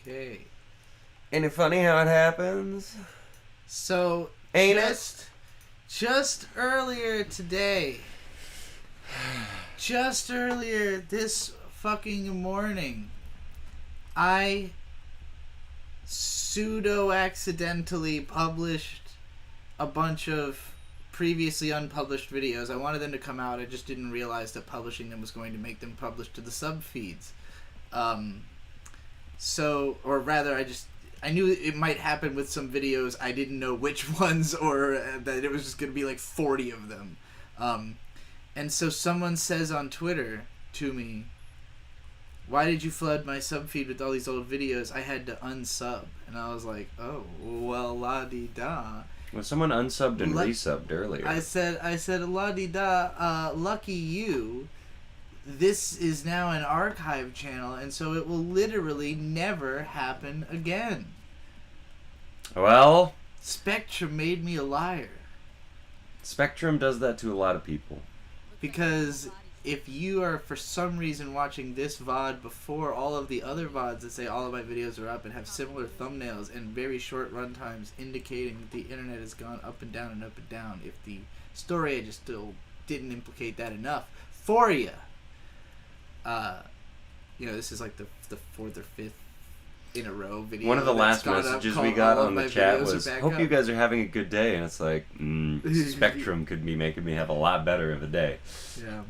Okay. Ain't it funny how it happens? So, Ain't just earlier today, just earlier this fucking morning, I pseudo-accidentally published a bunch of previously unpublished videos. I wanted them to come out. I just didn't realize that publishing them was going to make them published to the sub feeds. Or rather, I knew it might happen with some videos. I didn't know which ones, or that it was just going to be like 40 of them. And so someone says on Twitter to me, "Why did you flood my sub feed with all these old videos? I had to unsub." And I was like, "Oh, well, la-di-da." Well, someone unsubbed and resubbed earlier. I said, la-di-da, lucky you. This is now an archive channel, and so it will literally never happen again. Well, Spectrum made me a liar. Spectrum does that to a lot of people. Because if you are for some reason watching this VOD before all of the other VODs that say all of my videos are up and have similar thumbnails and very short runtimes indicating that the internet has gone up and down and up and down, if the story I just still didn't implicate that enough for you. This is like the fourth or fifth in a row video. One of the last messages we got on the chat was, "Hope you guys are having a good day." And it's like, Spectrum could be making me have a lot better of a day. Yeah.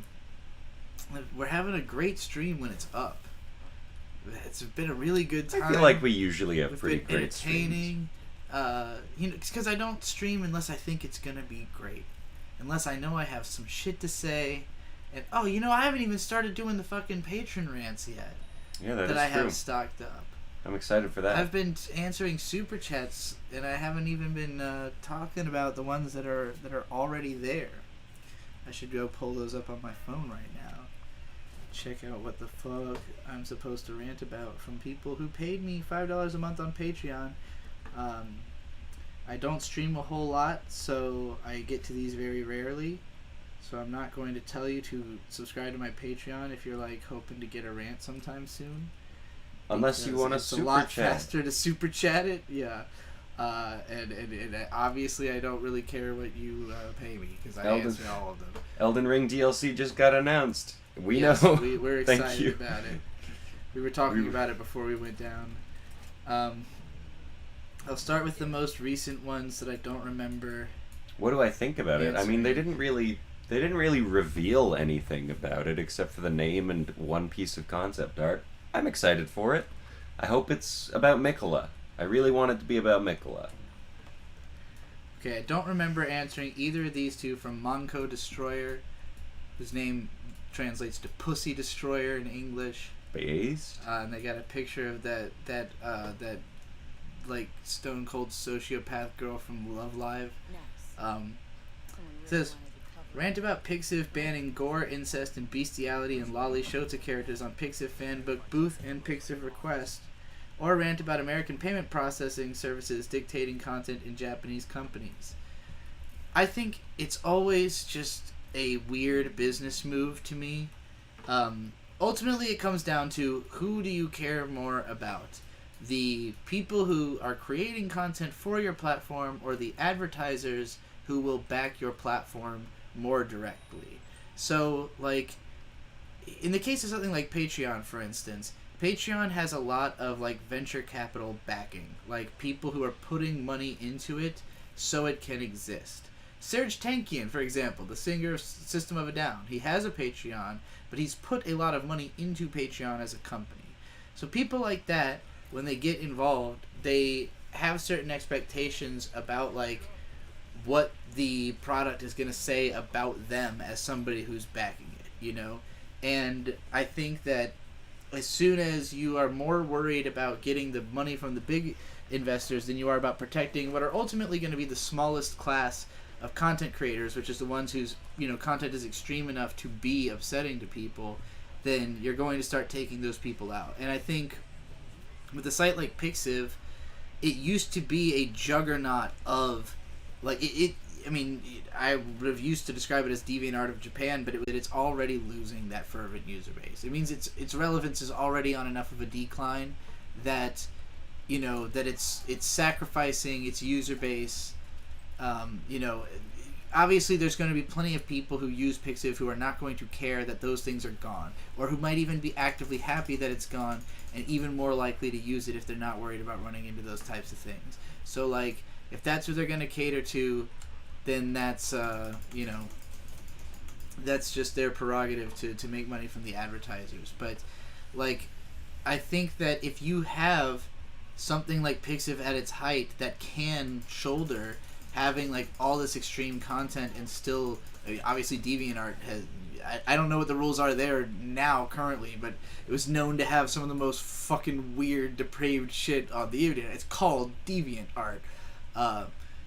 We're having a great stream when it's up. It's been a really good time. I feel like we usually have We've pretty been great streams. Entertaining. Because I don't stream unless I think it's going to be great. Unless I know I have some shit to say. And I haven't even started doing the fucking patron rants yet. Yeah, that is that I true. have stocked up. I'm excited for that. I've been answering super chats, and I haven't even been talking about the ones that are already there. I should go pull those up on my phone right now. Check out what the fuck I'm supposed to rant about from people who paid me $5 a month on Patreon. I don't stream a whole lot, so I get to these very rarely. So I'm not going to tell you to subscribe to my Patreon if you're hoping to get a rant sometime soon. Unless you want to super chat. It's a lot faster to super chat it, yeah. And obviously I don't really care what you pay me because I answer all of them. Elden Ring DLC just got announced. We know. We're excited about it. We were talking about it before we went down. I'll start with the most recent ones that I don't remember. What do I think about it? I mean, they didn't really reveal anything about it except for the name and one piece of concept art. I'm excited for it. I hope it's about Miquella. I really want it to be about Miquella. Okay, I don't remember answering either of these two from Monko Destroyer, whose name translates to Pussy Destroyer in English. Based? And they got a picture of that stone cold sociopath girl from Love Live. It says, rant about Pixiv banning gore, incest, and bestiality and lolly Shota characters on Pixiv fanbook booth and Pixiv request, or rant about American payment processing services dictating content in Japanese companies. I think it's always just a weird business move to me. Ultimately, it comes down to who do you care more about? The people who are creating content for your platform or the advertisers who will back your platform more directly. So, in the case of something like Patreon, for instance, Patreon has a lot of, venture capital backing. People who are putting money into it so it can exist. Serj Tankian, for example, the singer of System of a Down, he has a Patreon, but he's put a lot of money into Patreon as a company. So people like that, when they get involved, they have certain expectations about, what the product is going to say about them as somebody who's backing it, And I think that as soon as you are more worried about getting the money from the big investors than you are about protecting what are ultimately going to be the smallest class of content creators, which is the ones whose, content is extreme enough to be upsetting to people, then you're going to start taking those people out. And I think with a site like Pixiv, it used to be a juggernaut of I would have used to describe it as DeviantArt of Japan, but it's already losing that fervent user base. It means its relevance is already on enough of a decline that you know, that it's sacrificing its user base. You know, obviously there's going to be plenty of people who use Pixiv who are not going to care that those things are gone, or who might even be actively happy that it's gone, and even more likely to use it if they're not worried about running into those types of things. So, like, if that's what they're going to cater to, then that's, you know, that's just their prerogative to make money from the advertisers. But, like, I think that if you have something like Pixiv at its height that can shoulder having like all this extreme content and still, I mean, obviously DeviantArt has, I don't know what the rules are there now currently, but it was known to have some of the most fucking weird, depraved shit on the internet. It's called DeviantArt,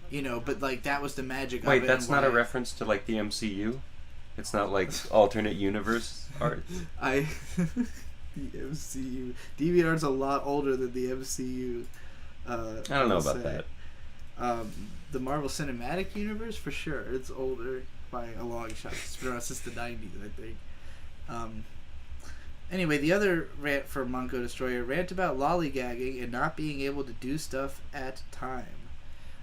you know, but like that was the magic of it. Wait, that's not a reference to like the MCU? It's not like alternate universe art? The MCU. DeviantArt's a lot older than the MCU. I don't know about that. The Marvel Cinematic Universe, for sure, it's older by a long shot. It's been around since the 90s, I think. Anyway, the other rant for Monko Destroyer, rant about lollygagging and not being able to do stuff at time.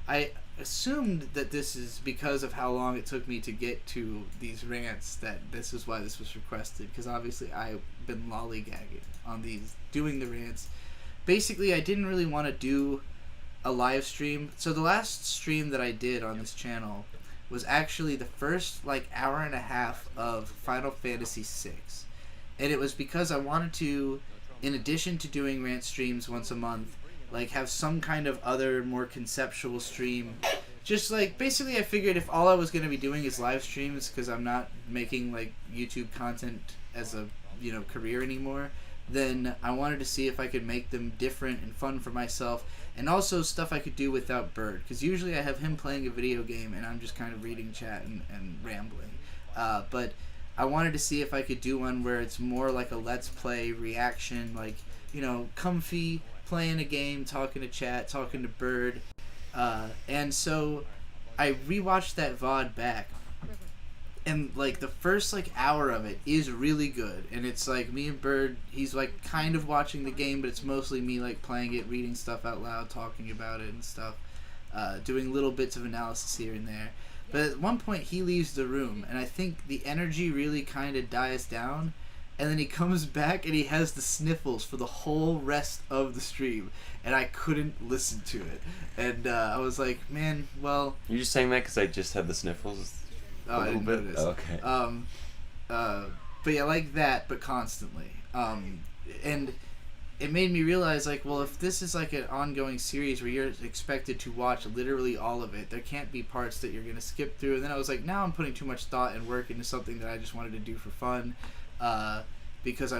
I assumed that this is because of how long it took me to get to these rants, that this is why this was requested, because obviously I've been lollygagging on these, doing the rants. Basically, I didn't really want to do a live stream. So the last stream that I did on this channel was actually the first like hour and a half of Final Fantasy VI. And it was because I wanted to, in addition to doing rant streams once a month, like have some kind of other more conceptual stream. Just like, basically I figured if all I was going to be doing is live streams, because I'm not making like YouTube content as a, you know, career anymore, then I wanted to see if I could make them different and fun for myself, and also stuff I could do without Bird, because usually I have him playing a video game and I'm just kind of reading chat and rambling. But I wanted to see if I could do one where it's more like a let's play reaction, like, you know, comfy, playing a game, talking to chat, talking to Bird. And so I rewatched that VOD back, and like the first like hour of it is really good, and it's like me and Bird, he's like kind of watching the game, but it's mostly me like playing it, reading stuff out loud, talking about it and stuff, doing little bits of analysis here and there. But at one point he leaves the room, and I think the energy really kind of dies down, and then he comes back and he has the sniffles for the whole rest of the stream, and I couldn't listen to it. And I was like, man, well, You're just saying that because I just had the sniffles? Oh, I didn't notice. Oh, okay. But yeah, like that, but constantly. And it made me realize, like, well, if this is like an ongoing series where you're expected to watch literally all of it, there can't be parts that you're going to skip through. And then I was like, now I'm putting too much thought and work into something that I just wanted to do for fun, because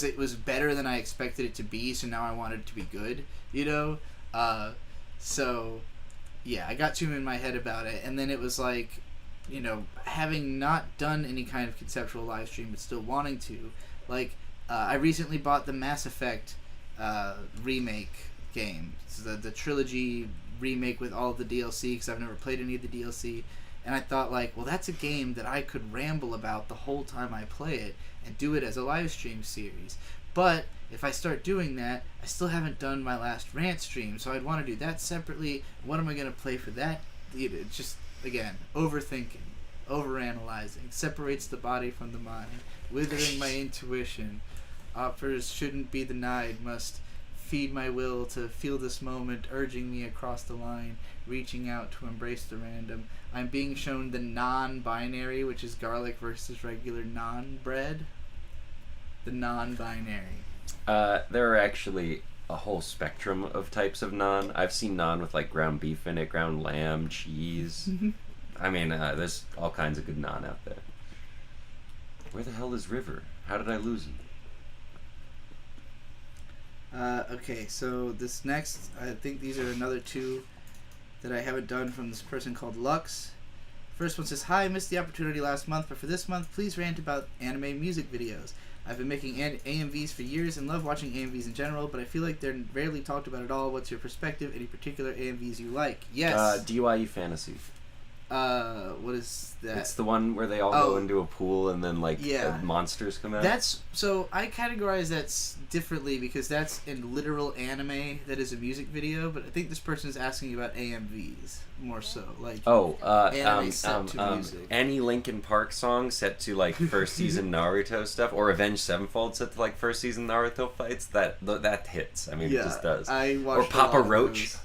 it was better than I expected it to be, so now I want it to be good, you know? So, yeah, I got too in my head about it, and then it was like, you know, having not done any kind of conceptual live stream but still wanting to, like, I recently bought the Mass Effect remake game. It's the trilogy remake with all of the DLC, because I've never played any of the DLC, and I thought, like, well, that's a game that I could ramble about the whole time I play it and do it as a live stream series. But if I start doing that, I still haven't done my last rant stream, so I'd want to do that separately. What am I going to play for that? It's just, again, overthinking, overanalyzing, separates the body from the mind, withering my intuition. Offers shouldn't be denied, must feed my will to feel this moment, urging me across the line, reaching out to embrace the random. I'm being shown the non-binary, which is garlic versus regular non-bread. The non-binary. There are actually a whole spectrum of types of naan. I've seen naan with like ground beef in it, ground lamb, cheese. I mean, there's all kinds of good naan out there. Where the hell is River? How did I lose him? Okay, so this next, I think these are another two that I haven't done from this person called Lux. First one says, hi, I missed the opportunity last month, but for this month, please rant about anime music videos. I've been making AMVs for years and love watching AMVs in general, but I feel like they're rarely talked about at all. What's your perspective? Any particular AMVs you like? Yes. DYE Fantasy. What is that? It's the one where they all go into a pool and then monsters come out. So I categorize that differently because that's in literal anime that is a music video, but I think this person is asking about AMVs more so, like anime set to music. Any Linkin Park song set to like first season Naruto stuff, or Avenged Sevenfold set to like first season Naruto fights. That hits. I mean, it just does. I watched or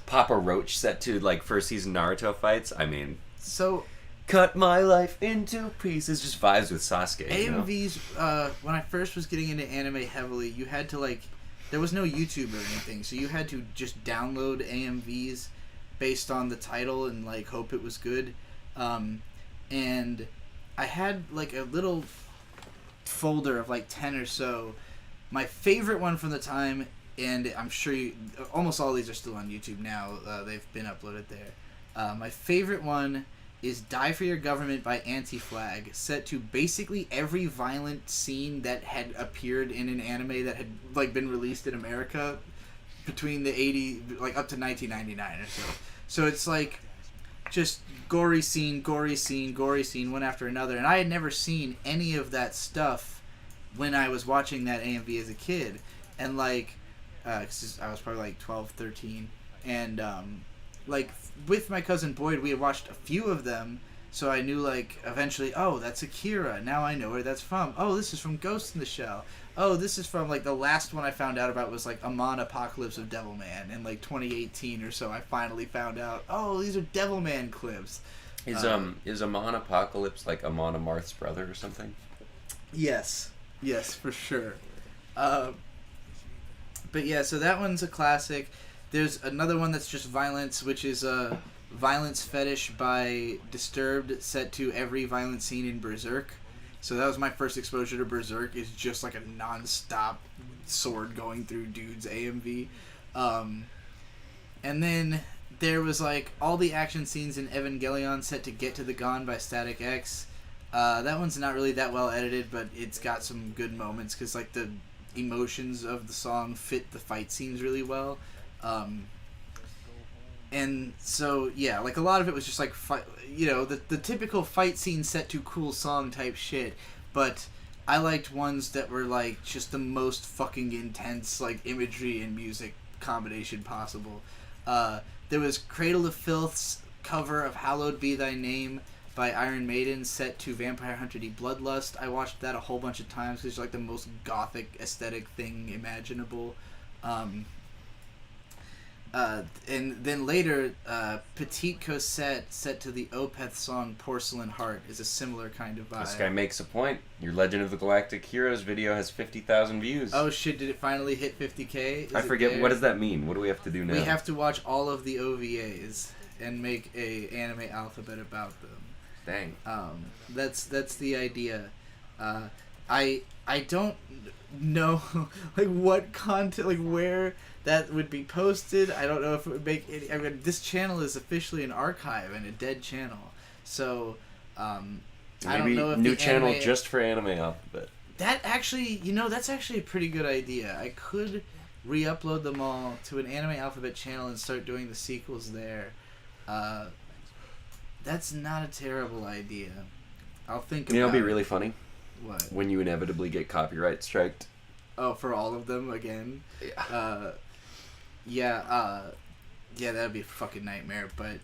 Papa Roach set to like first season Naruto fights. I mean. So, cut my life into pieces. Just vibes with Sasuke. AMVs. When I first was getting into anime heavily, you had to there was no YouTube or anything, so you had to just download AMVs based on the title and hope it was good. And I had a little folder of 10 or so. My favorite one from the time, and I'm sure almost all these are still on YouTube now. They've been uploaded there. My favorite one is Die for Your Government by Anti-Flag, set to basically every violent scene that had appeared in an anime that had been released in America between the 80s, up to 1999 or so. So it's just gory scene, one after another. And I had never seen any of that stuff when I was watching that AMV as a kid. And I was probably 12, 13. And with my cousin Boyd, we had watched a few of them, so I knew eventually, oh, that's Akira. Now I know where that's from. Oh, this is from Ghost in the Shell. Oh, this is from the last one I found out about was Amon Apocalypse of Devilman in 2018 or so. I finally found out. Oh, these are Devilman clips. Is Amon Apocalypse Amon Amarth's brother or something? Yes, for sure. But yeah, so that one's a classic. There's another one that's just violence, which is Violence Fetish by Disturbed, set to every violent scene in Berserk. So that was my first exposure to Berserk, is just a non-stop sword going through dudes AMV. And then there was all the action scenes in Evangelion set to Get to the Gon by Static X. That one's not really that well edited, but it's got some good moments because the emotions of the song fit the fight scenes really well. And so yeah, a lot of it was just fight, the typical fight scene set to cool song type shit, but I liked ones that were just the most fucking intense imagery and music combination possible. There was Cradle of Filth's cover of Hallowed Be Thy Name by Iron Maiden set to Vampire Hunter D Bloodlust. I watched that a whole bunch of times because it's the most gothic aesthetic thing imaginable. And then later, Petite Cosette set to the Opeth song Porcelain Heart is a similar kind of vibe. This guy makes a point. Your Legend of the Galactic Heroes video has 50,000 views. Oh shit, did it finally hit 50K? I forget, what does that mean? What do we have to do now? We have to watch all of the OVAs and make a anime alphabet about them. Dang. That's the idea. I don't know what content, where that would be posted. I don't know if it would make any. I mean, this channel is officially an archive and a dead channel. So, I don't know if new channel just for anime alphabet. That actually, that's actually a pretty good idea. I could re-upload them all to an anime alphabet channel and start doing the sequels there. That's not a terrible idea. I'll think about it. It'll be really funny. What? When you inevitably get copyright striked. Oh, for all of them again? Yeah. Yeah, that would be a fucking nightmare. But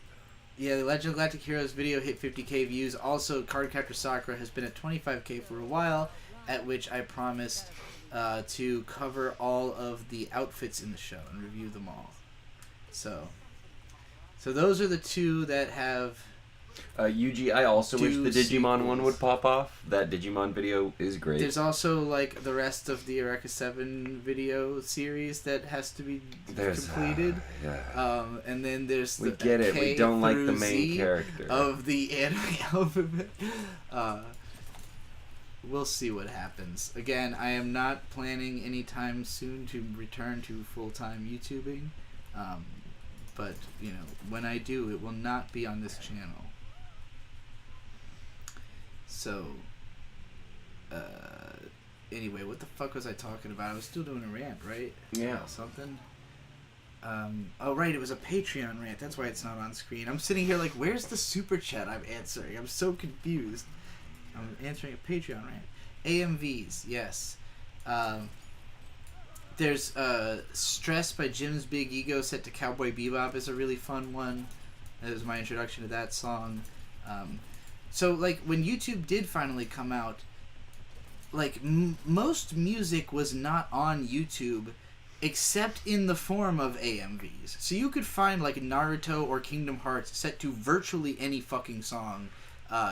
yeah, the Legend of Galactic Heroes video hit 50K views. Also, Cardcaptor Sakura has been at 25K for a while, at which I promised to cover all of the outfits in the show and review them all. So those are the two that have... Yuji, I also wish the Digimon one would pop off. That Digimon video is great. There's also the rest of the Eureka 7 video series that has to be completed. Yeah. And then there's the get it. K we don't like the main Z character of the anime alphabet. We'll see what happens. Again, I am not planning anytime soon to return to full-time YouTubing. But, when I do, it will not be on this channel. So, anyway, what the fuck was I talking about? I was still doing a rant, right? Yeah. Something? Oh, right, it was a Patreon rant. That's why it's not on screen. I'm sitting here like, where's the super chat I'm answering? I'm so confused. I'm answering a Patreon rant. AMVs, yes. There's Stress by Jim's Big Ego set to Cowboy Bebop is a really fun one. That was my introduction to that song. So, like, when YouTube did finally come out, like, most music was not on YouTube except in the form of AMVs. So you could find, like, Naruto or Kingdom Hearts set to virtually any fucking song.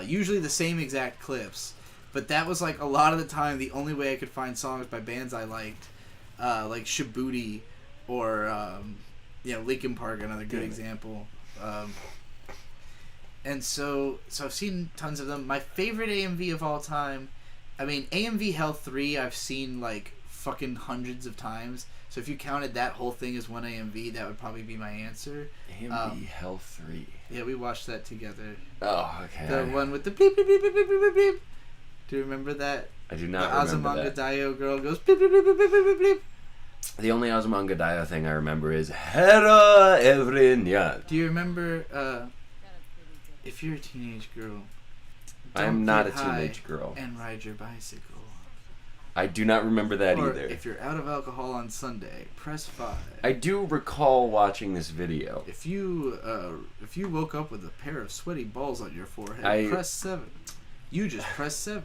Usually the same exact clips. But that was, like, a lot of the time the only way I could find songs by bands I liked. Like Shibuti or, Linkin Park, another good example. And so I've seen tons of them. My favorite AMV of all time, I mean, AMV Hell 3 I've seen, like, fucking hundreds of times. So if you counted that whole thing as one AMV, that would probably be my answer. AMV Hell 3. Yeah, we watched that together. Oh, okay. The one with the bleep, bleep, bleep, bleep, bleep, bleep, bleep. Do you remember that? I do not remember that. The Azumanga Daioh girl goes bleep, bleep, bleep, bleep, bleep, bleep, bleep. The only Azumanga Daioh thing I remember is Hera Evrinya. Do you remember, if you're a teenage girl, I'm not a teenage girl. And ride your bicycle. I do not remember that or either. If you're out of alcohol on Sunday, press 5. I do recall watching this video. If you woke up with a pair of sweaty balls on your forehead, press 7. You just press 7.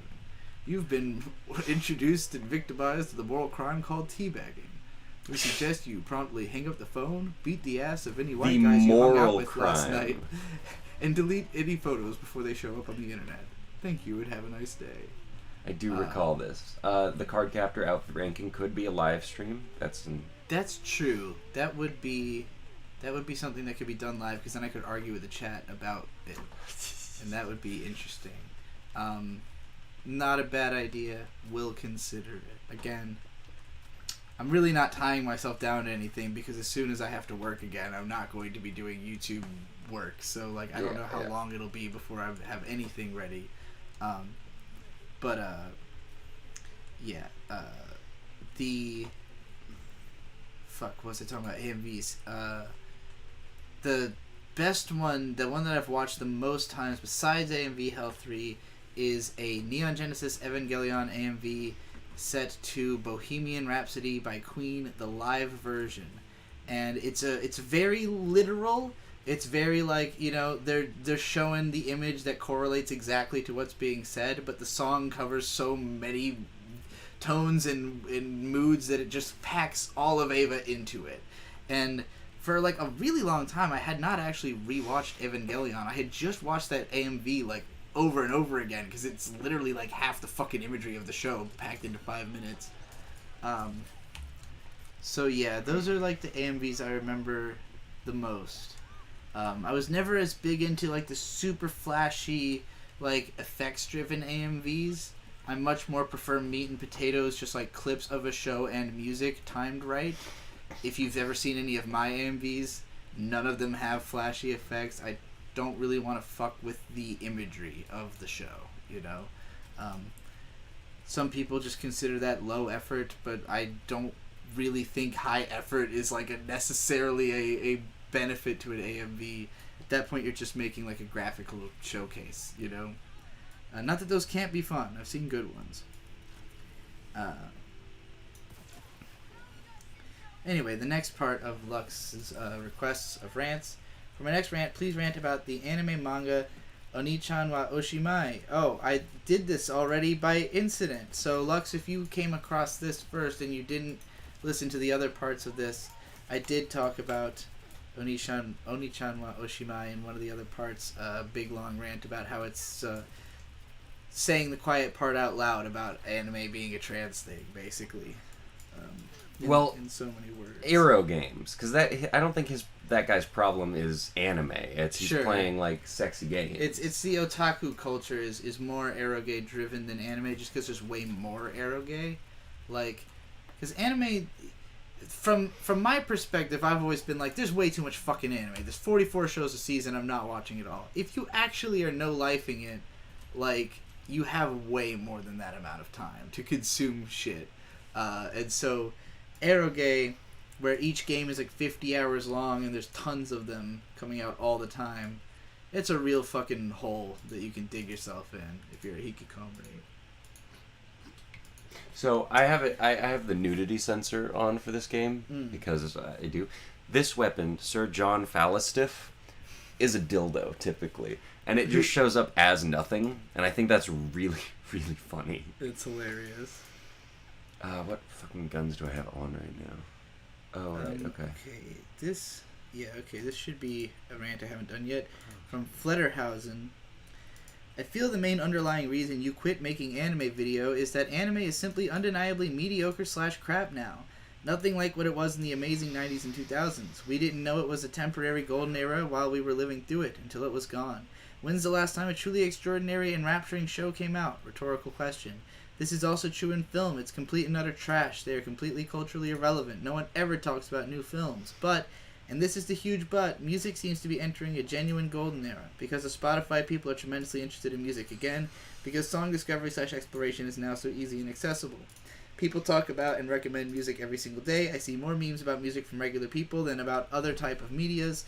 You've been introduced and victimized to the moral crime called teabagging. We suggest you promptly hang up the phone, beat the ass of any white guys you hung out with last night, and delete any photos before they show up on the internet. Thank you and have a nice day. I do recall this. The Cardcaptor outfit ranking could be a live stream. That's true. That would be something that could be done live, because then I could argue with the chat about it, and that would be interesting. Not a bad idea. Will consider it. Again, I'm really not tying myself down to anything, because as soon as I have to work again, I'm not going to be doing YouTube work. So, like, I don't know how long it'll be before I have anything ready. What was I talking about? AMVs. The best one, the one that I've watched the most times besides AMV Hell 3, is a Neon Genesis Evangelion AMV set to Bohemian Rhapsody by Queen, the live version. And it's very literal. It's very, like, they're showing the image that correlates exactly to what's being said, but the song covers so many tones and moods that it just packs all of Eva into it. And for, like, a really long time, I had not actually rewatched Evangelion. I had just watched that AMV, like, over and over again, because it's literally, like, half the fucking imagery of the show packed into 5 minutes. So, yeah, those are, like, the AMVs I remember the most. I was never as big into, like, the super flashy, like, effects-driven AMVs. I much more prefer meat and potatoes, just, like, clips of a show and music timed right. If you've ever seen any of my AMVs, none of them have flashy effects. I don't really want to fuck with the imagery of the show, Some people just consider that low effort, but I don't really think high effort is, like, necessarily a benefit to an AMV. At that point, you're just making, like, a graphical showcase, Not that those can't be fun. I've seen good ones. Anyway, the next part of Lux's requests of rants. For my next rant, please rant about the anime manga Oni-chan wa Oshimai. Oh, I did this already by incident. So, Lux, if you came across this first and you didn't listen to the other parts of this, I did talk about Oni-chan wa Oshimai in one of the other parts. A big, long rant about how it's saying the quiet part out loud about anime being a trans thing, basically. In so many words. Aero games, because I don't think that guy's problem is anime. He's playing, like, sexy games. It's the otaku culture is more eroge driven than anime, just because there's way more eroge. Like, because anime, from my perspective, I've always been like, there's way too much fucking anime. There's 44 shows a season. I'm not watching it all. If you actually are no-lifing it, like, you have way more than that amount of time to consume shit. And so, eroge where each game is like 50 hours long and there's tons of them coming out all the time. It's a real fucking hole that you can dig yourself in if you're a hikikomori. So I have the nudity sensor on for this game because I do. This weapon, Sir John Fallistiff, is a dildo typically, and it just shows up as nothing, and I think that's really, really funny. It's hilarious. What fucking guns do I have on right now? Oh, right, okay. This should be a rant I haven't done yet. From Flederhausen. I feel the main underlying reason you quit making anime video is that anime is simply undeniably mediocre/crap now. Nothing like what it was in the amazing 90s and 2000s. We didn't know it was a temporary golden era while we were living through it, until it was gone. When's the last time a truly extraordinary and rapturing show came out? Rhetorical question. This is also true in film. It's complete and utter trash. They are completely culturally irrelevant. No one ever talks about new films. But, and this is the huge but, music seems to be entering a genuine golden era. Because of Spotify, people are tremendously interested in music again. Because song discovery/exploration is now so easy and accessible. People talk about and recommend music every single day. I see more memes about music from regular people than about other type of medias.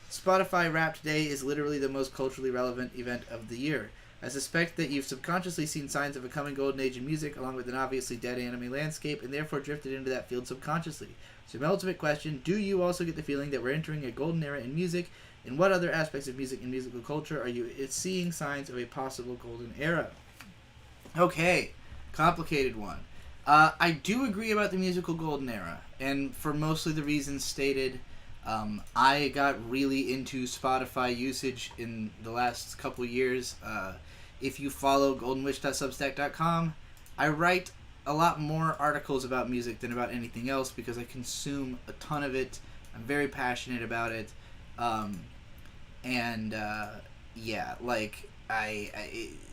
Spotify Wrapped Day is literally the most culturally relevant event of the year. I suspect that you've subconsciously seen signs of a coming golden age in music, along with an obviously dead anime landscape, and therefore drifted into that field subconsciously. So my ultimate question, do you also get the feeling that we're entering a golden era in music? In what other aspects of music and musical culture are you seeing signs of a possible golden era? Okay, complicated one. I do agree about the musical golden era, and for mostly the reasons stated. I got really into Spotify usage in the last couple years. If you follow goldenwish.substack.com, I write a lot more articles about music than about anything else because I consume a ton of it. I'm very passionate about it.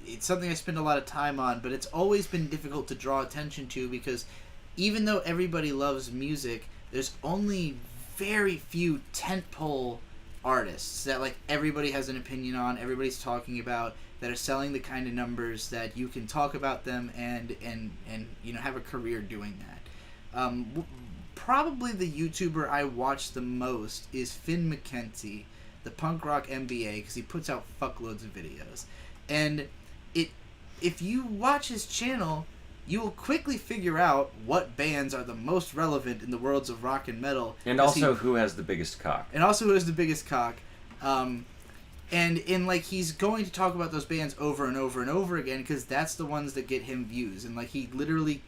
It's something I spend a lot of time on, but it's always been difficult to draw attention to because even though everybody loves music, there's only very few tentpole artists that like everybody has an opinion on, everybody's talking about, that are selling the kind of numbers that you can talk about them and have a career doing that. Probably the YouTuber I watch the most is Finn McKenzie, the punk rock MBA, because he puts out fuckloads of videos. And if you watch his channel, you will quickly figure out what bands are the most relevant in the worlds of rock and metal. And also who has the biggest cock. He's going to talk about those bands over and over and over again because that's the ones that get him views. And, he literally,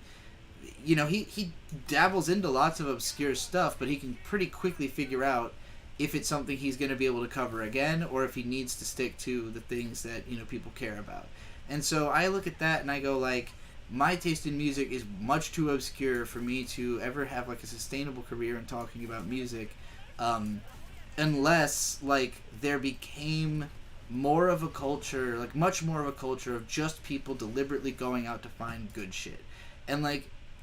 he dabbles into lots of obscure stuff, but he can pretty quickly figure out if it's something he's going to be able to cover again or if he needs to stick to the things that, people care about. And so I look at that and I go, my taste in music is much too obscure for me to ever have a sustainable career in talking about music, unless there became more of a culture, much more of a culture of just people deliberately going out to find good shit. And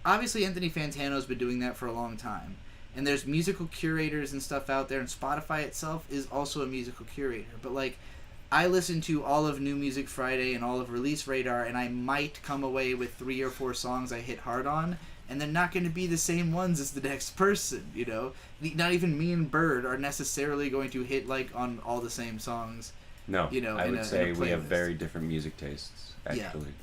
obviously Anthony Fantano's been doing that for a long time. And there's musical curators and stuff out there, and Spotify itself is also a musical curator. But I listen to all of New Music Friday and all of Release Radar, and I might come away with 3 or 4 songs I hit hard on, and they're not going to be the same ones as the next person, Not even me and Bird are necessarily going to hit, on all the same songs. No, I would say we have very different music tastes, actually.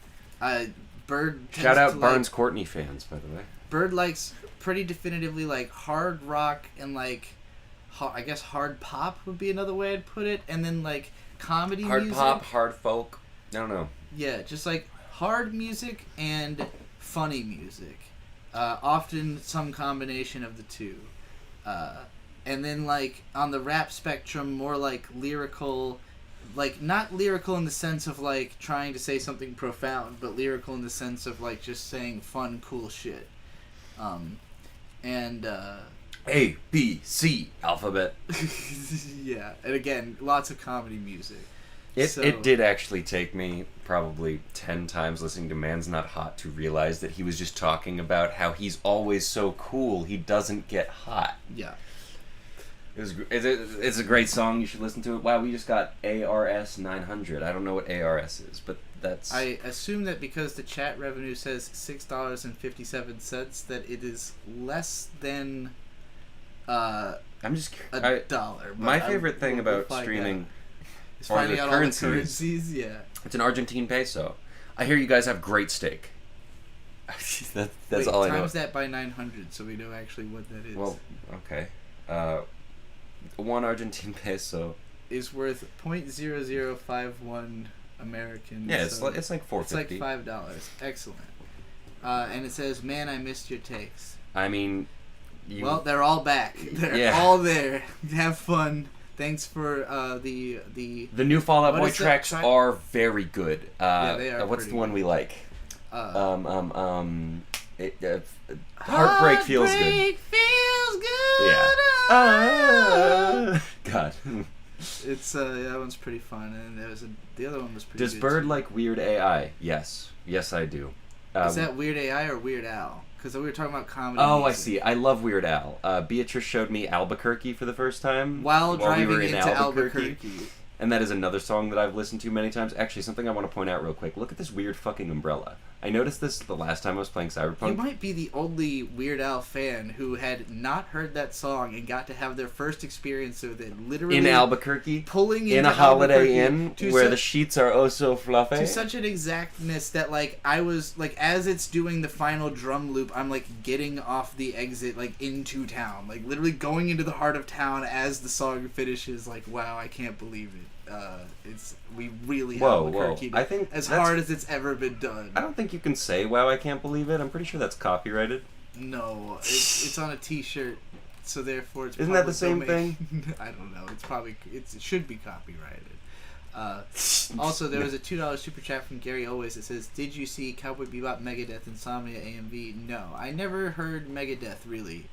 Yeah. Bird shout out Barnes Courtney fans, by the way. Bird likes pretty definitively, hard rock and, I guess hard pop would be another way I'd put it, and then, comedy hard music. Hard pop, hard folk. I don't know. Yeah, just hard music and funny music. Often some combination of the two. And then on the rap spectrum, more lyrical, not lyrical in the sense of trying to say something profound, but lyrical in the sense of just saying fun, cool shit. A, B, C, alphabet. Yeah, and again, lots of comedy music. It did actually take me probably 10 times listening to Man's Not Hot to realize that he was just talking about how he's always so cool, he doesn't get hot. Yeah. It's a great song, you should listen to it. Wow, we just got ARS 900. I don't know what ARS is, but that's... I assume that because the chat revenue says $6.57, that it is less than I'm just $1. My favorite thing about streaming is finding out all the currencies. Yeah, it's an Argentine peso. I hear you guys have great steak. That's all I know. Times that by 900, so we know actually what that is. Well, okay. 1 Argentine peso is worth 0.0051 American. Yeah, so it's like $4.50. It's like $5. Excellent. And it says, "Man, I missed your takes." I mean, well, they're all back. They're all there. Have fun. Thanks for the new Fall Out Boy tracks are very good. Yeah, they are. What's the one we like? Heartbreak feels good. Heartbreak feels good. Yeah. God. It's that one's pretty fun, and the other one was pretty. Does good Bird too. like Weird AI? Yes, I do. Is that Weird AI or Weird Al? Because we were talking about comedy. Oh, music. I see. I love Weird Al. Beatrice showed me Albuquerque for the first time while driving we were in into Albuquerque. And that is another song that I've listened to many times. Actually, something I want to point out real quick. Look at this weird fucking umbrella. I noticed this the last time I was playing Cyberpunk. You might be the only Weird Al fan who had not heard that song and got to have their first experience with it. Literally in Albuquerque, pulling in a Holiday Inn where the sheets are oh so fluffy. To such an exactness that I was as it's doing the final drum loop, I'm getting off the exit into town, literally going into the heart of town as the song finishes. Wow, I can't believe it. We really Albuquerque. I think as hard as it's ever been done. I don't think you can say "Wow, I can't believe it." I'm pretty sure that's copyrighted. No, it's on a T-shirt, so therefore it's. Isn't that the same thing? I don't know. It should be copyrighted. Also, there was a $2 super chat from Gary Always that says, "Did you see Cowboy Bebop, Megadeth, Insomnia, AMV?" No, I never heard Megadeth really,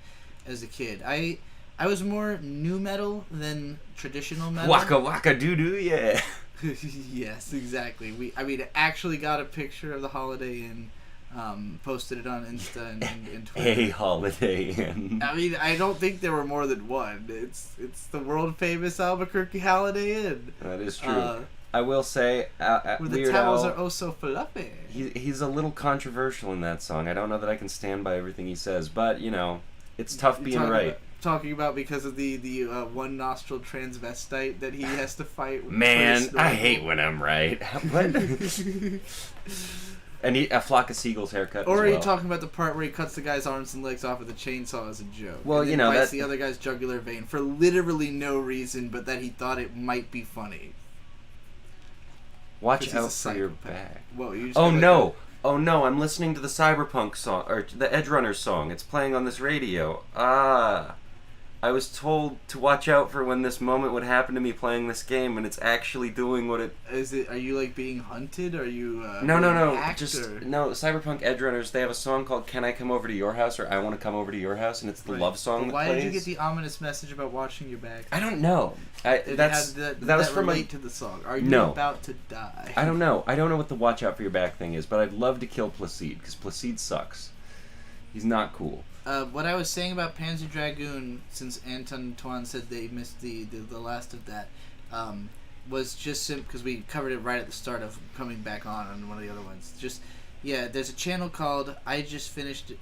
as a kid. I was more nu metal than traditional metal. Waka waka doo doo, yeah. Yes, exactly. Actually got a picture of the Holiday Inn, posted it on Insta and Twitter. A Holiday Inn. I don't think there were more than one. It's the world famous Albuquerque Holiday Inn. That is true. I will say, where the Weird towels Al, are oh so fluffy. He's a little controversial in that song. I don't know that I can stand by everything he says, but it's tough being right. Talking about because of the one nostril transvestite that he has to fight with. Man, I hate when I'm right. What? And a flock of seagulls haircut. Or are you talking about the part where he cuts the guy's arms and legs off with a chainsaw as a joke? Well, and then bites the other guy's jugular vein for literally no reason, but that he thought it might be funny. Watch out for your back. Whoa, you just Oh no! I'm listening to the Cyberpunk song or the Edge Runners song. It's playing on this radio. I was told to watch out for when this moment would happen to me playing this game, and it's actually doing what it... Is it? Are you being hunted? Are you? No. Hacked, No. Cyberpunk Edge Runners. They have a song called "Can I Come Over to Your House?" or "I Want to Come Over to Your House," and it's the love song. But why that plays. did you get the ominous message about watching your back? I don't know. That was from relate to the song. Are you about to die? I don't know. I don't know what the watch out for your back thing is, but I'd love to kill Placide because Placide sucks. He's not cool. What I was saying about Panzer Dragoon, since Antoine said they missed the last of that, was just because we covered it right at the start of coming back on one of the other ones. There's a channel called I finished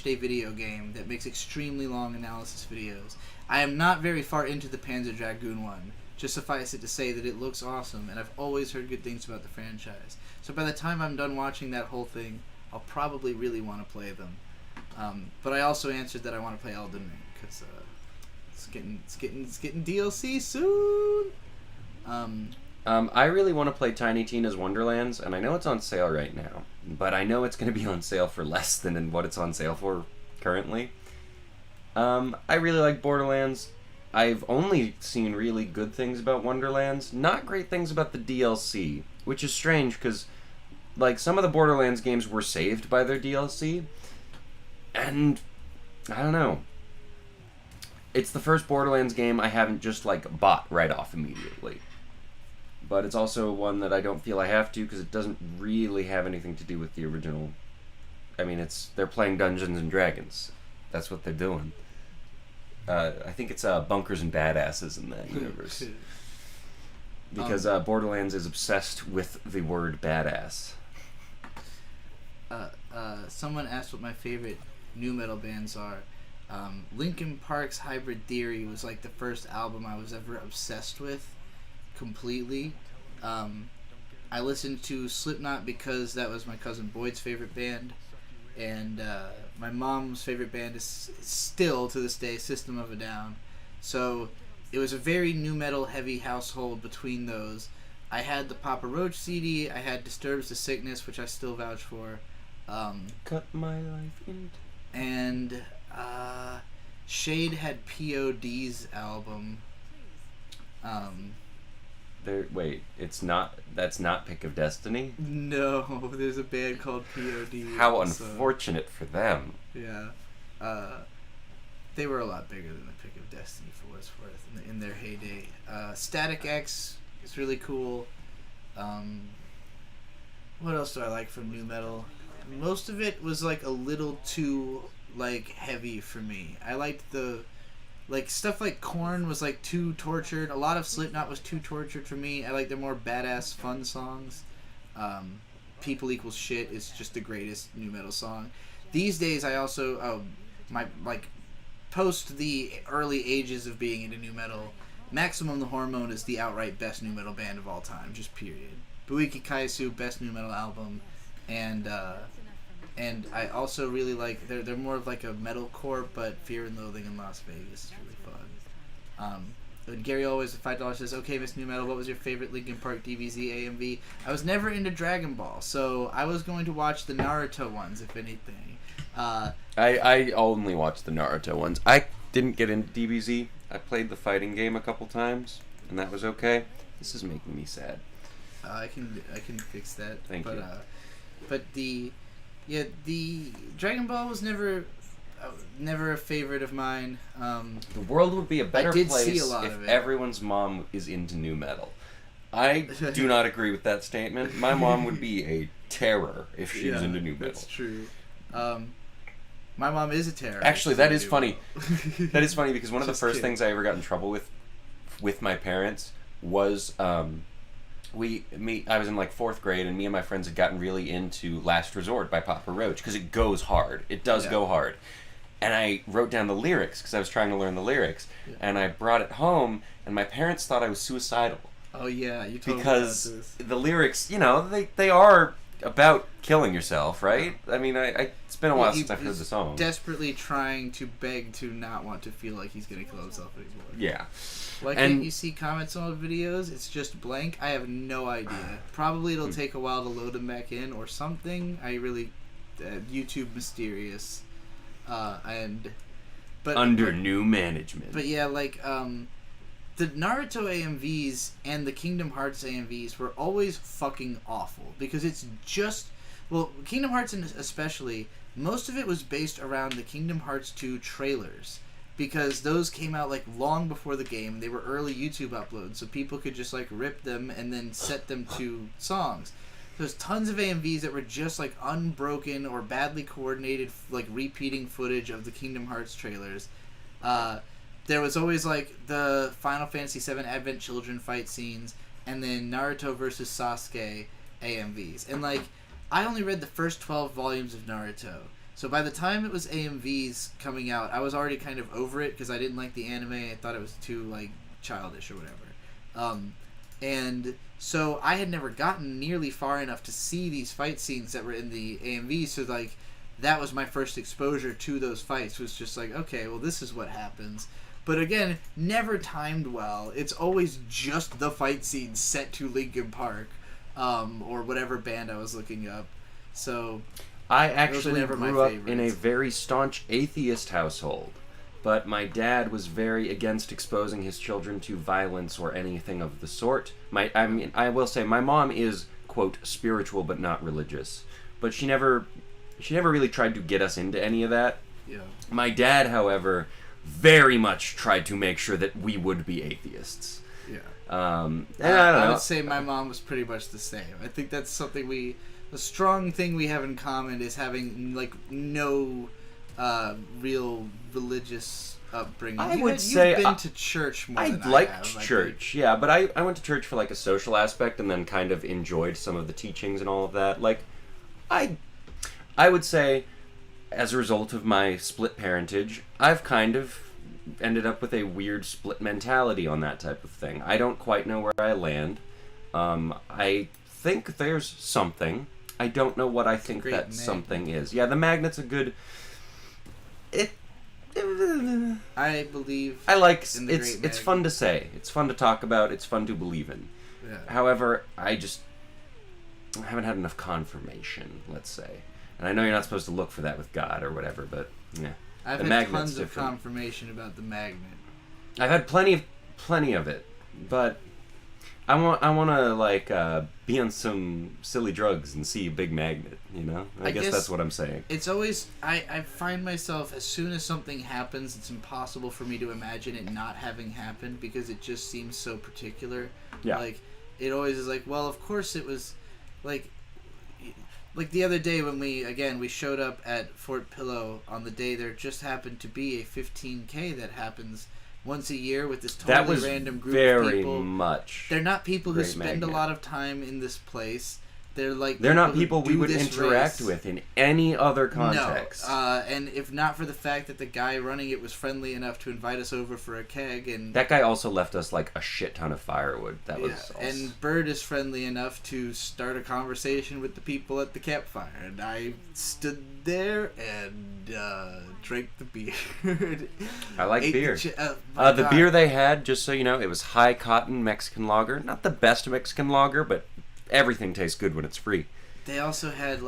a video game that makes extremely long analysis videos. I am not very far into the Panzer Dragoon one. Just suffice it to say that it looks awesome, and I've always heard good things about the franchise. So by the time I'm done watching that whole thing, I'll probably really want to play them. But I also answered that I want to play Elden Ring because it's getting DLC soon. I really want to play Tiny Tina's Wonderlands, and I know it's on sale right now, but I know it's going to be on sale for less than what it's on sale for currently. I really like Borderlands. I've only seen really good things about Wonderlands, not great things about the DLC, which is strange because some of the Borderlands games were saved by their DLC. And I don't know. It's the first Borderlands game I haven't just bought right off immediately. But it's also one that I don't feel I have to because it doesn't really have anything to do with the original. They're playing Dungeons and Dragons. That's what they're doing. I think it's Bunkers and Badasses in that universe. Because Borderlands is obsessed with the word badass. Someone asked what my favorite nu metal bands are. Linkin Park's Hybrid Theory was like the first album I was ever obsessed with completely. I listened to Slipknot because that was my cousin Boyd's favorite band, and my mom's favorite band is still to this day System of a Down. So it was a very nu metal heavy household between those. I had the Papa Roach CD. I had Disturbed's The Sickness, which I still vouch for. Cut my life into... And Shade had POD's album. That's not Pick of Destiny? No, there's a band called POD. How unfortunate for them. Yeah. They were a lot bigger than the Pick of Destiny, for what it's worth, in their heyday. Static X is really cool. What else do I like from nu metal? Most of it was like a little too like heavy for me. I liked the stuff like Korn was like too tortured. A lot of Slipknot was too tortured for me. I like their more badass fun songs. People Equals Shit is just the greatest nu metal song. These days I also post the early ages of being into nu metal, Maximum the Hormone is the outright best nu metal band of all time, just period. Buiki Kayasu, best nu metal album, and I also really like they're more of like a metalcore, but Fear and Loathing in Las Vegas is really fun. And Gary always at $5 says, "Okay, Miss Nu Metal, what was your favorite Linkin Park DBZ AMV?" I was never into Dragon Ball, so I was going to watch the Naruto ones, if anything. I only watched the Naruto ones. I didn't get into DBZ. I played the fighting game a couple times, and that was okay. This is making me sad. I can fix that. Thank you. But the Dragon Ball was never a favorite of mine. The world would be a better place if it. everyone's mom is into nu metal. I do not agree with that statement. My mom would be a terror if she was into nu metal. That's true. My mom is a terror. Actually, that is funny. That is funny because one of the first kidding. things I ever got in trouble with my parents was I was in like 4th grade, and me and my friends had gotten really into Last Resort by Papa Roach because it goes hard. It does go hard. And I wrote down the lyrics because I was trying to learn the lyrics, and I brought it home, and my parents thought I was suicidal. Oh yeah, you told because me about this. The lyrics, they are about killing yourself, right? I mean, it's been a while since I've heard the song. Desperately trying to beg to not want to feel like he's going to kill himself anymore. Yeah. Like, you see comments on videos, it's just blank. I have no idea. Probably it'll take a while to load them back in or something. I really... YouTube mysterious. Under new management. But yeah, like, the Naruto AMVs and the Kingdom Hearts AMVs were always fucking awful. Because it's just... Well, Kingdom Hearts especially, most of it was based around the Kingdom Hearts 2 trailers. Because those came out like long before the game. They were early YouTube uploads, so people could just like rip them and then set them to songs. There's tons of AMVs that were just like unbroken or badly coordinated, like repeating footage of the Kingdom Hearts trailers. There was always like the Final Fantasy VII Advent Children fight scenes, and then Naruto versus Sasuke AMVs. And like, I only read the first 12 volumes of Naruto. So by the time it was AMVs coming out, I was already kind of over it because I didn't like the anime. I thought it was too like childish or whatever. And so I had never gotten nearly far enough to see these fight scenes that were in the AMVs. So like that was my first exposure to those fights. Was just like, okay, well this is what happens. But again, never timed well. It's always just the fight scene set to Linkin Park, or whatever band I was looking up. So. I actually grew up in a very staunch atheist household, but my dad was very against exposing his children to violence or anything of the sort. I will say my mom is, quote, spiritual but not religious, but she never really tried to get us into any of that. Yeah. My dad, however, very much tried to make sure that we would be atheists. Yeah. And I don't know. I would say my mom was pretty much the same. I think that's something the strong thing we have in common is having like no real religious upbringing. You've been to church more than I liked have, church, yeah, but I went to church for like a social aspect and then kind of enjoyed some of the teachings and all of that. Like, I would say as a result of my split parentage, I've kind of ended up with a weird split mentality on that type of thing. I don't quite know where I land. I think there's something. I don't know what I think that something is. Yeah, the magnet's a good... I believe... I like... It's fun to say. It's fun to talk about. It's fun to believe in. Yeah. However, I haven't had enough confirmation, let's say. And I know you're not supposed to look for that with God or whatever, but yeah. I've had tons of confirmation about the magnet. I've had plenty of it, but I want to like be on some silly drugs and see a big magnet. You know, I guess that's what I'm saying. It's always I find myself, as soon as something happens, it's impossible for me to imagine it not having happened because it just seems so particular. Yeah. Like it always is like, well, of course it was, like the other day when we showed up at Fort Pillow on the day there just happened to be a 15K that happens once a year with this totally random group of people. They're not people who spend a lot of time in this place. They're not people we would interact with in any other context. No, and if not for the fact that the guy running it was friendly enough to invite us over for a keg, and that guy also left us like a shit ton of firewood. That was awesome. And Bird is friendly enough to start a conversation with the people at the campfire, and I stood there and drank the beer. I like beer. The beer they had, just so you know, it was High Cotton Mexican Lager. Not the best Mexican lager, but everything tastes good when it's free. They also had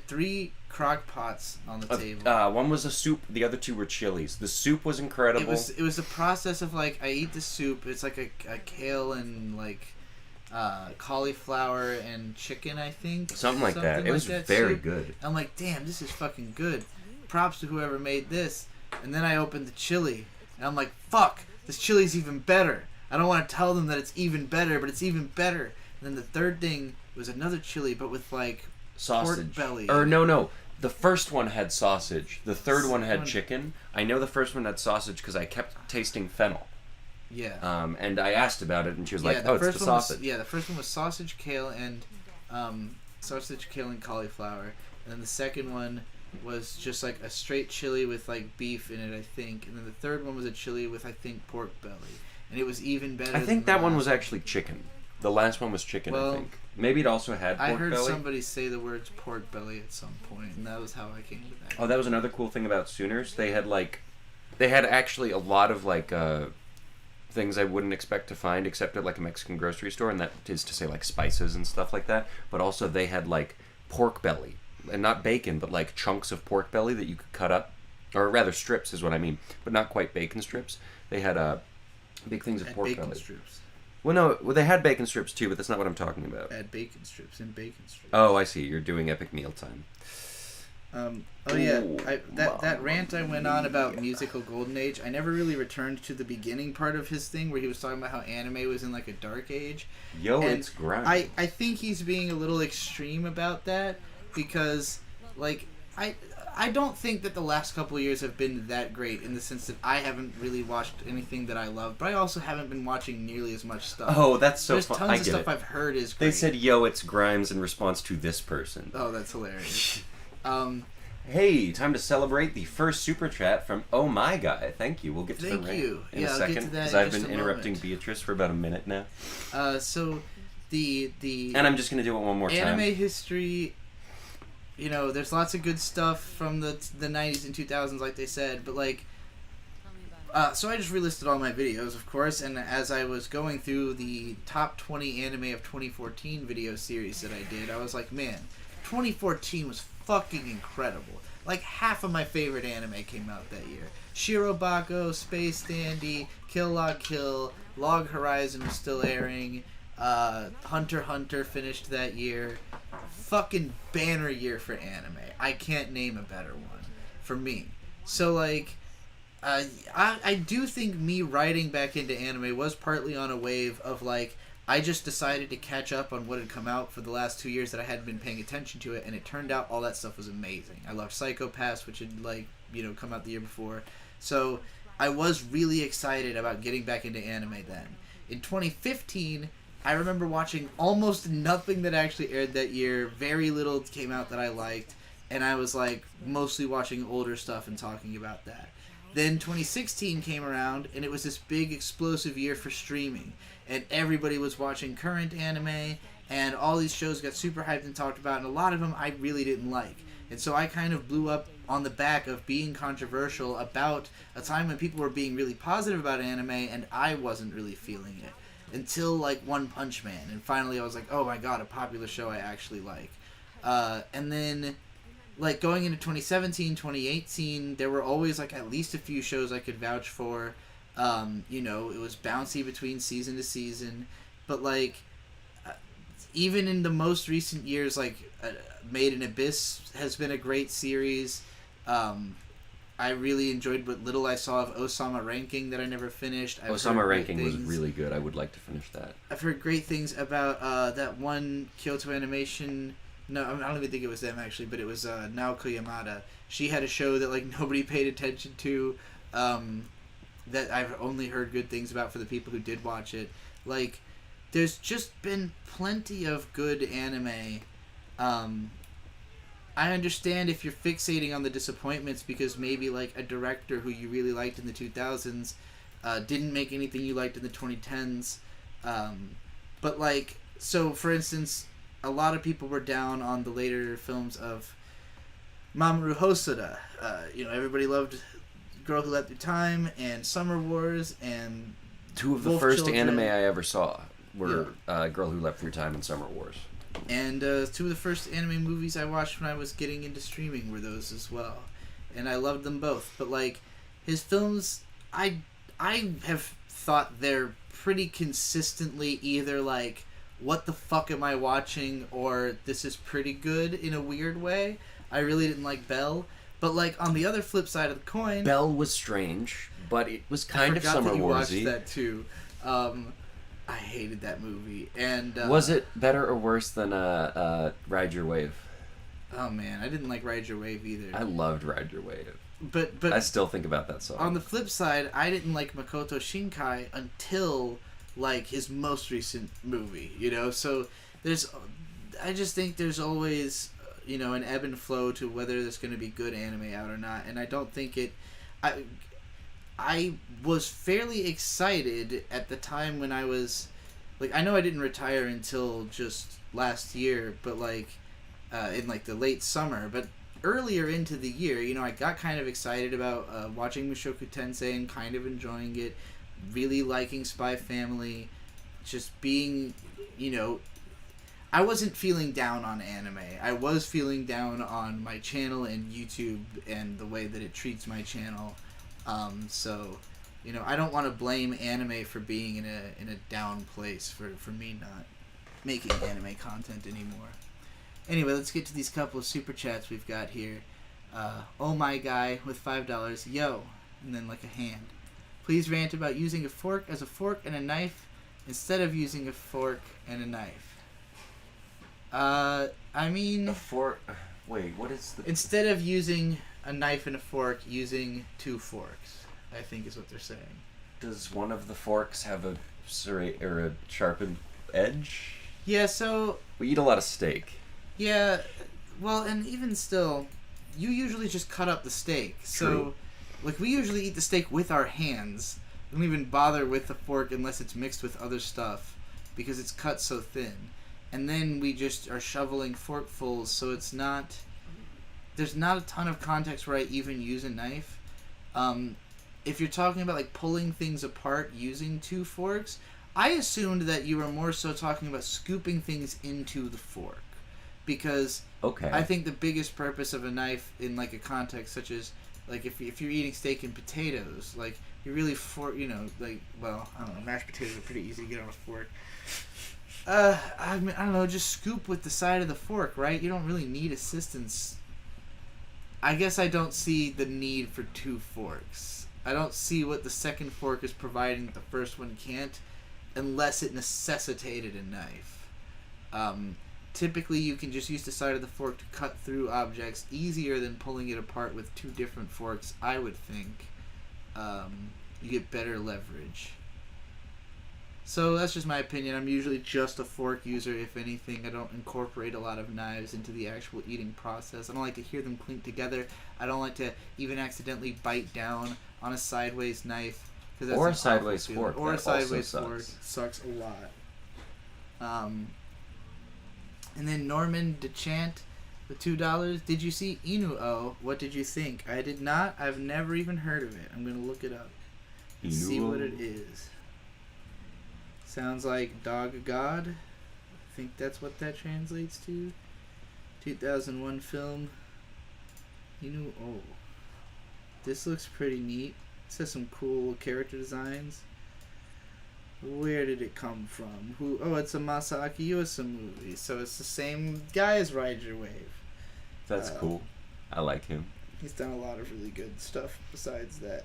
3 crock pots on the table. One was a soup, the other 2 were chilies. The soup was incredible. It was a process of I eat the soup. It's like a kale and cauliflower and chicken, I think. Something like that. It was very good. I'm like, damn, this is fucking good. Props to whoever made this. And then I opened the chili, and I'm like, fuck, this chili's even better. I don't want to tell them that it's even better, but it's even better. And then the third thing was another chili, but with sausage. Pork belly. Or no. The first one had sausage. The third one had chicken. I know the first one had sausage because I kept tasting fennel. Yeah. And I asked about it, and she was like, "Oh, it's the sausage." The first one was sausage, kale, and cauliflower. And then the second one was just a straight chili with beef in it, I think. And then the third one was a chili with, I think, pork belly. And it was even better. I think that one was actually chicken. The last one was chicken, I think. Maybe it also had pork belly. I heard somebody say the words pork belly at some point, and that was how I came to that. Oh, that was another cool thing about Sooners. They had actually a lot of things I wouldn't expect to find except at a Mexican grocery store, and that is to say spices and stuff like that. But also they had pork belly, and not bacon, but chunks of pork belly that you could cut up, or rather strips is what I mean, but not quite bacon strips. They had big things of pork belly. Bacon strips. Well, no, they had bacon strips too, but that's not what I'm talking about. Add bacon strips and bacon strips. Oh, I see. You're doing epic mealtime. That rant I went on about musical golden age, I never really returned to the beginning part of his thing where he was talking about how anime was in a dark age. It's grind. I think he's being a little extreme about that because I don't think that the last couple of years have been that great in the sense that I haven't really watched anything that I love, but I also haven't been watching nearly as much stuff. Oh, that's so fun. There's tons of stuff I've heard is great. They said, it's Grimes in response to this person. Oh, that's hilarious. Hey, time to celebrate the first super chat from Oh My Guy. Thank you. We'll get to the rant in a second because I've been interrupting Beatrice for about a minute now. So the and I'm just going to do it one more time. Anime history... there's lots of good stuff from the 90s and 2000s, like they said, but so I just relisted all my videos, of course, and as I was going through the top 20 anime of 2014 video series that I did, I was like, man, 2014 was fucking incredible. Half of my favorite anime came out that year. Shirobako, Space Dandy, Kill La Kill, Log Horizon was still airing, Hunter x Hunter finished that year. Fucking banner year for anime. I can't name a better one for me. So I do think me riding back into anime was partly on a wave of I just decided to catch up on what had come out for the last 2 years that I hadn't been paying attention to it, and it turned out all that stuff was amazing. I loved Psycho Pass, which had come out the year before. So I was really excited about getting back into anime then. In 2015, I remember watching almost nothing that actually aired that year. Very little came out that I liked. and I was like mostly watching older stuff and talking about that. Then 2016 came around, and it was this big explosive year for streaming, and everybody was watching current anime, and all these shows got super hyped and talked about, and a lot of them I really didn't like. And so I kind of blew up on the back of being controversial about a time when people were being really positive about anime, and I wasn't really feeling it. Until, like, One Punch Man, and finally I was like, oh my god, a popular show I actually like. And then, like, going into 2017, 2018, there were always, like, at least a few shows I could vouch for. You know, it was bouncy between season to season, but, like, even in the most recent years, like, Made in Abyss has been a great series. I really enjoyed what little I saw of Osama Ranking that I never finished. Osama Ranking was really good. I would like to finish that. I've heard great things about that one Kyoto Animation. No, I don't even think it was them actually, but it was Naoko Yamada. She had a show that like nobody paid attention to. That I've only heard good things about for the people who did watch it. Like, there's just been plenty of good anime. I understand if you're fixating on the disappointments because maybe like a director who you really liked in the 2000s didn't make anything you liked in the 2010s. But like, so for instance, a lot of people were down on the later films of Mamoru Hosoda. You know, everybody loved Girl Who Leapt Through Time and Summer Wars and two of the Wolf first Children. anime I ever saw were Girl Who Leapt Through Time and Summer Wars. And two of the first anime movies I watched when I was getting into streaming were those as well. And I loved them both. But, like, his films, I have thought they're pretty consistently either, like, what the fuck am I watching, or this is pretty good in a weird way. I really didn't like Belle. But, like, on the other flip side of the coin... Belle was strange, but it was kind of Summer Warsy. I forgot that you watched that, too. I hated that movie. And was it better or worse than Ride Your Wave? Oh man, I didn't like Ride Your Wave either. I loved Ride Your Wave. But I still think about that song. On the flip side, I didn't like Makoto Shinkai until like his most recent movie, you know? So I just think there's always, you know, an ebb and flow to whether there's going to be good anime out or not, and I don't think I was fairly excited at the time when I was, like, I know I didn't retire until just last year, but, like, in, like, the late summer, but earlier into the year, you know, I got kind of excited about watching Mushoku Tensei and kind of enjoying it, really liking Spy Family, just being, you know, I wasn't feeling down on anime. I was feeling down on my channel and YouTube and the way that it treats my channel. So, you know, I don't want to blame anime for being in a down place for me not making anime content anymore. Anyway, let's get to these couple of super chats we've got here. Oh my guy with $5, yo, and then like a hand. Please rant about using a fork as a fork and a knife instead of using a fork and a knife. I mean... A fork... Wait, what is the... Instead of using a knife and a fork, using two forks, I think is what they're saying. Does one of the forks have a serrate or a sharpened edge? Yeah, so... We eat a lot of steak. Yeah, well, and even still, you usually just cut up the steak. So, True. Like, we usually eat the steak with our hands. We don't even bother with the fork unless it's mixed with other stuff, because it's cut so thin. And then we just are shoveling forkfuls, so it's not... There's not a ton of context where I even use a knife. If you're talking about, like, pulling things apart using two forks, I assumed that you were more so talking about scooping things into the fork. Because I think the biggest purpose of a knife in, like, a context such as, like, if you're eating steak and potatoes, like, you really you know, like, well, I don't know, mashed potatoes are pretty easy to get on a fork. I mean, I don't know, just scoop with the side of the fork, right? You don't really need assistance. I guess I don't see the need for two forks. I don't see what the second fork is providing that the first one can't, unless it necessitated a knife. Typically, you can just use the side of the fork to cut through objects easier than pulling it apart with two different forks, I would think. You get better leverage. So that's just my opinion. I'm usually just a fork user, if anything. I don't incorporate a lot of knives into the actual eating process. I don't like to hear them clink together. I don't like to even accidentally bite down on a sideways knife. Or a sideways fork. Or a sideways fork. Sucks a lot. And then Norman DeChant with $2. Did you see Inu-Oh? What did you think? I did not. I've never even heard of it. I'm going to look it up and see what it is. Sounds like Dog God. I think that's what that translates to. 2001 film. Inu-Oh. This looks pretty neat. It has some cool character designs. Where did it come from? Who? Oh, it's a Masaaki Yuasa movie, so it's the same guy as Ride Your Wave. That's cool. I like him. He's done a lot of really good stuff besides that.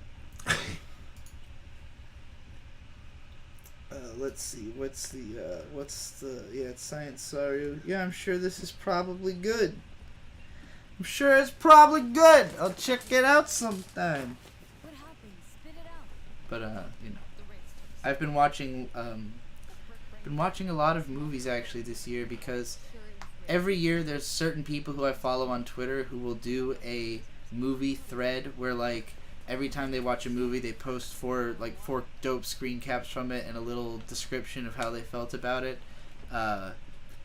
Let's see. What's the? Yeah, it's Science Saru. Yeah, I'm sure this is probably good. I'm sure it's probably good. I'll check it out sometime. What happened? Spit it out. But you know. I've been watching a lot of movies actually this year, because every year there's certain people who I follow on Twitter who will do a movie thread where, like, every time they watch a movie they post four dope screen caps from it and a little description of how they felt about it.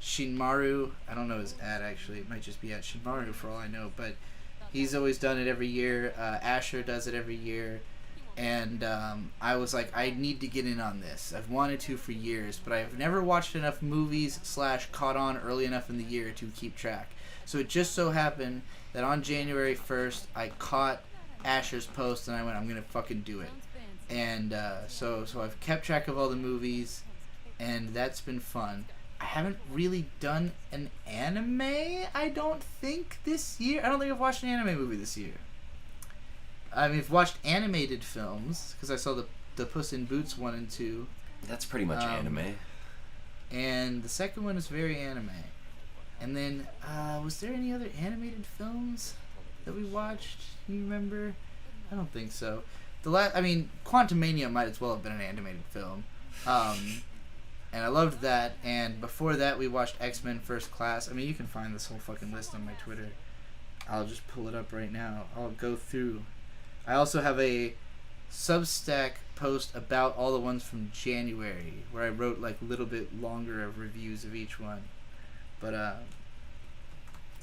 Shinmaru, I don't know his ad actually, it might just be at Shinmaru for all I know, but he's always done it every year. Asher does it every year. And I was like, I need to get in on this. I've wanted to for years, but I've never watched enough movies / caught on early enough in the year to keep track. So it just so happened that on January 1st, I caught Asher's post and I went, I'm going to fucking do it. And so I've kept track of all the movies, and that's been fun. I haven't really done an anime, I don't think, this year. I don't think I've watched an anime movie this year. I mean, I've watched animated films, because I saw the Puss in Boots 1 and 2. That's pretty much anime. And the second one is very anime. And then, was there any other animated films that we watched? Do you remember? I don't think so. Quantumania might as well have been an animated film. And I loved that. And before that, we watched X-Men First Class. I mean, you can find this whole fucking list on my Twitter. I'll just pull it up right now. I'll go through. I also have a Substack post about all the ones from January, where I wrote like a little bit longer of reviews of each one. But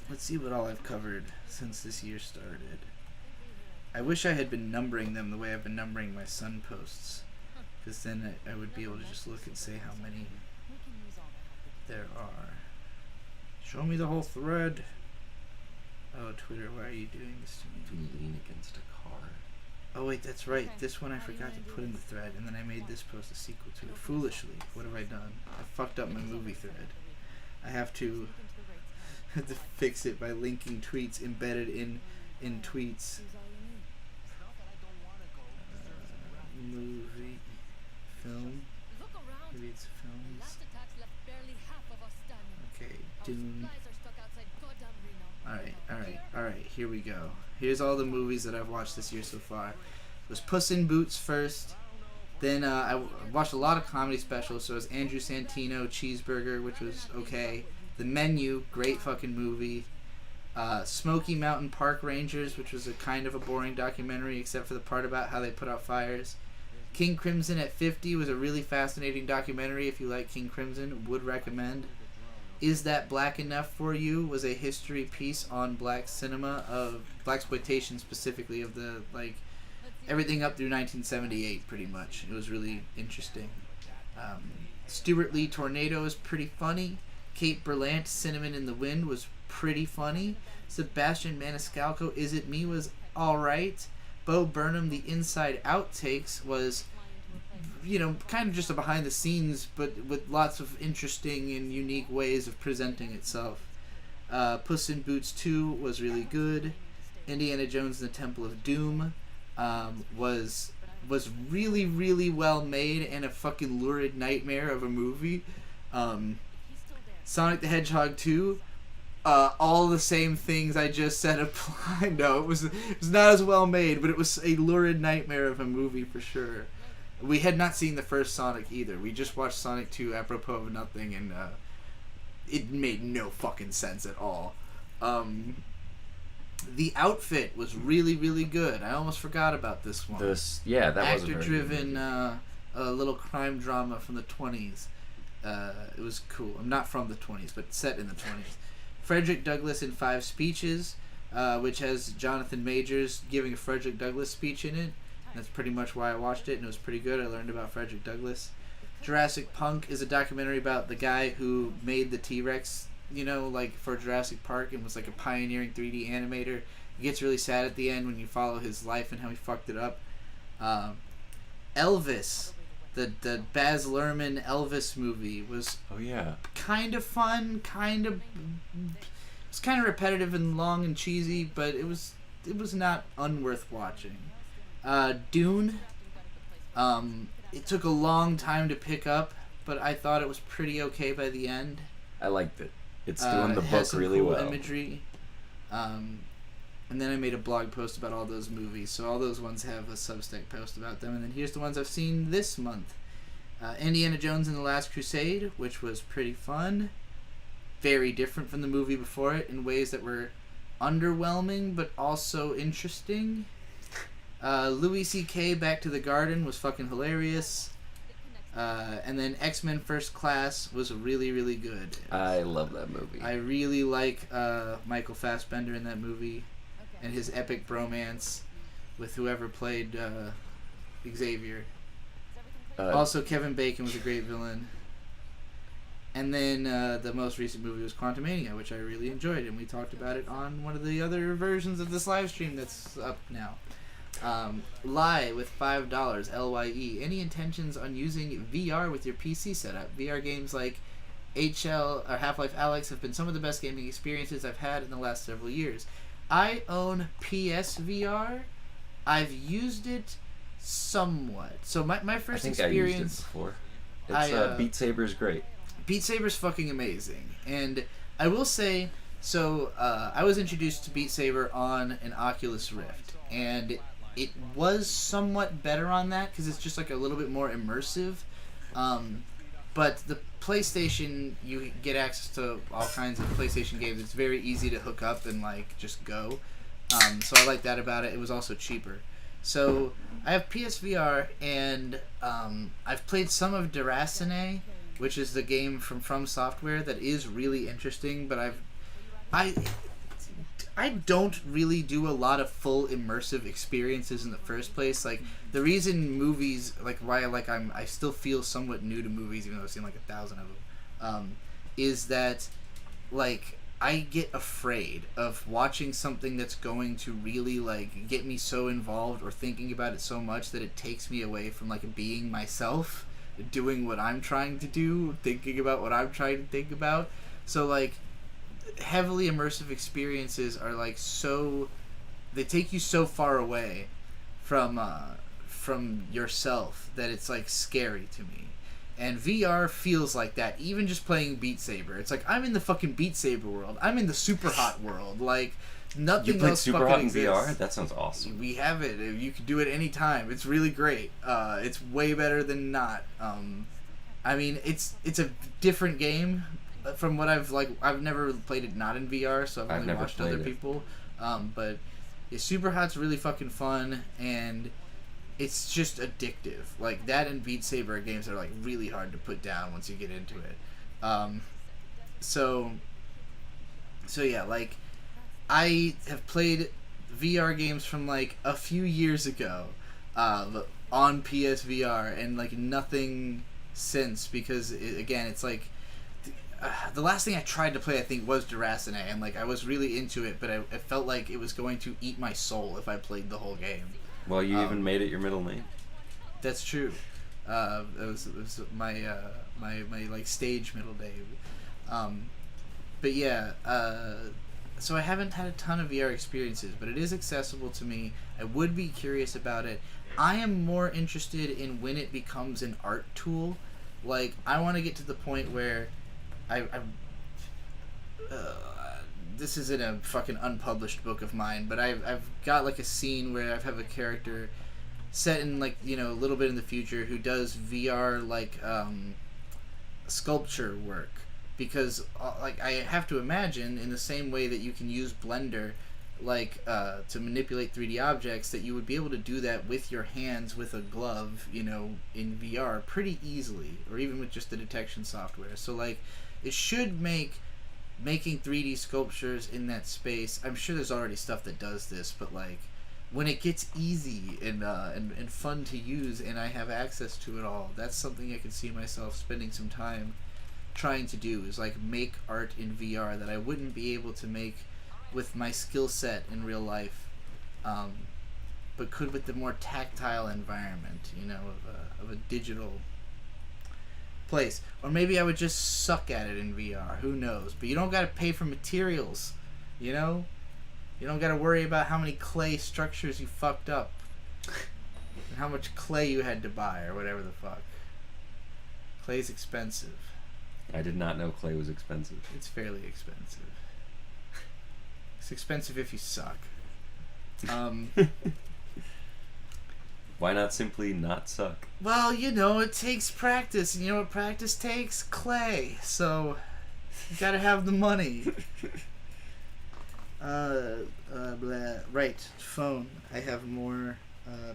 let's see what all I've covered since this year started. I wish I had been numbering them the way I've been numbering my Sun posts, because then I would be able to just look and say how many there are. Show me the whole thread. Oh, Twitter, why are you doing this to me? To lean against a car. Oh, wait, that's right. This one I forgot to put in the thread, and then I made this post a sequel to it. Foolishly. What have I done? I fucked up my movie thread. I have to fix it by linking tweets embedded in tweets. Movie. Film. Maybe it's films. Okay, Dune. Alright, here we go. Here's all the movies that I've watched this year so far. It was Puss in Boots first. Then I watched a lot of comedy specials. So it was Andrew Santino, Cheeseburger, which was okay. The Menu, great fucking movie. Smoky Mountain Park Rangers, which was a kind of a boring documentary, except for the part about how they put out fires. King Crimson at 50 was a really fascinating documentary. If you like King Crimson, would recommend. Is That Black Enough for You was a history piece on black cinema, of blaxploitation specifically, of the, like, everything up through 1978 pretty much. It was really interesting. Stuart Lee Tornado is pretty funny. Kate Berlant, Cinnamon in the Wind was pretty funny. Sebastian Maniscalco, Is It Me was alright. Bo Burnham, The Inside Out Takes was, kind of just a behind the scenes, but with lots of interesting and unique ways of presenting itself. Puss in Boots 2 was really good. Indiana Jones and the Temple of Doom was really, really well made and a fucking lurid nightmare of a movie. Sonic the Hedgehog 2, all the same things I just said apply. No, it was not as well made, but it was a lurid nightmare of a movie for sure. We had not seen the first Sonic either. We just watched Sonic 2 apropos of nothing, and it made no fucking sense at all. The outfit was really, really good. I almost forgot about this one. That was a very actor-driven a little crime drama from the 20s. It was cool. I'm not from the 20s, but set in the 20s. Frederick Douglass in 5 Speeches, which has Jonathan Majors giving a Frederick Douglass speech in it. That's pretty much why I watched it, and it was pretty good. I learned about Frederick Douglass. Jurassic Punk is a documentary about the guy who made the T-Rex, for Jurassic Park, and was like a pioneering 3D animator. It gets really sad at the end when you follow his life and how he fucked it up. Elvis, the Baz Luhrmann Elvis movie was kind of fun, it was kind of repetitive and long and cheesy, but it was not unworth watching. Dune, it took a long time to pick up, but I thought it was pretty okay by the end. I liked it. It's doing the book really well. Imagery. And then I made a blog post about all those movies, so all those ones have a Substack post about them. And then here's the ones I've seen this month. Indiana Jones and the Last Crusade, which was pretty fun. Very different from the movie before it in ways that were underwhelming, but also interesting. Louis C.K. Back to the Garden was fucking hilarious. And then X-Men First Class was really, really good. I love that movie. I really like Michael Fassbender in that movie and his epic bromance with whoever played Xavier. Also, Kevin Bacon was a great villain. And then the most recent movie was Quantumania, which I really enjoyed, and we talked about it on one of the other versions of this live stream that's up now. Lie with $5, LYE. Any intentions on using VR with your PC setup? VR games like HL or Half-Life Alyx have been some of the best gaming experiences I've had in the last several years. I own PSVR. I've used it somewhat. So my first experience... I used it before. It's, Beat Saber's great. Beat Saber's fucking amazing. And I will say, I was introduced to Beat Saber on an Oculus Rift. And it was somewhat better on that because it's just like a little bit more immersive. But the PlayStation, you get access to all kinds of PlayStation games. It's very easy to hook up and just go. So I like that about it. It was also cheaper. So I have PSVR, and I've played some of Deracine, which is the game from Software that is really interesting. But I don't really do a lot of full immersive experiences in the first place. Like, the reason movies, why I still feel somewhat new to movies, even though I've seen 1,000 of them, is that I get afraid of watching something that's going to really get me so involved or thinking about it so much that it takes me away from being myself, doing what I'm trying to do, thinking about what I'm trying to think about. So heavily immersive experiences are they take you so far away from yourself that it's scary to me. And VR feels like that, even just playing Beat Saber. It's I'm in the fucking Beat Saber world. I'm in the Super Hot world. Nothing you played else Super fucking Hot in exists. VR? That sounds awesome. We have it. You can do it anytime. It's really great. It's way better than not. I mean, it's a different game from what I've never played it not in VR, so I've only watched other people. But Super Hot's really fucking fun, and it's just addictive. That and Beat Saber are games that are really hard to put down once you get into it. So yeah, I have played VR games from a few years ago on PSVR, and nothing since, because it's the last thing I tried to play, I think, was Deracine, and I was really into it, but I felt like it was going to eat my soul if I played the whole game. Well, you even made it your middle name. That's true. It was my stage middle name. But yeah, so I haven't had a ton of VR experiences, but it is accessible to me. I would be curious about it. I am more interested in when it becomes an art tool. I want to get to the point where this isn't a fucking unpublished book of mine, but I've got a scene where I have a character set in like a little bit in the future who does VR like sculpture work, because like I have to imagine in the same way that you can use Blender like to manipulate 3D objects, that you would be able to do that with your hands with a glove, in VR pretty easily, or even with just the detection software. So like it should make making 3D sculptures in that space, I'm sure there's already stuff that does this, but like when it gets easy and fun to use and I have access to it all, that's something I could see myself spending some time trying to do, is like make art in VR that I wouldn't be able to make with my skill set in real life, but could with the more tactile environment, of a digital place. Or maybe I would just suck at it in VR, who knows. But you don't gotta pay for materials, you don't gotta worry about how many clay structures you fucked up and how much clay you had to buy, or whatever the fuck. Clay's expensive. I did not know clay was expensive. It's fairly expensive. It's expensive if you suck. Why not simply not suck? Well, it takes practice, and you know what practice takes? Clay. So, you gotta have the money. Blah. Right, phone. I have more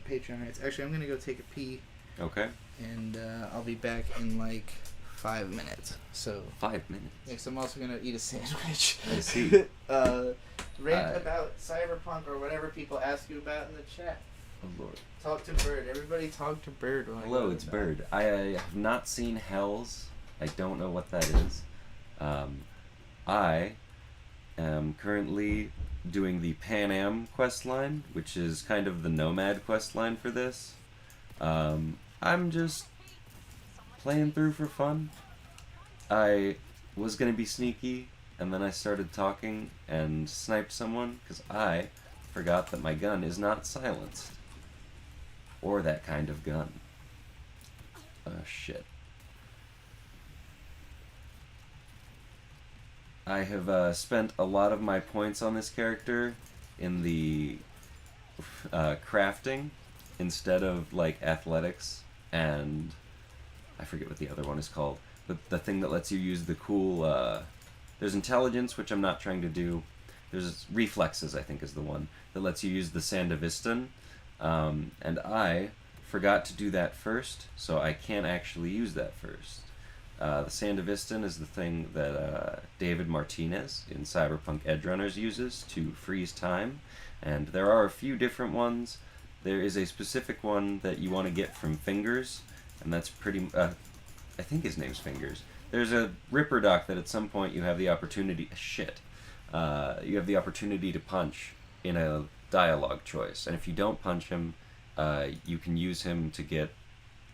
Patreon rights. Actually, I'm gonna go take a pee. Okay. And I'll be back in like 5 minutes. So 5 minutes. Next, I'm also gonna eat a sandwich. I see. Rant about Cyberpunk or whatever people ask you about in the chat. Oh Lord. Talk to Bird. Everybody talk to Bird. Hello, it's Bird. I have not seen Hells. I don't know what that is. I am currently doing the Pan Am questline, which is kind of the Nomad questline for this. I'm just playing through for fun. I was gonna be sneaky, and then I started talking and sniped someone because I forgot that my gun is not silenced. Or that kind of gun. Oh shit. I have spent a lot of my points on this character in the crafting instead of like athletics, and I forget what the other one is called, but the thing that lets you use the cool there's intelligence, which I'm not trying to do. There's reflexes, I think, is the one that lets you use the Sandevistan, and I forgot to do that first, so I can't actually use that first. The Sandevistan is the thing that David Martinez in Cyberpunk Edgerunners uses to freeze time, and there are a few different ones. There is a specific one that you want to get from Fingers, and that's pretty... I think his name's Fingers. There's a Ripper Doc that at some point you have the opportunity... you have the opportunity to punch in a dialogue choice, and if you don't punch him, you can use him to get,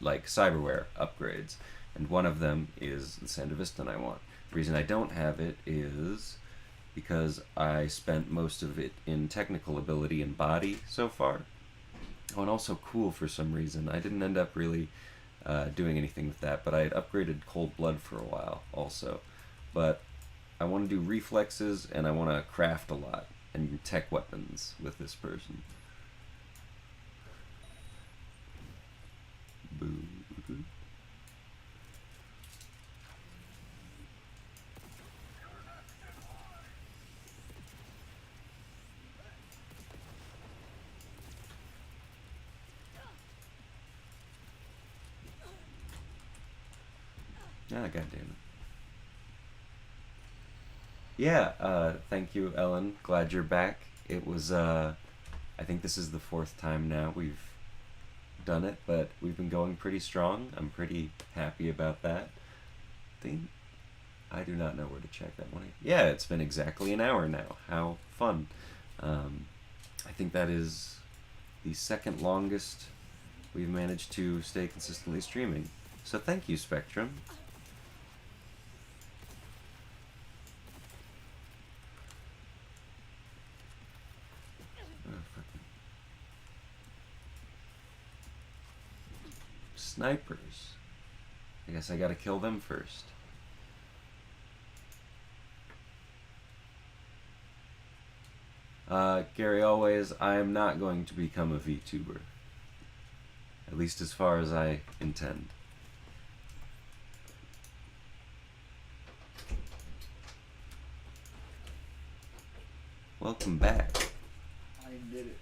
like, cyberware upgrades. And one of them is the Sandevistan I want. The reason I don't have it is because I spent most of it in technical ability and body so far. Oh, and also cool for some reason. I didn't end up really doing anything with that, but I had upgraded Cold Blood for a while also. But I want to do reflexes, and I want to craft a lot and tech weapons with this person. Boo. Ah, goddammit. Yeah, thank you, Ellen. Glad you're back. It was, I think this is the 4th time now we've done it, but we've been going pretty strong. I'm pretty happy about that. I do not know where to check that one. Yeah, it's been exactly an hour now. How fun. I think that is the 2nd longest we've managed to stay consistently streaming. So thank you, Spectrum. Snipers. I guess I gotta kill them first. Gary Always, I am not going to become a VTuber. At least as far as I intend. Welcome back. I did it.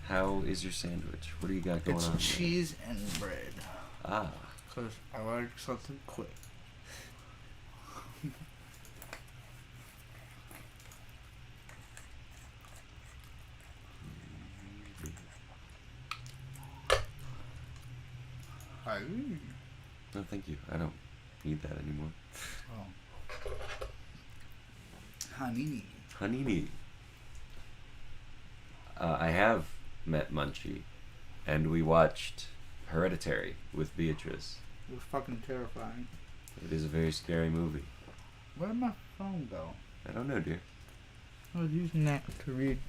How is your sandwich? What do you got going on? It's cheese and bread. Ah. Because I like something quick. Hi. No, thank you. I don't need that anymore. Oh. Hanini. Hanini. I have met Munchie, and we watched Hereditary with Beatrice. It was fucking terrifying. It is a very scary movie. Where did my phone go? I don't know, dear. I was using that to read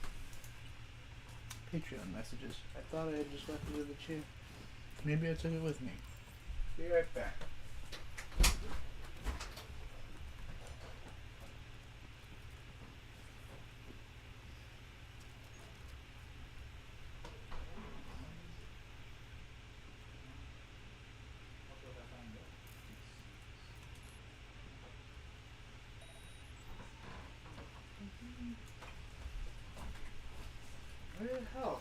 Patreon messages. I thought I had just left it in the chair. Maybe I took it with me. Be right back. Where the hell?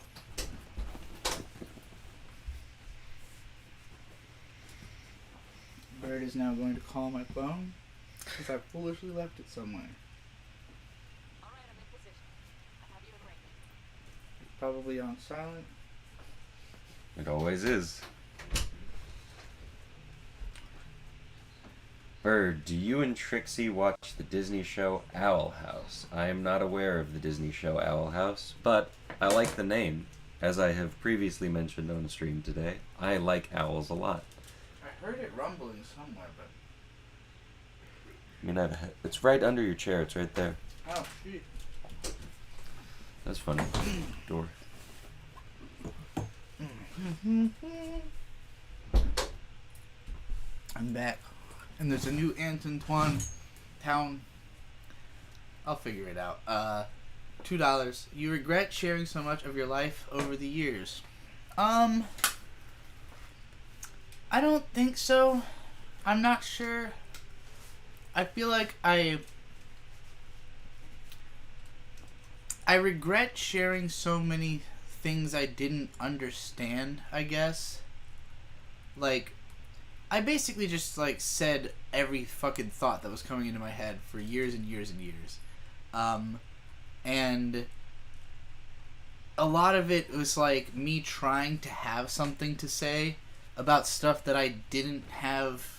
Bird is now going to call my phone because I foolishly left it somewhere. Alright, I'm in position. I have you in range. It's probably on silent. It always is. Bird, do you and Trixie watch the Disney show Owl House? I am not aware of the Disney show Owl House, but I like the name. As I have previously mentioned on stream today, I like owls a lot. I heard it rumbling somewhere, but... I mean, it's right under your chair. It's right there. Oh, shit. That's funny. Door. I'm back. And there's a new Antoine town. I'll figure it out. $2. You regret sharing so much of your life over the years. I don't think so. I'm not sure. I feel like I regret sharing so many things I didn't understand, I guess. Like, I basically just, like, said every fucking thought that was coming into my head for years and years and years. And a lot of it was, like, me trying to have something to say about stuff that I didn't have.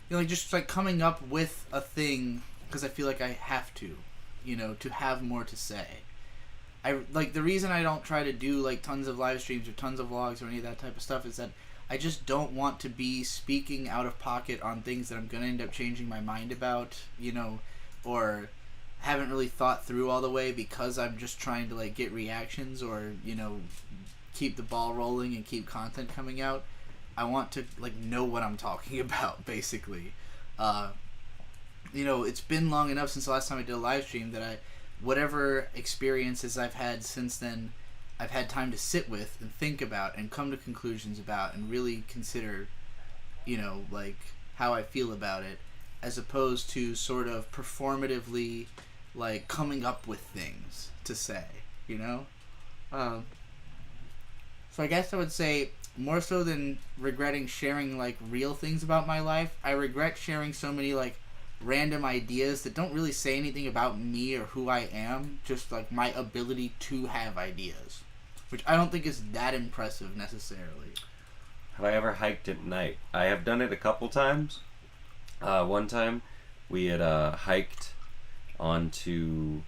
You know, like, just, like, coming up with a thing because I feel like I have to, you know, to have more to say. Like, the reason I don't try to do, like, tons of live streams or tons of vlogs or any of that type of stuff is that I just don't want to be speaking out of pocket on things that I'm going to end up changing my mind about, you know, or haven't really thought through all the way because I'm just trying to, like, get reactions or, you know, keep the ball rolling and keep content coming out. I want to, like, know what I'm talking about, basically. You know, it's been long enough since the last time I did a live stream that whatever experiences I've had since then, I've had time to sit with and think about and come to conclusions about and really consider, you know, like, how I feel about it, as opposed to sort of performatively, like, coming up with things to say, you know? So I guess I would say, more so than regretting sharing, like, real things about my life, I regret sharing so many, like, random ideas that don't really say anything about me or who I am, just, like, my ability to have ideas. Which I don't think is that impressive, necessarily. Have I ever hiked at night? I have done it a couple times. One time, we had hiked onto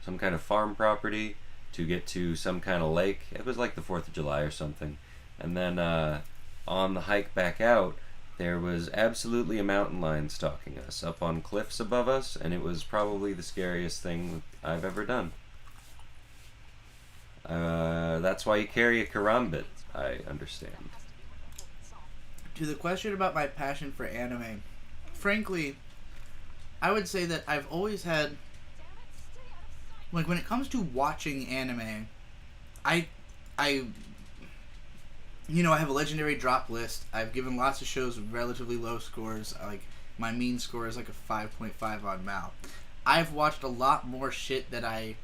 some kind of farm property to get to some kind of lake. It was like the 4th of July or something. And then on the hike back out, there was absolutely a mountain lion stalking us up on cliffs above us, and it was probably the scariest thing I've ever done. That's why you carry a karambit, I understand. To the question about my passion for anime, frankly, I would say that I've always had, like, when it comes to watching anime, I I have a legendary drop list. I've given lots of shows relatively low scores. Like, my mean score is like a 5.5 on Mal. I've watched a lot more shit that I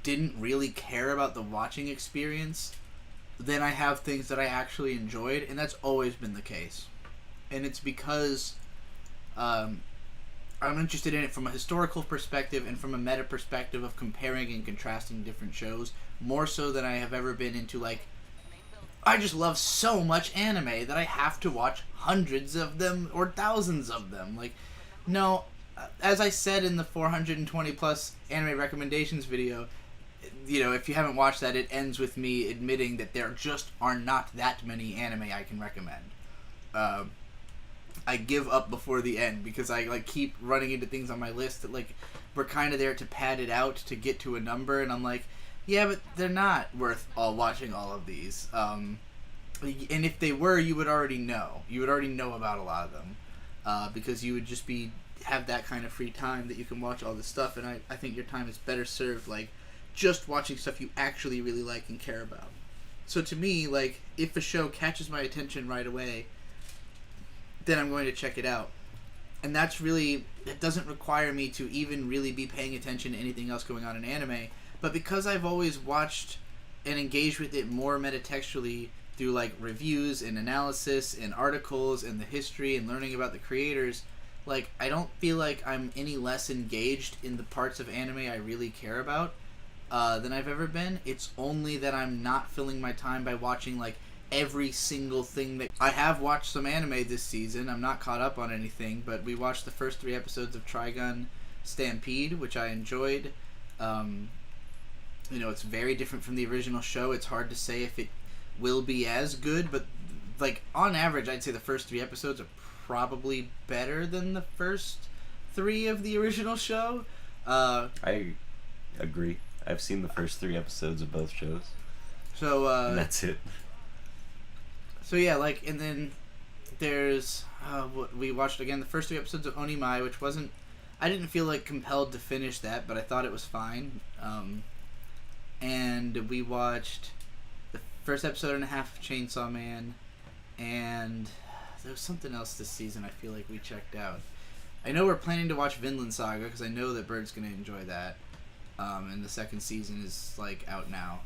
didn't really care about the watching experience than I have things that I actually enjoyed, and that's always been the case. And it's because I'm interested in it from a historical perspective and from a meta perspective of comparing and contrasting different shows, more so than I have ever been into, like, I just love so much anime that I have to watch hundreds of them or thousands of them. Like, no, as I said in the 420 plus anime recommendations video, if you haven't watched that, it ends with me admitting that there just are not that many anime I can recommend. I give up before the end because I keep running into things on my list that we're kind of there to pad it out to get to a number, and I'm like, yeah, but they're not worth watching all of these. And if they were, you would already know. You would already know about a lot of them because you would just have that kind of free time that you can watch all this stuff, and I think your time is better served just watching stuff you actually really like and care about. So to me, if a show catches my attention right away, then I'm going to check it out. And that's really, it doesn't require me to even really be paying attention to anything else going on in anime. But because I've always watched and engaged with it more metatextually through reviews and analysis and articles and the history and learning about the creators, I don't feel like I'm any less engaged in the parts of anime I really care about than I've ever been. It's only that I'm not filling my time by watching every single thing that I have watched some anime this season. I'm not caught up on anything, but we watched the first 3 episodes of Trigun Stampede, which I enjoyed. It's very different from the original show. It's hard to say if it will be as good, but on average, I'd say the first 3 episodes are probably better than the first 3 of the original show. I agree. I've seen the first 3 episodes of both shows. So and that's it. So yeah, and then there's we watched again the first 3 episodes of Onimai, which wasn't. I didn't feel compelled to finish that, but I thought it was fine. And we watched the first episode and a half of Chainsaw Man, and there was something else this season I feel like we checked out. I know we're planning to watch Vinland Saga because I know that Bird's gonna enjoy that. And the second season is out now.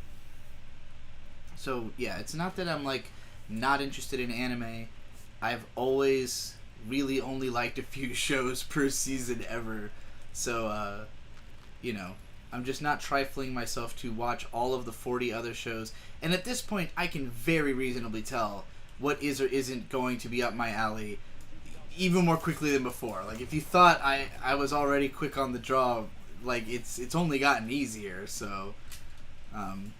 So yeah, it's not that I'm not interested in anime. I've always really only liked a few shows per season ever. So I'm just not trifling myself to watch all of the 40 other shows. And at this point, I can very reasonably tell what is or isn't going to be up my alley even more quickly than before. If you thought I was already quick on the draw, it's only gotten easier. So do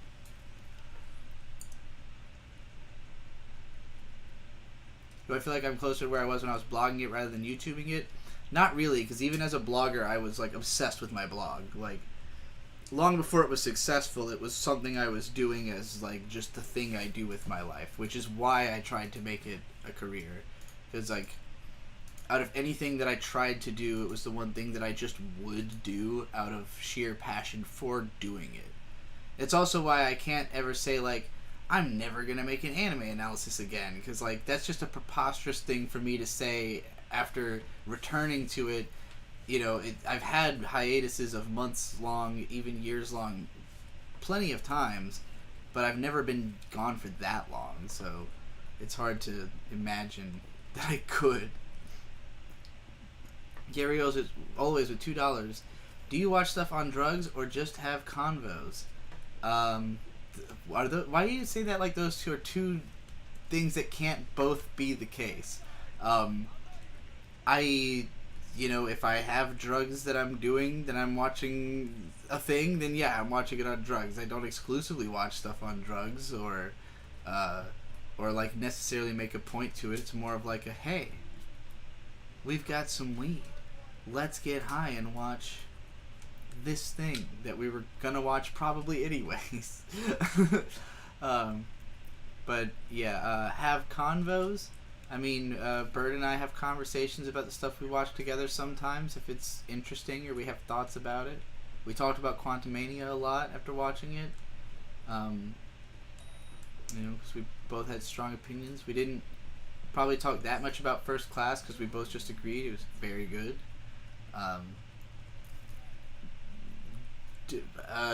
I feel like I'm closer to where I was when I was blogging it rather than YouTubing it? Not really, because even as a blogger, I was obsessed with my blog. Long before it was successful, it was something I was doing as just the thing I do with my life, which is why I tried to make it a career. Because out of anything that I tried to do, it was the one thing that I just would do out of sheer passion for doing it. It's also why I can't ever say I'm never gonna make an anime analysis again, because that's just a preposterous thing for me to say after returning to it. I've had hiatuses of months long, even years long, plenty of times, but I've never been gone for that long, so it's hard to imagine that I could. Gary O's is always with $2. Do you watch stuff on drugs or just have convos? Why do you say that those two are two things that can't both be the case? If I have drugs that I'm doing, then I'm watching a thing, then yeah, I'm watching it on drugs. I don't exclusively watch stuff on drugs or necessarily make a point to it. It's more of a, hey, we've got some weed. Let's get high and watch this thing that we were gonna watch probably anyways. But yeah, have convos. I mean, Bird and I have conversations about the stuff we watch together sometimes if it's interesting or we have thoughts about it. We talked about Quantumania a lot after watching it. because we both had strong opinions. We didn't probably talk that much about First Class because we both just agreed it was very good.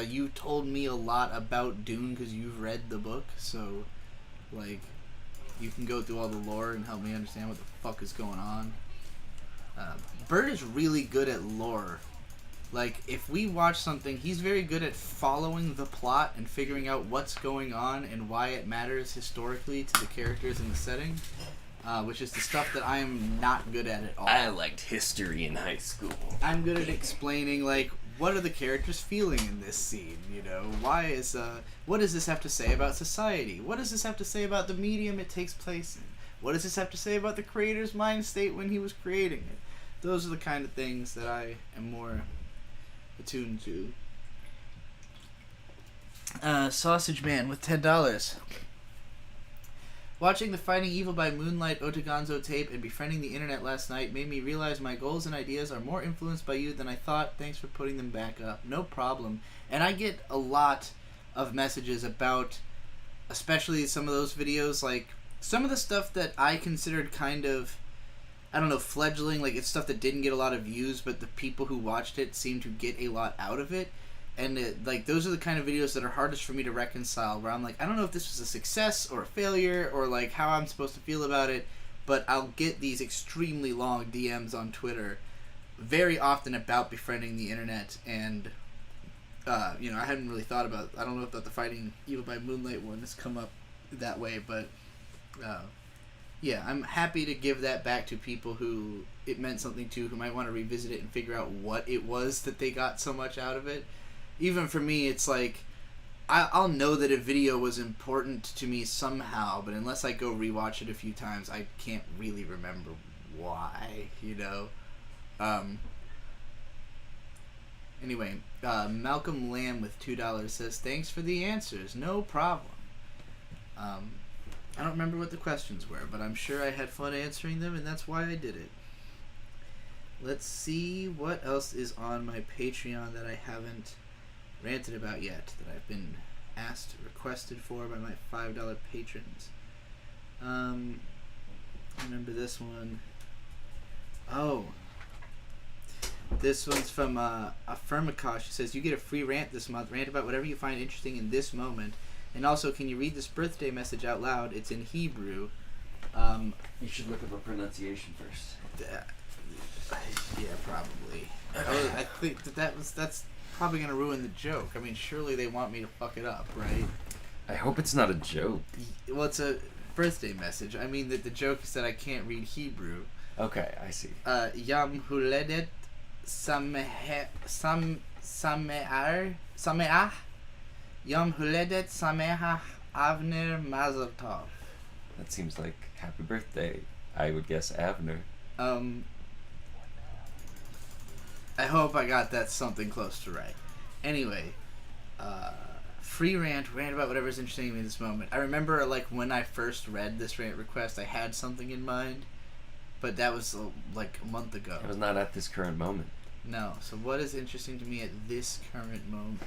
You told me a lot about Dune because you've read the book, so like you can go through all the lore and help me understand what the fuck is going on. Bert is really good at lore. Like, if we watch something, he's very good at following the plot and figuring out what's going on and why it matters historically to the characters and the setting, which is the stuff that I am not good at all. I liked history in high school. I'm good at explaining, like, what are the characters feeling in this scene, you know? What does this have to say about society? What does this have to say about the medium it takes place in? What does this have to say about the creator's mind state when he was creating it? Those are the kind of things that I am more attuned to. Sausage Man with $10. Watching the Fighting Evil by Moonlight Otagonzo tape and befriending the internet last night made me realize my goals and ideas are more influenced by you than I thought. Thanks for putting them back up. No problem. And I get a lot of messages about, especially some of those videos, like some of the stuff that I considered kind of, I don't know, fledgling, like it's stuff that didn't get a lot of views, but the people who watched it seemed to get a lot out of it. And like those are the kind of videos that are hardest for me to reconcile, where I'm like, I don't know if this was a success or a failure or like how I'm supposed to feel about it, but I'll get these extremely long DMs on Twitter very often about befriending the internet. And I hadn't really thought about, I don't know if the Fighting Evil by Moonlight one has come up that way, but yeah, I'm happy to give that back to people who it meant something to, who might want to revisit it and figure out what it was that they got so much out of it. Even for me, it's like, I'll know that a video was important to me somehow, but unless I go rewatch it a few times, I can't really remember why, you know? Anyway, Malcolm Lamb with $2 says, thanks for the answers, no problem. I don't remember what the questions were, but I'm sure I had fun answering them, and that's why I did it. Let's see what else is on my Patreon that I haven't ranted about yet, that I've been requested for by my $5 patrons. Remember this one. Oh. This one's from Affirmakosh. She says, you get a free rant this month. Rant about whatever you find interesting in this moment. And also, can you read this birthday message out loud? It's in Hebrew. You should look up a pronunciation first. Yeah, probably. I think that's probably going to ruin the joke. I mean, surely they want me to fuck it up, right? I hope it's not a joke. Well, it's a birthday message. I mean, that the joke is that I can't read Hebrew. Okay, I see. Yam Huledet Sameach Yom Huledet Sameach Avner Mazel Tov. That seems like happy birthday. I would guess Avner. I hope I got that something close to right. Anyway, free rant about whatever's interesting to me in this moment. I remember, like, when I first read this rant request, I had something in mind, but that was, like, a month ago. It was not at this current moment. No. So what is interesting to me at this current moment?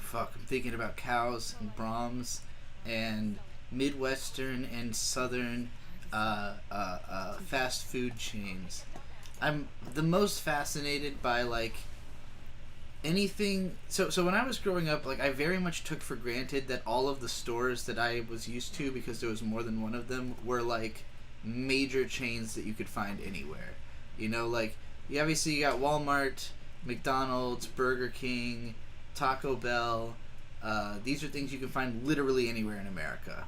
Fuck, I'm thinking about cows and Brahms and Midwestern and Southern fast food chains. I'm the most fascinated by, like, anything. So when I was growing up, like, I very much took for granted that all of the stores that I was used to, because there was more than one of them, were, like, major chains that you could find anywhere. You know, like, you obviously got Walmart, McDonald's, Burger King, Taco Bell. These are things you can find literally anywhere in America.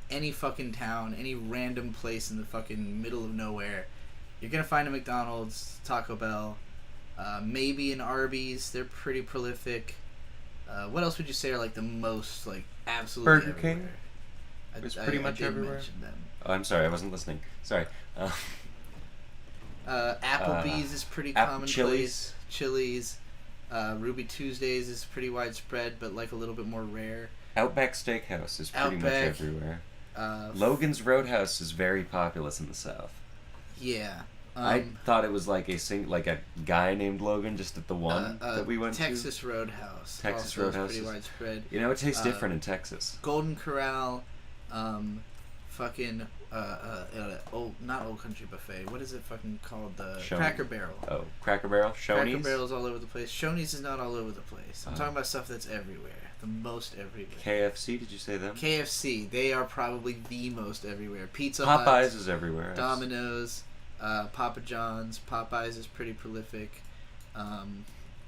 Any fucking town, any random place in the fucking middle of nowhere, you're gonna find a McDonald's, Taco Bell, maybe an Arby's. They're pretty prolific. What else would you say are, like, the most, like, absolutely Burger everywhere? King? It's pretty much everywhere. Mention them. Oh, I'm sorry, I wasn't listening. Sorry. Applebee's is pretty commonplace. Chili's. Ruby Tuesdays is pretty widespread, but, like, a little bit more rare. Outback Steakhouse is pretty much everywhere. Logan's Roadhouse is very populous in the South. Yeah. I thought it was like a guy named Logan just at the one that we went Texas Roadhouse. Texas also Roadhouse is pretty is- widespread. to. You know, it tastes different in Texas. Golden Corral, fucking not Old Country Buffet. What is it fucking called? The Shoney's. Cracker Barrel. Oh, Cracker Barrel, Cracker Shoney's, Barrel's all over the place. Shoney's is not all over the place. I'm Oh. talking about stuff that's everywhere. The most everywhere. KFC. Did you say them? KFC, they are probably the most everywhere. Pizza Popeyes Hut, is everywhere. Domino's, Papa John's. Popeyes is pretty prolific.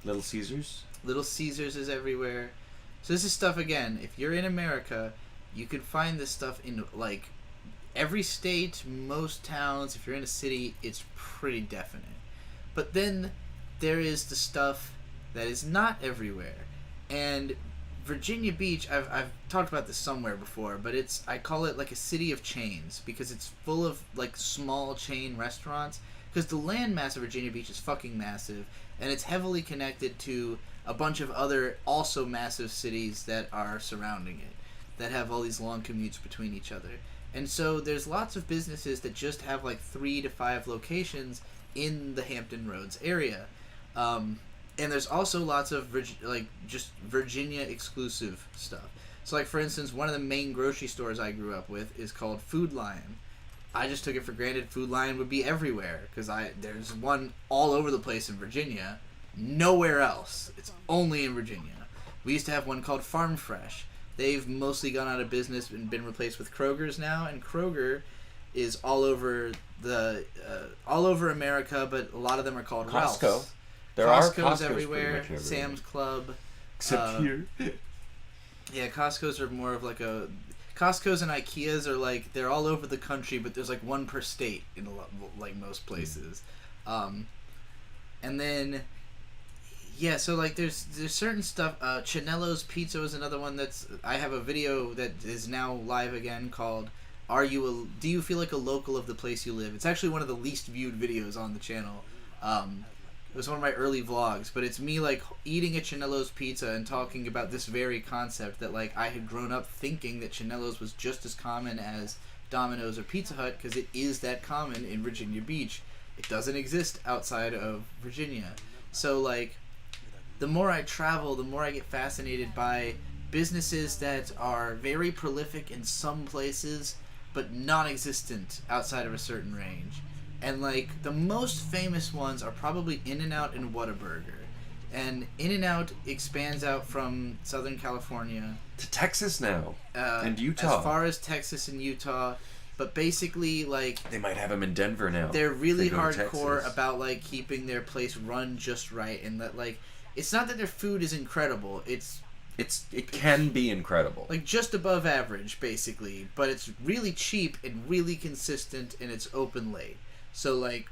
Little Caesars. Little Caesars is everywhere. So this is stuff, again, if you're in America, you can find this stuff in, like, every state, most towns. If you're in a city, it's pretty definite. But then there is the stuff that is not everywhere. And Virginia Beach, I've talked about this somewhere before, but I call it like a city of chains because it's full of like small chain restaurants. Because the landmass of Virginia Beach is fucking massive, and it's heavily connected to a bunch of other also massive cities that are surrounding it, that have all these long commutes between each other. And so there's lots of businesses that just have like 3 to 5 locations in the Hampton Roads area. And there's also lots of just Virginia exclusive stuff. So like, for instance, one of the main grocery stores I grew up with is called Food Lion. I just took it for granted Food Lion would be everywhere because there's one all over the place in Virginia, nowhere else. It's only in Virginia. We used to have one called Farm Fresh. They've mostly gone out of business and been replaced with Kroger's now, and Kroger is all over America, but a lot of them are called Costco. Ralph's. There are Costco's Costco's everywhere. pretty much Sam's Club. Except here. Yeah, Costco's are more of like a... Costco's and Ikeas are like, they're all over the country, but there's like one per state in like most places. And then, yeah, so like there's certain stuff. Chinello's Pizza is another one I have a video that is now live again called Do You Feel Like a Local of the Place You Live? It's actually one of the least viewed videos on the channel. It was one of my early vlogs, but it's me like eating a Chinello's pizza and talking about this very concept that like I had grown up thinking that Chinello's was just as common as Domino's or Pizza Hut because it is that common in Virginia Beach. It doesn't exist outside of Virginia. So like the more I travel, the more I get fascinated by businesses that are very prolific in some places but non-existent outside of a certain range. And, like, the most famous ones are probably In-N-Out and Whataburger. And In-N-Out expands out from Southern California. To Texas now. And Utah. As far as Texas and Utah. But basically, like... They might have them in Denver now. They're really If they go to hardcore Texas. about, like, keeping their place run just right. And that, like... It's not that their food is incredible. It can be incredible. Like, just above average, basically. But it's really cheap and really consistent, and it's open late. So, like,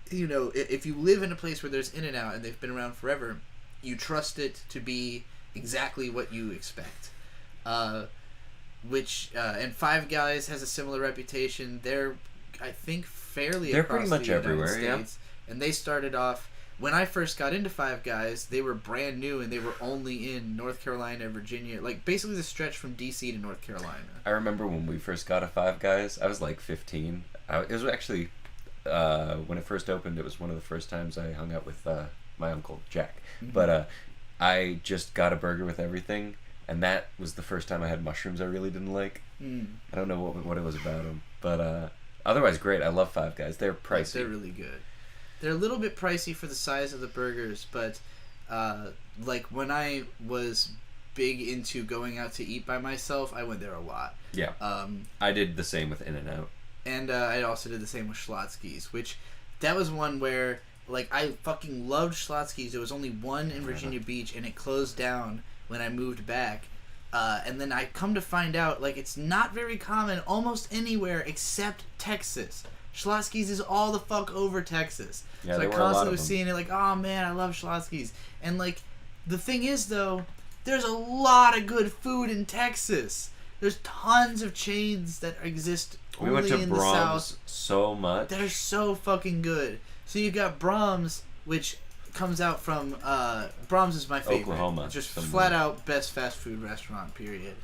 you know, if you live in a place where there's In-N-Out and they've been around forever, you trust it to be exactly what you expect. And Five Guys has a similar reputation. They're, I think, fairly They're across pretty much the United everywhere, yeah. States. And they started off... When I first got into Five Guys, they were brand new and they were only in North Carolina, Virginia. Like, basically the stretch from D.C. to North Carolina. I remember when we first got a Five Guys, I was like 15. It was actually, when it first opened, it was one of the first times I hung out with my uncle, Jack. Mm-hmm. But I just got a burger with everything, and that was the first time I had mushrooms I really didn't like. I don't know what it was about them. But otherwise, great. I love Five Guys. They're pricey. They're really good. They're a little bit pricey for the size of the burgers, but like when I was big into going out to eat by myself, I went there a lot. Yeah. I did the same with In-N-Out. And I also did the same with Schlotzsky's, which that was one where like I fucking loved Schlotzsky's. There was only one in Virginia Beach, and it closed down when I moved back. And then I come to find out like it's not very common almost anywhere except Texas. Schlotzsky's is all the fuck over Texas. Yeah, so I there were a lot constantly of was them. seeing it like, oh man, I love Schlotzsky's. And like, the thing is though, there's a lot of good food in Texas. There's tons of chains that exist We only went to in the South Brahms so much. that are so fucking good. So you got Brahms, which comes out from, Brahms is my favorite. Oklahoma, Just somewhere. flat out best fast food restaurant, period.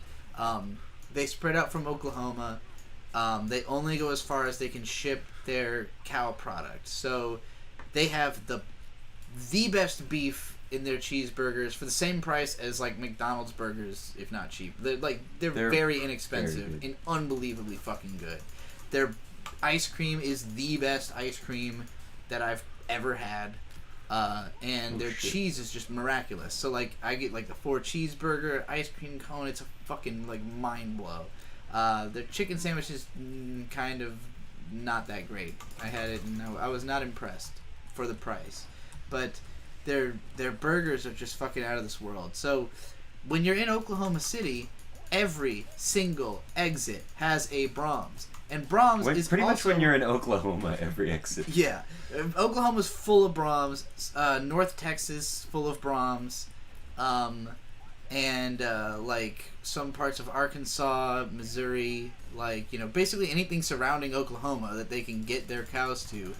They spread out from Oklahoma. They only go as far as they can ship their cow product. So they have the best beef in their cheeseburgers for the same price as like McDonald's burgers, if not cheap. They're very inexpensive very and unbelievably fucking good. Their ice cream is the best ice cream that I've ever had. And their cheese is just miraculous. So like I get like the 4 cheeseburger ice cream cone. It's a fucking like mind blow. Their chicken sandwich is kind of not that great. I had it and I was not impressed for the price. But their burgers are just fucking out of this world. So when you're in Oklahoma City, every single exit has a Brahms. And Brahms is pretty also, much when you're in Oklahoma, every exit. Yeah. Oklahoma's full of Brahms. North Texas, full of Brahms. And like some parts of Arkansas, Missouri, like, you know, basically anything surrounding Oklahoma that they can get their cows to,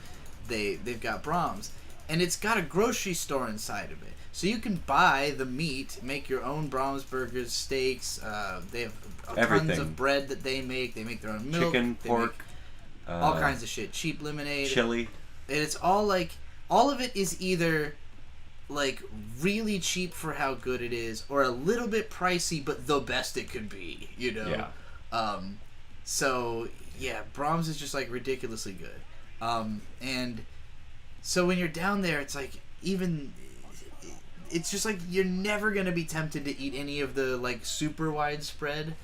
they've got Brahms. And it's got a grocery store inside of it. So you can buy the meat, make your own Brahms burgers, steaks. They have tons of bread that they make. They make their own milk. Chicken, pork. All kinds of shit. Cheap lemonade. Chili. And it's all like, all of it is either like really cheap for how good it is, or a little bit pricey, but the best it could be, you know? Yeah. So, yeah, Brahms is just like ridiculously good. And so when you're down there, it's like, it's just like you're never going to be tempted to eat any of the like super widespread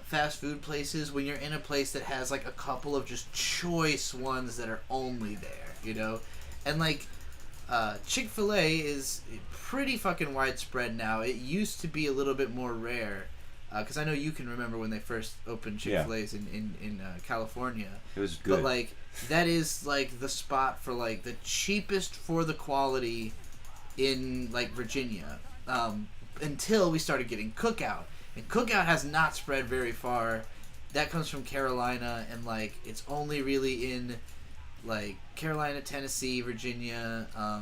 fast food places when you're in a place that has like a couple of just choice ones that are only there, you know? And like Chick-fil-A is pretty fucking widespread now. It used to be a little bit more rare, because I know you can remember when they first opened Chick-fil-A's in California. It was good. But like that is like the spot for like the cheapest for the quality in like Virginia, until we started getting Cookout. And Cookout has not spread very far. That comes from Carolina, and like it's only really in like Carolina, Tennessee, Virginia, I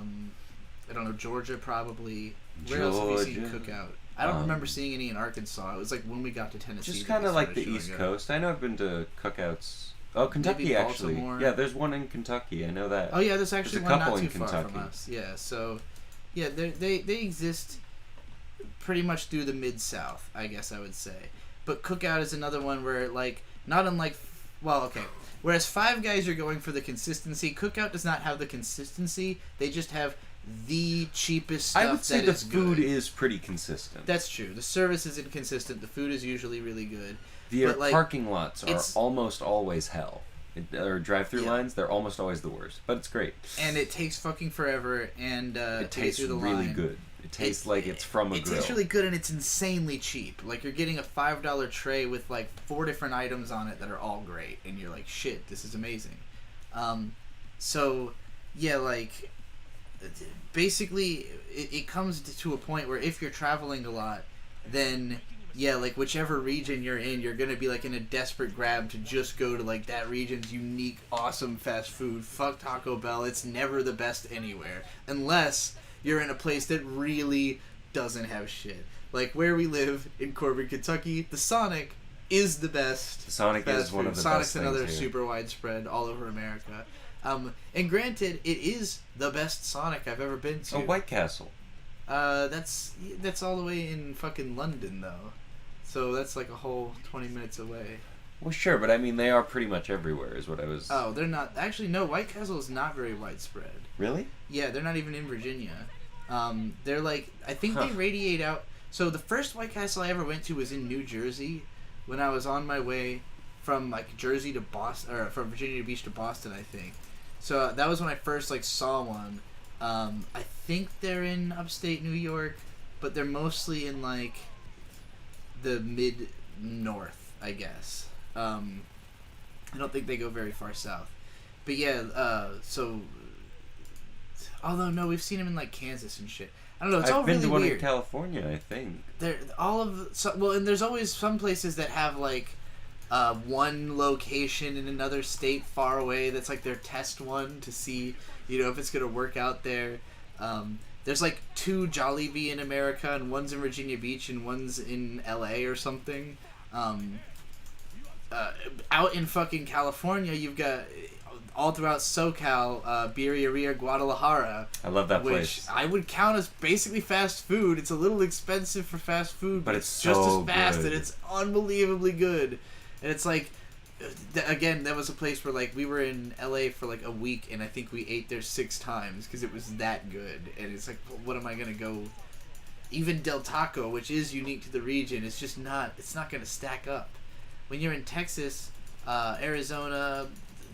don't know, Georgia probably. Where else have you seen Cookout? I don't remember seeing any in Arkansas. It was like when we got to Tennessee. Just kind of like the East Coast. I know I've been to Cookouts. Oh, Kentucky actually. Yeah, there's one in Kentucky. I know that. Oh yeah, there's actually a one couple not too in far Kentucky. from us. Yeah, so yeah, they exist pretty much through the Mid-South, I guess I would say. But Cookout is another one where like not unlike, well, okay. Whereas Five Guys are going for the consistency, Cookout does not have the consistency. They just have the cheapest stuff. I would say that the is food good. is pretty consistent. That's true. The service is inconsistent. The food is usually really good. The but, like, parking lots are almost always hell. Or drive-through Yeah. lines, they're almost always the worst. But it's great. And it takes fucking forever, and It to get tastes through the really line. good. It tastes like it's from a It grill. tastes really good, and it's insanely cheap. Like, you're getting a $5 tray with, like, 4 different items on it that are all great. And you're like, shit, this is amazing. So, yeah, like, basically, it comes to a point where if you're traveling a lot, then, yeah, like, whichever region you're in, you're going to be, like, in a desperate grab to just go to, like, that region's unique, awesome fast food. Fuck Taco Bell. It's never the best anywhere. Unless you're in a place that really doesn't have shit. Like, where we live in Corbin, Kentucky, the Sonic is the best. The Sonic fast is one food. of the Sonic's best another things here. super widespread all over America. And granted, it is the best Sonic I've ever been to. Oh, White Castle. That's all the way in fucking London, though. So that's like a whole 20 minutes away. Well, sure, but I mean, they are pretty much everywhere, is what I was... Oh, they're not... Actually, no, White Castle is not very widespread. Really? Yeah, they're not even in Virginia. They're like... I think they radiate out... So the first White Castle I ever went to was in New Jersey, when I was on my way from, like, Jersey to Boston... Or from Virginia Beach to Boston, I think. So that was when I first, like, saw one. I think they're in upstate New York, but they're mostly in, like, the mid-north, I guess. I don't think they go very far south. But yeah, so... Although, no, we've seen them in, like, Kansas and shit. I don't know, it's all really weird. I've been to one in California, I think. They're all of... well, and there's always some places that have, like, one location in another state far away that's, like, their test one to see, you know, if it's going to work out there. There's, like, 2 Jollibee in America, and one's in Virginia Beach, and one's in L.A. or something. out in fucking California, you've got all throughout SoCal, Birria Guadalajara. I love that which place. I would count as basically fast food. It's a little expensive for fast food, but it's just so as fast, good. and it's unbelievably good. And it's like, again, that was a place where like we were in LA for like a week, and I think we ate there 6 times because it was that good. And it's like, well, what am I gonna go? Even Del Taco, which is unique to the region, it's just not. It's not gonna stack up. When you're in Texas, Arizona,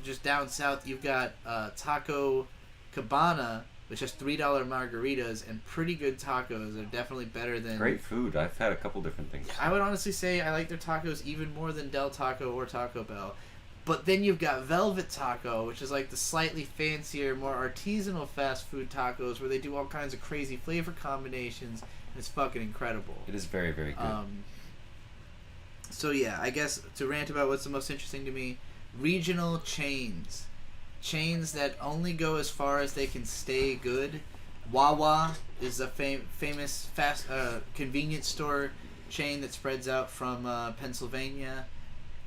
just down south, you've got Taco Cabana, which has $3 margaritas and pretty good tacos. They're definitely better than... Great food. I've had a couple different things. I would honestly say I like their tacos even more than Del Taco or Taco Bell. But then you've got Velvet Taco, which is like the slightly fancier, more artisanal fast food tacos where they do all kinds of crazy flavor combinations, and it's fucking incredible. It is very, very good. So yeah, I guess to rant about what's the most interesting to me, regional chains. Chains that only go as far as they can stay good. Wawa is a famous fast convenience store chain that spreads out from Pennsylvania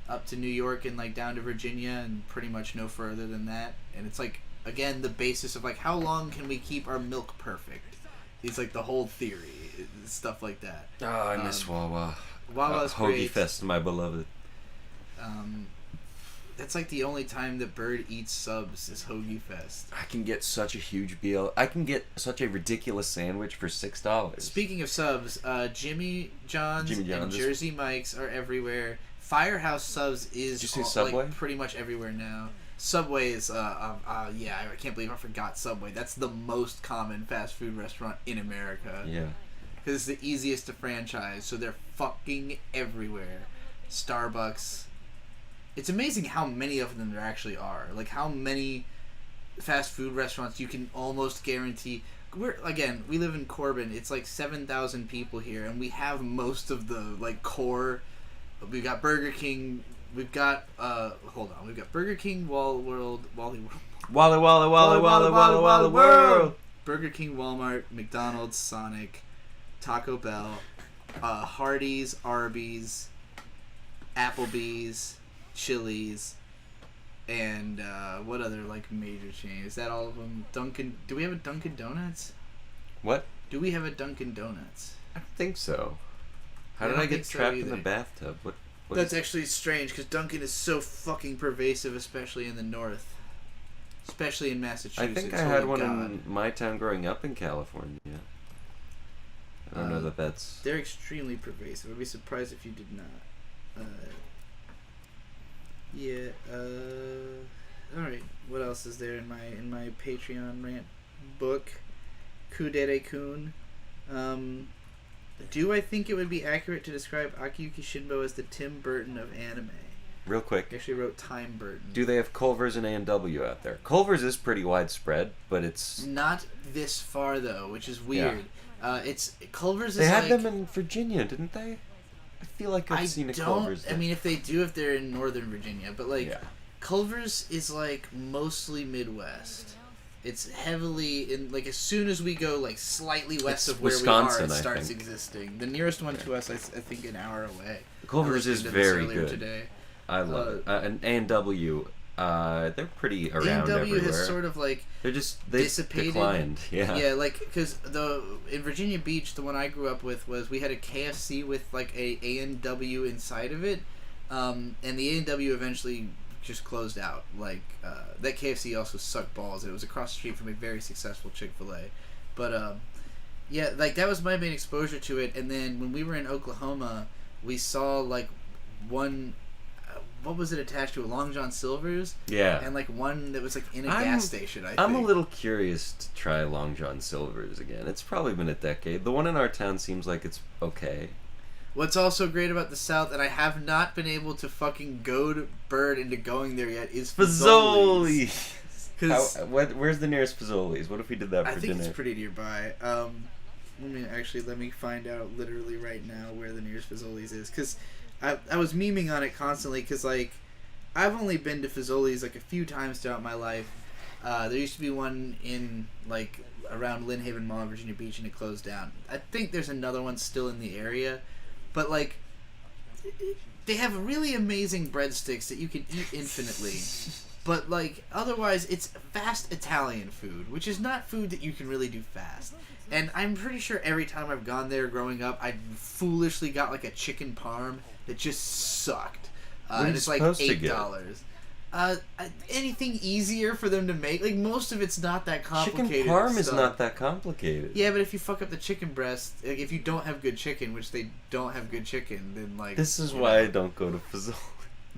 up to New York and like down to Virginia and pretty much no further than that. And it's like, again, the basis of like how long can we keep our milk perfect? It's like the whole theory, stuff like that. Oh, I miss Wawa. Wawa's Hoagie great. Fest, my beloved. That's like the only time that Bird eats subs is Hoagie Fest. I can get such a huge meal. I can get such a ridiculous sandwich for $6. Speaking of subs, Jimmy John's and Jersey Mike's are everywhere. Firehouse Subs is Did you say Subway? Like pretty much everywhere now. Subway is, yeah, I can't believe I forgot Subway. That's the most common fast food restaurant in America. Yeah. Because it's the easiest to franchise, so they're fucking everywhere. Starbucks. It's amazing how many of them there actually are. Like, how many fast food restaurants you can almost guarantee. We live in Corbin. It's like 7,000 people here, and we have most of the, like, core. We've got Burger King. We've got, we've got Burger King, Wally World. Burger King, Walmart, McDonald's, Sonic, Taco Bell, Hardee's, Arby's, Applebee's, Chili's, and what other like major chain? Is that all of them? Dunkin'? Do we have a Dunkin' Donuts? What? Do we have a Dunkin' Donuts? I don't think so. How did I get trapped in the bathtub? What That's actually strange because Dunkin' is so fucking pervasive, especially in the north, especially in Massachusetts. I think I had one in my town growing up in California. I don't know that that's... They're extremely pervasive. I'd be surprised if you did not. Alright, what else is there in my Patreon rant book? Kudere-kun. Do I think it would be accurate to describe Akiyuki Shinbo as the Tim Burton of anime? Real quick. I actually wrote Time Burton. Do they have Culver's and A&W out there? Culver's is pretty widespread, but it's... Not this far, though, which is weird. Yeah. Culver's is They had like... them in Virginia, didn't they? I feel like I've seen a Culver's there. I mean, if they do, if they're in Northern Virginia. But, like, yeah. Culver's is, like, mostly Midwest. It's heavily in, like, as soon as we go, like, slightly west of where Wisconsin, we are, it starts existing. The nearest one to us, I think, an hour away. Culver's is very good. Today. I love it. And A&W, they're pretty around everywhere. A&W has sort of, like, they dissipated. Declined. Yeah. Yeah, like, because in Virginia Beach, the one I grew up with was we had a KFC with, like, a A&W inside of it. And the A&W eventually just closed out. Like, that KFC also sucked balls. It was across the street from a very successful Chick-fil-A. But, yeah, like, that was my main exposure to it. And then when we were in Oklahoma, we saw, like, one... what was it attached to? Long John Silver's? Yeah. And, like, one that was, like, in a gas station, I think. I'm a little curious to try Long John Silver's again. It's probably been a decade. The one in our town seems like it's okay. What's also great about the South, and I have not been able to fucking goad Bird into going there yet, is Fazoli's. Where's the nearest Fazoli's? What if we did that for dinner? I think it's pretty nearby. Let me find out literally right now where the nearest Fazoli's is. Because I was memeing on it constantly because, like, I've only been to Fazoli's, like, a few times throughout my life. There used to be one in, like, around Lynn Haven Mall in Virginia Beach, and it closed down. I think there's another one still in the area. But, like, they have really amazing breadsticks that you can eat infinitely. But, like, otherwise, it's fast Italian food, which is not food that you can really do fast. And I'm pretty sure every time I've gone there growing up, I foolishly got, like, a chicken parm that just sucked. And it's, like, $8. Anything easier for them to make? Like, most of it's not that complicated. Chicken parm is not that complicated. Yeah, but if you fuck up the chicken breast, like, if you don't have good chicken, which they don't have good chicken, then, like... This is why I don't go to Fazoli.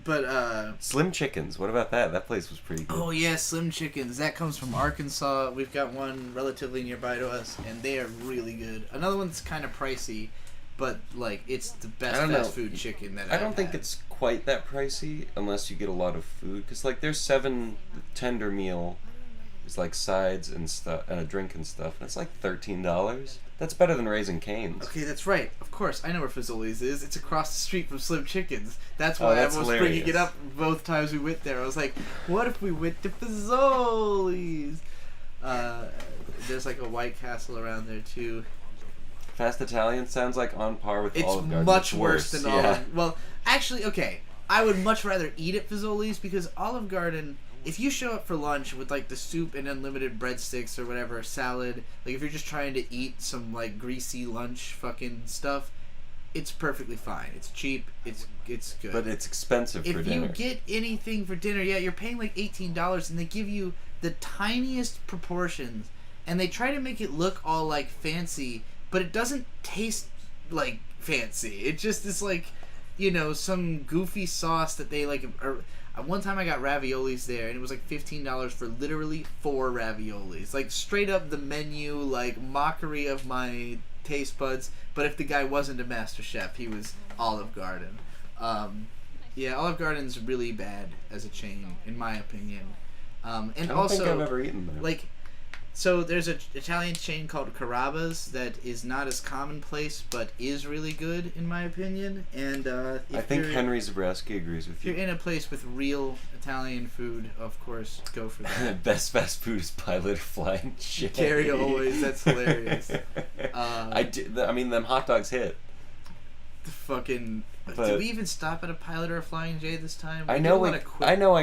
But, Slim Chickens, what about that? That place was pretty good. Oh, yeah, Slim Chickens. That comes from Arkansas. We've got one relatively nearby to us, and they are really good. Another one's kind of pricey, but, like, it's the best fast food chicken that I don't think it's quite that pricey unless you get a lot of food. Because, like, there's 7 tender meal. There's, like, sides and stuff, and a drink and stuff. And it's, like, $13. That's better than Raising Cane's. Okay, that's right. Of course, I know where Fazoli's is. It's across the street from Slim Chickens. That's why I was bringing it up both times we went there. I was like, what if we went to Fazoli's? There's like a White Castle around there too. Fast Italian sounds like on par with Olive Garden. It's much worse than Olive. Yeah. Well, actually, okay. I would much rather eat at Fazoli's because Olive Garden... If you show up for lunch with, like, the soup and unlimited breadsticks or whatever, salad, like, if you're just trying to eat some, like, greasy lunch fucking stuff, it's perfectly fine. It's cheap. It's good. But it's expensive for dinner. If you get anything for dinner, yeah, you're paying, like, $18, and they give you the tiniest proportions, and they try to make it look all, like, fancy, but it doesn't taste, like, fancy. It just is, like, you know, some goofy sauce that they, like... One time I got raviolis there, and it was like $15 for literally 4 raviolis. Like, straight up the menu, like, mockery of my taste buds. But if the guy wasn't a master chef, he was Olive Garden. Yeah, Olive Garden's really bad as a chain, in my opinion. And I don't also, think I've ever eaten there. Like, so there's an Italian chain called Carrabba's that is not as commonplace, but is really good in my opinion. And I think Henry Zabrowski agrees with you. If you're in a place with real Italian food, of course, go for that. Best fast food is Pilot or Flying J. Carry always. That's hilarious. I mean, them hot dogs hit. The fucking. But did we even stop at a Pilot or a Flying J this time? I know we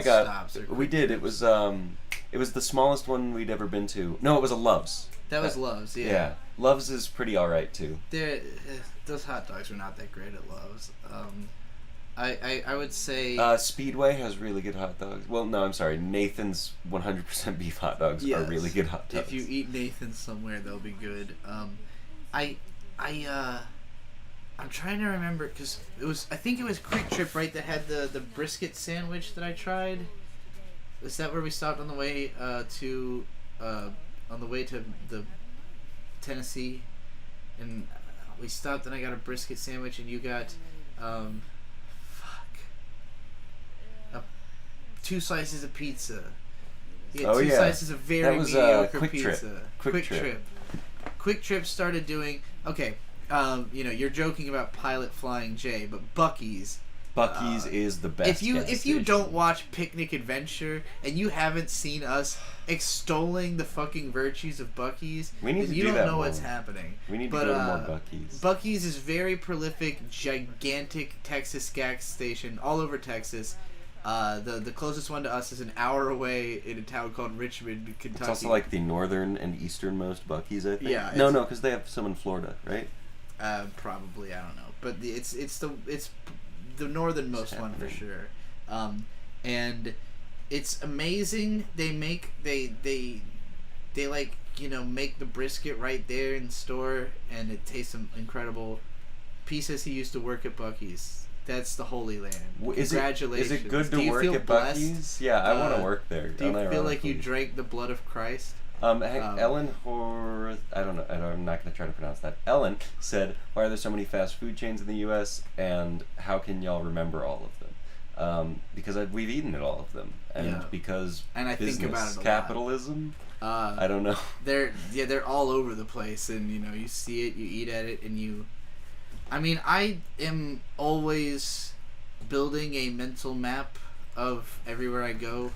got. We did. It was the smallest one we'd ever been to. No, it was a Love's. That was Love's. Yeah. Yeah, Love's is pretty all right too. Those hot dogs are not that great at Love's. I would say Speedway has really good hot dogs. Well, no, I'm sorry. Nathan's 100% beef hot dogs are really good hot dogs. If you eat Nathan's somewhere, they'll be good. I'm trying to remember because I think it was Quick Trip, right, that had the brisket sandwich that I tried. Is that where we stopped on the way to the Tennessee, and we stopped and I got a brisket sandwich and you got 2 slices of pizza. You had 2 slices of very mediocre Quick pizza. Quick Trip. Quick Trip started doing you're joking about Pilot Flying J, but Buc-ee's is the best. If you don't watch Picnic Adventure and you haven't seen us extolling the fucking virtues of Buc-ee's, we need to you do don't that know more. what's happening. We need to go to more Buc-ee's. Buc-ee's is very prolific, gigantic Texas gas station all over Texas. The closest one to us is an hour away in a town called Richmond, Kentucky. It's also like the northern and easternmost Buc-ee's, I think. Yeah. No, because they have some in Florida, right? Probably, I don't know, but it's the northernmost one for sure, and it's amazing. They make like make the brisket right there in the store, and it tastes incredible. P says he used to work at Buc-ee's. That's the Holy Land. Congratulations. Is it good to work at Buc-ee's? Yeah, I want to work there. Do you feel like you drank the blood of Christ? Ellen I don't know. I'm not going to try to pronounce that. Ellen said, "Why are there so many fast food chains in the U.S. and how can y'all remember all of them?" Because we've eaten at all of them, and because I business, think about it a capitalism. I don't know. They're all over the place, and you see it, you eat at it, and you. I mean, I am always building a mental map of everywhere I go.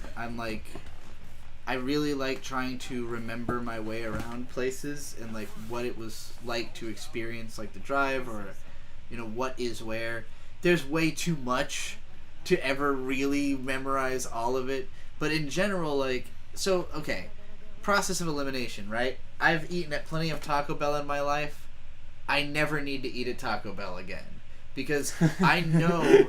I really like trying to remember my way around places and like what it was like to experience like the drive or what is where. there's way too much to ever really memorize all of it. But in general, like, so, okay, process of elimination, right? I've eaten at plenty of Taco Bell in my life. I never need to eat at Taco Bell again. Because I know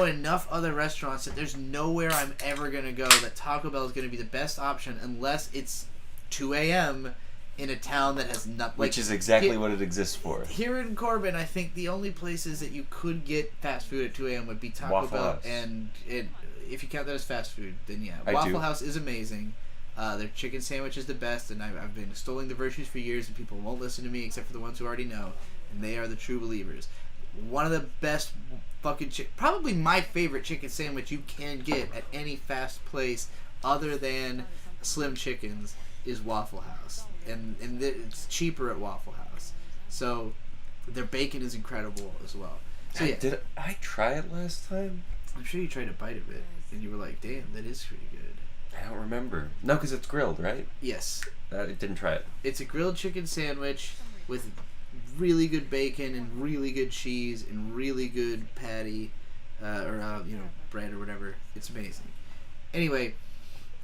enough other restaurants that there's nowhere I'm ever going to go that Taco Bell is going to be the best option unless it's 2 a.m. in a town that has nothing. Which is exactly what it exists for. Here in Corbin, I think the only places that you could get fast food at 2 a.m. would be Taco Waffle Bell. House. And if you count that as fast food, then yeah. I Waffle do. House is amazing. Their chicken sandwich is the best, and I've been extolling the virtues for years, and people won't listen to me except for the ones who already know. And they are the true believers. One of the best fucking probably my favorite chicken sandwich you can get at any fast place other than Slim Chickens is Waffle House, and it's cheaper at Waffle House. So their bacon is incredible as well. So yeah, Did I try it last time? I'm sure you tried a bite of it and you were like, "Damn, that is pretty good." I don't remember. No, because it's grilled, right? Yes, I didn't try it. it's a grilled chicken sandwich with really good bacon and really good cheese and really good patty, bread or whatever. It's amazing. Anyway,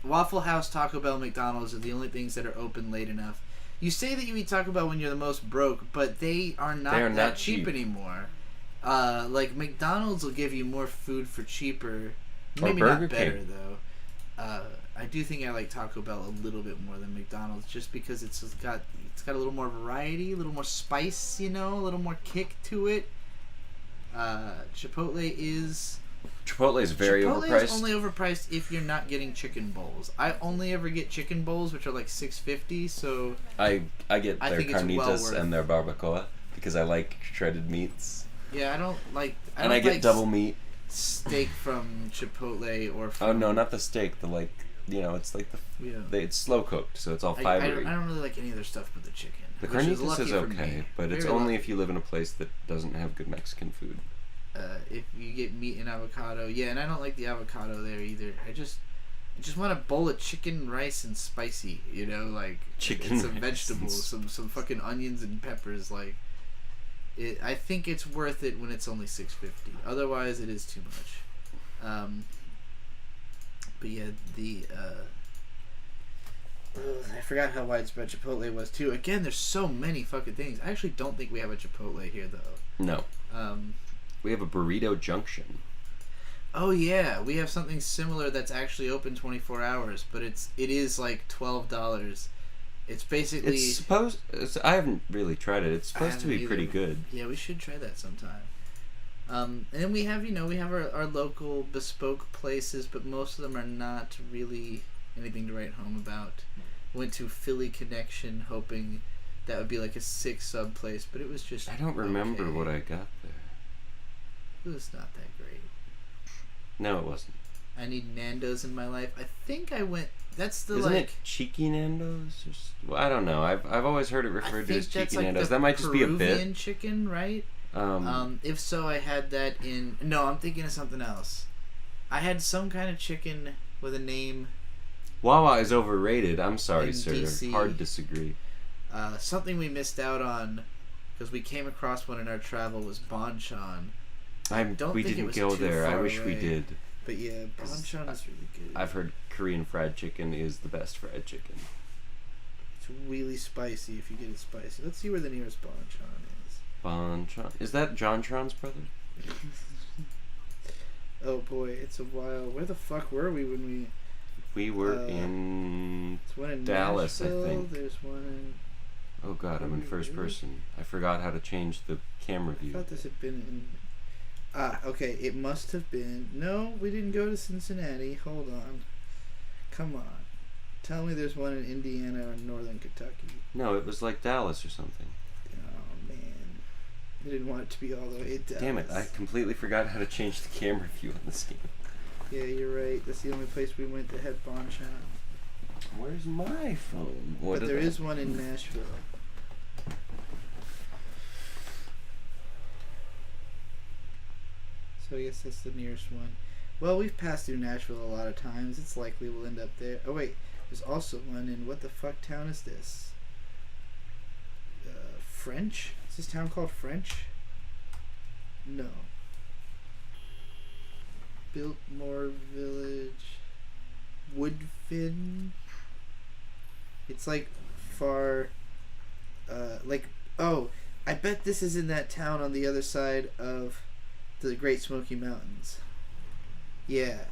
Waffle House, Taco Bell, McDonald's are the only things that are open late enough. You say that you eat Taco Bell when you're the most broke, but they are not that cheap anymore. Like McDonald's will give you more food for cheaper. Maybe Burger not better King. though. I do think I like Taco Bell a little bit more than McDonald's, just because it's got a little more variety, a little more spice, a little more kick to it. Chipotle is very overpriced. Is only overpriced if you're not getting chicken bowls. I only ever get chicken bowls, which are like $6.50. So I get I their think it's well carnitas worth. and their barbacoa because I like shredded meats. yeah, I don't like get double meat. steak from Chipotle or from, Oh no, not the steak. The it's like it's slow cooked, so it's all I fibery. don't really like any other stuff but the chicken. The which carnitas lucky is for okay, me. but it's Very only lucky. if you live in a place that doesn't have good Mexican food. If you get meat and avocado, yeah, and I don't like the avocado there either. I just want a bowl of chicken, rice, and spicy. Chicken, and some rice, vegetables, some fucking onions and peppers. I think it's worth it when it's only $6.50. Otherwise, it is too much. But yeah, I forgot how widespread Chipotle was too. Again, there's so many fucking things. I actually don't think we have a Chipotle here though. No. We have a Burrito Junction. Oh yeah, we have something similar that's actually open 24 hours, but it is like $12. It's basically. I haven't really tried it. It's supposed to be either. pretty good. Yeah, we should try that sometime. And then we have our local bespoke places, but most of them are not really anything to write home about. Went to Philly Connection hoping that would be like a 6-sub place, but it was just. I don't remember okay. what I got there. It was not that great. No, it wasn't. I need Nando's in my life. I think I went. That's the Isn't it Cheeky Nando's? I don't know. I've always heard it referred to as Cheeky Nando's. That might just be a bit. Peruvian chicken, right? If so, I had that in. No, I'm thinking of something else. I had some kind of chicken with a name. Wawa is overrated. I'm sorry, In sir. DC. Hard disagree. Something we missed out on because we came across one in our travel was Bonchon. We think it didn't was go too there. I far wish we away. did. But yeah, Bonchon is really good. I've heard Korean fried chicken is the best fried chicken. It's really spicy if you get it spicy. Let's see where the nearest Bonchon is. Bonchon. Is that JonTron's brother? Oh boy, it's a while. Where the fuck were we when we... We were in There's one in Dallas, I Nashville, think. There's one in... Oh god, I'm in first person. I forgot how to change the camera I view. thought this had been in... Okay, it must have been... No, we didn't go to Cincinnati. Hold on. Come on. Tell me there's one in Indiana or Northern Kentucky. No, it was like Dallas or something. Oh, man. I didn't want it to be all the way Dallas. Damn it, I completely forgot how to change the camera view on this game. Yeah, you're right. That's the only place we went that had Bonchon. Where's my phone? But there is one in Nashville. So I guess that's the nearest one. Well, we've passed through Nashville a lot of times. It's likely we'll end up there. Oh wait, there's also one in what the fuck town is this? French? Is this town called French? No. Biltmore Village. Woodfin. It's like far. I bet this is in that town on the other side of the Great Smoky Mountains. Yeah,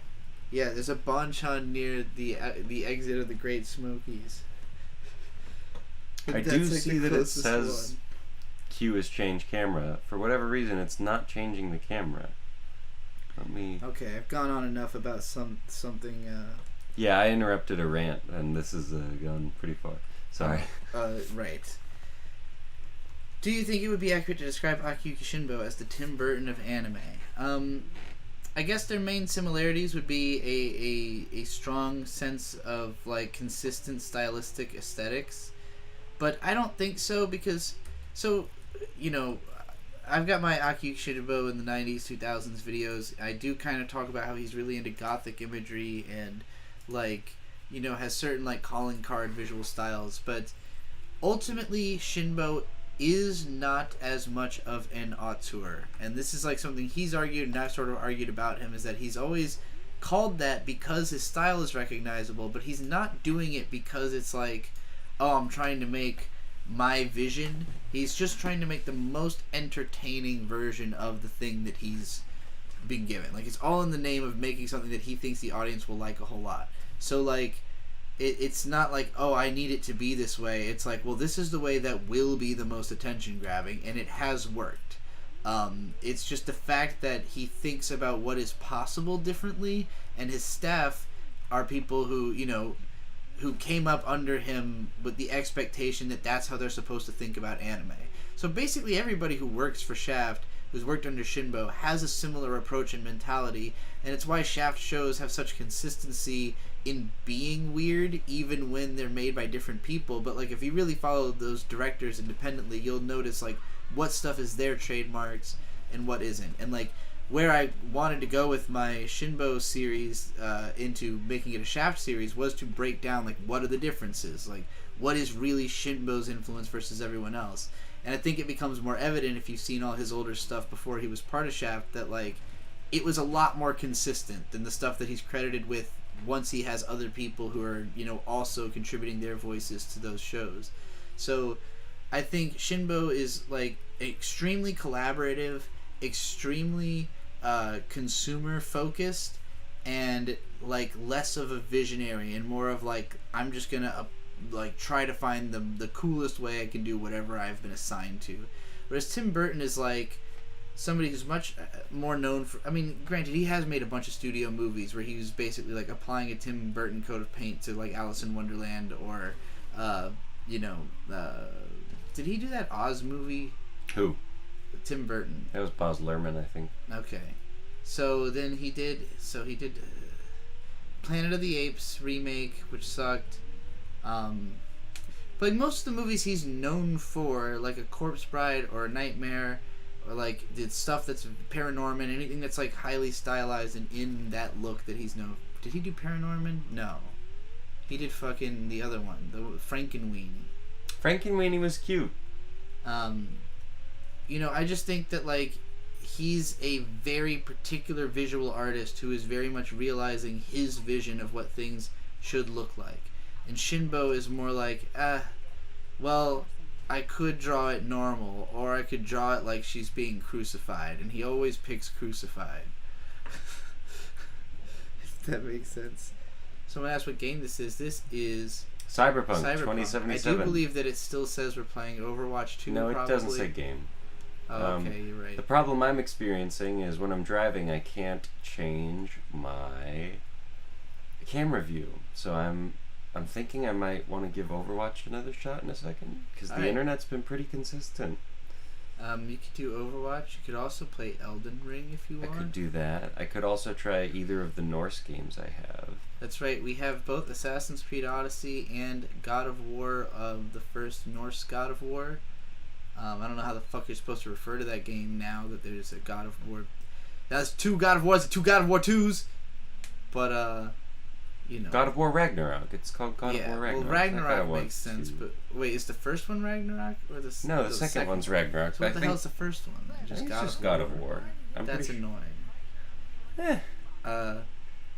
there's a Bonchon near the exit of the Great Smokies. I do see that it says Q is change camera. For whatever reason, it's not changing the camera. Let me... Okay, I've gone on enough about something. Yeah, I interrupted a rant, and this is gone pretty far. Sorry. Right. Do you think it would be accurate to describe Akiyuki Shinbo as the Tim Burton of anime? I guess their main similarities would be a strong sense of like consistent stylistic aesthetics, but I don't think so because, I've got my Akiyuki Shinbo in the 90s, 2000s videos. I do kind of talk about how he's really into gothic imagery and has certain like calling card visual styles, but ultimately Shinbo is not as much of an auteur, and this is like something he's argued and I've sort of argued about him, is that he's always called that because his style is recognizable, but he's not doing it because it's like, oh, I'm trying to make my vision. He's just trying to make the most entertaining version of the thing that he's been given. Like, it's all in the name of making something that he thinks the audience will like a whole lot. So like it's not like, oh, I need it to be this way. It's like, well, this is the way that will be the most attention grabbing, and it has worked. It's just the fact that he thinks about what is possible differently, and his staff are people who came up under him with the expectation that that's how they're supposed to think about anime. So basically everybody who works for Shaft, who's worked under Shinbo, has a similar approach and mentality, and it's why Shaft shows have such consistency in being weird, even when they're made by different people. But like, if you really follow those directors independently, you'll notice like what stuff is their trademarks and what isn't. And like, where I wanted to go with my Shinbo series into making it a Shaft series was to break down like what are the differences, like what is really Shinbo's influence versus everyone else. And I think it becomes more evident if you've seen all his older stuff before he was part of Shaft, that like it was a lot more consistent than the stuff that he's credited with once he has other people who are also contributing their voices to those shows. So I think Shinbo is like extremely collaborative, extremely consumer focused, and like less of a visionary and more of like, I'm just gonna like try to find the coolest way I can do whatever I've been assigned to. Whereas Tim Burton is like somebody who's much more known for, I mean, granted, he has made a bunch of studio movies where he was basically like applying a Tim Burton coat of paint to like Alice in Wonderland, or did he do that Oz movie? Who? Tim Burton. That was Baz Luhrmann, I think. Okay. So then he did Planet of the Apes remake, which sucked. But like most of the movies he's known for, like A Corpse Bride or A Nightmare, or like the stuff that's Paranorman, anything that's like highly stylized and in that look that he's known. Did he do Paranorman? No. He did fucking the other one, the Frankenweenie. Frankenweenie was cute. I just think that like he's a very particular visual artist who is very much realizing his vision of what things should look like. And Shinbo is more like, well, I could draw it normal, or I could draw it like she's being crucified, and he always picks crucified. If that makes sense. Someone asked what game this is. This is Cyberpunk 2077. I do believe that it still says we're playing Overwatch 2. No, it probably doesn't say game. Oh, okay, you're right. The problem I'm experiencing is when I'm driving, I can't change my camera view. So I'm thinking I might want to give Overwatch another shot in a second, because the internet's been pretty consistent. You could do Overwatch. You could also play Elden Ring if you want. I could do that. I could also try either of the Norse games I have. That's right. We have both Assassin's Creed Odyssey and God of War, the first Norse God of War. I don't know how the fuck you're supposed to refer to that game now that there's a God of War. That's two God of Wars and two God of War 2s. But, God of War Ragnarok. It's called God of War Ragnarok. Well, Ragnarok makes sense, but wait, is the first one Ragnarok or the No, the second one's Ragnarok. So what the hell's the first one? Just God of War. That's annoying.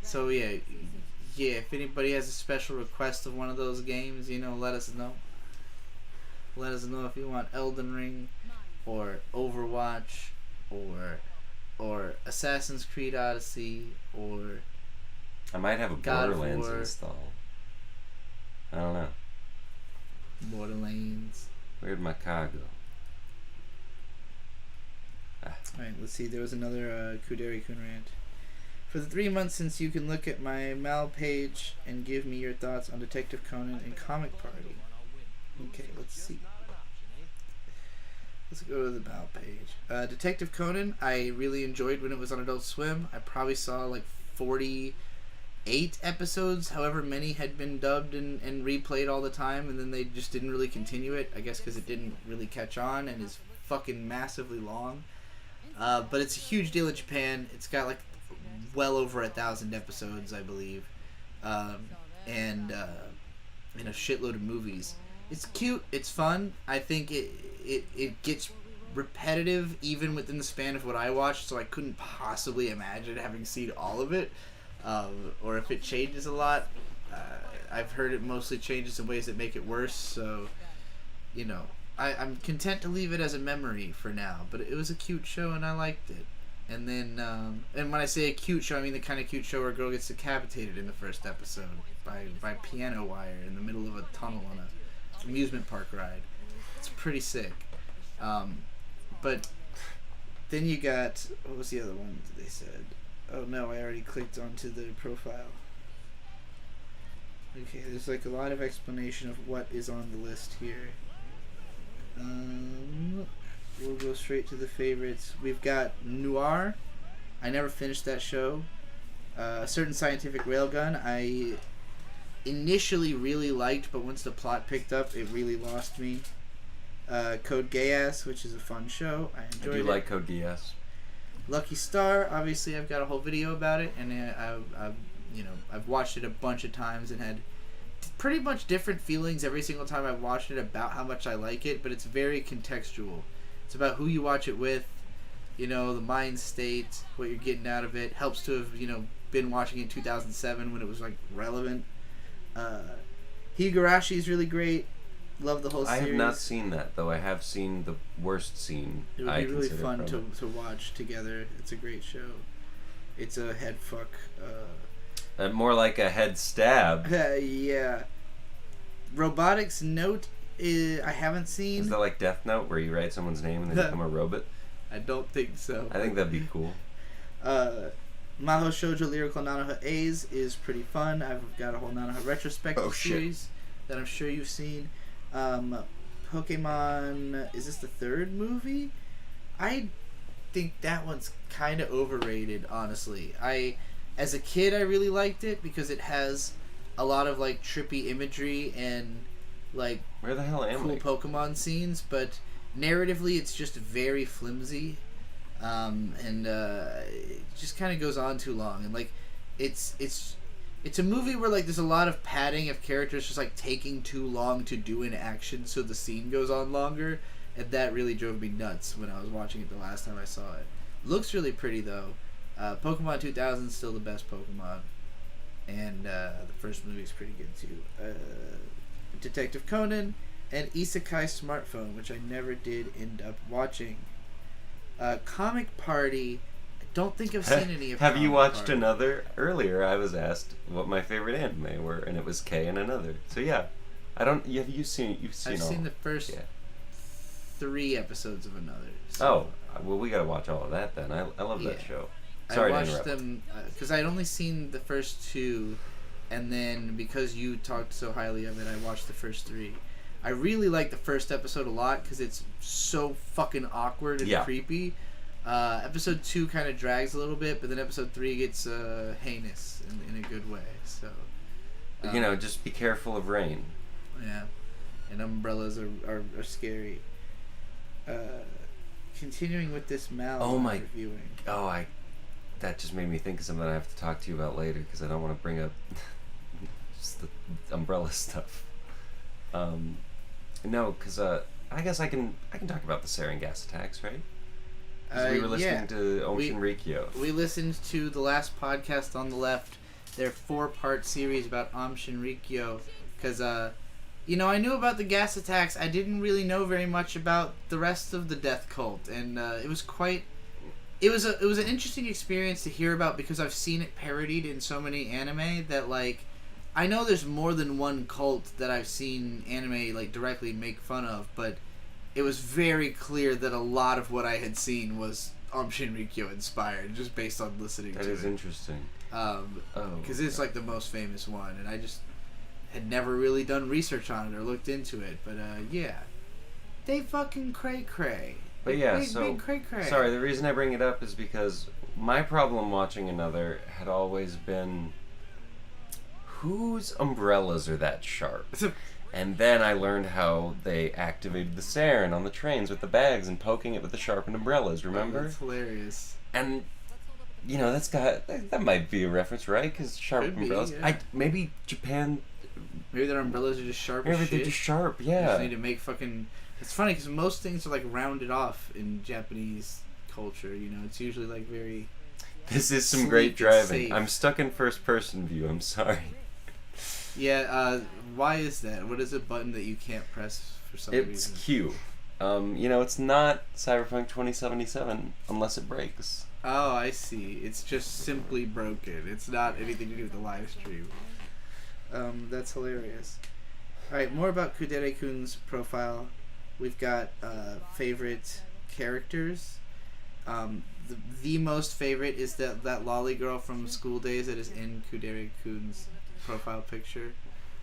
So yeah, if anybody has a special request of one of those games, let us know. Let us know if you want Elden Ring, or Overwatch, or Assassin's Creed Odyssey, or I might have a God of Borderlands War. install. I don't know. Borderlands. Where'd my car go? Alright, let's see. There was another Kuderi-kun rant. For the 3 months since you can look at my Mal page and give me your thoughts on Detective Conan and Comic Party. Okay, let's see. Let's go to the Mal page. Detective Conan, I really enjoyed when it was on Adult Swim. I probably saw like 48 episodes, however many had been dubbed and replayed all the time, and then they just didn't really continue it, I guess because it didn't really catch on and is fucking massively long. But it's a huge deal in Japan. It's got like well over 1,000 episodes, I believe, and a shitload of movies. It's cute. It's fun. I think it gets repetitive even within the span of what I watched, so I couldn't possibly imagine having seen all of it, or if it changes a lot. I've heard it mostly changes in ways that make it worse, so I'm content to leave it as a memory for now. But it was a cute show and I liked it. And then, and when I say a cute show, I mean the kind of cute show where a girl gets decapitated in the first episode by piano wire in the middle of a tunnel on a amusement park ride. It's pretty sick. But then you got, what was the other one that they said? Oh no, I already clicked onto the profile. Okay, there's like a lot of explanation of what is on the list here. We'll go straight to the favorites. We've got Noir. I never finished that show. A Certain Scientific Railgun. I initially really liked, but once the plot picked up, it really lost me. Code Geass, which is a fun show. I enjoyed it. I do like Code Geass. Lucky Star. Obviously, I've got a whole video about it, and I've watched it a bunch of times and had pretty much different feelings every single time I've watched it about how much I like it. But it's very contextual. It's about who you watch it with, the mind state, what you're getting out of it. Helps to have, been watching it in 2007 when it was, like, relevant. Higurashi is really great. Love the whole series. I have not seen that, though. I have seen the worst scene. It would be really fun to watch together. It's a great show. It's a head fuck. More like a head stab. Yeah. Robotics Note, I haven't seen. Is that like Death Note, where you write someone's name and they become a robot? I don't think so. I think that'd be cool. Maho Shoujo Lyrical Nanoha A's is pretty fun. I've got a whole Nanoha retrospective series that I'm sure you've seen. Pokemon, is this the third movie? I think that one's kind of overrated, honestly. As a kid, I really liked it because it has a lot of like trippy imagery and like where the hell am I? Cool Pokemon scenes, but narratively it's just very flimsy, and it just kind of goes on too long. And like it's a movie where like there's a lot of padding of characters just like taking too long to do an action, so the scene goes on longer, and that really drove me nuts when I was watching it the last time I saw it. Looks really pretty though. Pokemon 2000 is still the best Pokemon, and the first movie is pretty good too. Detective Conan and Isekai Smartphone, which I never did end up watching. Comic Party, I don't think I've seen any of. Have you watched Party. Another? Earlier I was asked what my favorite anime were, and it was K and Another. So yeah, I don't. Have you seen? You've seen. I've all? seen the first 3 episodes of Another. So. Oh, well, we gotta watch all of that then. I love that show. Sorry I to watched interrupt. them because I'd only seen the first 2, and then because you talked so highly of it, I watched the first 3. I really like the first episode a lot because it's so fucking awkward and creepy. Episode 2 kind of drags a little bit, but then episode 3 gets heinous in a good way. So, just be careful of rain. Yeah, and umbrellas are scary. Continuing with this Mal reviewing. That just made me think of something I have to talk to you about later because I don't want to bring up just the umbrella stuff. No, because I guess I can talk about the sarin gas attacks, right? Because we were listening to Om Shinrikyo. We listened to the last podcast on the left, their 4-part series about Om Shinrikyo, because, I knew about the gas attacks. I didn't really know very much about the rest of the death cult, and it was quite... It was an interesting experience to hear about, because I've seen it parodied in so many anime that, like, I know there's more than one cult that I've seen anime, like, directly make fun of, but it was very clear that a lot of what I had seen was Om Shinrikyo inspired, just based on listening to it. That is interesting. Because it's, like, the most famous one, and I just had never really done research on it or looked into it, but, yeah. They fucking cray-cray. But yeah, big cray-cray. Sorry, the reason I bring it up is because my problem watching Another had always been, whose umbrellas are that sharp? And then I learned how they activated the sarin on the trains with the bags and poking it with the sharpened umbrellas, remember? Oh, that's hilarious. And, that might be a reference, right? Because sharp umbrellas. Yeah. Maybe Japan... Maybe their umbrellas are just sharp as shit. Maybe they're just sharp, yeah. They just need to make fucking... It's funny because most things are like rounded off in Japanese culture. It's usually like very. This is some great driving. I'm stuck in first person view. I'm sorry. Yeah. Why is that? What is a button that you can't press for some reason? It's Q. It's not Cyberpunk 2077 unless it breaks. Oh, I see. It's just simply broken. It's not anything to do with the live stream. That's hilarious. All right, more about Kudere-kun's profile. We've got favorite characters. The most favorite is that lolly girl from School Days that is in Kudere-kun's profile picture.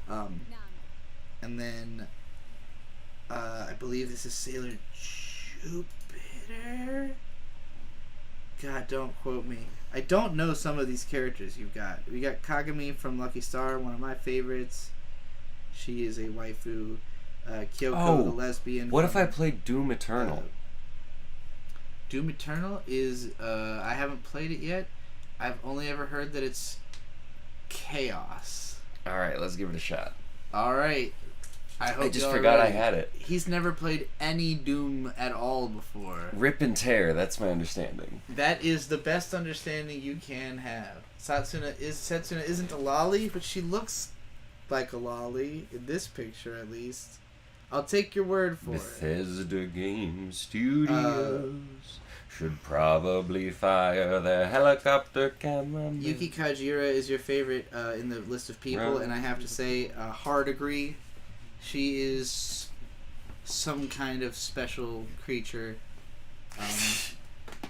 And then I believe this is Sailor Jupiter. God, don't quote me. I don't know some of these characters you've got. We got Kagami from Lucky Star, one of my favorites. She is a waifu. Kyoko, the lesbian. What if I played Doom Eternal? Doom Eternal is, I haven't played it yet. I've only ever heard that it's chaos. Alright, let's give it a shot. Alright. I just forgot I had it. He's never played any Doom at all before. Rip and tear, that's my understanding. That is the best understanding you can have. Setsuna isn't a lolly, but she looks like a lolly, in this picture at least. I'll take your word for it. Bethesda Game Studios should probably fire their helicopter cameraman. Yuki Kajira is your favorite in the list of people, and I have to say, hard agree. She is some kind of special creature.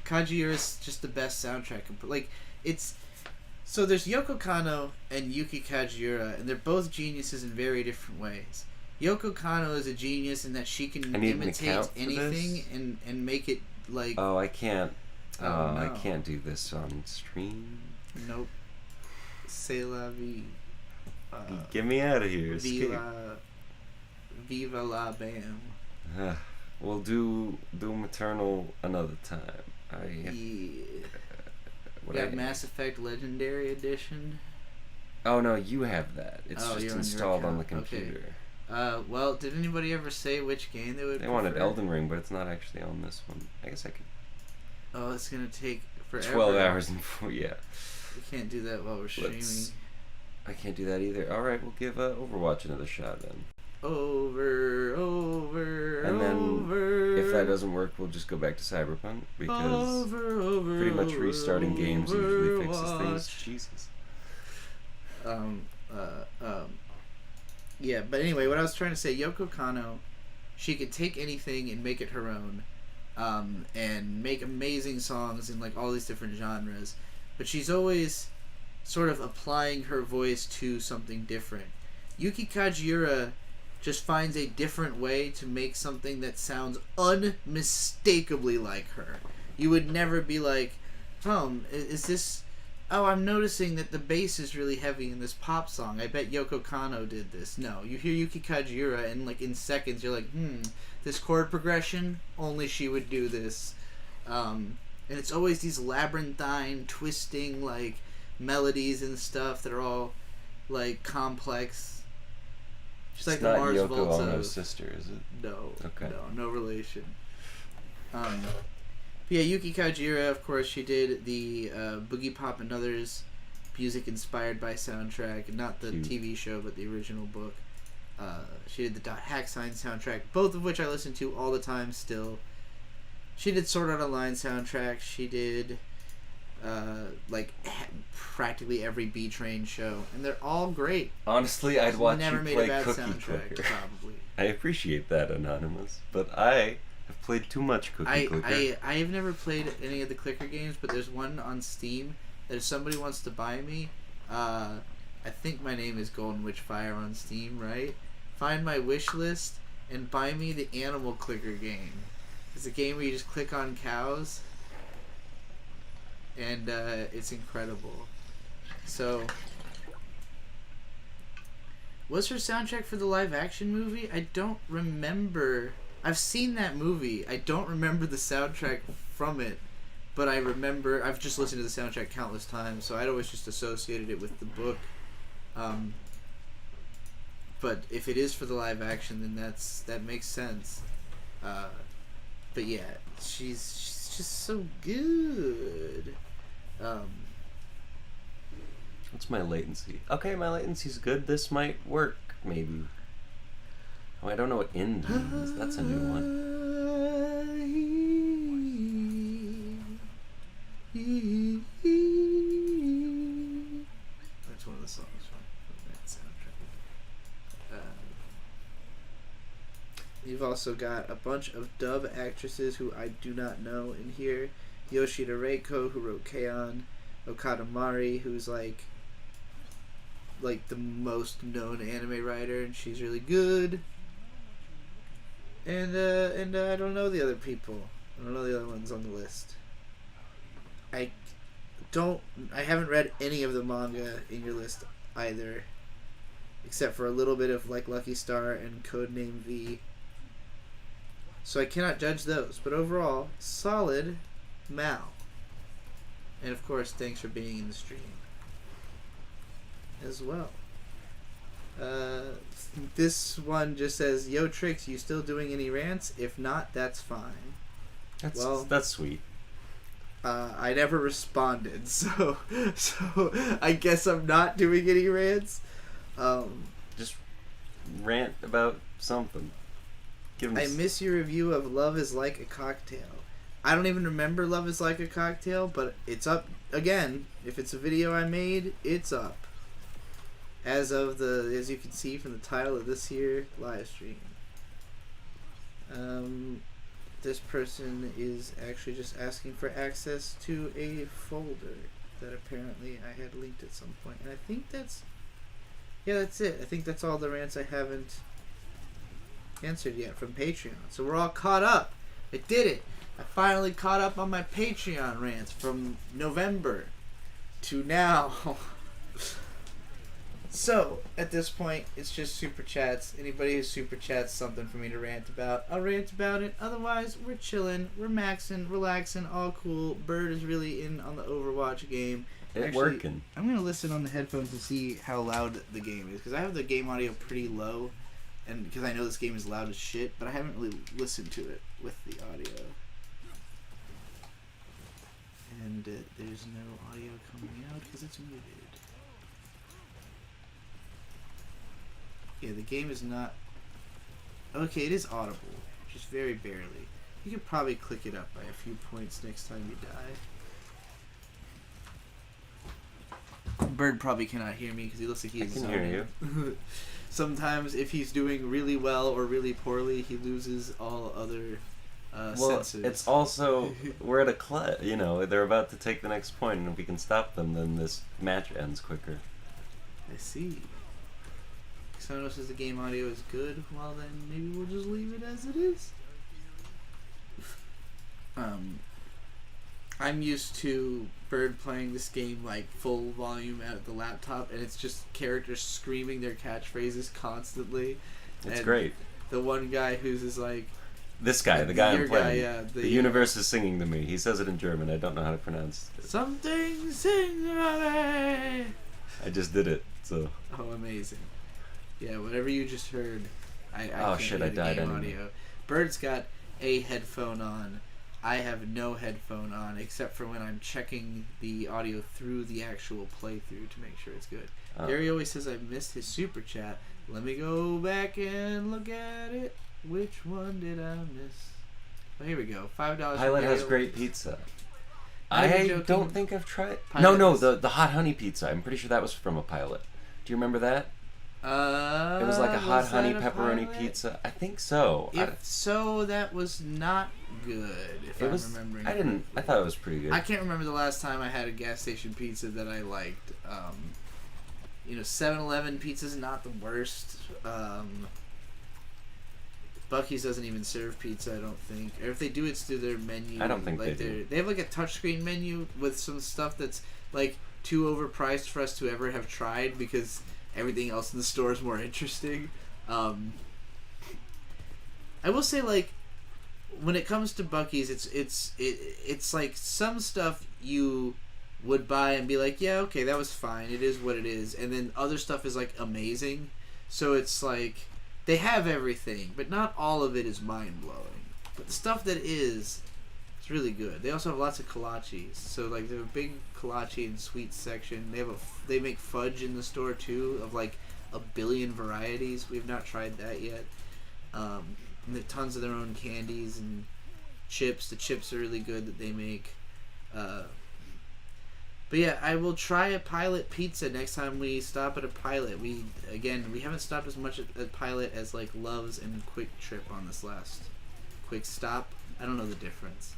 Kajira is just the best soundtrack. So there's Yoko Kanno and Yuki Kajiura, and they're both geniuses in very different ways. Yoko Kanno is a genius in that she can imitate anything and make it like... Oh, I can't. No. I can't do this on stream. Nope. C'est la vie. Get me out of here. Viva la bam. We'll do Doom Eternal another time. We got Mass Effect Legendary Edition. Oh no, you have that. It's just installed on the computer. Okay. Well, did anybody ever say which game they would They prefer? wanted Elden Ring, but it's not actually on this one. I guess I could... Oh, it's gonna take forever. 12 hours and 4, yeah. We can't do that while we're streaming. I can't do that either. Alright, we'll give Overwatch another shot then. And then, if that doesn't work, we'll just go back to Cyberpunk, because pretty much restarting games usually fixes things. Jesus. Yeah, but anyway, what I was trying to say, Yoko Kanno, she could take anything and make it her own, and make amazing songs in like all these different genres, but she's always sort of applying her voice to something different. Yuki Kajiura just finds a different way to make something that sounds unmistakably like her. You would never be like, is this... Oh, I'm noticing that the bass is really heavy in this pop song. I bet Yoko Kanno did this. No, you hear Yuki Kajiura and like in seconds you're like, this chord progression, only she would do this. And it's always these labyrinthine, twisting like melodies and stuff that are all like complex. She's like the Mars Volta. It's not Yoko Ono's sister, is it? No. Okay. No relation. Yeah, Yuki Kajiura, of course, she did the Boogie Pop and Others music inspired by soundtrack, not the TV show, but the original book. She did the Hack Sign soundtrack, both of which I listen to all the time still. She did Sword Art Online soundtrack. She did practically every B-Train show, and they're all great. Honestly, I'd watch never you made play a bad Cookie soundtrack, Clicker. probably. I appreciate that, Anonymous, but I have played too much Cookie Clicker. I have never played any of the Clicker games, but there's one on Steam that if somebody wants to buy me, I think my name is Golden Witchfire on Steam, right? Find my wish list and buy me the Animal Clicker game. It's a game where you just click on cows, and it's incredible. So, was her soundtrack for the live action movie? I don't remember. I've seen that movie. I don't remember the soundtrack from it, but I remember I've just listened to the soundtrack countless times, so I'd always just associated it with the book. But if it is for the live action, then that makes sense. But yeah, she's just so good. What's my latency? Okay, my latency's good. This might work, maybe. Oh, I don't know what "in" means. That's a new one. That's one of the songs from that soundtrack. You've also got a bunch of dub actresses who I do not know in here. Yoshida Reiko, who wrote K-On! Okada Mari, who's like the most known anime writer, and she's really good. And I don't know the other people. I don't know the other ones on the list. I haven't read any of the manga in your list either, except for a little bit of like Lucky Star and Codename V. So I cannot judge those, but overall, solid Mal. And of course, thanks for being in the stream as well. This one just says, "Yo Trix, you still doing any rants? If not, that's fine." That's sweet. I never responded, so I guess I'm not doing any rants. Just rant about something. I miss your review of Love is Like a Cocktail. I don't even remember Love is Like a Cocktail, but it's up again. If it's a video I made, it's up. As you can see from the title of this here live stream. This person is actually just asking for access to a folder that apparently I had linked at some point. And I think that's it. I think that's all the rants I haven't answered yet from Patreon. So we're all caught up. I did it. I finally caught up on my Patreon rants from November to now. So, at this point, it's just super chats. Anybody who super chats something for me to rant about, I'll rant about it. Otherwise, we're chilling, we're maxing, relaxing, all cool. Bird is really in on the Overwatch game. It's working. I'm going to listen on the headphones to see how loud the game is, because I have the game audio pretty low, and because I know this game is loud as shit, but I haven't really listened to it with the audio. And there's no audio coming out because it's muted. Yeah, the game is not... Okay, it is audible, just very barely. You could probably click it up by a few points next time you die. Bird probably cannot hear me because he looks like he's... I can hear you. Sometimes if he's doing really well or really poorly, he loses all other senses. It's also... We're at a they're about to take the next point, and if we can stop them, then this match ends quicker. I see. Sonos says the game audio is good. Well, then maybe we'll just leave it as it is. I'm used to Bird playing this game like full volume at the laptop, and it's just characters screaming their catchphrases constantly. It's and great. The one guy who's just like... This guy, the guy I'm playing. Guy, yeah, the universe is singing to me. He says it in German. I don't know how to pronounce it. Something sing away. I just did it, so... Oh, amazing. Yeah, whatever you just heard, I oh can't shit! hear I the died game anyway. audio. Bird's got a headphone on. I have no headphone on except for when I'm checking the audio through the actual playthrough to make sure it's good. Gary always says I missed his super chat. Let me go back and look at it. Which one did I miss? Oh, here we go. $5. Pilot has great pizza. Not even I joking. don't think I've tried. Pilot No, is- the hot honey pizza. I'm pretty sure that was from a Pilot. Do you remember that? It was like a hot was honey that a pepperoni Pilot? pizza. I think so. If so, that was not good. If It I'm was. remembering. I didn't. I thought it was pretty good. I can't remember the last time I had a gas station pizza that I liked. 7-Eleven pizza's not the worst. Buc-ee's doesn't even serve pizza, I don't think. Or if they do, it's through their menu. I don't think like they do. They have like a touchscreen menu with some stuff that's like too overpriced for us to ever have tried because everything else in the store is more interesting. I will say, like, when it comes to Buc-ee's, it's like some stuff you would buy and be like, yeah, okay, that was fine. It is what it is. And then other stuff is like amazing. So it's like they have everything, but not all of it is mind blowing. But the stuff that is, it's really good. They also have lots of kolaches. So like they have a big kolache and sweets section. They make fudge in the store too of like 1 billion varieties. We've not tried that yet. And they have tons of their own candies and chips. The chips are really good that they make. But yeah, I will try a Pilot pizza next time we stop at a Pilot. We haven't stopped as much at Pilot as like Love's and Quick Trip on this last Quick Stop. I don't know the difference.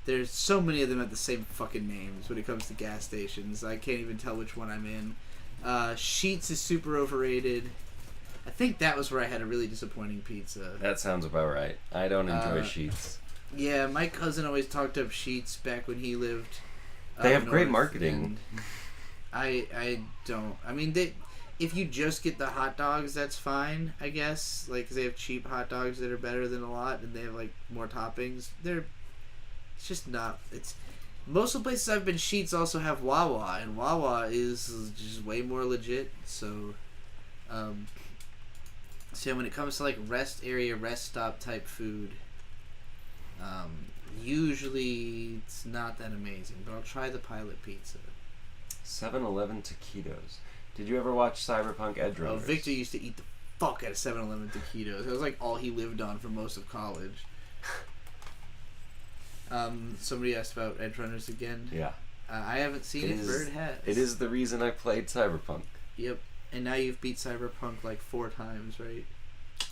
There's so many of them at the same fucking names when it comes to gas stations. I can't even tell which one I'm in. Sheetz is super overrated. I think that was where I had a really disappointing pizza. That sounds about right. I don't enjoy Sheets. Yeah, my cousin always talked up Sheetz back when he lived. They up have great north, marketing. and I don't. I mean, if you just get the hot dogs, that's fine, I guess. Like, 'cause they have cheap hot dogs that are better than a lot, and they have like more toppings. It's just not. It's most of the places I've been. Sheetz also have Wawa, and Wawa is just way more legit. So, so when it comes to like rest area, rest stop type food, usually it's not that amazing, but I'll try the Pilot pizza. 7-Eleven taquitos. Did you ever watch Cyberpunk Edge Oh, Runners? Victor used to eat the fuck out of 7-Eleven taquitos. That was like all he lived on for most of college. Somebody asked about Edge Runners again. Yeah. I haven't seen it. Bird has. It is the reason I played Cyberpunk. Yep. And now you've beat Cyberpunk like 4 times, right?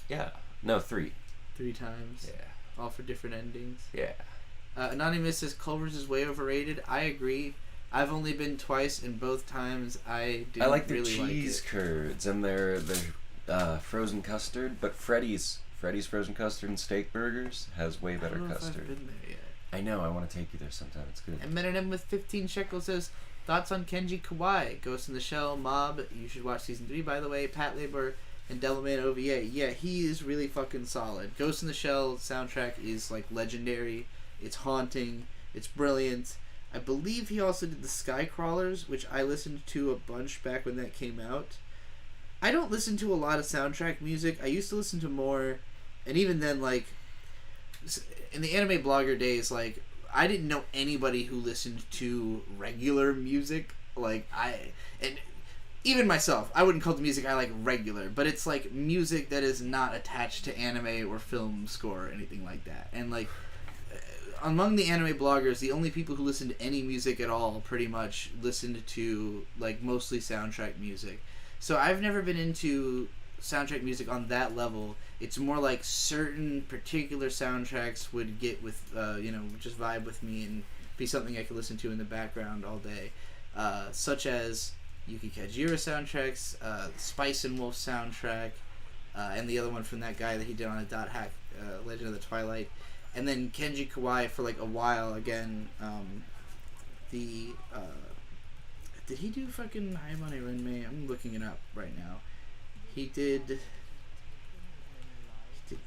Yeah. No, 3. 3 times. Yeah. All for different endings. Yeah. Anonymous says Culver's is way overrated. I agree. I've only been twice, and both times I didn't I like the really cheese like it. curds and their frozen custard, but Freddy's frozen custard and steak burgers has way I better don't know if custard. I've been there yet. I know. I want to take you there sometime. It's good. And Menanem with 15 shekels says, thoughts on Kenji Kawai, Ghost in the Shell, Mob. You should watch season 3, by the way. Pat Labor and Devilman OVA. Yeah, he is really fucking solid. Ghost in the Shell soundtrack is like legendary. It's haunting. It's brilliant. I believe he also did the Skycrawlers, which I listened to a bunch back when that came out. I don't listen to a lot of soundtrack music. I used to listen to more, and even then, like, in the anime blogger days, like, I didn't know anybody who listened to regular music. Like, and even myself, I wouldn't call the music I like regular, but it's like music that is not attached to anime or film score or anything like that. And like, among the anime bloggers, the only people who listen to any music at all pretty much listened to like mostly soundtrack music. So I've never been into soundtrack music on that level. It's more like certain particular soundtracks would get with, just vibe with me and be something I could listen to in the background all day. Such as Yuki Kajira soundtracks, Spice and Wolf soundtrack, and the other one from that guy that he did on a dot hack, Legend of the Twilight. And then Kenji Kawai for like a while again. Did he do fucking Haimane Renmei? I'm looking it up right now. He did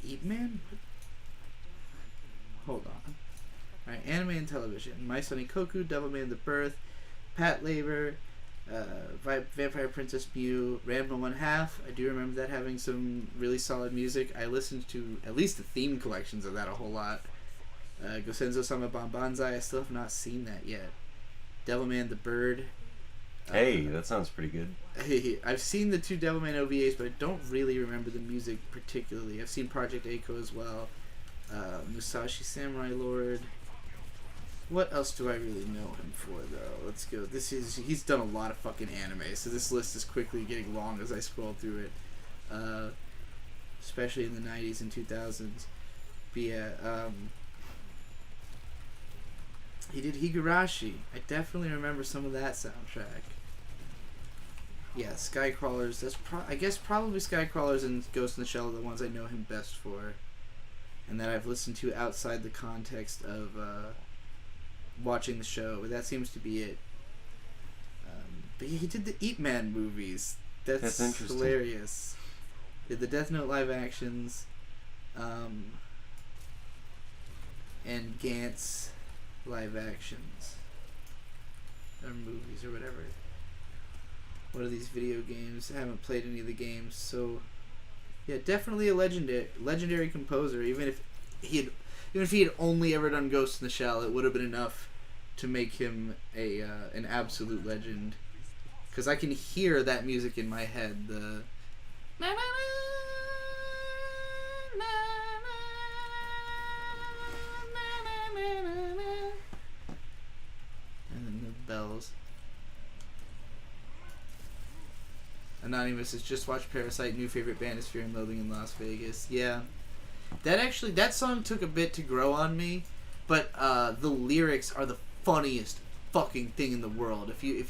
Eat Man? Hold on. Alright, anime and television. My Sonny Koku, Devilman the Birth, Pat Labor, Vampire Princess Mew, Ranma 1/2. I do remember that having some really solid music. I listened to at least the theme collections of that a whole lot. Gosenzo-sama Banbanzai, I still have not seen that yet. Devilman the Bird. Hey, that sounds pretty good. I've seen the 2 Devilman OVAs, but I don't really remember the music particularly. I've seen Project Echo as well. Musashi Samurai Lord. What else do I really know him for, though? Let's go. He's done a lot of fucking anime, so this list is quickly getting long as I scroll through it. Especially in the 90s and 2000s. But yeah, he did Higurashi. I definitely remember some of that soundtrack. Yeah, Skycrawlers. I guess probably Skycrawlers and Ghost in the Shell are the ones I know him best for, and that I've listened to outside the context of watching the show. But that seems to be it. But he did the Ip Man movies. That's interesting. Hilarious. Did the Death Note live actions, and Gantz live actions, or movies, or whatever. What are these video games? I haven't played any of the games, so yeah, definitely a legendary composer. Even if he had only ever done Ghost in the Shell, it would have been enough to make him an absolute legend. Because I can hear that music in my head. The and then the bells. Anonymous has just watched Parasite. New favorite band is Fear and Loathing in Las Vegas. Yeah, that song took a bit to grow on me, but the lyrics are the funniest fucking thing in the world. If you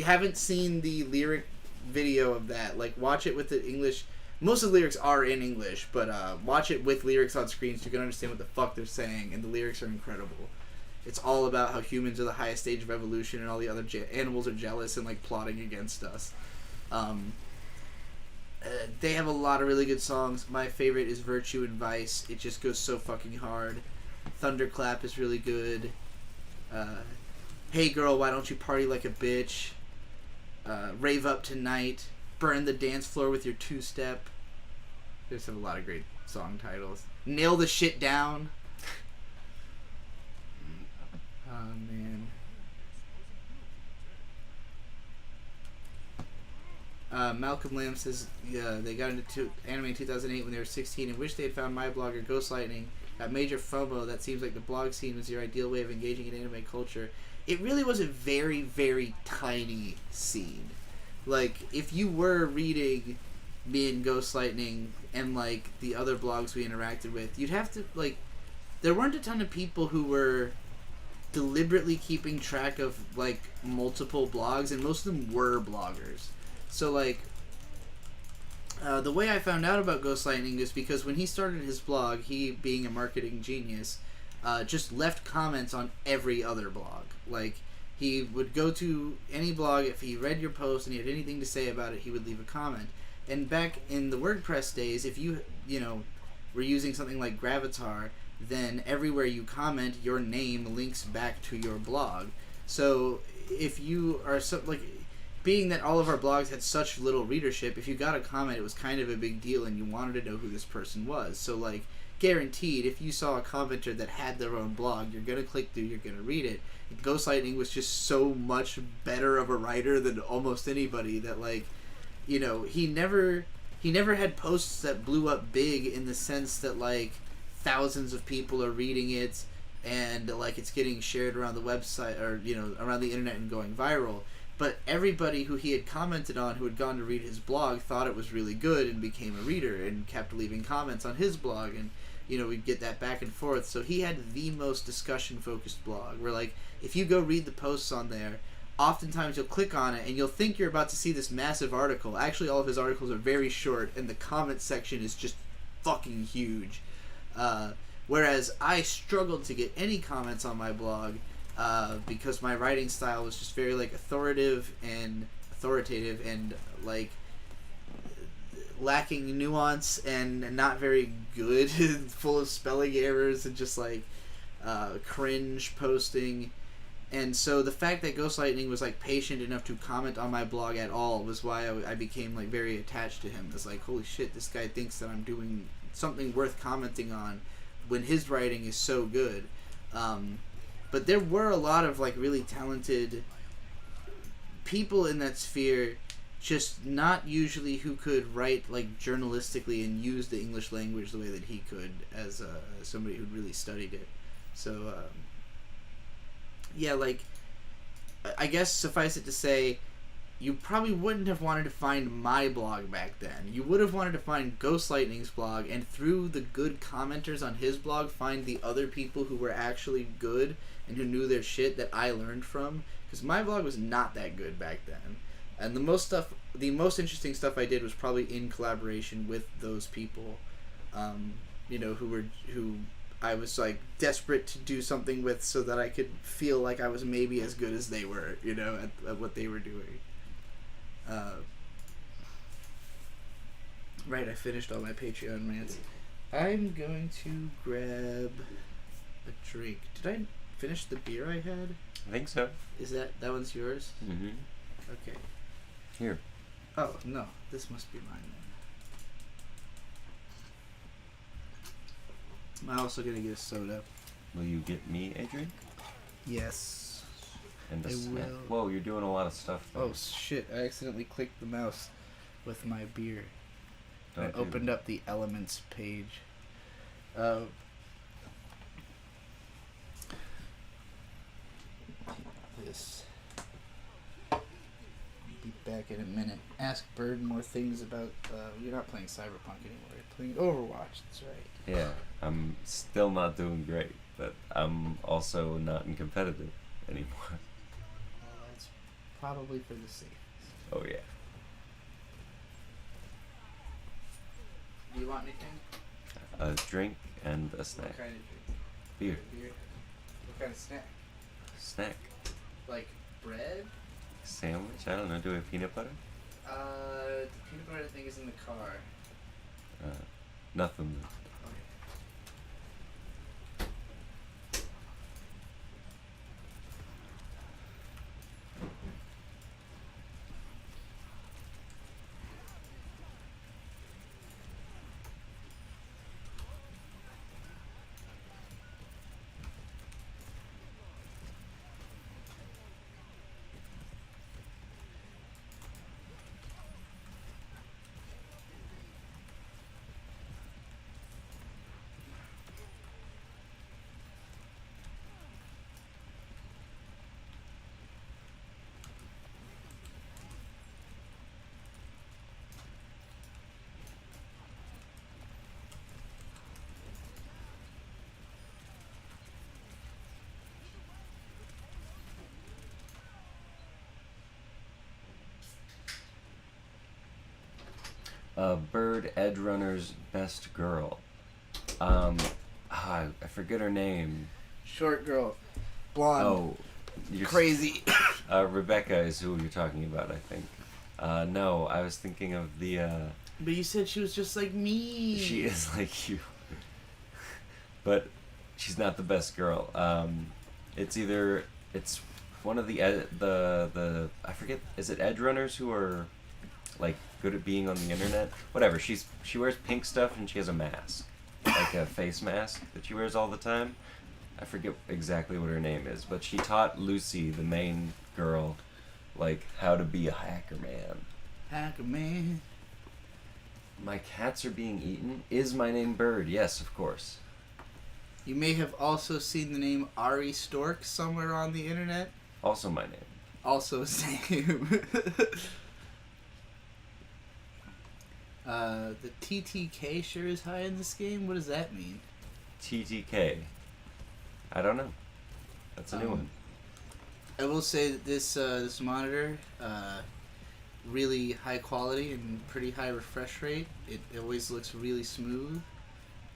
haven't seen the lyric video of that, like, watch it with the English. Most of the lyrics are in English, but watch it with lyrics on screen so you can understand what the fuck they're saying, and the lyrics are incredible. It's all about how humans are the highest stage of evolution and all the other animals are jealous and, like, plotting against us. They have a lot of really good songs. My favorite is Virtue and Vice. It just goes so fucking hard. Thunderclap is really good. Hey Girl, Why Don't You Party Like a Bitch? Rave Up Tonight. Burn the Dance Floor with Your Two-Step. They just have a lot of great song titles. Nail the Shit Down. Oh, man. Malcolm Lamb says they got into anime in 2008 when they were 16 and wish they had found my blogger Ghostlightning. Got major FOMO. That seems like the blog scene was your ideal way of engaging in anime culture. It really was a very, very tiny scene. Like, if you were reading me and Ghostlightning and, like, the other blogs we interacted with, you'd have to, like, there weren't a ton of people who were deliberately keeping track of, like, multiple blogs, and most of them were bloggers. So, like, the way I found out about Ghostlightning is because when he started his blog, he, being a marketing genius, just left comments on every other blog. Like, he would go to any blog, if he read your post and he had anything to say about it, he would leave a comment. And back in the WordPress days, if you were using something like Gravatar, then everywhere you comment, your name links back to your blog. So if you are being that all of our blogs had such little readership, if you got a comment, it was kind of a big deal and you wanted to know who this person was. So, like, guaranteed, if you saw a commenter that had their own blog, you're going to click through, you're going to read it. And Ghostlightning was just so much better of a writer than almost anybody that, like, he never had posts that blew up big in the sense that, like, thousands of people are reading it and, like, it's getting shared around the website or, around the internet and going viral. But everybody who he had commented on who had gone to read his blog thought it was really good and became a reader and kept leaving comments on his blog, and we'd get that back and forth. So he had the most discussion focused blog where, like, if you go read the posts on there, oftentimes you'll click on it and you'll think you're about to see this massive article. Actually, all of his articles are very short and the comment section is just fucking huge. Whereas I struggled to get any comments on my blog because my writing style was just very, like, authoritative and like lacking nuance and not very good, full of spelling errors and just, like, cringe posting. And so the fact that Ghostlightning was, like, patient enough to comment on my blog at all was why I became, like, very attached to him. It's like, holy shit, this guy thinks that I'm doing something worth commenting on. when his writing is so good. But there were a lot of like really talented people in that sphere, just not usually who could write like journalistically and use the English language the way that he could as somebody who'd really studied it. So yeah, like I guess suffice it to say, you probably wouldn't have wanted to find my blog back then. You would have wanted to find Ghost Lightning's blog, and through the good commenters on his blog, find the other people who were actually good and who knew their shit that I learned from. Because my blog was not that good back then. And the most interesting stuff I did was probably in collaboration with those people, who I was like desperate to do something with, so that I could feel like I was maybe as good as they were, at what they were doing. Right, I finished all my Patreon rants. I'm going to grab a drink. Did I finish the beer I had? I think so. Is that one's yours? Mm-hmm. Okay. Here. Oh, no. This must be mine then. I'm also going to get a soda. Will you get me a drink? Yes. And a I snack? will. Whoa, you're doing a lot of stuff though. Oh, shit. I accidentally clicked the mouse with my beer. I Don't do opened that. up the Elements page. This. Be back in a minute. Ask Bird more things about. You're not playing Cyberpunk anymore. You're playing Overwatch. That's right. Yeah, I'm still not doing great, but I'm also not in competitive anymore. Well, that's probably for the safest. Oh yeah. Do you want anything? A drink and a What snack. kind of Beer. beer? What kind of snack? Snack. Like bread? Sandwich? I don't know. Do we have peanut butter? The peanut butter thing is in the car. Nothing. Bird Edge Runner's best girl. I forget her name. Short girl. Blonde. Oh, you're Crazy. Rebecca is who you're talking about, I think. No, I was thinking of the. But you said she was just like me. She is like you, but she's not the best girl. It's one of the I forget, is it edge runners who are like good at being on the internet? Whatever. She wears pink stuff and she has a mask, like a face mask that she wears all the time. I forget exactly what her name is, but she taught Lucy, the main girl, like how to be a hacker man. Hacker man. My cats are being eaten. Is my name Bird? Yes, of course. You may have also seen the name Ari Stork somewhere on the internet. Also my name. Also same. The TTK sure is high in this game. What does that mean? TTK. I don't know. That's a new one. I will say that this monitor, really high quality and pretty high refresh rate. It always looks really smooth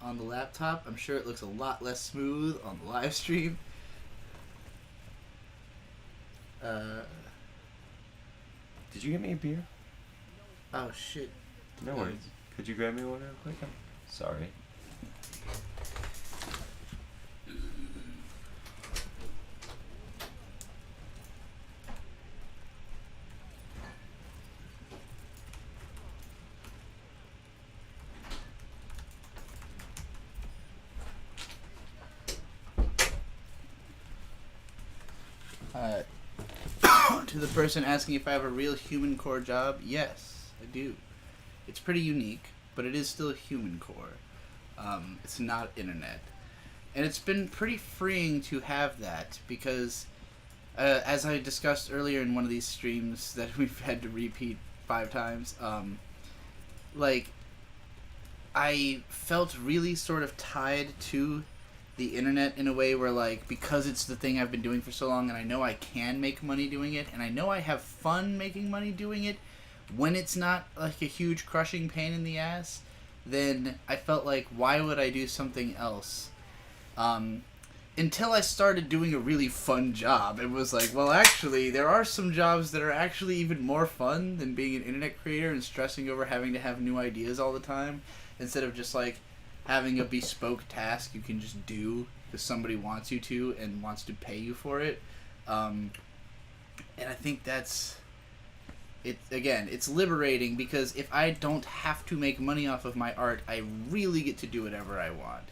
on the laptop. I'm sure it looks a lot less smooth on the live stream. Did you get me a beer? Oh shit. No worries. Could you grab me one real quick? Sorry. To the person asking if I have a real human core job, yes, I do. It's pretty unique, but it is still a human core. It's not internet. And it's been pretty freeing to have that because, as I discussed earlier in one of these streams that we've had to repeat 5 times, I felt really sort of tied to the internet in a way where, like, because it's the thing I've been doing for so long and I know I can make money doing it and I know I have fun making money doing it when it's not like a huge crushing pain in the ass, then I felt like, why would I do something else? Until I started doing a really fun job. It was like, well, actually, there are some jobs that are actually even more fun than being an internet creator and stressing over having to have new ideas all the time instead of just like having a bespoke task you can just do because somebody wants you to and wants to pay you for it. And I think that's it. Again, it's liberating because if I don't have to make money off of my art, I really get to do whatever I want.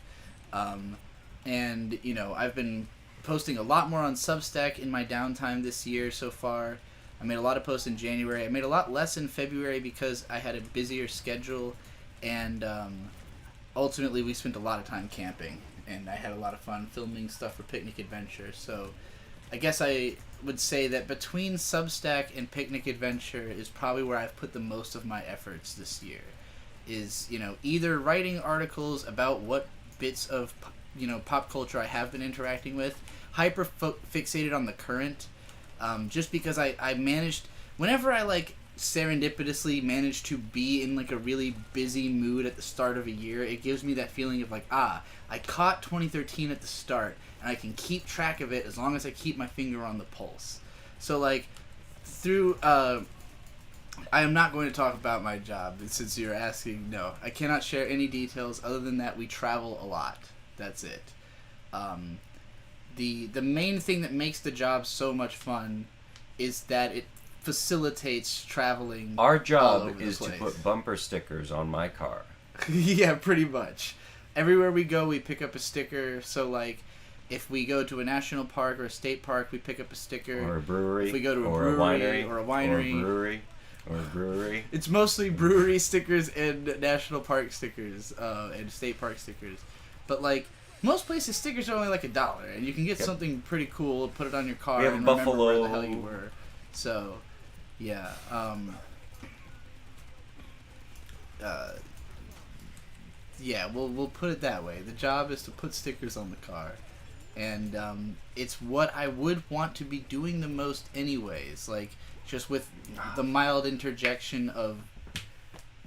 And, you know, I've been posting a lot more on Substack in my downtime this year so far. I made a lot of posts in January. I made a lot less in February because I had a busier schedule, and ultimately we spent a lot of time camping, and I had a lot of fun filming stuff for Picnic Adventure. So I guess I would say that between Substack and Picnic Adventure is probably where I've put the most of my efforts this year. Is, you know, either writing articles about what bits of, you know, pop culture I have been interacting with, hyper fixated on the current, just because I managed, whenever I like serendipitously manage to be in like a really busy mood at the start of a year, it gives me that feeling of like, I caught 2013 at the start and I can keep track of it as long as I keep my finger on the pulse. So like through I am not going to talk about my job since you're asking. No, I cannot share any details other than that we travel a lot. That's it. The main thing that makes the job so much fun is that it facilitates traveling. Our job is to put bumper stickers on my car. Yeah, pretty much. Everywhere we go, we pick up a sticker. So, like, if we go to a national park or a state park, we pick up a sticker. Or a brewery. If we go to a brewery or a winery. Or a brewery. It's mostly brewery stickers and national park stickers and state park stickers. But, like, most places stickers are only like $1, and you can get something pretty cool, put it on your car, and remember where the hell you were. So, yeah. Yeah, we'll put it that way. The job is to put stickers on the car. And it's what I would want to be doing the most anyways. Like, just with the mild interjection of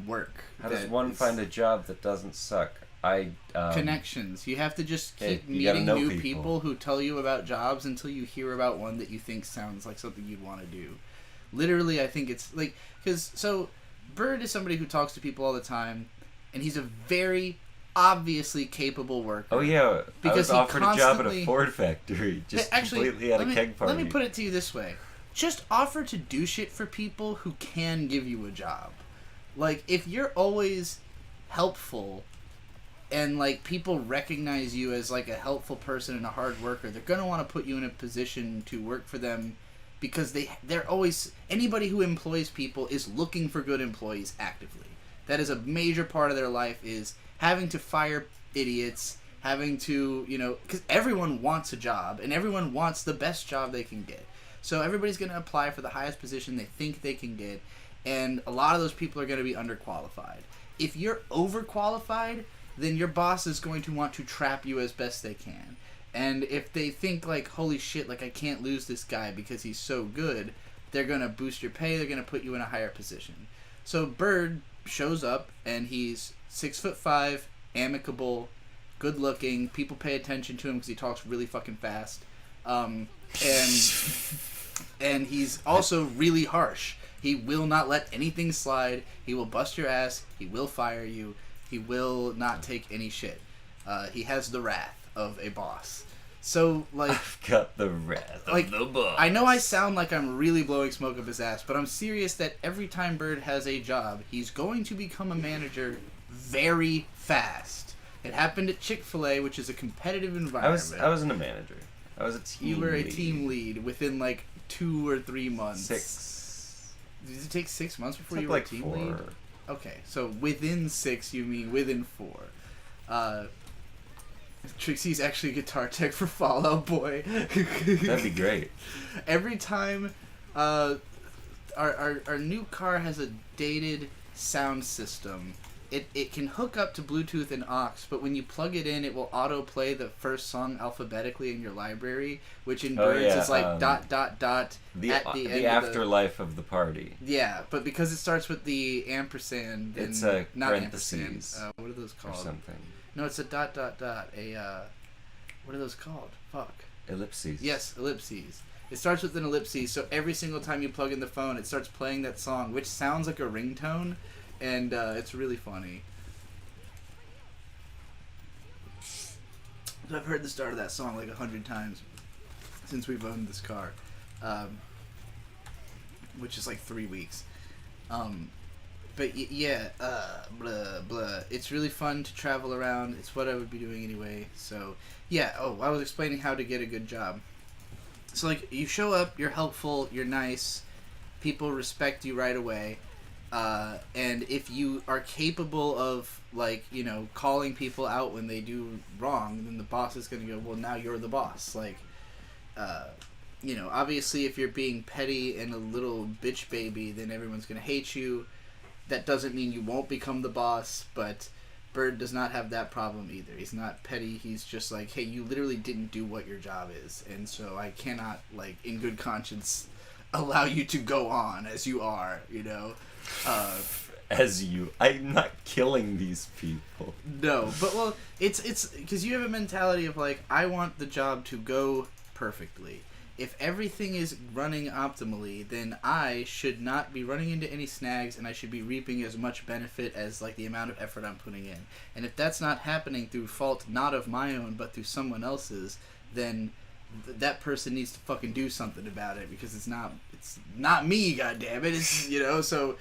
work. How does one find a job that doesn't suck? Connections. You have to just keep meeting new people who tell you about jobs until you hear about one that you think sounds like something you'd want to do. Literally, I think it's like, so Bird is somebody who talks to people all the time, and he's a very obviously capable worker. Oh yeah, because I was offered a job at a Ford factory, just completely at a keg party. Let me put it to you this way: just offer to do shit for people who can give you a job. Like, if you're always helpful, and like people recognize you as like a helpful person and a hard worker, they're gonna want to put you in a position to work for them, because they're always, anybody who employs people is looking for good employees actively. That is a major part of their life, is having to fire idiots, having to, you know, because everyone wants a job and everyone wants the best job they can get. So everybody's going to apply for the highest position they think they can get, and a lot of those people are going to be underqualified. If you're overqualified, then your boss is going to want to trap you as best they can. And if they think like, holy shit, like I can't lose this guy because he's so good, they're going to boost your pay, they're going to put you in a higher position. So Bird shows up and he's 6'5", amicable, good looking, people pay attention to him because he talks really fucking fast. And he's also really harsh. He will not let anything slide. He will bust your ass. He will fire you. He will not take any shit. He has the wrath of a boss. So, like... I've got the wrath of the boss. I know I sound like I'm really blowing smoke up his ass, but I'm serious that every time Bird has a job, he's going to become a manager very fast. It happened at Chick-fil-A, which is a competitive environment. I wasn't a manager. I was a team You were lead. a team lead within like 2 or 3 months. 6. Did it take 6 months before Took you were like a team 4. lead? Okay, so within 6, you mean within 4. Trixie's actually guitar tech for Fall Out Boy. That'd be great. Every time our new car has a dated sound system, it can hook up to Bluetooth and aux, but when you plug it in, it will autoplay the first song alphabetically in your library, which in Birds is like ... The at the end the of afterlife of the party. Yeah, but because it starts with the ampersand, then It's a not parentheses ampersand. What are those or called? something. No, it's a ... A what are those called? Fuck. Ellipses. Yes, ellipses. It starts with an ellipses, so every single time you plug in the phone, it starts playing that song, which sounds like a ringtone, and it's really funny. So I've heard the start of that song like 100 times since we've owned this car, which is like 3 weeks. But blah blah. It's really fun to travel around. It's what I would be doing anyway. So yeah. Oh, I was explaining how to get a good job. So like, you show up, you're helpful, you're nice, people respect you right away, and if you are capable of like, you know, calling people out when they do wrong, then the boss is gonna go, well, now you're the boss. Like, you know, obviously if you're being petty and a little bitch baby, then everyone's gonna hate you. That doesn't mean you won't become the boss, but Bird does not have that problem either. He's not petty. He's just like, hey, you literally didn't do what your job is, and so I cannot, like, in good conscience, allow you to go on as you are, you know? I'm not killing these people. No, but, well, it's because you have a mentality of, like, I want the job to go perfectly. If everything is running optimally, then I should not be running into any snags, and I should be reaping as much benefit as, like, the amount of effort I'm putting in. And if that's not happening through fault not of my own, but through someone else's, then that person needs to fucking do something about it, because it's not me, goddammit. It's, you know, so...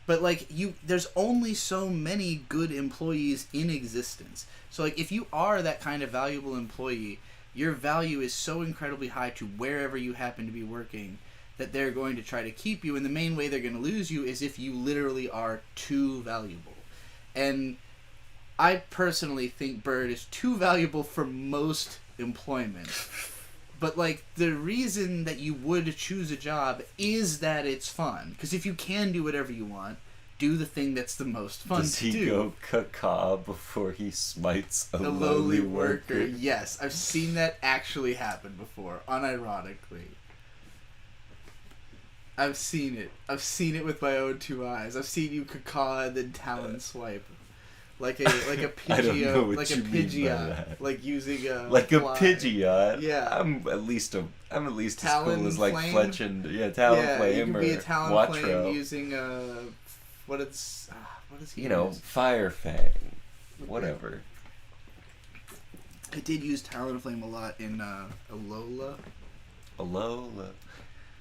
But, like, there's only so many good employees in existence. So, like, if you are that kind of valuable employee, your value is so incredibly high to wherever you happen to be working that they're going to try to keep you, and the main way they're going to lose you is if you literally are too valuable. And I personally think Bird is too valuable for most employment. But, like, the reason that you would choose a job is that it's fun. Because if you can do whatever you want, do the thing that's the most fun Does to he do. go caca before he smites a A lowly worker? Yes, I've seen that actually happen before, unironically. I've seen it. I've seen it with my own 2 eyes. I've seen you caca and then talon swipe. Like a I don't know Pidgeot, what like a you mean by Pidgeot, that. like using a Like a fly. Pidgeot? Yeah. I'm at least as Talon cool as like Flame? Fletch and Talonflame you can or be a Talonflame Watro. using what is he? You know, use? Firefang. Whatever. I did use Talonflame a lot in Alola, Alola.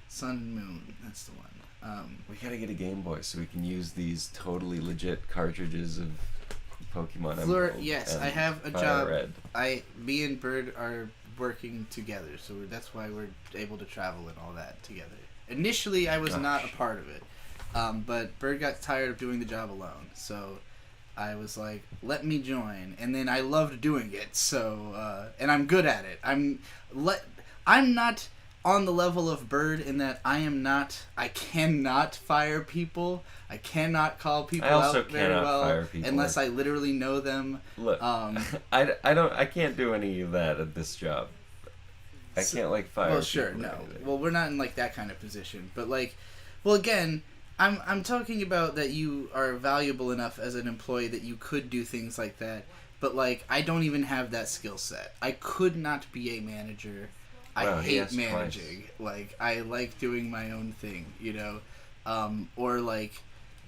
Sun and Moon. That's the one. We gotta get a Game Boy so we can use these totally legit cartridges of Pokemon Fleur, Emerald yes, and I have a Fire job. Red. Me and Bird are working together, so that's why we're able to travel and all that together. Initially, I was not a part of it, but Bird got tired of doing the job alone, so I was like, let me join, and then I loved doing it, so, and I'm good at it. I'm not on the level of Bird in that I cannot fire people. I cannot call people I also out very cannot well fire people. unless I literally know them. Look, I can't do any of that at this job. I can't like fire. Well, sure, people or no. anything. Well, we're not in like that kind of position, but like, well, again, I'm talking about that you are valuable enough as an employee that you could do things like that. But like, I don't even have that skill set. I could not be a manager. Wow, I he hate asked managing. Like, I like doing my own thing, you know, or like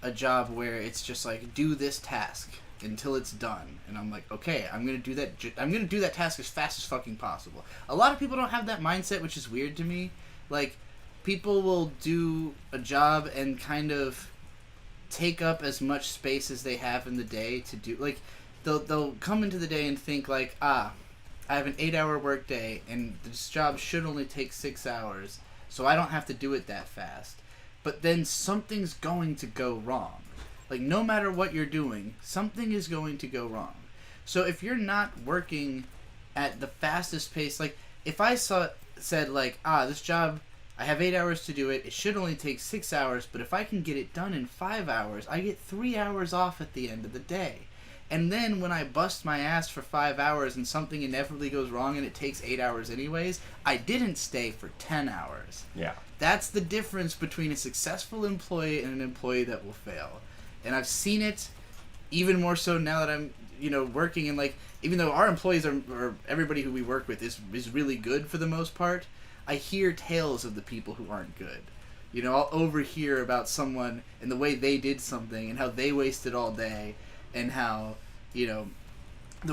a job where it's just like, do this task until it's done, and I'm like, okay, I'm gonna do that. I'm gonna do that task as fast as fucking possible. A lot of people don't have that mindset, which is weird to me. Like, people will do a job and kind of take up as much space as they have in the day to do. Like, they'll come into the day and think like, I have an 8-hour workday, and this job should only take 6 hours, so I don't have to do it that fast. But then something's going to go wrong. Like, no matter what you're doing, something is going to go wrong. So if you're not working at the fastest pace, like, if I said, like, this job, I have 8 hours to do it, it should only take 6 hours, but if I can get it done in 5 hours, I get 3 hours off at the end of the day. And then when I bust my ass for 5 hours and something inevitably goes wrong and it takes 8 hours anyways, I didn't stay for 10 hours. Yeah. That's the difference between a successful employee and an employee that will fail. And I've seen it even more so now that I'm, working in, like, even though our employees or everybody who we work with is really good for the most part, I hear tales of the people who aren't good. I'll overhear about someone and the way they did something and how they wasted all day. And how, the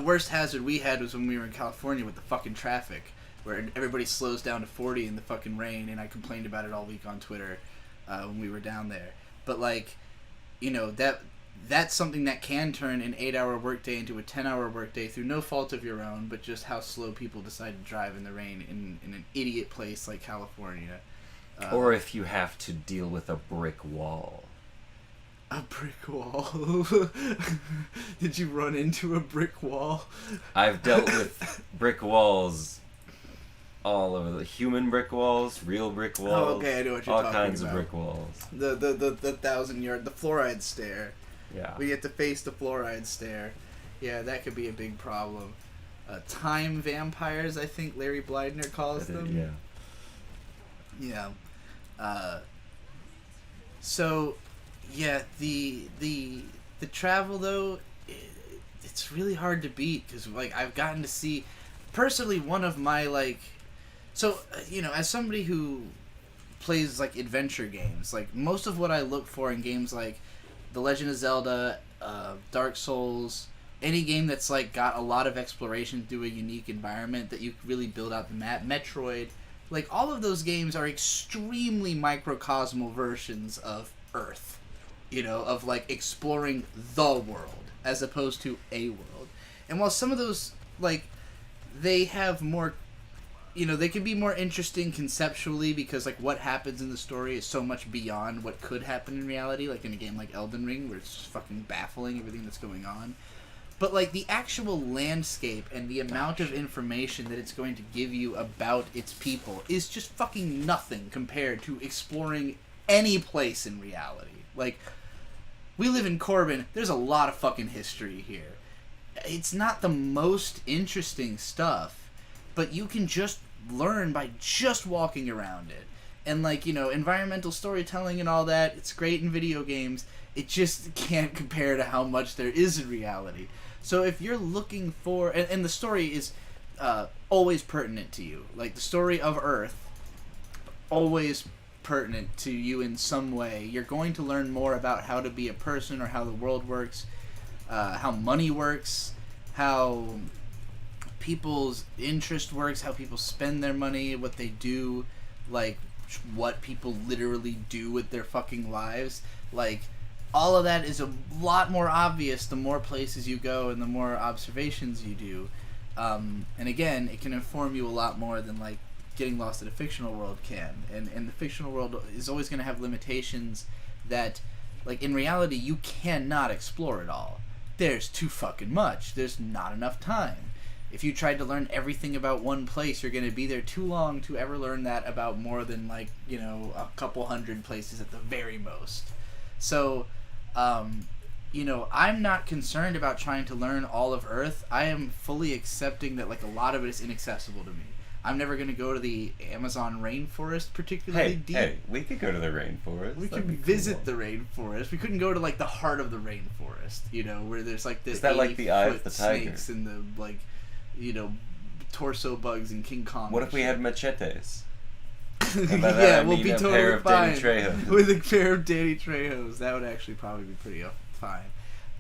worst hazard we had was when we were in California with the fucking traffic, where everybody slows down to 40 in the fucking rain, and I complained about it all week on Twitter when we were down there. But, like, that's something that can turn an 8-hour workday into a 10-hour workday through no fault of your own, but just how slow people decide to drive in the rain in an idiot place like California. Or if you have to deal with a brick wall. A brick wall. Did you run into a brick wall? I've dealt with brick walls all over, the human brick walls, real brick walls. Oh, okay, I know what you're talking about. All kinds of brick walls. The 1,000-yard, the fluoride stare. Yeah. We get to face the fluoride stare. Yeah, that could be a big problem. Time vampires, I think Larry Blydner calls them. Yeah. Yeah. So, yeah, the travel though, it's really hard to beat because, like, I've gotten to see personally one of my, like, so as somebody who plays, like, adventure games, like, most of what I look for in games like The Legend of Zelda, Dark Souls, any game that's, like, got a lot of exploration through a unique environment that you really build out the map, Metroid, like, all of those games are extremely microcosmal versions of Earth. Of, like, exploring the world as opposed to a world. And while some of those, like, they have more, they can be more interesting conceptually because, like, what happens in the story is so much beyond what could happen in reality, like in a game like Elden Ring, where it's just fucking baffling everything that's going on. But, like, the actual landscape and the amount of information that it's going to give you about its people is just fucking nothing compared to exploring any place in reality. Like, we live in Corbin. There's a lot of fucking history here. It's not the most interesting stuff, but you can just learn by just walking around it. And, like, environmental storytelling and all that, it's great in video games. It just can't compare to how much there is in reality. So if you're looking for... And the story is always pertinent to you. Like, the story of Earth, always pertinent to you in some way. You're going to learn more about how to be a person or how the world works, how money works, how people's interest works, how people spend their money, what they do, like, what people literally do with their fucking lives. Like, all of that is a lot more obvious the more places you go and the more observations you do. And again, it can inform you a lot more than, like, getting lost in a fictional world can. And the fictional world is always going to have limitations that, like, in reality, you cannot explore it all. There's too fucking much. There's not enough time. If you tried to learn everything about one place, you're going to be there too long to ever learn that about more than, like, a couple hundred places at the very most. So, I'm not concerned about trying to learn all of Earth. I am fully accepting that, like, a lot of it is inaccessible to me. I'm never going to go to the Amazon rainforest particularly deep. Hey, we could go to the rainforest. We could visit the rainforest. We couldn't go to, like, the heart of the rainforest, where there's, like, the Is that like the Eye of the Tiger? Snakes and the, like, torso bugs and King Kong. What if we had machetes? Yeah, we'll be totally fine with a pair of Danny Trejos. That would actually probably be pretty fine.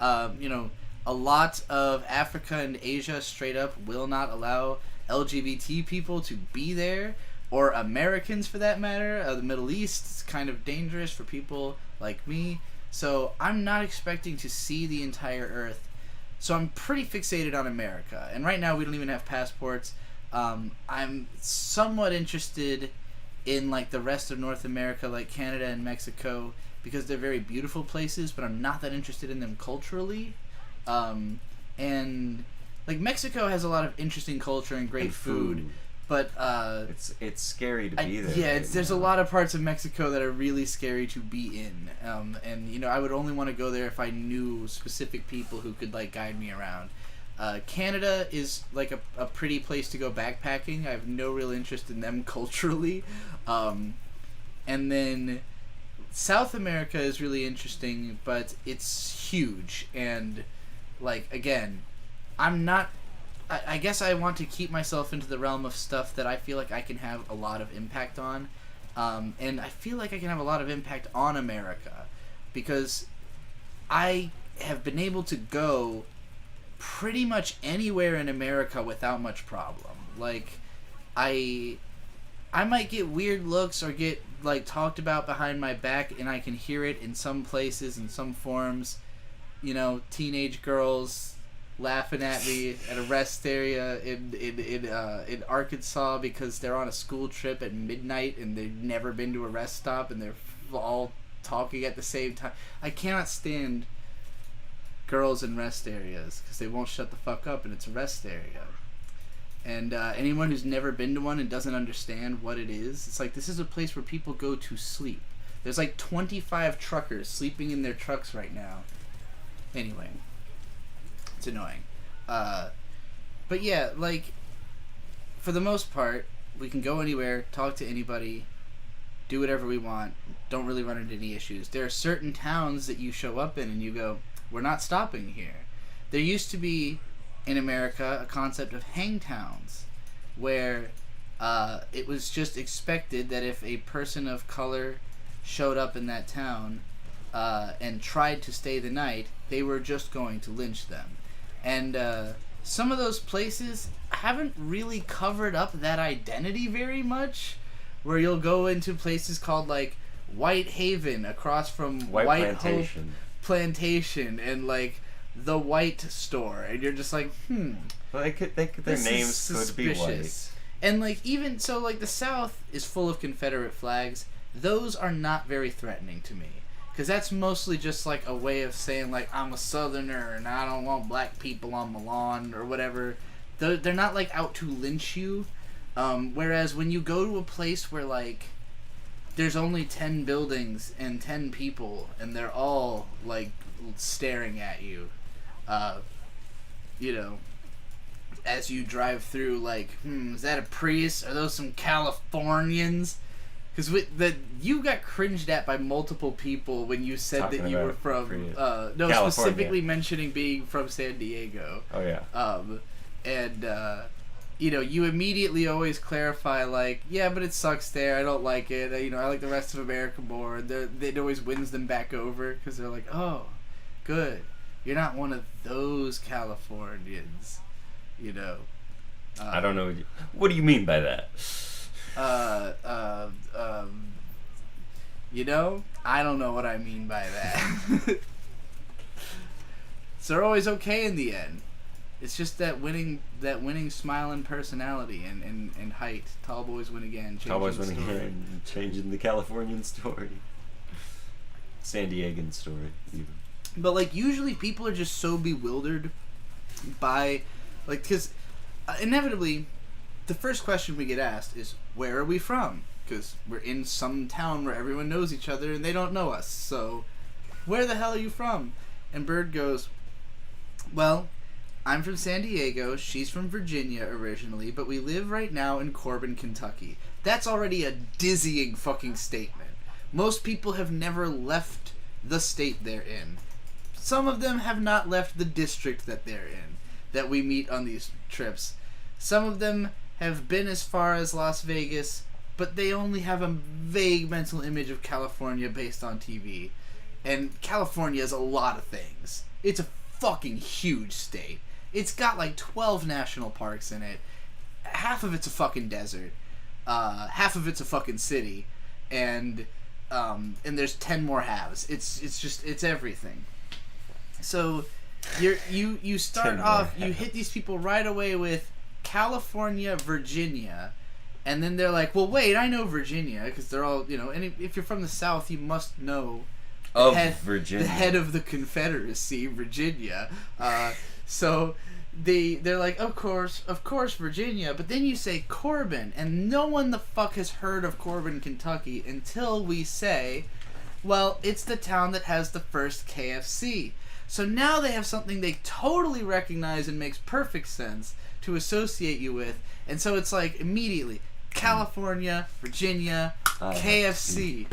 A lot of Africa and Asia straight up will not allow LGBT people to be there, or Americans for that matter. The Middle East is kind of dangerous for people like me. So I'm not expecting to see the entire Earth, So I'm pretty fixated on America, and right now we don't even have passports. I'm somewhat interested in like the rest of North America, like Canada and Mexico, because they're very beautiful places, but I'm not that interested in them culturally. And like Mexico has a lot of interesting culture and great And food, but it's scary to be there. yeah, right there's a now. lot of parts of Mexico that are really scary to be in. And you know, I would only want to go there if I knew specific people who could like guide me around. Canada is like a pretty place to go backpacking. I have no real interest in them culturally. And then South America is really interesting, but it's huge. And like, again, I guess I want to keep myself into the realm of stuff that I feel like I can have a lot of impact on. And I feel like I can have a lot of impact on America because I have been able to go pretty much anywhere in America without much problem. Like, I might get weird looks or get like talked about behind my back, and I can hear it in some places, in some forms. You know, teenage girls laughing at me at a rest area in Arkansas because they're on a school trip at midnight and they've never been to a rest stop and they're all talking at the same time. I cannot stand girls in rest areas because they won't shut the fuck up, and it's a rest area. And anyone who's never been to one and doesn't understand what it is, it's like this is a place where people go to sleep. There's like 25 truckers sleeping in their trucks right now. Anyway, it's annoying. But yeah, like, for the most part, we can go anywhere, talk to anybody, do whatever we want, don't really run into any issues. There are certain towns that you show up in and you go, we're not stopping here. There used to be, in America, a concept of hang towns, where it was just expected that if a person of color showed up in that town and tried to stay the night, they were just going to lynch them. And some of those places haven't really covered up that identity very much, where you'll go into places called like White Haven across from White Hope Plantation and like the White Store, and you're just like, Well, their this names is could be white. suspicious. And like, even so, like the South is full of Confederate flags. Those are not very threatening to me, because that's mostly just like a way of saying like I'm a Southerner and I don't want black people on my lawn or whatever. They're not like out to lynch you. Whereas when you go to a place where like there's only 10 buildings and 10 people and they're all like staring at you, you know, as you drive through, like, is that a Prius? Are those some Californians? Because you got cringed at by multiple people when you said Talking that you were about from Prius. no, California. specifically mentioning being from San Diego. Oh yeah. And you know, you immediately always clarify like, yeah, but it sucks there. I don't like it. You know, I like the rest of America more. It always wins them back over because they're like, oh, good, you're not one of those Californians. You know. I don't know. What do you mean by that? You know, I don't know what I mean by that. So they're always okay in the end. It's just that winning smile and personality and height. Tall boys win again. Tall boys changing winning the story. again, changing the Californian story. San Diegan story, even. But like usually people are just so bewildered by, like, because inevitably the first question we get asked is, where are we from? Because we're in some town where everyone knows each other and they don't know us. So where the hell are you from? And Bird goes, well, I'm from San Diego, she's from Virginia originally, but we live right now in Corbin, Kentucky. That's already a dizzying fucking statement. Most people have never left the state they're in. Some of them have not left the district that they're in, that we meet on these trips. Some of them have been as far as Las Vegas, but they only have a vague mental image of California based on TV. And California is a lot of things. It's a fucking huge state. It's got like 12 national parks in it. Half of it's a fucking desert. Half of it's a fucking city. And there's 10 more halves. It's everything. So you start off, you hit these people right away with California, Virginia, and then they're like, well, wait, I know Virginia, because they're all, and if you're from the South, you must know Virginia, the head of the Confederacy, Virginia. So they're like, of course, Virginia. But then you say Corbin, and no one the fuck has heard of Corbin, Kentucky, until we say, well, it's the town that has the first KFC. So now they have something they totally recognize and makes perfect sense to associate you with. And so it's like immediately California, Virginia, KFC.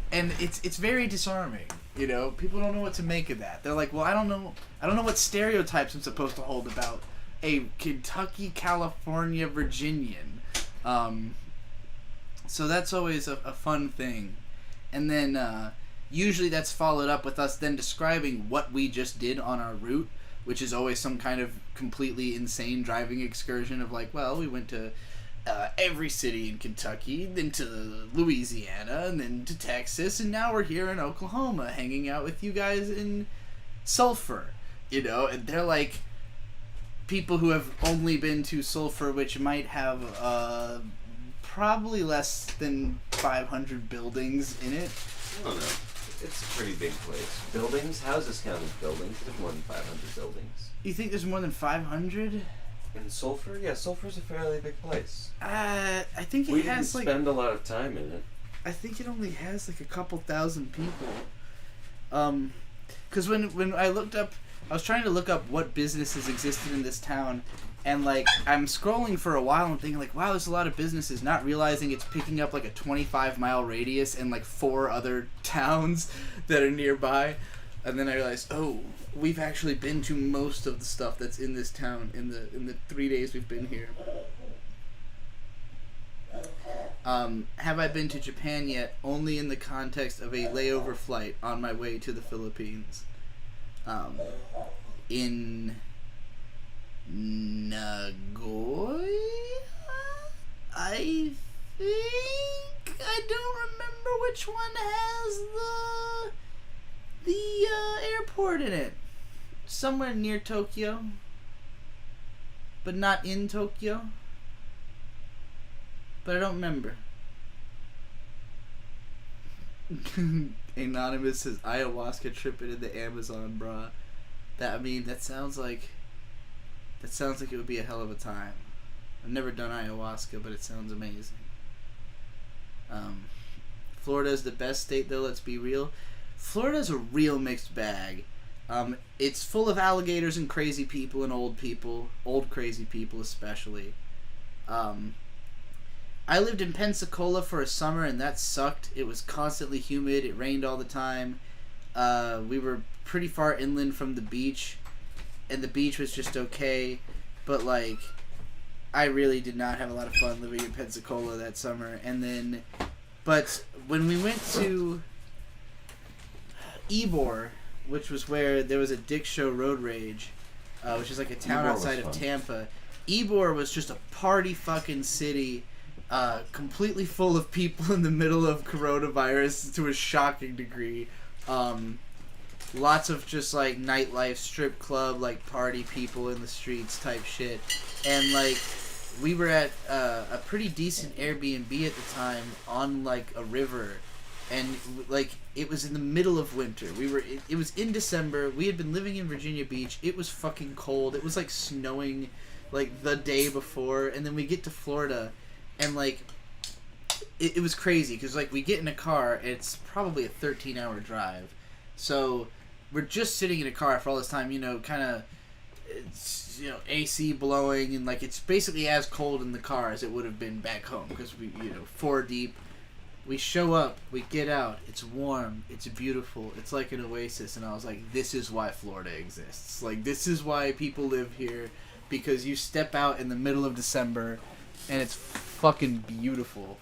And it's very disarming. People don't know what to make of that. They're like, well, I don't know what stereotypes I'm supposed to hold about a Kentucky, California, Virginian. So that's always a fun thing. And then usually that's followed up with us then describing what we just did on our route, which is always some kind of completely insane driving excursion of like, well, we went to every city in Kentucky, then to Louisiana, and then to Texas, and now we're here in Oklahoma hanging out with you guys in Sulphur, and they're like people who have only been to Sulphur, which might have probably less than 500 buildings in it. I don't know. It's a pretty big place. Buildings? Houses count as buildings. There's more than 500 buildings. You think there's more than 500? In Sulphur? Yeah, Sulphur's a fairly big place. I think we didn't spend a lot of time in it. I think it only has like a couple thousand people. Because when I looked up, I was trying to look up what businesses existed in this town, and like I'm scrolling for a while and thinking like, wow, there's a lot of businesses, not realizing it's picking up like a 25-mile radius and like 4 other towns that are nearby. And then I realized, oh, we've actually been to most of the stuff that's in this town in the 3 days we've been here. Have I been to Japan yet? Only in the context of a layover flight on my way to the Philippines. In Nagoya, I think. I don't remember which one has the airport in it. Somewhere near Tokyo, but not in Tokyo. But I don't remember. Anonymous says ayahuasca trip into the Amazon, brah. That sounds like it would be a hell of a time. I've never done ayahuasca, but it sounds amazing. Florida is the best state, though. Let's be real. Florida's a real mixed bag. It's full of alligators and crazy people and old crazy people especially. I lived in Pensacola for a summer, and that sucked. It was constantly humid. It rained all the time. We were pretty far inland from the beach, and the beach was just okay. But, like, I really did not have a lot of fun living in Pensacola that summer. But when we went to Ybor, which was where there was a Dick Show road rage, which is like a town outside of Tampa. Ybor was just a party fucking city. Completely full of people in the middle of coronavirus to a shocking degree. Lots of just like nightlife, strip club, like party people in the streets type shit. And like we were at a pretty decent Airbnb at the time on like a river, and like it was in the middle of winter. It was in December. We had been living in Virginia Beach. It was fucking cold. It was like snowing like the day before, and then we get to Florida. And, like, it was crazy, because, like, we get in a car, and it's probably a 13-hour drive. So, we're just sitting in a car for all this time, kind of, AC blowing, and, like, it's basically as cold in the car as it would have been back home, because we, 4 deep. We show up, we get out, it's warm, it's beautiful, it's like an oasis, and I was like, this is why Florida exists. Like, this is why people live here, because you step out in the middle of December, and it's fucking beautiful.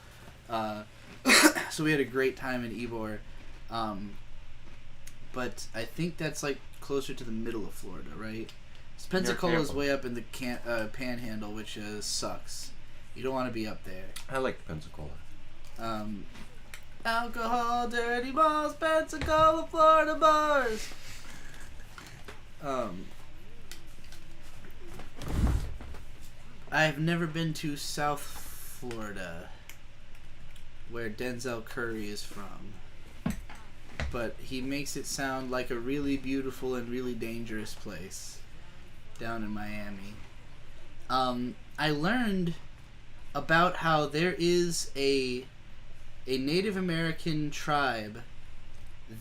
So we had a great time in Ybor. But I think that's like closer to the middle of Florida, right? Pensacola's way up in the panhandle, which sucks. You don't want to be up there. I like Pensacola. Alcohol, dirty balls, Pensacola, Florida bars. Um, I've never been to South Florida, where Denzel Curry is from, but he makes it sound like a really beautiful and really dangerous place down in Miami. I learned about how there is a Native American tribe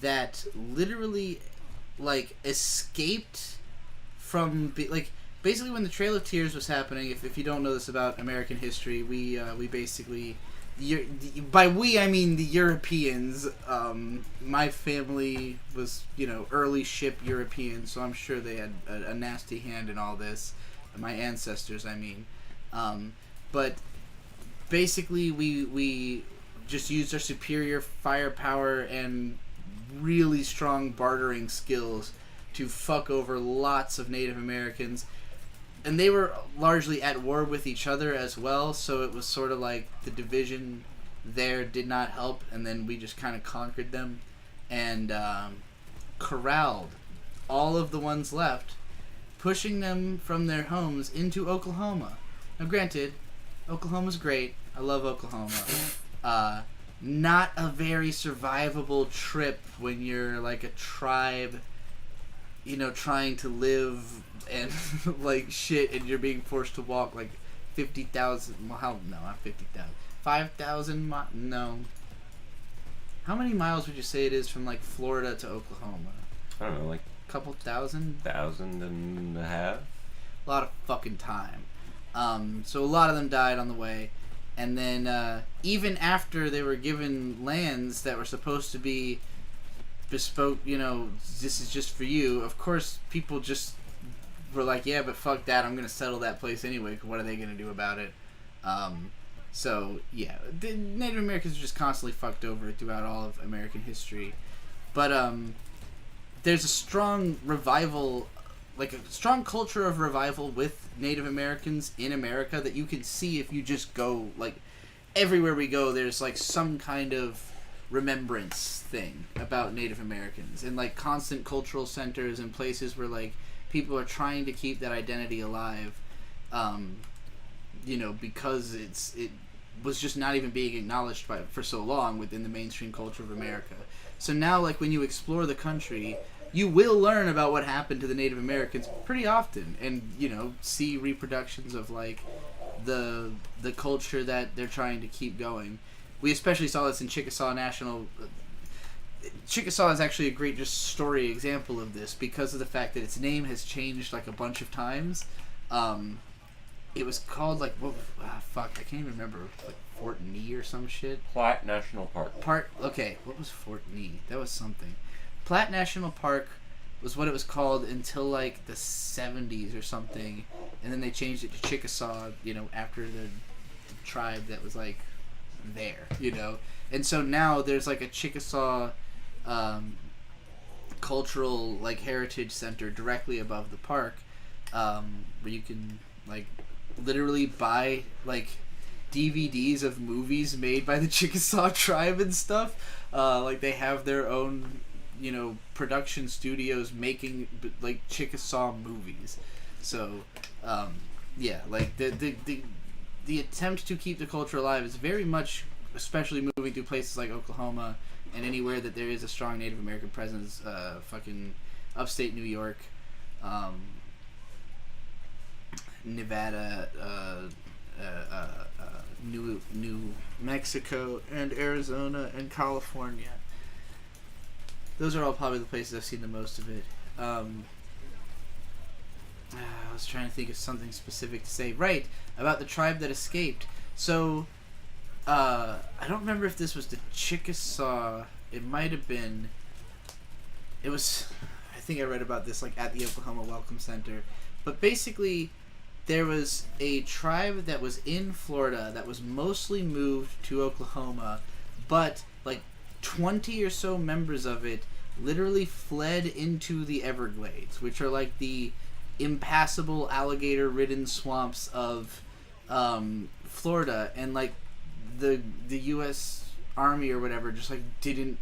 that literally like escaped from basically when the Trail of Tears was happening. If you don't know this about American history, we basically, by we I mean the Europeans. My family was early ship Europeans, so I'm sure they had a nasty hand in all this. My ancestors, I mean, but basically we just used our superior firepower and really strong bartering skills to fuck over lots of Native Americans. And they were largely at war with each other as well, so it was sort of like the division there did not help, and then we just kind of conquered them and corralled all of the ones left, pushing them from their homes into Oklahoma. Now granted, Oklahoma's great. I love Oklahoma. Not a very survivable trip when you're like a tribe, trying to live and like shit, and you're being forced to walk like 50,000. Well, not 50,000. 5,000 no. How many miles would you say it is from like Florida to Oklahoma? I don't know, like a couple thousand? 1,500. A lot of fucking time. So a lot of them died on the way. And then even after they were given lands that were supposed to be bespoke, this is just for you, of course people just were like, yeah, but fuck that, I'm going to settle that place anyway, 'cause what are they going to do about it? So, yeah, the Native Americans are just constantly fucked over throughout all of American history. But there's a strong revival, like a strong culture of revival with Native Americans in America that you can see if you just go, like, everywhere we go, there's, like, some kind of remembrance thing about Native Americans, and, like, constant cultural centers and places where, like, people are trying to keep that identity alive, because it was just not even being acknowledged for so long within the mainstream culture of America. So now, like, when you explore the country, you will learn about what happened to the Native Americans pretty often, and see reproductions of like the culture that they're trying to keep going. We especially saw this in Chickasaw National. Chickasaw is actually a great just story example of this because of the fact that its name has changed like a bunch of times. It was called like I can't even remember, like Fort Nee or some shit. Platte National Park. Okay, what was Fort Nee? That was something. Platte National Park was what it was called until like the 70s or something, and then they changed it to Chickasaw, after the tribe that was like there, and so now there's like a Chickasaw cultural like heritage center directly above the park, where you can like literally buy like DVDs of movies made by the Chickasaw tribe and stuff. Like they have their own production studios making like Chickasaw movies. So like the attempt to keep the culture alive is very much, especially moving through places like Oklahoma and anywhere that there is a strong Native American presence, fucking upstate New York, Nevada, New Mexico, and Arizona, and California. Those are all probably the places I've seen the most of it. I was trying to think of something specific to say. Right, about the tribe that escaped. So, I don't remember if this was the Chickasaw. It might have been. It was. I think I read about this like at the Oklahoma Welcome Center. But basically, there was a tribe that was in Florida that was mostly moved to Oklahoma, but like 20 or so members of it literally fled into the Everglades, which are like the impassable alligator-ridden swamps of Florida, and like the U.S. Army or whatever just like didn't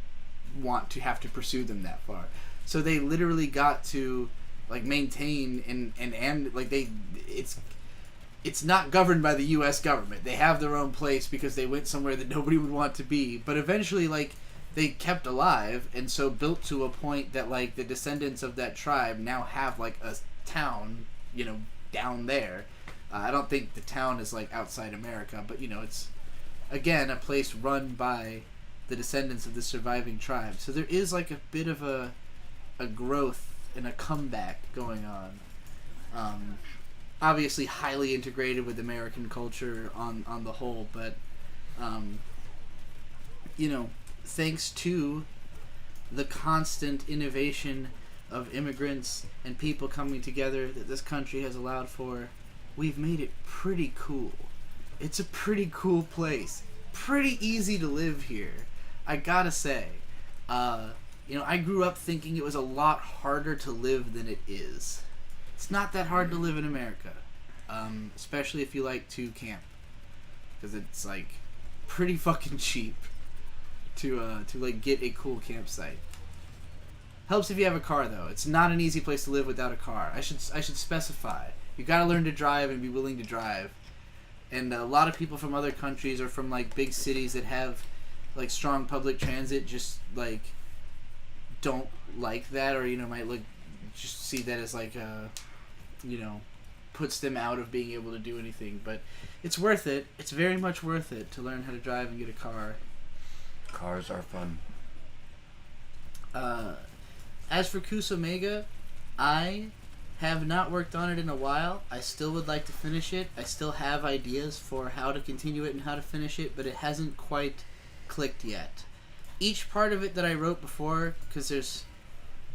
want to have to pursue them that far, so they literally got to like maintain and like it's not governed by the U.S. government. They have their own place because they went somewhere that nobody would want to be. But eventually, like, they kept alive, and so built to a point that, like, the descendants of that tribe now have, like, a town, you know, down there. I don't think the town is, like, outside America, but, you know, it's, again, a place run by the descendants of the surviving tribe. So there is, like, a bit of a growth and a comeback going on. Obviously highly integrated with American culture on the whole, but you know, thanks to the constant innovation of immigrants and people coming together that this country has allowed for, we've made it pretty cool. It's a pretty cool place. Pretty easy to live here, I gotta say. You know, I grew up thinking it was a lot harder to live than it is. It's not that hard to live in America, especially if you like to camp, because it's like pretty fucking cheap to like get a cool campsite. Helps if you have a car though. It's not an easy place to live without a car. I should specify. You gotta learn to drive and be willing to drive. And a lot of people from other countries or from like big cities that have like strong public transit just like don't like that, or you know might like just see that as like a, you know, puts them out of being able to do anything. But it's worth it. It's very much worth it to learn how to drive and get a car. Cars are fun. As for Kusomega, I have not worked on it in a while. I still would like to finish it. I still have ideas for how to continue it and how to finish it, but it hasn't quite clicked yet. Each part of it that I wrote before, because there's...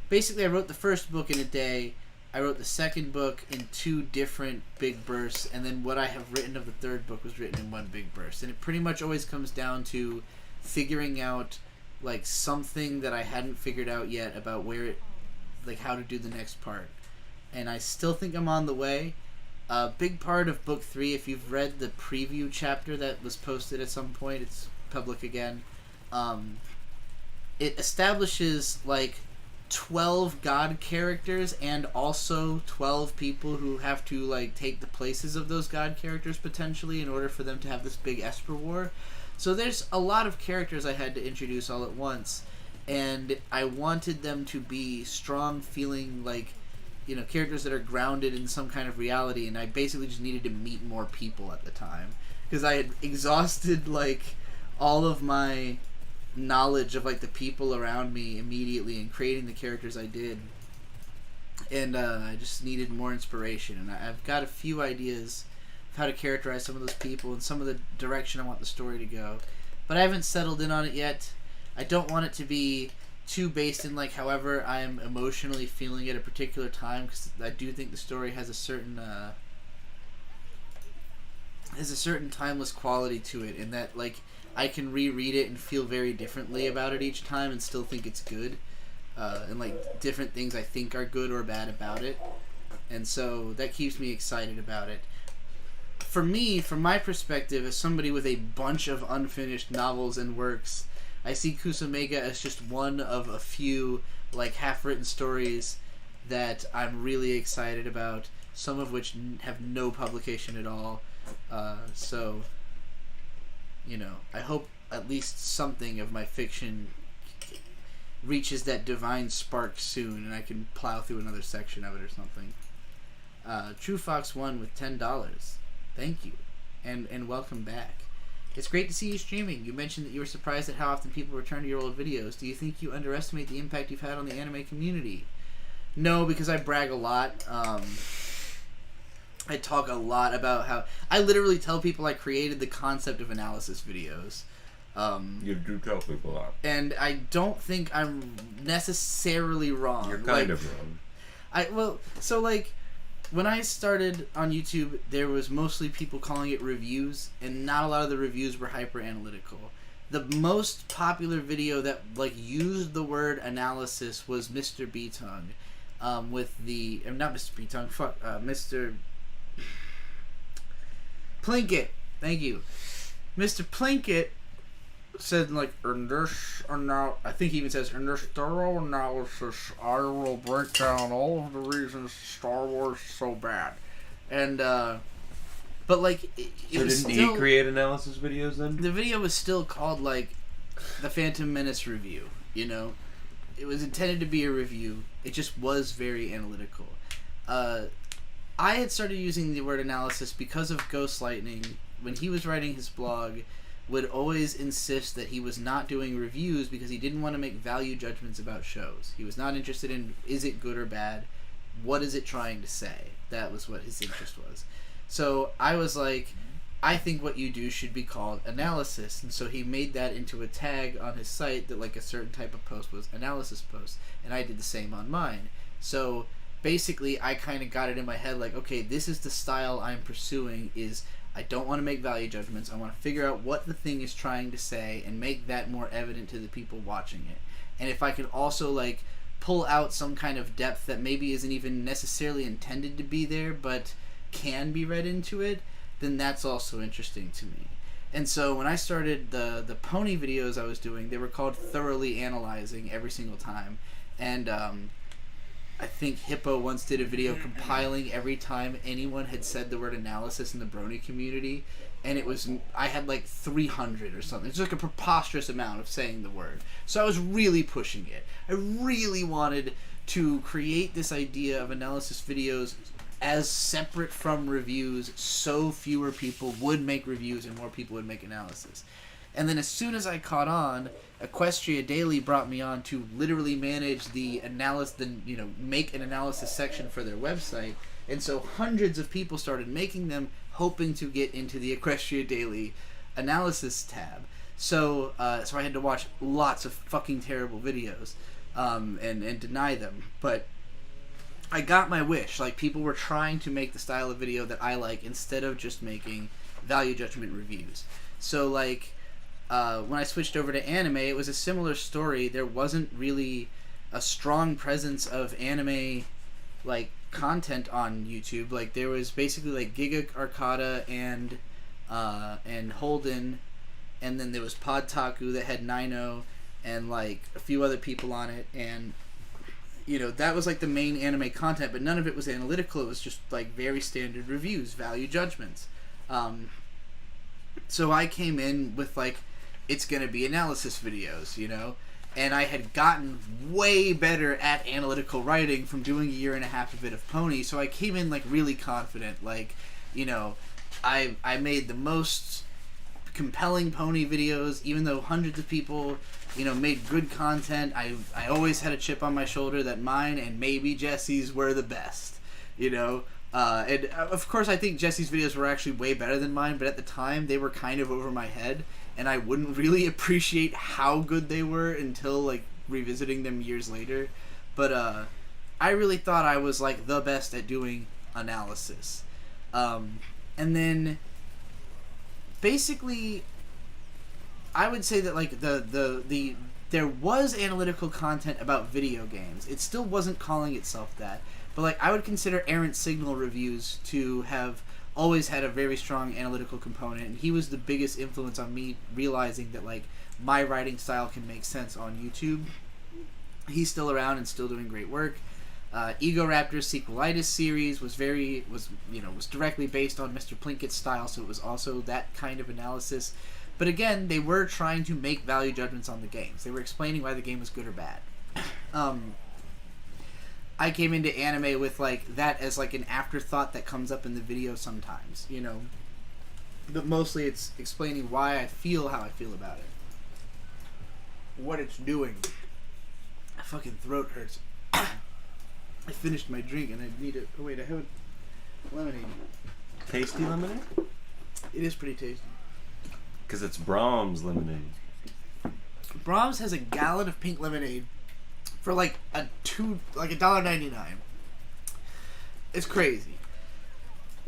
Basically, I wrote the first book in a day. I wrote the second book in 2 different big bursts, and then what I have written of the third book was written in 1 big burst. And it pretty much always comes down to figuring out, like, something that I hadn't figured out yet about where it... Like, how to do the next part. And I still think I'm on the way. A big part of book 3, if you've read the preview chapter that was posted at some point, it's public again, it establishes, like, 12 god characters and also 12 people who have to, like, take the places of those god characters, potentially, in order for them to have this big Esper War. So there's a lot of characters I had to introduce all at once, and I wanted them to be strong, feeling like, you know, characters that are grounded in some kind of reality, and I basically just needed to meet more people at the time. Because I had exhausted, like, all of my knowledge of, like, the people around me immediately in creating the characters I did. And I just needed more inspiration. And I've got a few ideas of how to characterize some of those people and some of the direction I want the story to go. But I haven't settled in on it yet. I don't want it to be too based in, like, however I am emotionally feeling at a particular time, because I do think the story has a certain timeless quality to it, in that, like, I can reread it and feel very differently about it each time and still think it's good, and, like, different things I think are good or bad about it, and so that keeps me excited about it. For me, from my perspective, as somebody with a bunch of unfinished novels and works, I see Kusomega as just one of a few, like, half-written stories that I'm really excited about, some of which have no publication at all. So, you know, I hope at least something of my fiction reaches that divine spark soon, and I can plow through another section of it or something. True Fox 1 with $10. Thank you, and welcome back. It's great to see you streaming. You mentioned that you were surprised at how often people return to your old videos. Do you think you underestimate the impact you've had on the anime community? No, because I brag a lot. I talk a lot about how... I literally tell people I created the concept of analysis videos. You do tell people that. And I don't think I'm necessarily wrong. You're kind of wrong. Well, so, like, when I started on YouTube, there was mostly people calling it reviews, and not a lot of the reviews were hyper analytical. The most popular video that, like, used the word analysis was Mr. B-Tongue, with the... not Mr. B-Tongue, Mr. Plinkett. Thank you. Mr. Plinkett said like, in this I think he even says, in this thorough analysis, I will break down all of the reasons Star Wars is so bad. And but like, it so was didn't still, he create analysis videos then? the video was still called like the Phantom Menace review. You know, it was intended to be a review. It just was very analytical. I had started using the word analysis because of Ghost Lightning. When he was writing his blog, would always insist that he was not doing reviews because he didn't want to make value judgments about shows. He was not interested in, is it good or bad? What is it trying to say? That was what his interest was. So I was like, I think what you do should be called analysis. And so he made that into a tag on his site that like a certain type of post was analysis post. And I did the same on mine. So basically I kind of got it in my head like, okay, this is the style I'm pursuing. Is I don't want to make value judgments. I want to figure out what the thing is trying to say and make that more evident to the people watching it. And if I can also like pull out some kind of depth that maybe isn't even necessarily intended to be there but can be read into it, then that's also interesting to me. And so when I started the pony videos I was doing, they were called Thoroughly Analyzing every single time. And I think Hippo once did a video compiling every time anyone had said the word analysis in the Brony community, and it was, I had like 300 or something. It's like a preposterous amount of saying the word. So I was really pushing it. I really wanted to create this idea of analysis videos as separate from reviews, so fewer people would make reviews and more people would make analysis. And then as soon as I caught on, Equestria Daily brought me on to literally manage the make an analysis section for their website. And so hundreds of people started making them, hoping to get into the Equestria Daily analysis tab. So I had to watch lots of fucking terrible videos and deny them. But I got my wish. Like, people were trying to make the style of video that I like instead of just making value judgment reviews. So, like, when I switched over to anime, it was a similar story. There wasn't really a strong presence of anime, like, content on YouTube. Like, there was basically, like, Giga Arcada and Holden, and then there was Podtaku that had Nino and, like, a few other people on it, and you know, that was like the main anime content, but none of it was analytical. It was just like very standard reviews, value judgments. So I came in with like, it's gonna be analysis videos, you know, and I had gotten way better at analytical writing from doing a year and a half of it of Pony. So I came in like really confident, like, you know, I made the most compelling Pony videos, even though hundreds of people, you know, made good content. I always had a chip on my shoulder that mine and maybe Jesse's were the best, you know. And of course I think Jesse's videos were actually way better than mine, but at the time they were kind of over my head, and I wouldn't really appreciate how good they were until like revisiting them years later. But I really thought I was like the best at doing analysis. And then basically I would say that like the there was analytical content about video games. It still wasn't calling itself that, but like I would consider Errant Signal reviews to have always had a very strong analytical component, and he was the biggest influence on me realizing that like my writing style can make sense on YouTube. He's still around and still doing great work. Egoraptor's Sequelitis series was directly based on Mr. Plinkett's style, so it was also that kind of analysis. But again, they were trying to make value judgments on the games. They were explaining why the game was good or bad. I came into anime with like that as like an afterthought that comes up in the video sometimes, you know. But mostly it's explaining why I feel how I feel about it. What it's doing. My fucking throat hurts. I finished my drink and I need it. Oh wait, I have lemonade. Tasty lemonade? It is pretty tasty. Because it's Brahms lemonade. Brahms has a gallon of pink lemonade for like $1.99. It's crazy.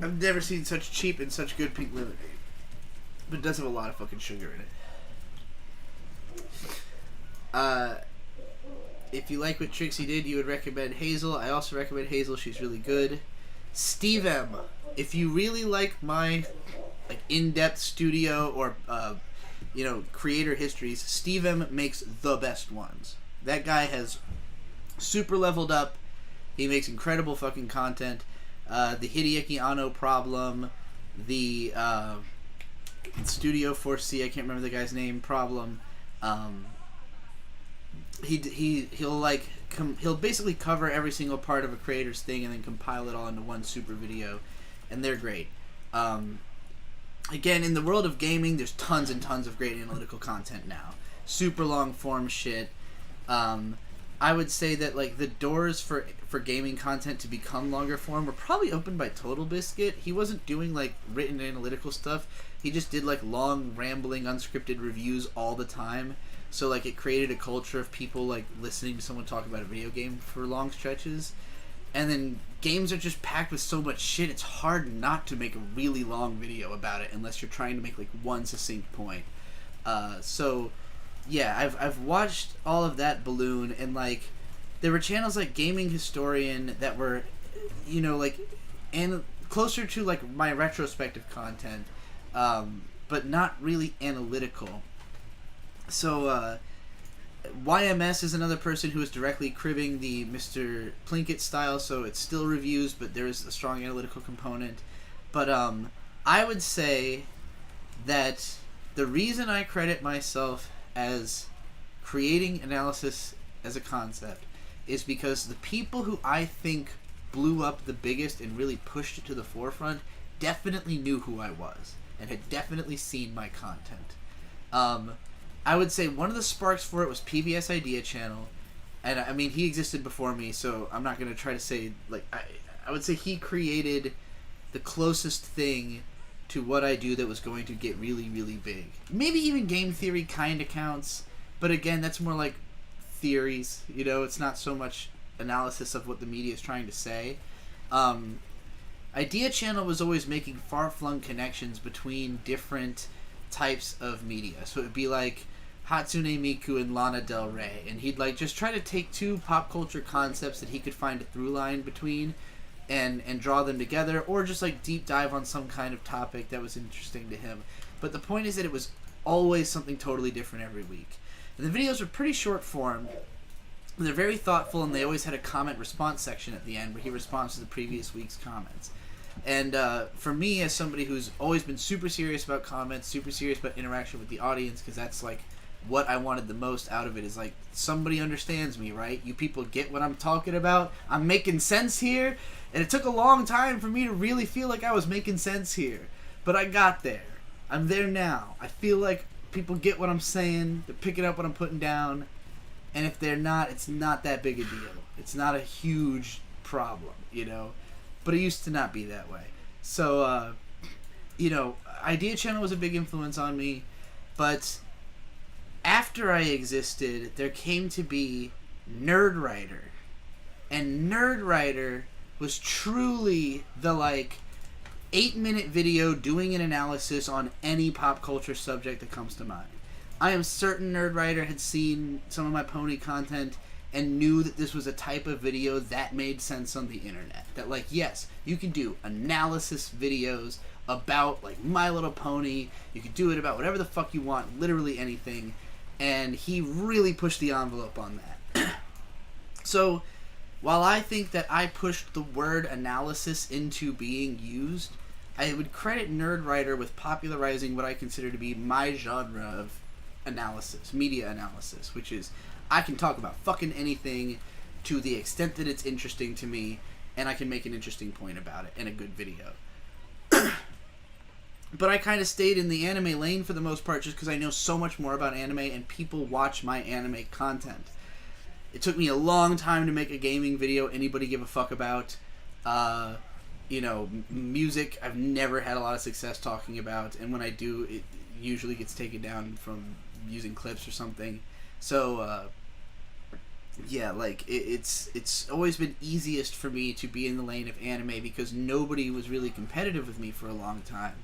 I've never seen such cheap and such good pink lemonade. But it does have a lot of fucking sugar in it. If you like what Trixie did, you would recommend Hazel. I also recommend Hazel. She's really good. Steve M. If you really like my like in-depth studio or creator histories, Steve M makes the best ones. That guy has super leveled up. He makes incredible fucking content. The Hideaki Anno problem, the Studio 4C, I can't remember the guy's name, problem. He'll basically cover every single part of a creator's thing and then compile it all into one super video, and they're great. Again, in the world of gaming, there's tons and tons of great analytical content now. Super long form shit. I would say that like the doors for gaming content to become longer form were probably opened by Total Biscuit. He wasn't doing like written analytical stuff. He just did like long, rambling, unscripted reviews all the time. So like it created a culture of people like listening to someone talk about a video game for long stretches. And then games are just packed with so much shit, it's hard not to make a really long video about it unless you're trying to make like one succinct point. So yeah, I've watched all of that balloon, and like there were channels like Gaming Historian that were, and closer to like my retrospective content, but not really analytical. So YMS is another person who is directly cribbing the Mr. Plinkett style, so it's still reviews, but there's a strong analytical component. But I would say that the reason I credit myself as creating analysis as a concept is because the people who I think blew up the biggest and really pushed it to the forefront definitely knew who I was and had definitely seen my content. I would say one of the sparks for it was PBS Idea Channel, and I mean he existed before me, so I'm not going to try to say like I would say he created the closest thing to what I do that was going to get really, really big. Maybe even Game Theory kind of counts, but again, that's more like theories, it's not so much analysis of what the media is trying to say. Idea Channel was always making far-flung connections between different types of media. So it would be like Hatsune Miku and Lana Del Rey, and he'd like just try to take two pop culture concepts that he could find a through line between and draw them together, or just like deep dive on some kind of topic that was interesting to him. But the point is that it was always something totally different every week. And the videos were pretty short form. They're very thoughtful, and they always had a comment response section at the end where he responds to the previous week's comments. And for me, as somebody who's always been super serious about comments, super serious about interaction with the audience, because that's like what I wanted the most out of it, is like somebody understands me, right? You people get what I'm talking about. I'm making sense here, and it took a long time for me to really feel like I was making sense here, but I got there. I'm there now. I feel like people get what I'm saying. They're picking up what I'm putting down, and if they're not, it's not that big a deal. It's not a huge problem, But it used to not be that way. So, Idea Channel was a big influence on me, but after I existed, there came to be Nerdwriter. And Nerdwriter was truly the, 8-minute video doing an analysis on any pop culture subject that comes to mind. I am certain Nerdwriter had seen some of my pony content and knew that this was a type of video that made sense on the internet. That, yes, you can do analysis videos about, My Little Pony. You can do it about whatever the fuck you want, literally anything. And he really pushed the envelope on that. So, while I think that I pushed the word analysis into being used, I would credit Nerdwriter with popularizing what I consider to be my genre of analysis, media analysis, which is I can talk about fucking anything to the extent that it's interesting to me, and I can make an interesting point about it in a good video. But I kind of stayed in the anime lane for the most part just because I know so much more about anime and people watch my anime content. It took me a long time to make a gaming video anybody give a fuck about. Music I've never had a lot of success talking about, and when I do, it usually gets taken down from using clips or something. So, it's always been easiest for me to be in the lane of anime because nobody was really competitive with me for a long time.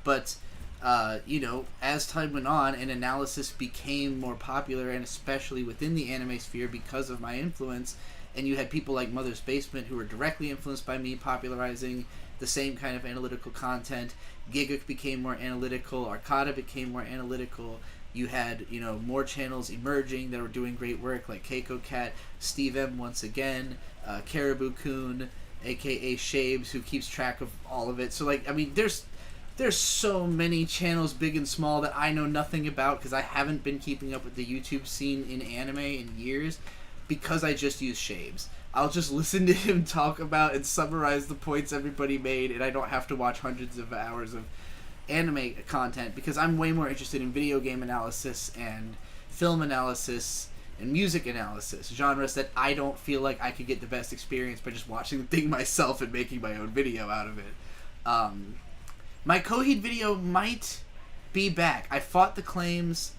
But, as time went on and analysis became more popular, and especially within the anime sphere because of my influence, and you had people like Mother's Basement who were directly influenced by me popularizing, the same kind of analytical content. Giga became more analytical. Arcada became more analytical. You had, more channels emerging that were doing great work, like Keiko Cat, Steve M once again, Caribou Coon, aka Shabes, who keeps track of all of it. So, there's so many channels, big and small, that I know nothing about because I haven't been keeping up with the YouTube scene in anime in years because I just use Shabes. I'll just listen to him talk about and summarize the points everybody made, and I don't have to watch hundreds of hours of anime content because I'm way more interested in video game analysis and film analysis and music analysis, genres that I don't feel like I could get the best experience by just watching the thing myself and making my own video out of it. My Coheed video might be back. I fought the claims.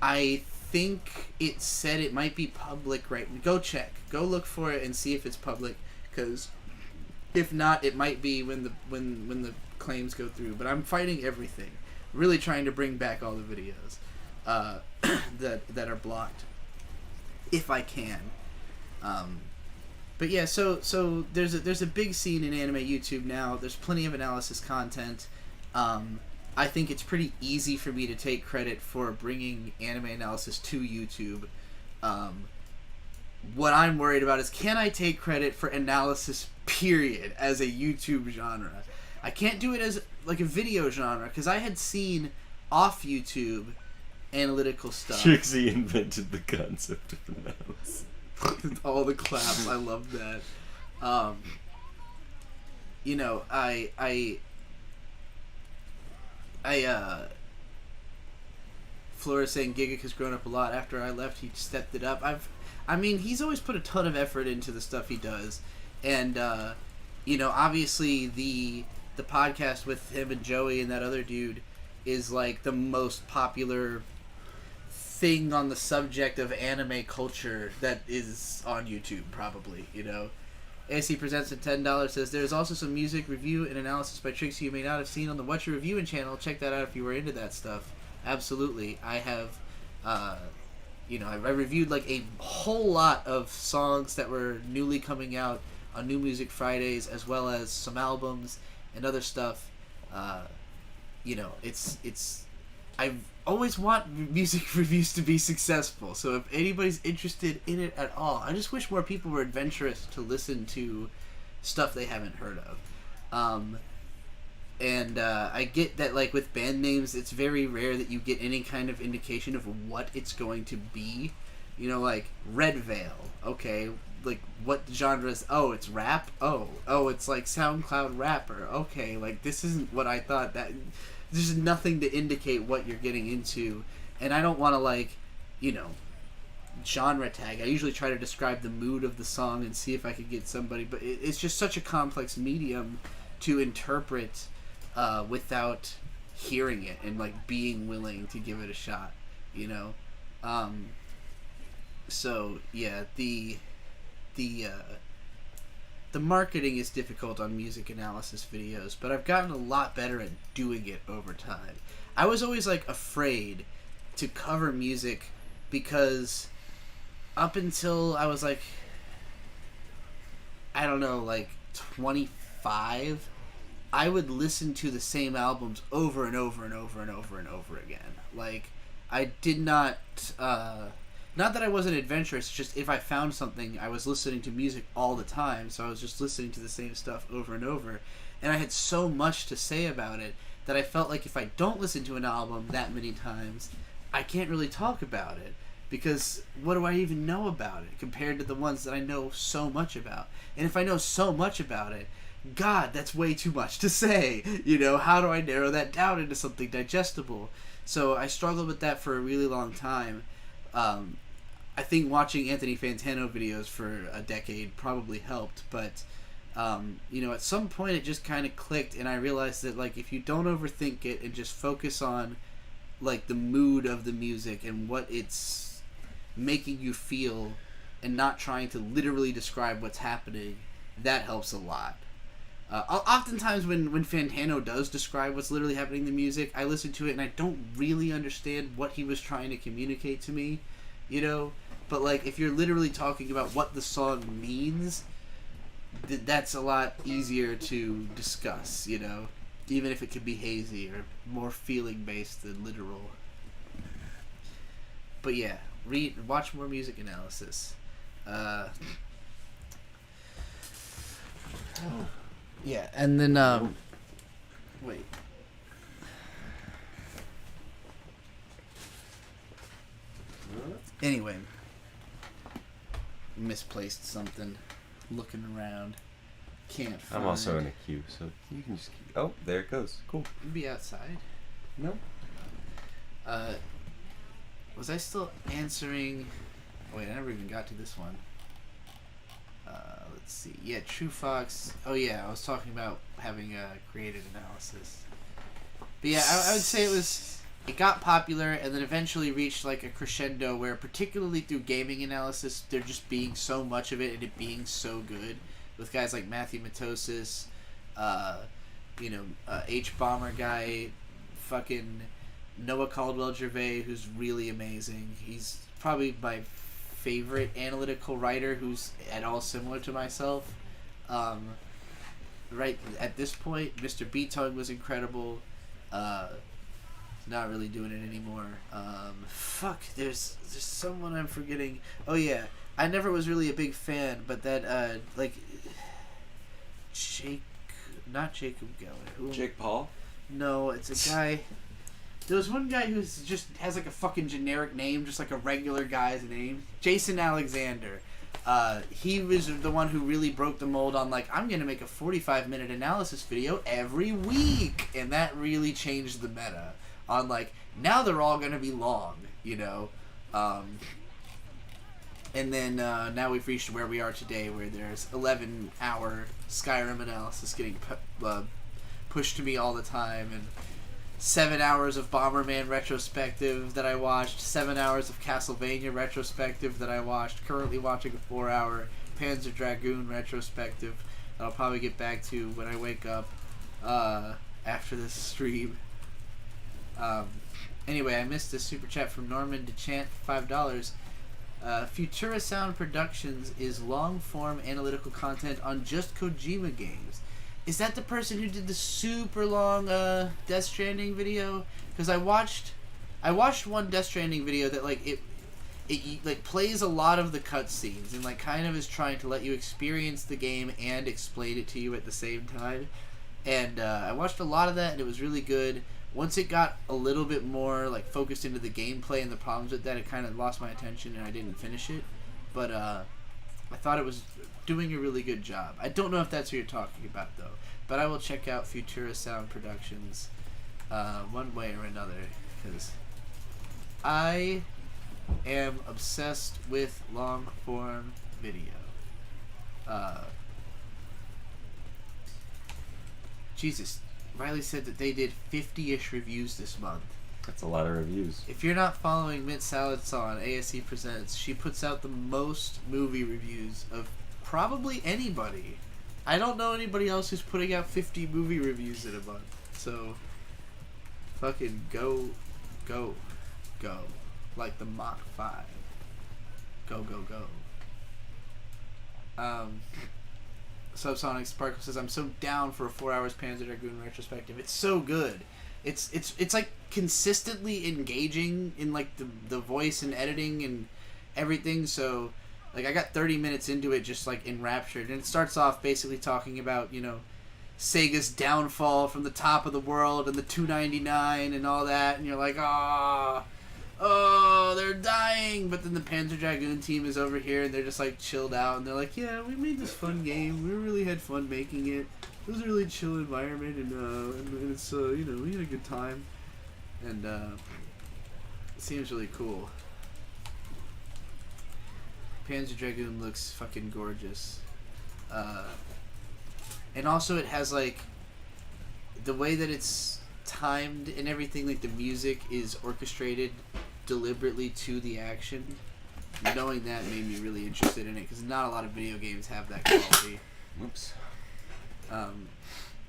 I think it said it might be public, right? Go check. Go look for it and see if it's public, because if not, it might be when the claims go through. But I'm fighting everything, really trying to bring back all the videos that are blocked, if I can. But yeah, so there's a big scene in anime YouTube now. There's plenty of analysis content. I think it's pretty easy for me to take credit for bringing anime analysis to YouTube. What I'm worried about is, can I take credit for analysis, period, as a YouTube genre? I can't do it as like a video genre, because I had seen off YouTube analytical stuff. Trixie invented the concept of analysis. All the claps, I love that. Flora saying Giga has grown up a lot after I left. He stepped it up. He's always put a ton of effort into the stuff he does, and obviously the podcast with him and Joey and that other dude is like the most popular thing on the subject of anime culture that is on YouTube, probably. AC Presents at $10 says, there's also some music review and analysis by Trixie you may not have seen on the What You're Reviewing channel. Check that out if you were into that stuff. Absolutely. I have, I reviewed like a whole lot of songs that were newly coming out on New Music Fridays, as well as some albums and other stuff. I've always want music reviews to be successful, so if anybody's interested in it at all, I just wish more people were adventurous to listen to stuff they haven't heard of. I get that, like, with band names, it's very rare that you get any kind of indication of what it's going to be. Like, Red Veil, okay, like, what genre is, it's rap? Oh, it's like SoundCloud rapper, okay, like, this isn't what I thought. That there's nothing to indicate what you're getting into, and I don't want to, genre tag. I usually try to describe the mood of the song and see if I could get somebody, but it's just such a complex medium to interpret without hearing it and, like, being willing to give it a shot, So, yeah, the marketing is difficult on music analysis videos, but I've gotten a lot better at doing it over time. I was always, like, afraid to cover music because up until I was, like, I don't know, like, 25, I would listen to the same albums over and over and over and over and over again. Like, I did not... not that I wasn't adventurous, just if I found something, I was listening to music all the time, so I was just listening to the same stuff over and over. And I had so much to say about it that I felt like if I don't listen to an album that many times, I can't really talk about it. Because what do I even know about it compared to the ones that I know so much about? And if I know so much about it, God, that's way too much to say. How do I narrow that down into something digestible? So I struggled with that for a really long time. I think watching Anthony Fantano videos for a decade probably helped, but, at some point it just kind of clicked, and I realized that, like, if you don't overthink it and just focus on, like, the mood of the music and what it's making you feel and not trying to literally describe what's happening, that helps a lot. Oftentimes when Fantano does describe what's literally happening in the music, I listen to it and I don't really understand what he was trying to communicate to me, But, like, if you're literally talking about what the song means, that's a lot easier to discuss, you know, even if it could be hazy or more feeling based than literal. But yeah, watch more music analysis. Yeah, and then wait. Anyway, misplaced something. Looking around, can't find. I'm also in a queue, so you can just keep... Oh, there it goes. Cool. You'd be outside. No. Was I still answering? Wait, I never even got to this one. Let's see. Yeah, True Fox. Oh yeah, I was talking about having a creative analysis. But yeah, I would say it got popular and then eventually reached like a crescendo where, particularly through gaming analysis, there just being so much of it and it being so good, with guys like Matthew Matosis, H Bomber guy, fucking Noah Caldwell-Gervais, who's really amazing. He's probably my favorite analytical writer who's at all similar to myself. Right at this point, Mr. Beatone was incredible. Not really doing it anymore. There's someone I'm forgetting. Oh yeah, I never was really a big fan, but that not Jacob Geller. Jake Paul? No, it's a guy. There was one guy who's just has like a fucking generic name, just like a regular guy's name. Jason Alexander. He was the one who really broke the mold on like, I'm gonna make a 45-minute analysis video every week, and that really changed the meta. On like, now they're all gonna be long, you know. And then now we've reached where we are today, where there's 11-hour Skyrim analysis getting pushed to me all the time, and 7 hours of Bomberman retrospective that I watched, 7 hours of Castlevania retrospective that I watched, currently watching a 4-hour Panzer Dragoon retrospective that I'll probably get back to when I wake up after this stream. Anyway, I missed a super chat from Norman DeChant for $5. Futura Sound Productions is long-form analytical content on just Kojima games. Is that the person who did the super long Death Stranding video? Because I watched one Death Stranding video that like it like plays a lot of the cutscenes and like kind of is trying to let you experience the game and explain it to you at the same time. And I watched a lot of that and it was really good. Once it got a little bit more like focused into the gameplay and the problems with that, it kind of lost my attention and I didn't finish it. But I thought it was doing a really good job. I don't know if that's who you're talking about though, but I will check out Futura Sound Productions one way or another, because I am obsessed with long form video. Jesus, Riley said that they did 50-ish reviews this month. That's a lot of reviews. If you're not following Mint Salad Saw on ASE Presents, she puts out the most movie reviews of probably anybody. I don't know anybody else who's putting out 50 movie reviews in a month. So, fucking go. Like the Mach 5. Go. Subsonic Sparkle says, I'm so down for a 4 hours Panzer Dragoon retrospective. It's so good. It's like consistently engaging in like the voice and editing and everything. So like I got 30 minutes into it just like enraptured, and it starts off basically talking about, you know, Sega's downfall from the top of the world and the 299 and all that, and you're like, oh, they're dying. But then the Panzer Dragoon team is over here and they're just like chilled out and they're like, yeah, we made this fun game. We really had fun making it. It was a really chill environment, and it's you know, we had a good time, and it seems really cool. Panzer Dragoon looks fucking gorgeous, and also it has like the way that it's timed and everything. Like the music is orchestrated deliberately to the action. Knowing that made me really interested in it, because not a lot of video games have that quality. Whoops.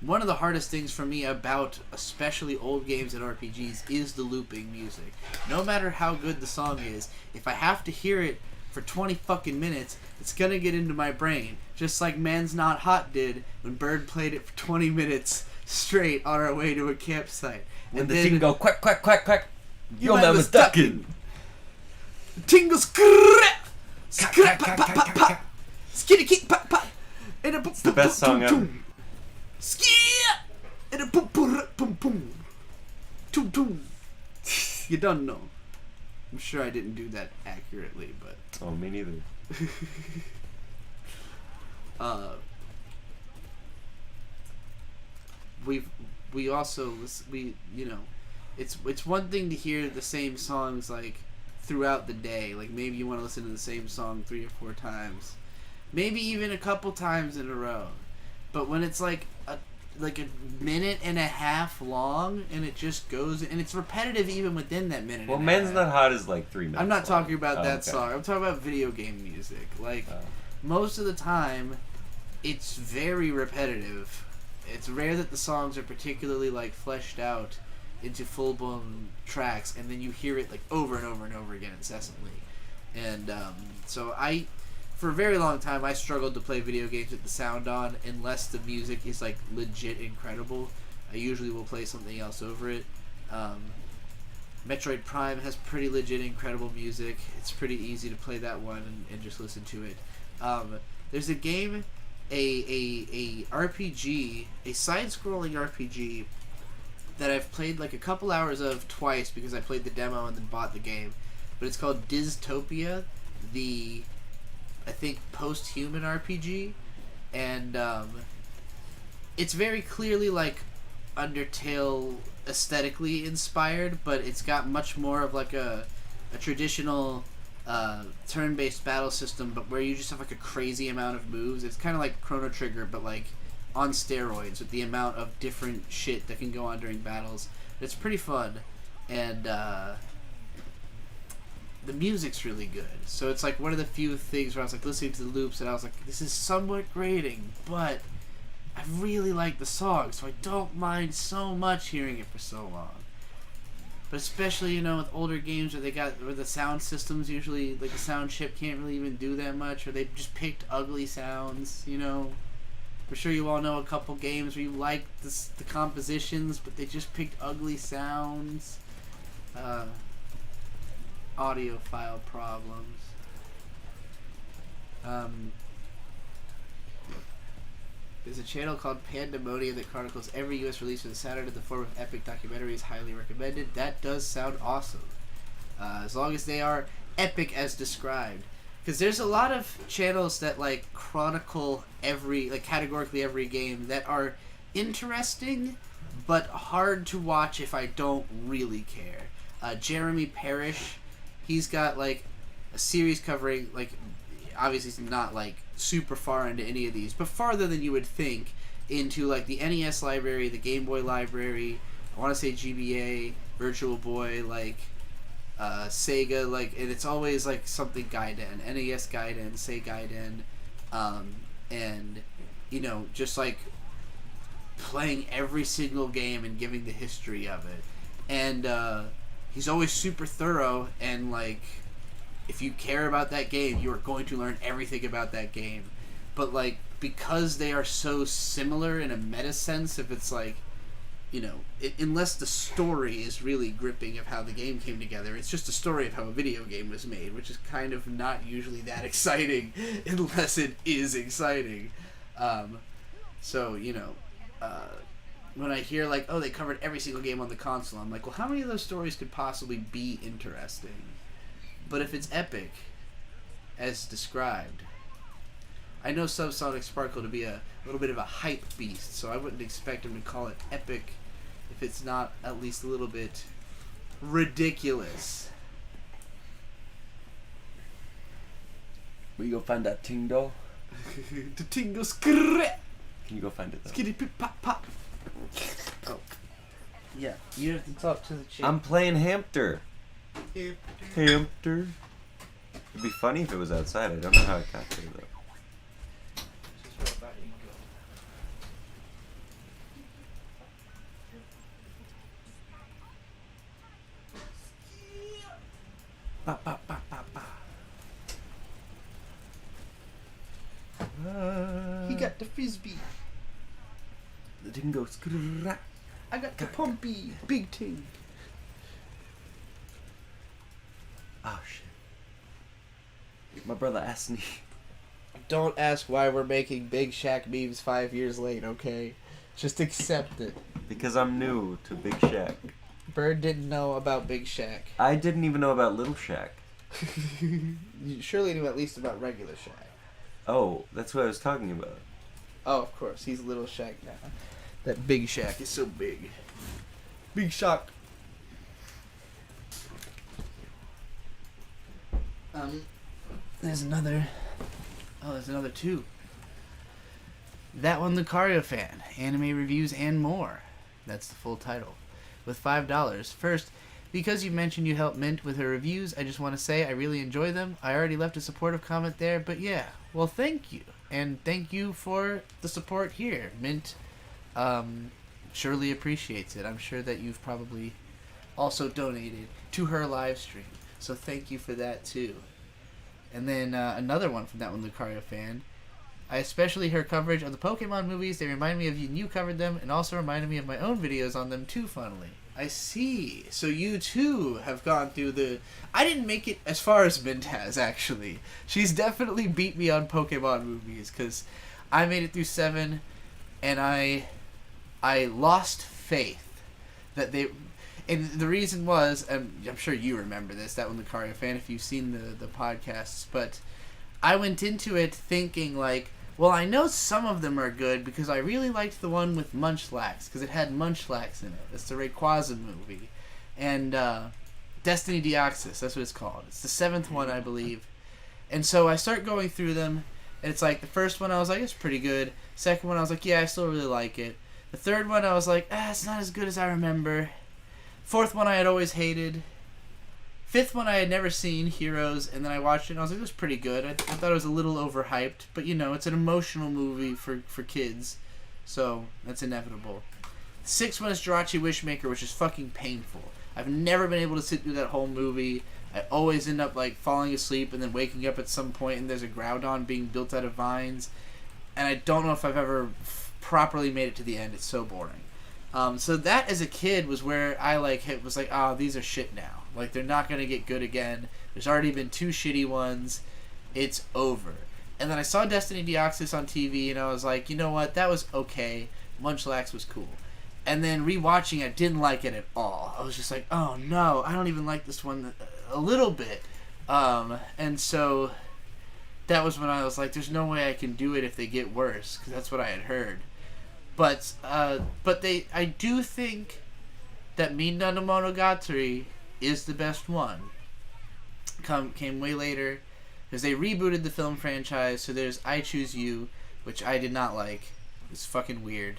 One of the hardest things for me about especially old games and RPGs is the looping music. No matter how good the song is, if I have to hear it for 20 fucking minutes, it's gonna get into my brain. Just like Man's Not Hot did when Bird played it for 20 minutes straight on our way to a campsite. When And the then team go quack, quack, quack, quack, your man man was was ducking. tingle scrap, scrap, pop, pop, pop, pop, skitty kick, pop, pop. It's the best song ever. Skia! And a boom, boom, boom, boom. Toom, toom. You don't know. I'm sure I didn't do that accurately, but Oh, me neither. we also it's one thing to hear the same songs like throughout the day. Like maybe you want to listen to the same song 3 or 4 times, maybe even a couple times in a row. But when it's like a minute and a half long and it just goes and it's repetitive even within that minute. Well, and Man's a half. Not Hot is like 3 minutes. I'm not long. talking about that okay. song. I'm talking about video game music. Like most of the time, it's very repetitive. It's rare that the songs are particularly like fleshed out into full blown tracks, and then you hear it like over and over and over again incessantly. And so for a very long time, I struggled to play video games with the sound on unless the music is like legit incredible. I usually will play something else over it. Metroid Prime has pretty legit incredible music. It's pretty easy to play that one and just listen to it. There's a game, a RPG, a side-scrolling RPG that I've played like a couple hours of twice because I played the demo and then bought the game. But it's called Dystopia, I think post-human RPG, and it's very clearly like Undertale aesthetically inspired, but it's got much more of like a traditional turn-based battle system, but where you just have like a crazy amount of moves. It's kind of like Chrono Trigger, but like on steroids with the amount of different shit that can go on during battles. It's pretty fun, and the music's really good. So it's like one of the few things where I was like listening to the loops and I was like, this is somewhat grating, but I really like the song, so I don't mind so much hearing it for so long. But especially, with older games where the sound systems usually, like the sound chip can't really even do that much, or they just picked ugly sounds, I'm sure you all know a couple games where you like the compositions, but they just picked ugly sounds. Audiophile problems. There's a channel called Pandemonium that chronicles every U.S. release of the Saturn in the form of epic documentaries. Highly recommended. That does sound awesome. As long as they are epic as described. Because there's a lot of channels that like chronicle categorically every game that are interesting, but hard to watch if I don't really care. Jeremy Parrish, he's got like a series covering obviously he's not like super far into any of these, but farther than you would think into like the NES library, the Game Boy library, I want to say GBA, Virtual Boy, Sega, and it's always like something Gaiden, NES Gaiden, Sega Gaiden, and just like playing every single game and giving the history of it, and he's always super thorough, and if you care about that game, you are going to learn everything about that game. But because they are so similar in a meta sense, if it's unless the story is really gripping of how the game came together, it's just a story of how a video game was made, which is kind of not usually that exciting unless it is exciting. When I hear they covered every single game on the console, I'm like, well, how many of those stories could possibly be interesting? But if it's epic, as described, I know Subsonic Sparkle to be a little bit of a hype beast, so I wouldn't expect him to call it epic if it's not at least a little bit ridiculous. Will you go find that ting doll? The tingle scrap. Can you go find it though? Skitty pip pop pop. Oh. Yeah, you have to talk to the chick. I'm playing Hamster. Hamster. It'd be funny if it was outside. I don't know how it got there though. Ba, ba, ba, ba, ba. He got the frisbee. The thing goes. I got the pumpy. Big ting. Oh shit. My brother asked me. Don't ask why we're making Big Shaq memes 5 years late, okay? Just accept it. Because I'm new to Big Shaq. Bird didn't know about Big Shaq. I didn't even know about Little Shaq. You surely knew at least about regular Shaq. Oh, that's what I was talking about. Oh, of course. He's Little Shaq now. That Big Shaq is so big. Big Shaq. There's another... Oh, there's another two. That One Lucario Fan. Anime reviews and more. That's the full title. With $5. First, because you mentioned you helped Mint with her reviews, I just want to say I really enjoy them. I already left a supportive comment there, but yeah. Well, thank you. And thank you for the support here. Mint surely appreciates it. I'm sure that you've probably also donated to her live stream. So thank you for that, too. And then another one from That One Lucario Fan. I especially heard coverage of the Pokemon movies. They remind me of you covered them and also reminded me of my own videos on them too, funnily. I see. So you too have gone through the... I didn't make it as far as Mint has, actually. She's definitely beat me on Pokemon movies because I made it through 7 and I lost faith that they... And the reason was, I'm sure you remember this, That One Lucario Fan, if you've seen the podcasts, but I went into it thinking, like, well, I know some of them are good because I really liked the one with Munchlax, because it had Munchlax in it. It's the Rayquaza movie. And Destiny Deoxys, that's what it's called. It's the 7th one, I believe. And so I start going through them, and it's like, the first one I was like, it's pretty good. Second one I was like, yeah, I still really like it. The third one I was like, it's not as good as I remember. Fourth one I had always hated. Fifth one I had never seen, Heroes, and then I watched it and I was like, it was pretty good. I thought it was a little overhyped, but it's an emotional movie for kids, so that's inevitable. The sixth one is Jirachi Wishmaker, which is fucking painful. I've never been able to sit through that whole movie. I always end up like falling asleep and then waking up at some point and there's a Groudon being built out of vines, and I don't know if I've ever properly made it to the end. It's so boring. So that as a kid was where I was like, oh, these are shit now. Like, they're not going to get good again. There's already been 2 shitty ones. It's over. And then I saw Destiny Deoxys on TV, and I was like, you know what? That was okay. Munchlax was cool. And then rewatching it, didn't like it at all. I was just like, oh, no, I don't even like this one a little bit. And so that was when I was like, there's no way I can do it if they get worse, because that's what I had heard. But I do think that Minna no Monogatari is the best one. Came way later, because they rebooted the film franchise. So there's I Choose You, which I did not like. It's fucking weird.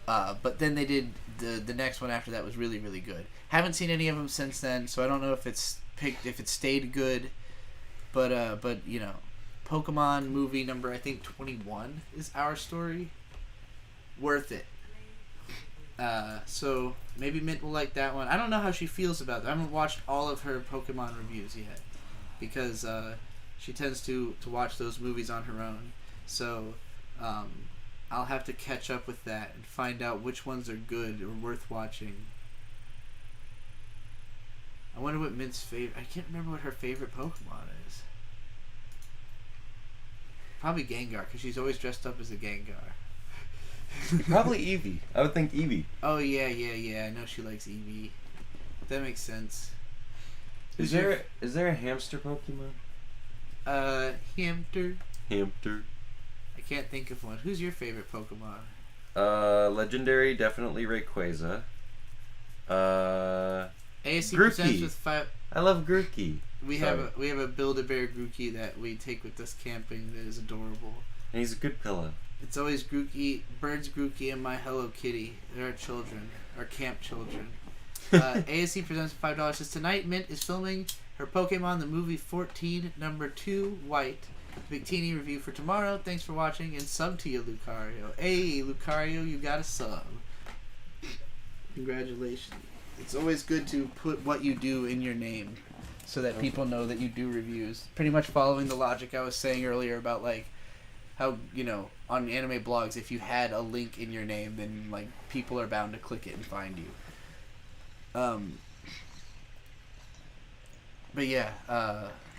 But then they did the next one after that was really, really good. Haven't seen any of them since then, so I don't know if it stayed good. But Pokemon movie number I think 21 is Our Story. Worth it. So maybe Mint will like that one. I don't know how she feels about that. I haven't watched all of her Pokemon reviews yet because she tends to watch those movies on her own. So I'll have to catch up with that and find out which ones are good or worth watching. I wonder what Mint's favorite... I can't remember what her favorite Pokemon is. Probably Gengar, because she's always dressed up as a Gengar. Probably Eevee. I would think Eevee. Oh, yeah. I know she likes Eevee. That makes sense. Is there a hamster Pokemon? Hamster. Hamster. I can't think of one. Who's your favorite Pokemon? Legendary, definitely Rayquaza. ASC Grookey. presents with 5... I love Grookey. We have a Build-A-Bear Grookey that we take with us camping that is adorable. And he's a good pillow. It's always Grookey, Bird's Grookey, and my Hello Kitty. They're our children, our camp children. ASC presents with $5. Says tonight Mint is filming her Pokemon the movie 14 number 2 White. Big Teeny review for tomorrow. Thanks for watching and sub to you, Lucario. Hey, Lucario, you got a sub. Congratulations. It's always good to put what you do in your name so that people know that you do reviews. Pretty much following the logic I was saying earlier about like how, you know, on anime blogs, if you had a link in your name, then, like, people are bound to click it and find you. But yeah,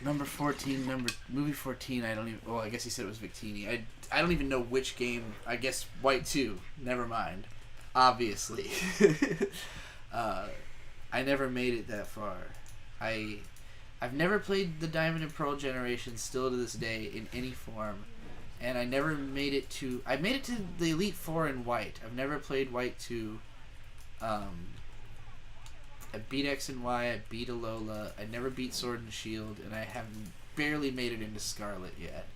number 14, movie 14, I don't even, well, I guess he said it was Victini. I don't even know which game, I guess White 2, never mind. Obviously. I never made it that far. I've never played the Diamond and Pearl generation still to this day in any form. And I never made it to... I made it to the Elite Four in White. I've never played White 2. I beat X and Y. I beat Alola. I never beat Sword and Shield. And I have barely made it into Scarlet yet.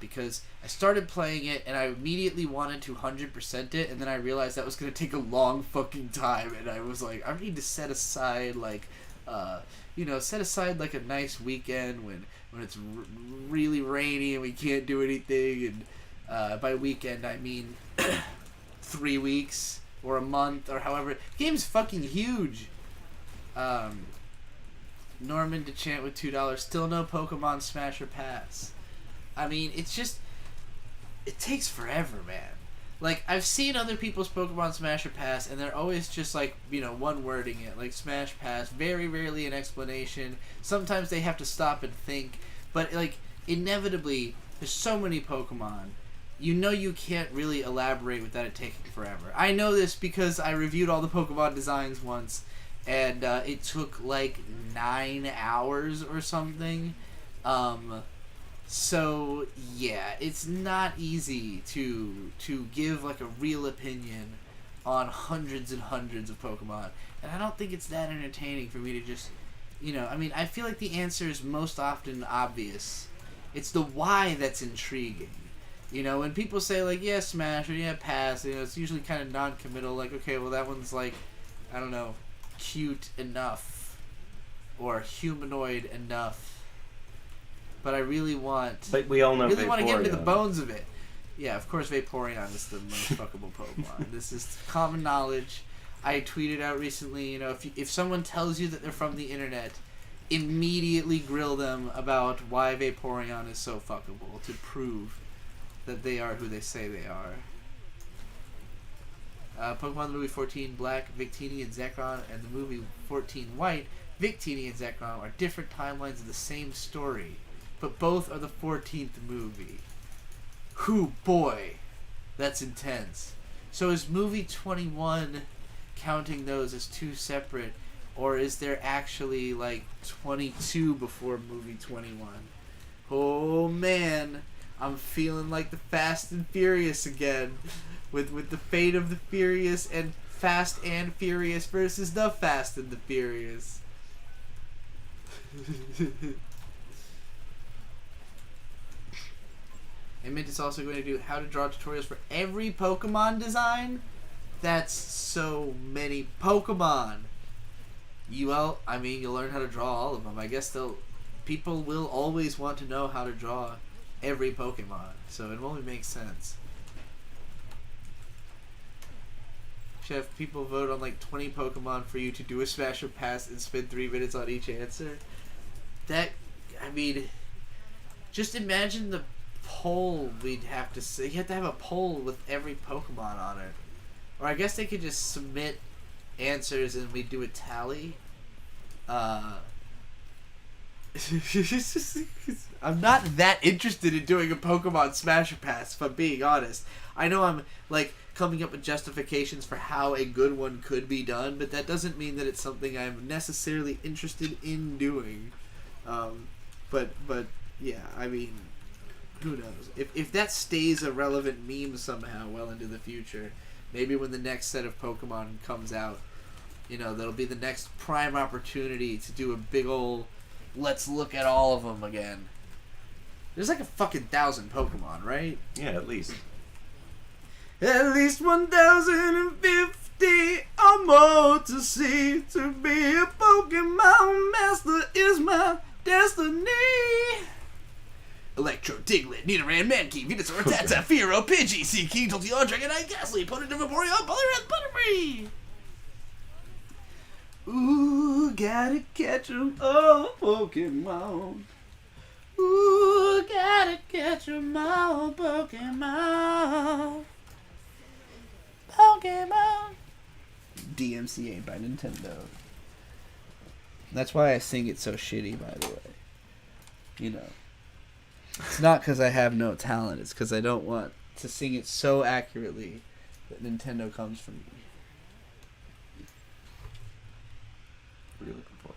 Because I started playing it and I immediately wanted to 100% it. And then I realized that was going to take a long fucking time. And I was like, I need to set aside like... set aside like a nice weekend when it's really rainy and we can't do anything, and by weekend I mean 3 weeks or a month or however. The game's fucking huge. Norman DeChant with $2. Still no Pokemon Smash or Pass. I mean, it's just, it takes forever, man. Like, I've seen other people's Pokemon Smash or Pass, and they're always just, like, you know, one-wording it. Like, Smash Pass, very rarely an explanation. Sometimes they have to stop and think. But, like, inevitably, there's so many Pokemon. You know you can't really elaborate without it taking forever. I know this because I reviewed all the Pokemon designs once, and it took, like, 9 hours or something. So, yeah, it's not easy to give, like, a real opinion on hundreds and hundreds of Pokemon. And I don't think it's that entertaining for me to just, you know, I mean, I feel like the answer is most often obvious. It's the why that's intriguing. You know, when people say, like, yeah, Smash or yeah, Pass, you know, it's usually kind of non-committal. Like, okay, well, that one's, like, I don't know, cute enough or humanoid enough. But I really want... But we all know really want to get into the Vaporeon. bones of it. Yeah, of course Vaporeon is the most fuckable Pokemon. This is common knowledge. I tweeted out recently, you know, if someone tells you that they're from the internet, immediately grill them about why Vaporeon is so fuckable to prove that they are who they say they are. Pokemon the movie 14 Black, Victini and Zekrom, and the movie 14 White, Victini and Zekrom are different timelines of the same story. But both are the 14th movie. Whew, boy. That's intense. So is movie 21 counting those as two separate? Or is there actually, like, 22 before movie 21? Oh, man. I'm feeling like the Fast and Furious again. With the fate of the Furious and Fast and Furious versus the Fast and the Furious. And Mint is also going to do how to draw tutorials for every Pokemon design. That's so many Pokemon. You'll learn how to draw all of them. I guess people will always want to know how to draw every Pokemon. So it only makes sense. Should have people vote on like 20 Pokemon for you to do a Smash or Pass and spend 3 minutes on each answer. Just imagine the poll we'd have to say. You have to have a poll with every Pokemon on it. Or I guess they could just submit answers and we do a tally. I'm not that interested in doing a Pokemon Smash or Pass, if I'm being honest. I know I'm like coming up with justifications for how a good one could be done, but that doesn't mean that it's something I'm necessarily interested in doing. But yeah, I mean, who knows? If that stays a relevant meme somehow well into the future, maybe when the next set of Pokemon comes out, you know, that'll be the next prime opportunity to do a big ol' let's look at all of them again. There's like a fucking 1,000 Pokemon, right? Yeah, at least. At least 1,050 or more to see. To be a Pokemon master is my destiny. Electro, Diglett, Nidoran, Mankey, Venusaur, Rattata, Fearow, Pidgey, Seaking, Jolteon, Dragonite, Ghastly, Ponyta, Vaporeon, Poliwrath, Butterfree. Ooh, gotta catch 'em all, Pokemon. Ooh, gotta catch 'em all, Pokemon. Pokemon. DMCA by Nintendo. That's why I sing it so shitty, by the way. You know. It's not because I have no talent. It's because I don't want to sing it so accurately that Nintendo comes for me. What are you looking for?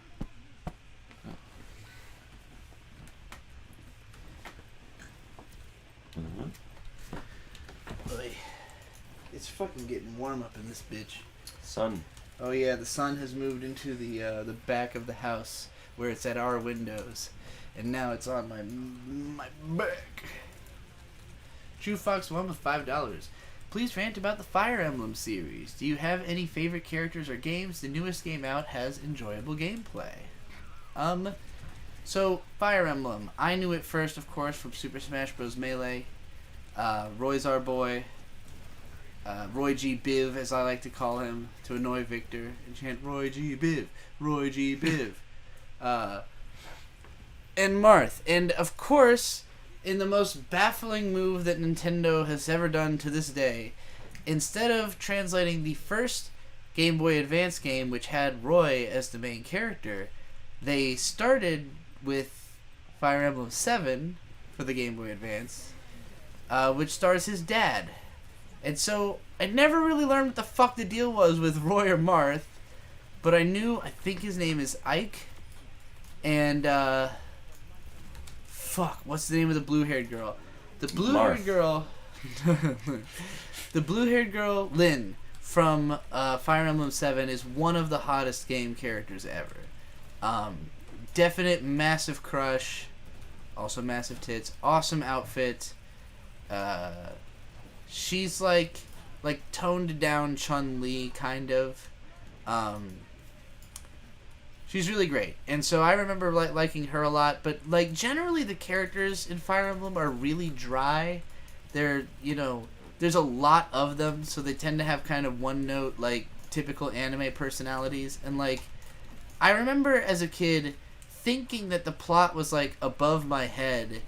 Boy, it's fucking getting warm up in this bitch. Sun. Oh yeah, the sun has moved into the back of the house where it's at our windows, and now it's on my back. True Fox 1 with $5. Please rant about the Fire Emblem series. Do you have any favorite characters or games? The newest game out has enjoyable gameplay. So Fire Emblem, I knew it first, of course, from Super Smash Bros. Melee. Roy's our boy. Roy G. Biv, as I like to call him, to annoy Victor, and chant Roy G. Biv, Roy G. Biv. And Marth. And, of course, in the most baffling move that Nintendo has ever done to this day, instead of translating the first Game Boy Advance game, which had Roy as the main character, they started with Fire Emblem 7 for the Game Boy Advance, which stars his dad. And so, I never really learned what the fuck the deal was with Roy or Marth, but I think his name is Ike, and, fuck, what's the name of the blue-haired girl? The blue-haired girl, the blue-haired girl, Lynn, from, Fire Emblem 7 is one of the hottest game characters ever. Definite massive crush, also massive tits, awesome outfit, she's like toned down Chun-Li, kind of. She's really great. And so I remember liking her a lot, but like generally the characters in Fire Emblem are really dry. They're, there's a lot of them, so they tend to have kind of one note, like typical anime personalities. And like I remember as a kid thinking that the plot was like above my head,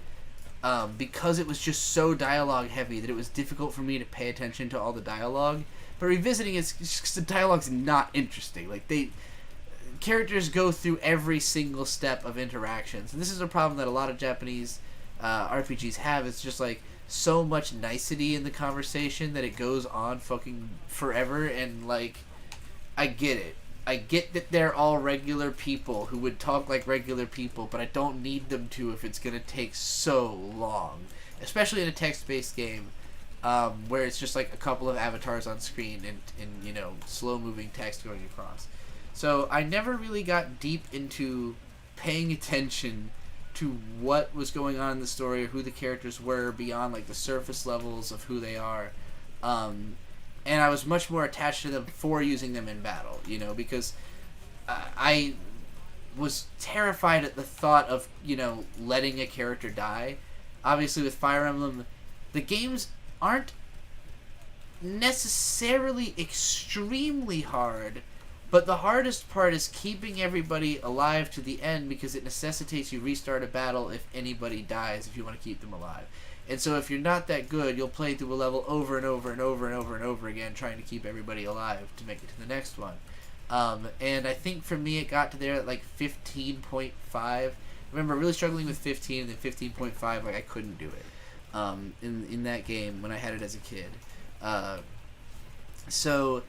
because it was just so dialogue heavy that it was difficult for me to pay attention to all the dialogue. But revisiting it's just the dialogue's not interesting. Like characters go through every single step of interactions, and this is a problem that a lot of Japanese RPGs have. It's just like so much nicety in the conversation that it goes on fucking forever. And like I get it. I get that they're all regular people who would talk like regular people, but I don't need them to if it's going to take so long. Especially in a text-based game, where it's just like a couple of avatars on screen and slow-moving text going across. So I never really got deep into paying attention to what was going on in the story or who the characters were beyond like the surface levels of who they are. And I was much more attached to them for using them in battle, because I was terrified at the thought of, letting a character die. Obviously, with Fire Emblem, the games aren't necessarily extremely hard, but the hardest part is keeping everybody alive to the end, because it necessitates you restart a battle if anybody dies, if you want to keep them alive. And so if you're not that good, you'll play through a level over and over and over and over and over again, trying to keep everybody alive to make it to the next one. And I think for me it got to there at like 15.5. I remember really struggling with 15, and then 15.5, like I couldn't do it in that game when I had it as a kid. So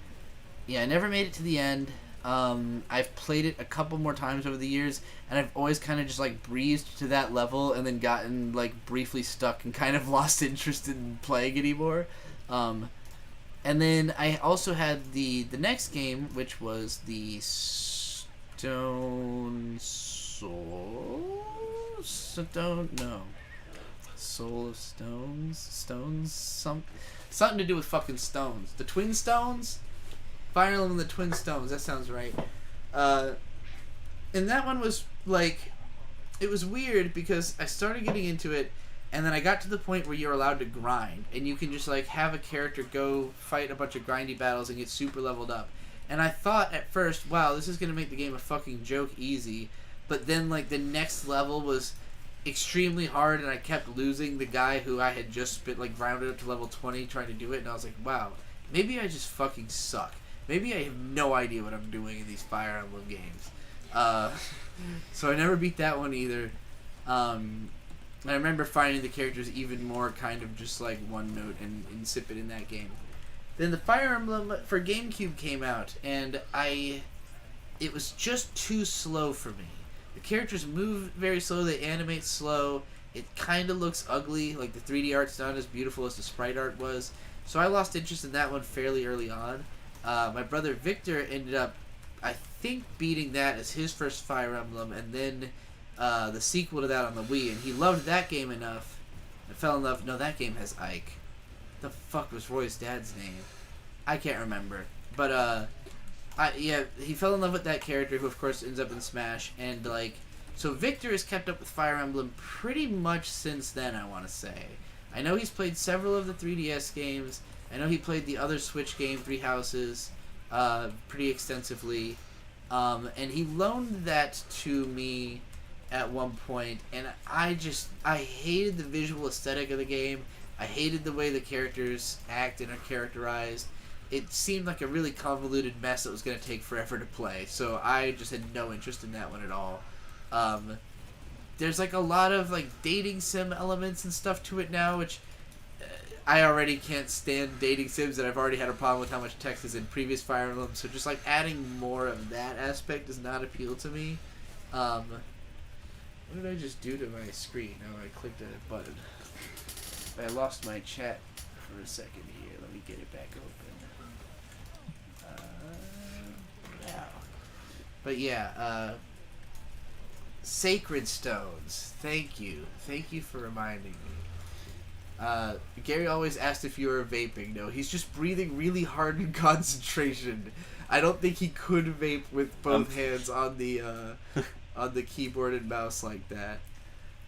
yeah, I never made it to the end. I've played it a couple more times over the years, and I've always kind of just like breezed to that level and then gotten like briefly stuck and kind of lost interest in playing anymore. And then I also had the next game, which was the Soul of Stones, something to do with fucking stones. The Twin Stones? Fire Emblem and the Twin Stones, that sounds right. And that one was like, it was weird because I started getting into it, and then I got to the point where you're allowed to grind, and you can just like have a character go fight a bunch of grindy battles and get super leveled up. And I thought at first, wow, this is gonna make the game a fucking joke easy. But then like the next level was extremely hard, and I kept losing the guy who I had just been like rounded up to level 20 trying to do it, and I was like, wow, maybe I just fucking suck. Maybe I have no idea what I'm doing in these Fire Emblem games. So I never beat that one either. And I remember finding the characters even more kind of just like one note and insipid in that game. Then the Fire Emblem for GameCube came out, and it was just too slow for me. The characters move very slow, they animate slow, it kind of looks ugly, like the 3D art's not as beautiful as the sprite art was, so I lost interest in that one fairly early on. My brother Victor ended up, I think, beating that as his first Fire Emblem, and then the sequel to that on the Wii, and he loved that game enough, and fell in love. No, that game has Ike. The fuck was Roy's dad's name? I can't remember, but he fell in love with that character, who of course ends up in Smash, and like, so Victor has kept up with Fire Emblem pretty much since then, I want to say. I know he's played several of the 3DS games. I know he played the other Switch game, Three Houses, pretty extensively, and he loaned that to me at one point, and I hated the visual aesthetic of the game. I hated the way the characters act and are characterized. It seemed like a really convoluted mess that was going to take forever to play, so I just had no interest in that one at all. There's like a lot of like dating sim elements and stuff to it now, which I already can't stand dating sims, and I've already had a problem with how much text is in previous Fire Emblem, so just like adding more of that aspect does not appeal to me. What did I just do to my screen? Oh, I clicked a button. I lost my chat for a second here. Let me get it back open. Now. But yeah, Sacred Stones. Thank you. Thank you for reminding me. Gary always asked if you were vaping. No, he's just breathing really hard in concentration. I don't think he could vape with both hands on the keyboard and mouse like that.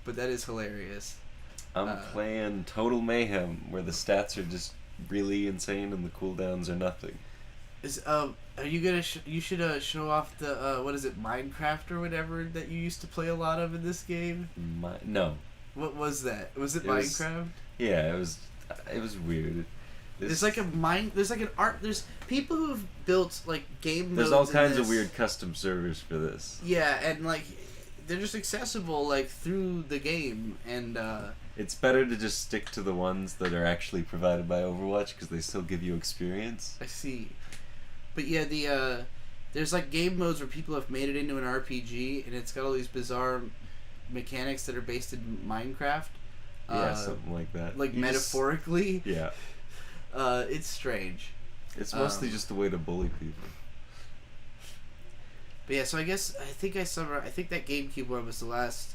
But that is hilarious. I'm playing Total Mayhem, where the stats are just really insane and the cooldowns are nothing. Are you gonna? You should show off the what is it, Minecraft or whatever that you used to play a lot of in this game. No. What was that? Was it Minecraft? Yeah, it was. It was weird. There's like an art. There's people who've built like game modes. There's all kinds of weird custom servers for this. Yeah, and like they're just accessible like through the game, and it's better to just stick to the ones that are actually provided by Overwatch because they still give you experience. I see. But yeah, there's like game modes where people have made it into an RPG, and it's got all these bizarre mechanics that are based in Minecraft. Yeah, something like that. Like metaphorically. Yeah. It's strange. It's mostly just a way to bully people. But yeah, so I think that GameCube one was the last.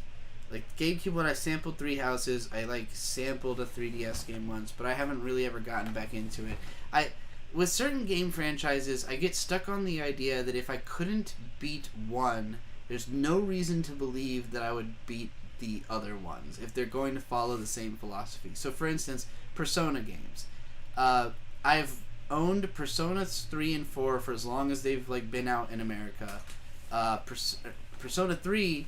Like GameCube one, I sampled Three Houses. I like sampled a 3DS game once, but I haven't really ever gotten back into it. With certain game franchises, I get stuck on the idea that if I couldn't beat one, there's no reason to believe that I would beat the other ones if they're going to follow the same philosophy. So, for instance, Persona games. I've owned Persona 3 and 4 for as long as they've like been out in America. Persona 3,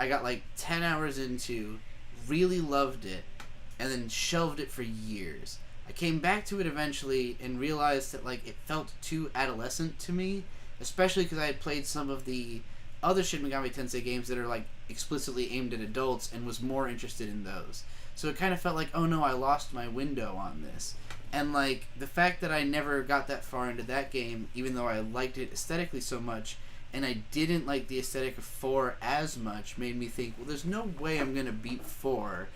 I got like 10 hours into, really loved it, and then shelved it for years. I came back to it eventually and realized that like it felt too adolescent to me, especially because I had played some of the other Shin Megami Tensei games that are like explicitly aimed at adults and was more interested in those. So it kind of felt like, oh no, I lost my window on this. And like the fact that I never got that far into that game, even though I liked it aesthetically so much, and I didn't like the aesthetic of 4 as much, made me think, well, there's no way I'm gonna beat 4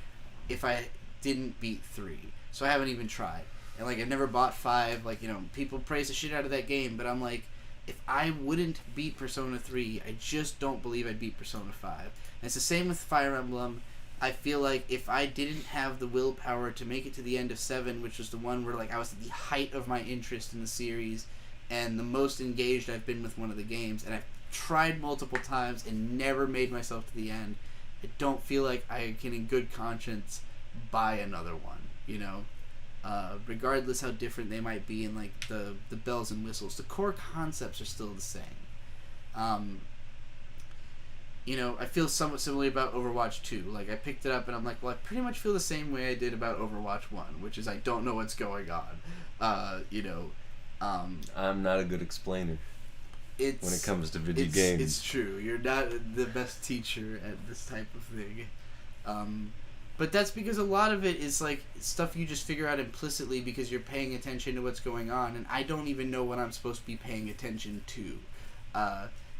if I didn't beat 3. So I haven't even tried. And like I've never bought 5. Like, you know, people praise the shit out of that game, but I'm like, if I wouldn't beat Persona 3, I just don't believe I'd beat Persona 5. And it's the same with Fire Emblem. I feel like if I didn't have the willpower to make it to the end of 7, which was the one where like I was at the height of my interest in the series and the most engaged I've been with one of the games, and I've tried multiple times and never made myself to the end, I don't feel like I can in good conscience buy another one, you know? Regardless how different they might be in like the bells and whistles, the core concepts are still the same. you know, I feel somewhat similarly about Overwatch 2. Like, I picked it up and I'm like, well, I pretty much feel the same way I did about Overwatch 1, which is I don't know what's going on. You know, I'm not a good explainer when it comes to video games. It's true. You're not the best teacher at this type of thing. But that's because a lot of it is like stuff you just figure out implicitly because you're paying attention to what's going on, and I don't even know what I'm supposed to be paying attention to.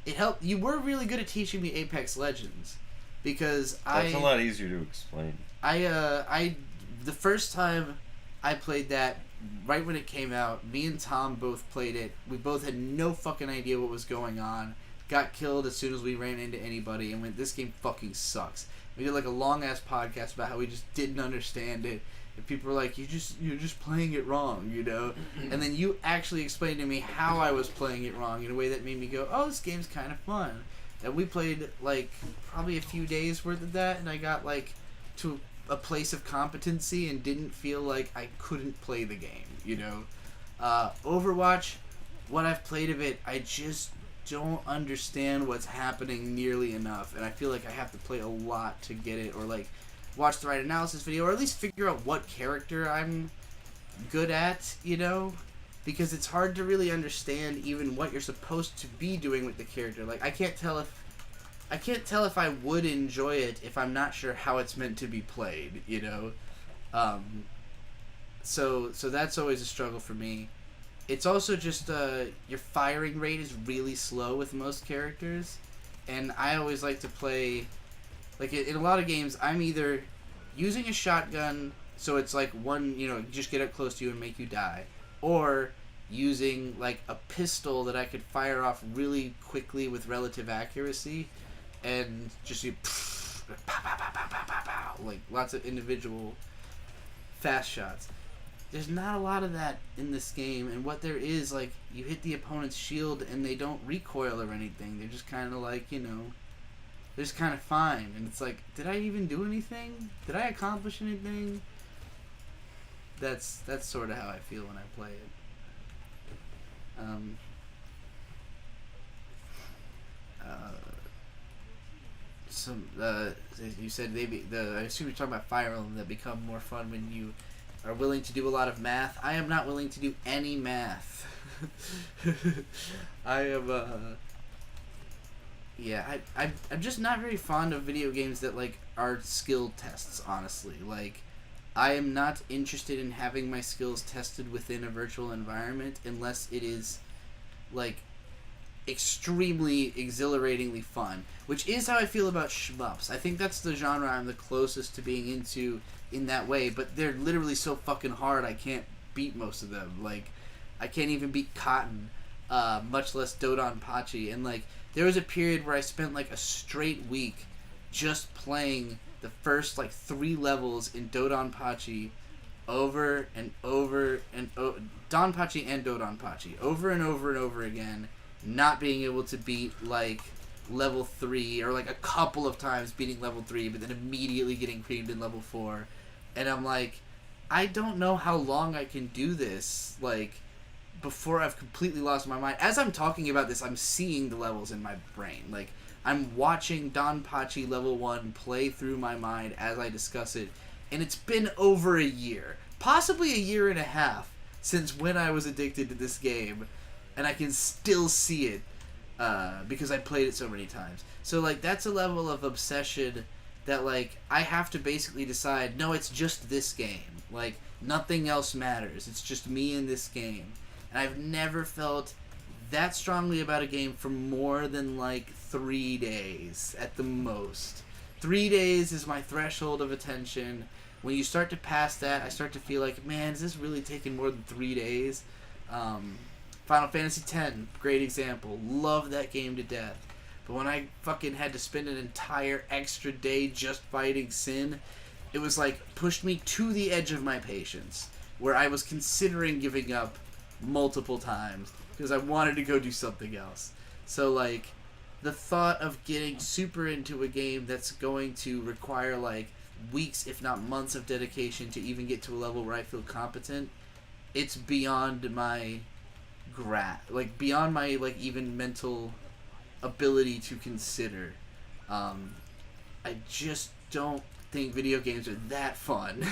It helped. You were really good at teaching me Apex Legends, because That's a lot easier to explain. The first time I played that, right when it came out, me and Tom both played it. We both had no fucking idea what was going on. Got killed as soon as we ran into anybody, and went, this game fucking sucks. We did like a long ass podcast about how we just didn't understand it, and people were like, you're just playing it wrong, you know. And then you actually explained to me how I was playing it wrong in a way that made me go, oh, this game's kind of fun. And we played like probably a few days worth of that, and I got like to a place of competency and didn't feel like I couldn't play the game, you know. Overwatch, what I've played of it, I just don't understand what's happening nearly enough, and I feel like I have to play a lot to get it, or like watch the right analysis video, or at least figure out what character I'm good at, you know, because it's hard to really understand even what you're supposed to be doing with the character. Like, I can't tell if I would enjoy it if I'm not sure how it's meant to be played, you know. So that's always a struggle for me. It's also just your firing rate is really slow with most characters, and I always like to play, like in a lot of games, I'm either using a shotgun, so it's like one, you know, just get up close to you and make you die, or using like a pistol that I could fire off really quickly with relative accuracy, and just do pow, pow, pow, pow, pow, pow, pow, like lots of individual fast shots. There's not a lot of that in this game, and what there is, like, you hit the opponent's shield and they don't recoil or anything. They're just kind of like, you know, they're just kind of fine. And it's like, did I even do anything? Did I accomplish anything? That's sort of how I feel when I play it. You said I assume you're talking about Fire Emblem that become more fun when you are willing to do a lot of math. I am not willing to do any math. I am I'm just not very fond of video games that like are skill tests, honestly. Like, I am not interested in having my skills tested within a virtual environment unless it is like extremely exhilaratingly fun, which is how I feel about shmups. I think that's the genre I'm the closest to being into in that way, but they're literally so fucking hard I can't beat most of them. Like, I can't even beat Cotton, much less Dodonpachi, and like there was a period where I spent like a straight week just playing the first like 3 levels in Dodonpachi over and over and Donpachi and Dodonpachi over and over and over again, not being able to beat like level 3, or like a couple of times beating level 3 but then immediately getting creamed in level 4. And I'm like, I don't know how long I can do this, like, before I've completely lost my mind. As I'm talking about this, I'm seeing the levels in my brain. Like, I'm watching Donpachi level 1 play through my mind as I discuss it, and it's been over a year, possibly a year and a half, since when I was addicted to this game, and I can still see it, because I played it so many times. So, like, that's a level of obsession that, like, I have to basically decide, no, it's just this game. Like, nothing else matters. It's just me in this game. And I've never felt that strongly about a game for more than, like, 3 days at the most. 3 days is my threshold of attention. When you start to pass that, I start to feel like, man, is this really taking more than 3 days? Final Fantasy X, great example. Love that game to death. But when I fucking had to spend an entire extra day just fighting Sin, it was like pushed me to the edge of my patience, where I was considering giving up multiple times because I wanted to go do something else. So, like, the thought of getting super into a game that's going to require, like, weeks, if not months of dedication to even get to a level where I feel competent, it's beyond my beyond my, like, even mental ability to consider. I just don't think video games are that fun.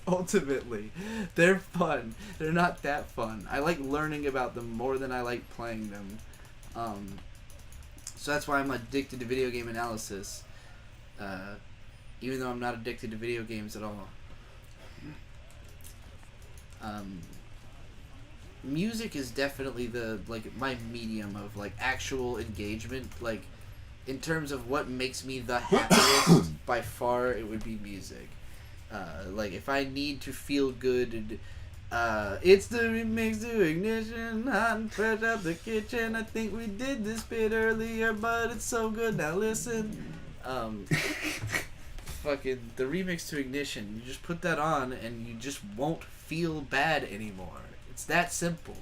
Ultimately, they're fun. They're not that fun. I like learning about them more than I like playing them. So that's why I'm addicted to video game analysis. Even though I'm not addicted to video games at all. Music is definitely my medium of actual engagement. In terms of what makes me the happiest, by far it would be music. If I need to feel good, it's the remix to Ignition, hot and fresh out the kitchen. I think we did this bit earlier, but it's so good. Now listen. Fucking the remix to Ignition. You just put that on and you just won't feel bad anymore. It's that simple.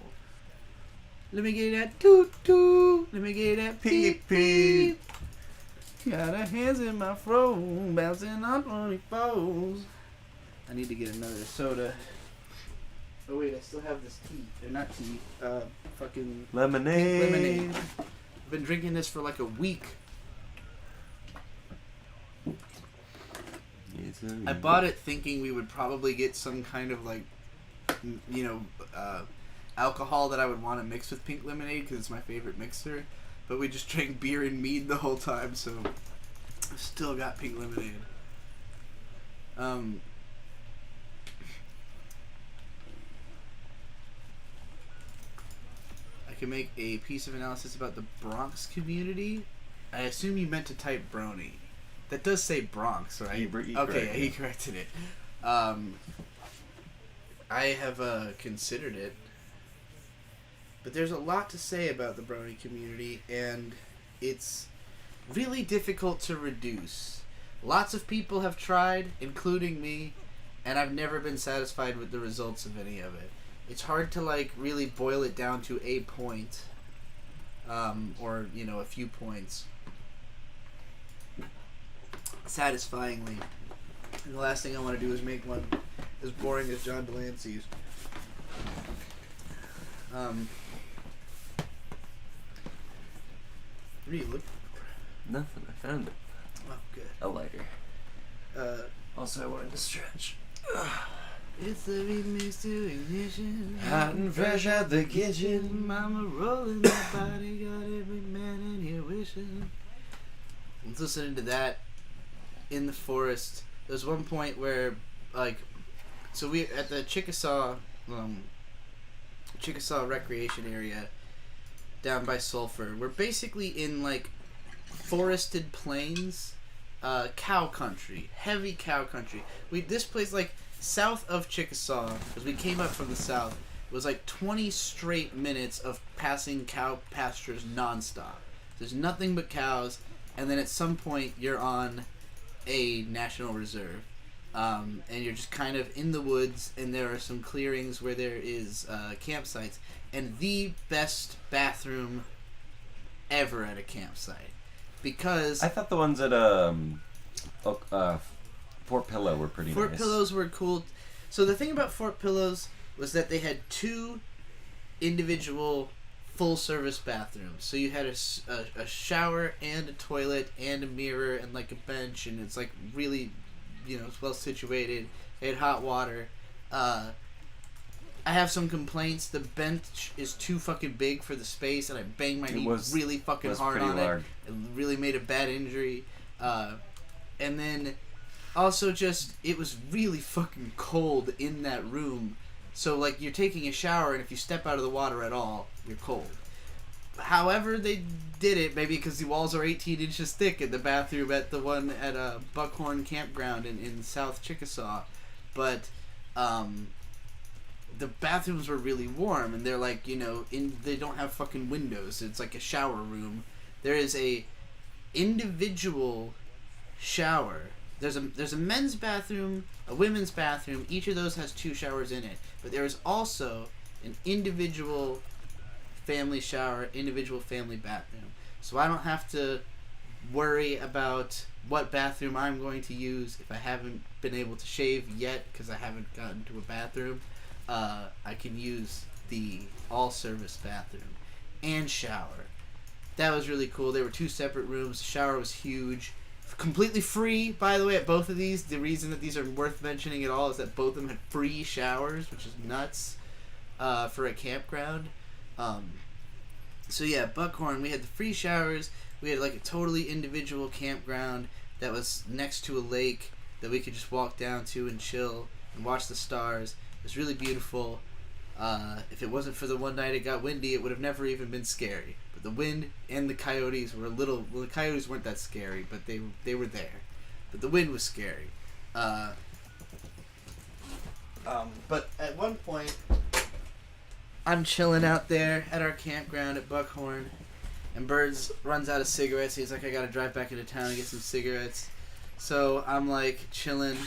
Let me get that toot toot. Let me get that peep peep. Got her hands in my fro, bouncing on 24s. I need to get another soda. Oh wait, I still have this tea. Or not tea. Fucking Lemonade. Lemonade. I've been drinking this for a week. I bought it thinking we would probably get some kind of alcohol that I would want to mix with pink lemonade because it's my favorite mixer. But we just drank beer and mead the whole time, so I've still got pink lemonade. I can make a piece of analysis about the Bronx community. I assume you meant to type Brony. That does say Bronx, right? He corrected it. I have considered it. But there's a lot to say about the Brony community, and it's really difficult to reduce. Lots of people have tried, including me, and I've never been satisfied with the results of any of it. It's hard to really boil it down to a point, or a few points, satisfyingly. And the last thing I want to do is make one as boring as John Delancey's. What are you looking for? Nothing. I found it. Oh, good. A lighter. Also, I wanted to stretch. It's the remix to Ignition. Hot and fresh out the kitchen. Mama rolling that body, got every man in here wishing. I was listening to that in the forest. There's one point where, so we at the Chickasaw recreation area down by Sulphur. We're basically in forested plains, cow country, heavy cow country. This place south of Chickasaw, because we came up from the south, was 20 straight minutes of passing cow pastures nonstop. There's nothing but cows, and then at some point you're on a national reserve. And you're just kind of in the woods, and there are some clearings where there is campsites, and the best bathroom ever at a campsite. Because I thought the ones at Fort Pillow were pretty nice. Fort Pillows were cool. So the thing about Fort Pillows was that they had 2 individual full-service bathrooms. So you had a shower and a toilet and a mirror and a bench, and it's really, it's well situated. They had hot water. I have some complaints. The bench is too fucking big for the space, and I banged my knee really fucking hard on it. It really made a bad injury. And then also it was really fucking cold in that room. So you're taking a shower, and if you step out of the water at all, you're cold. However they did it, maybe because the walls are 18 inches thick in the bathroom at the one at Buckhorn Campground in South Chickasaw. But the bathrooms were really warm, and they're they don't have fucking windows. It's like a shower room. There is a individual shower. There's a men's bathroom, a women's bathroom. Each of those has 2 showers in it. But there is also an individual family shower, individual family bathroom. So I don't have to worry about what bathroom I'm going to use if I haven't been able to shave yet because I haven't gotten to a bathroom. I can use the all-service bathroom and shower. that was really cool. There were 2 separate rooms. The shower was huge. Completely free, by the way, at both of these. The reason that these are worth mentioning at all is that both of them had free showers, which is nuts for a campground. So yeah, Buckhorn, we had the free showers. We had like a totally individual campground that was next to a lake that we could just walk down to and chill and watch the stars. It was really beautiful. If it wasn't for the one night it got windy, it would have never even been scary. But the wind and the coyotes were well, the coyotes weren't that scary, but they were there. But the wind was scary. But at one point, I'm chilling out there at our campground at Buckhorn, and Birds runs out of cigarettes. He's like, I gotta drive back into town and get some cigarettes. So I'm like chilling,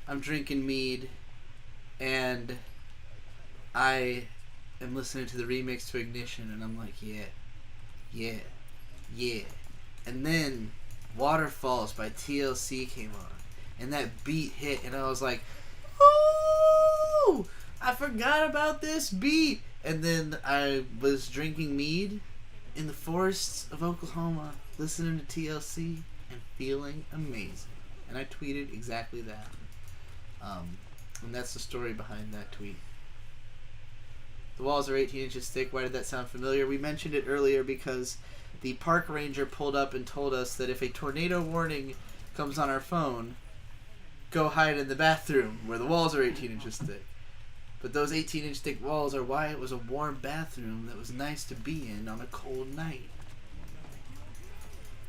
I'm drinking mead, and I am listening to the remix to Ignition, and I'm like, yeah. And then Waterfalls by TLC came on, and that beat hit, and I was like, ooh, I forgot about this beat. And then I was drinking mead in the forests of Oklahoma, listening to TLC and feeling amazing. And I tweeted exactly that. And that's the story behind that tweet. The walls are 18 inches thick. Why did that sound familiar? We mentioned it earlier because the park ranger pulled up and told us that if a tornado warning comes on our phone, go hide in the bathroom where the walls are 18 inches thick. But those 18-inch thick walls are why it was a warm bathroom that was nice to be in on a cold night.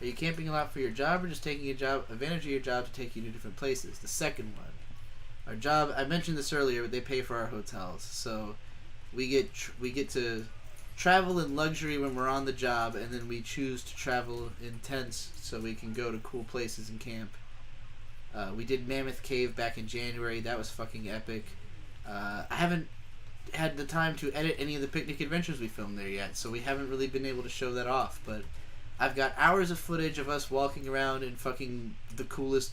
Are you camping a lot for your job or just taking advantage of your job to take you to different places? The second one. Our job, I mentioned this earlier, but they pay for our hotels. So we get to travel in luxury when we're on the job, and then we choose to travel in tents so we can go to cool places and camp. We did Mammoth Cave back in January. That was fucking epic. I haven't had the time to edit any of the picnic adventures we filmed there yet, so we haven't really been able to show that off, but I've got hours of footage of us walking around in fucking the coolest...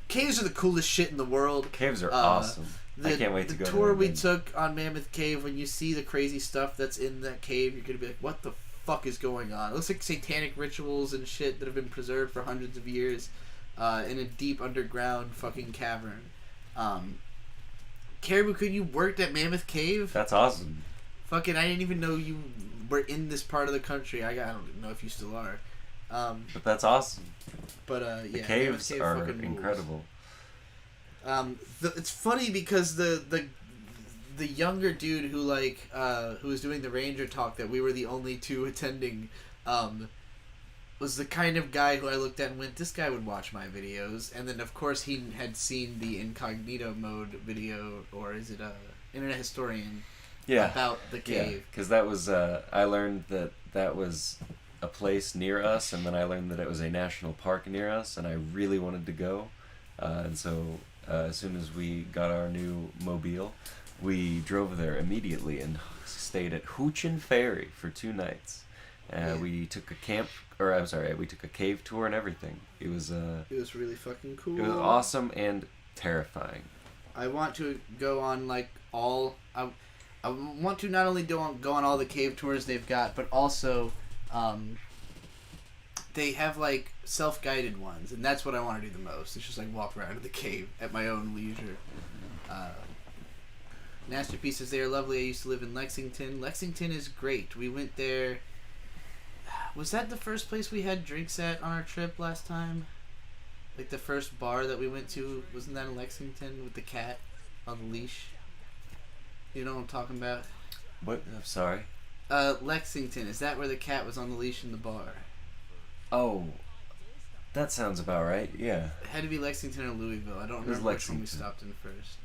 Caves are the coolest shit in the world. Caves are awesome. I can't wait to go there. The tour we took on Mammoth Cave, when you see the crazy stuff that's in that cave, you're going to be like, what the fuck is going on? It looks like satanic rituals and shit that have been preserved for hundreds of years in a deep underground fucking cavern. Caribou, could you worked at Mammoth Cave? That's awesome. Fucking, I didn't even know you were in this part of the country. I don't know if you still are. But that's awesome. But the yeah, caves Cave are incredible. It's funny because the younger dude who who was doing the ranger talk that we were the only two attending, was the kind of guy who I looked at and went, this guy would watch my videos. And then of course he had seen the incognito mode video, or is it Internet Historian? Yeah. About the cave. Because that was I learned that was a place near us, and then I learned that it was a national park near us, and I really wanted to go, and so as soon as we got our new mobile, we drove there immediately and stayed at Hoochin Ferry for 2 nights. We took a we took a cave tour and everything. It was really fucking cool. It was awesome and terrifying. I want to go on I want to not only go on all the cave tours they've got, but also they have like self-guided ones, and that's what I want to do the most. It's just like walk around in the cave at my own leisure. Masterpieces, they are lovely. I used to live in Lexington. Lexington is great. We went there. Was that the first place we had drinks at on our trip last time? Like the first bar that we went to, wasn't that in Lexington with the cat on the leash? You know what I'm talking about? What? I'm sorry. Lexington. Is that where the cat was on the leash in the bar? Oh, that sounds about right. Yeah. It had to be Lexington or Louisville. I don't remember which one we stopped in first.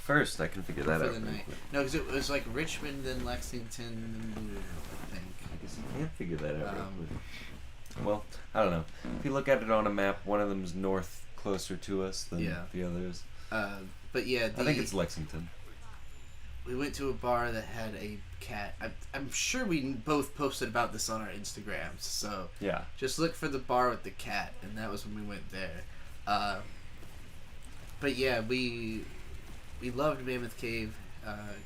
First, I can figure that out. For the night. No, because it was like Richmond, then Lexington, then Louisville, I think. I guess you can't figure that out. Well, I don't know. If you look at it on a map, one of them's north, closer to us than the others. But yeah, I think it's Lexington. We went to a bar that had a cat. I'm sure we both posted about this on our Instagrams. So yeah, just look for the bar with the cat, and that was when we went there. But yeah, we loved Mammoth Cave.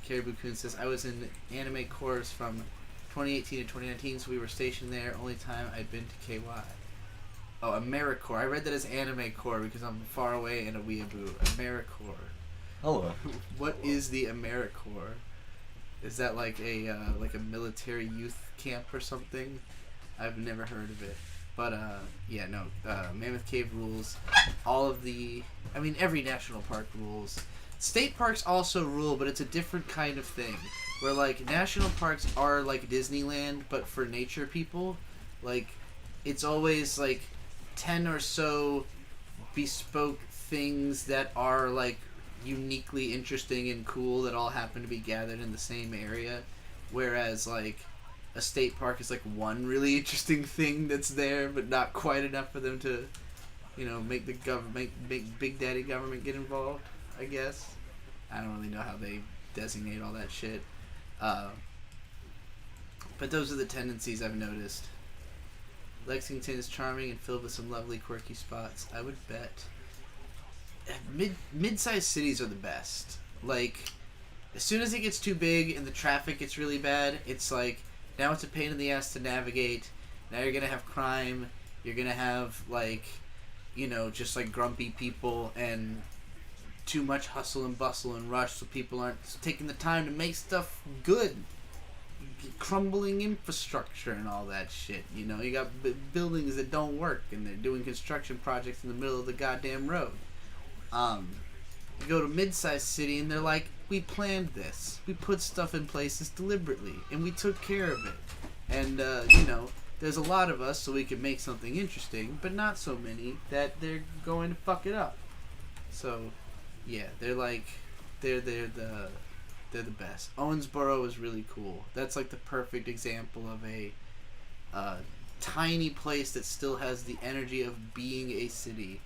Caribou Coon says, I was in anime chorus from 2018 and 2019, so we were stationed there. Only time I'd been to KY. Oh, AmeriCorps. I read that as Anime Corps because I'm far away in a weeaboo. AmeriCorps. Hello. What is the AmeriCorps? Is that like a military youth camp or something? I've never heard of it. But yeah, no. Mammoth Cave rules. All of the, I mean, every national park rules. State parks also rule, but it's a different kind of thing. Where like national parks are like Disneyland, but for nature people. Like, it's always like 10 or so bespoke things that are like uniquely interesting and cool that all happen to be gathered in the same area, whereas like a state park is like one really interesting thing that's there but not quite enough for them to, you know, make the government, make big daddy government get involved, I guess. I don't really know how they designate all that shit, but those are the tendencies I've noticed. Lexington is charming and filled with some lovely quirky spots. I would bet. Mid-sized cities are the best. Like, as soon as it gets too big and the traffic gets really bad, it's like, now it's a pain in the ass to navigate. Now you're gonna have crime. You're gonna have, like, you know, just like grumpy people and too much hustle and bustle and rush, so people aren't taking the time to make stuff good. Crumbling infrastructure and all that shit. You know, you got buildings that don't work and they're doing construction projects in the middle of the goddamn road. You go to mid-sized city and they're like, we planned this. We put stuff in places deliberately and we took care of it. And, you know, there's a lot of us so we can make something interesting, but not so many that they're going to fuck it up. So, yeah, they're like, they're the best. Owensboro is really cool. That's like the perfect example of a tiny place that still has the energy of being a city.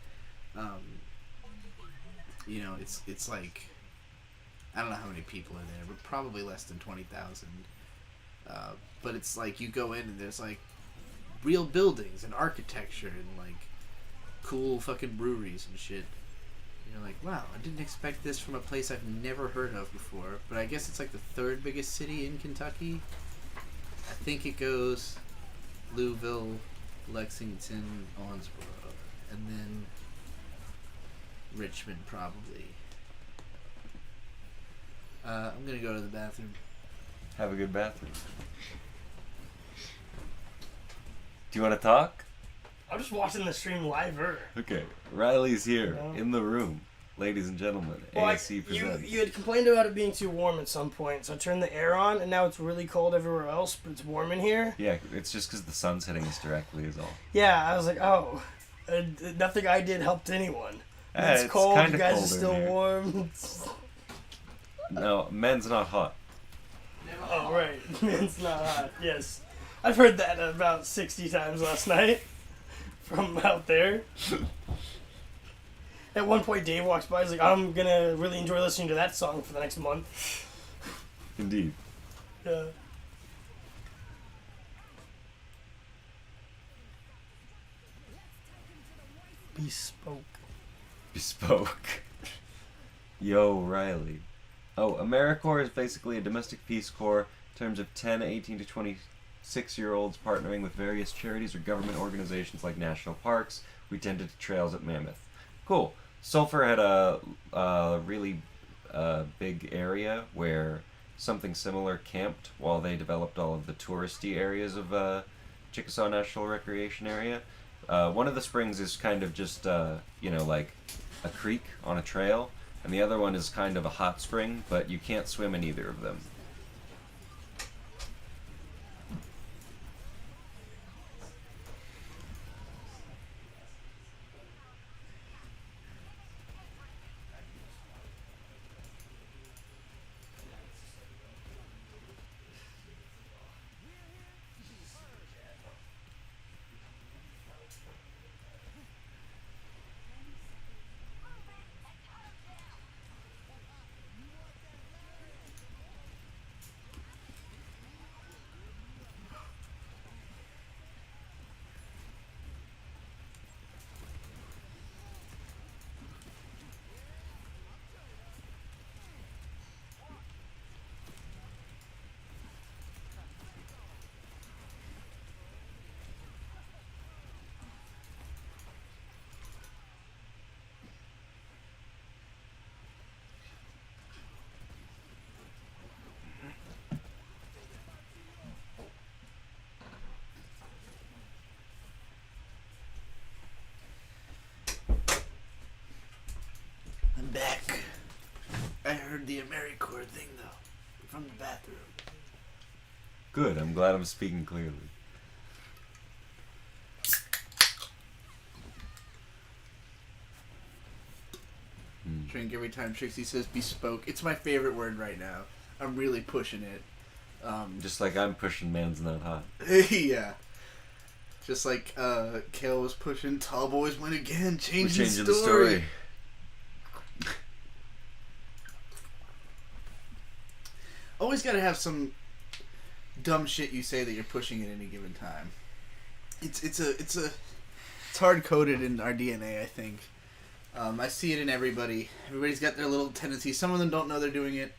You know, it's like, I don't know how many people are there, but probably less than 20,000. But it's like you go in and there's like real buildings and architecture and like cool fucking breweries and shit. You're like, wow, I didn't expect this from a place I've never heard of before. But I guess it's like the third biggest city in Kentucky. I think it goes Louisville, Lexington, Owensboro, and then Richmond probably. I'm gonna go to the bathroom. Have a good bathroom. Do you want to talk? I'm just watching the stream live-er. Okay, Riley's here Yeah. in the room, ladies and gentlemen. Well, ASC presents. you had complained about it being too warm at some point, so I turned the air on, and now it's really cold everywhere else, but it's warm in here. Yeah, it's just because the sun's hitting us directly is all. Yeah, I was like, oh, nothing I did helped anyone. It's cold, you kinda guys are cold in still here. warm. No, men's not hot. Oh, right. It's not hot. Yes. I've heard that about 60 times last night from out there. At one point, Dave walks by. He's like, I'm going to really enjoy listening to that song for the next month. Indeed. Yeah. Bespoke. Bespoke. Yo, Riley. Oh, AmeriCorps is basically a domestic peace corps in terms of 10, 18 to 26-year-olds partnering with various charities or government organizations like national parks. We tended to trails at Mammoth. Cool. Sulphur had a really big area where something similar camped while they developed all of the touristy areas of Chickasaw National Recreation Area. One of the springs is kind of just, like a creek on a trail, and the other one is kind of a hot spring, but you can't swim in either of them. the AmeriCorps thing, though. From the bathroom. Good. I'm glad I'm speaking clearly. Drink every time Trixie says bespoke. It's my favorite word right now. I'm really pushing it. Just like I'm pushing Man's Not Hot. Yeah. Just like Kale was pushing Tall Boys Win Again. Changing the story. Always gotta have some dumb shit you say that you're pushing at any given time. It's hard coded in our DNA, I think. I see it in everybody. Everybody's got their little tendencies. Some of them don't know they're doing it.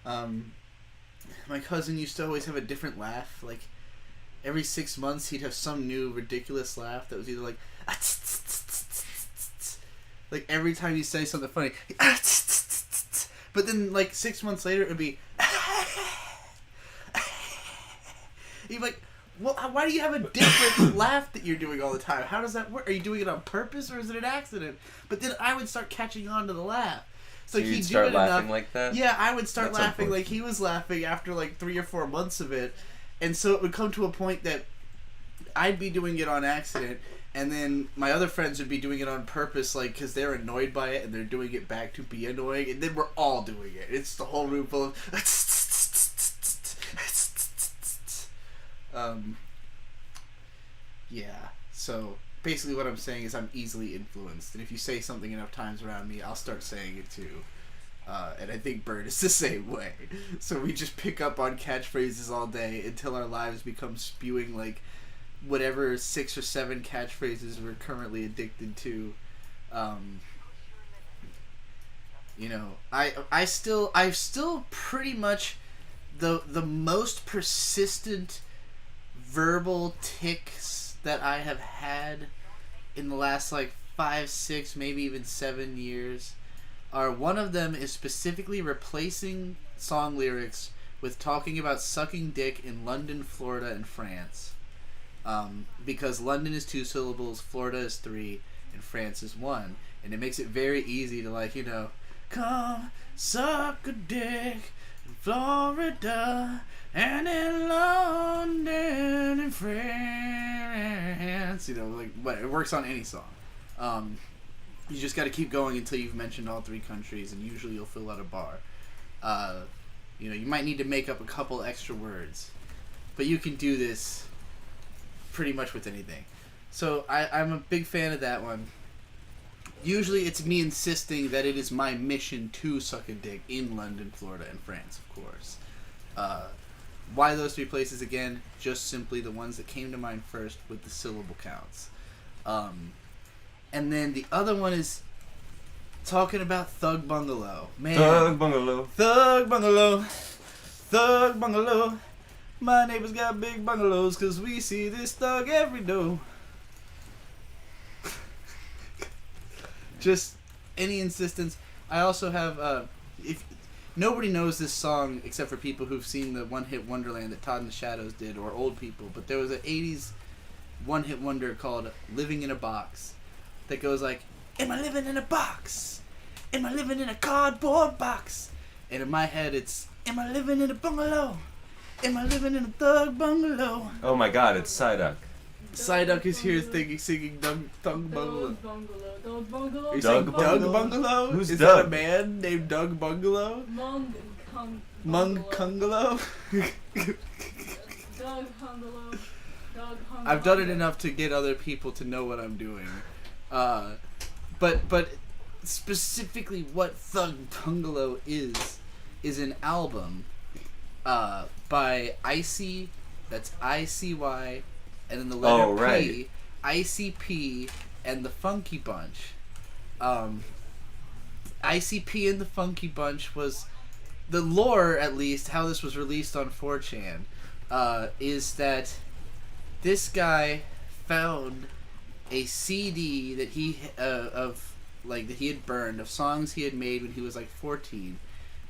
My cousin used to always have a different laugh. Like, every 6 months he'd have some new ridiculous laugh that was either like... Like, every time you say something funny... But then, like, 6 months later, it would be... You'd be like, well, why do you have a different laugh that you're doing all the time? How does that work? Are you doing it on purpose or is it an accident? But then I would start catching on to the laugh. So he'd you'd start do it laughing enough. like that? Yeah, I would start That's laughing like he was laughing after like 3 or 4 months of it. And so it would come to a point that I'd be doing it on accident, and then my other friends would be doing it on purpose, like, because they're annoyed by it and they're doing it back to be annoying, and then we're all doing it. It's the whole room full of... Yeah, so basically what I'm saying is I'm easily influenced, and if you say something enough times around me, I'll start saying it too. And I think Bird is the same way. So we just pick up on catchphrases all day until our lives become spewing like whatever 6 or 7 catchphrases we're currently addicted to. You know, I still pretty much the most persistent verbal tics that I have had in the last like 5, 6, maybe even 7 years are, one of them is specifically replacing song lyrics with talking about sucking dick in London, Florida, and France. Because London is 2 syllables, Florida is 3, and France is 1. And it makes it very easy to, like, you know, come suck a dick in Florida and in London and France. You know, like, but it works on any song. You just got to keep going until you've mentioned all 3 countries, and usually you'll fill out a bar. You know, you might need to make up a couple extra words, but you can do this pretty much with anything. So I'm a big fan of that one. Usually it's me insisting that it is my mission to suck a dick in London, Florida, and France, of course. Why those 3 places again? Just simply the ones that came to mind first with the syllable counts. And then the other one is talking about Thug Bungalow. Man, Thug Bungalow. Thug Bungalow. Thug Bungalow. My neighbors got big bungalows because we see this thug every day. Just any insistence. I also have, if nobody knows this song except for people who've seen the One Hit Wonderland that Todd and the Shadows did, or old people, but there was an 80s one hit wonder called Living in a Box that goes like, am I living in a box? Am I living in a cardboard box? And in my head it's, am I living in a bungalow? Am I living in a thug bungalow? Oh my god, it's Psyduck. Psyduck is here singing Thug Bungalow. Doug Bungalow. Are you saying Doug Doug Bungalow? Bungalow? Who's is Doug? that a man named Doug Bungalow? Mung Kungalow? Doug Hungalow. Doug Hungalow. I've done it enough to get other people to know what I'm doing. But specifically what Thug Bungalow is an album by Icy, that's ICY, and then the letter Oh, right. P, ICP, and the Funky Bunch. ICP and the Funky Bunch was, the lore at least, how this was released on 4chan, is that this guy found a CD that he that he had burned of songs he had made when he was like 14,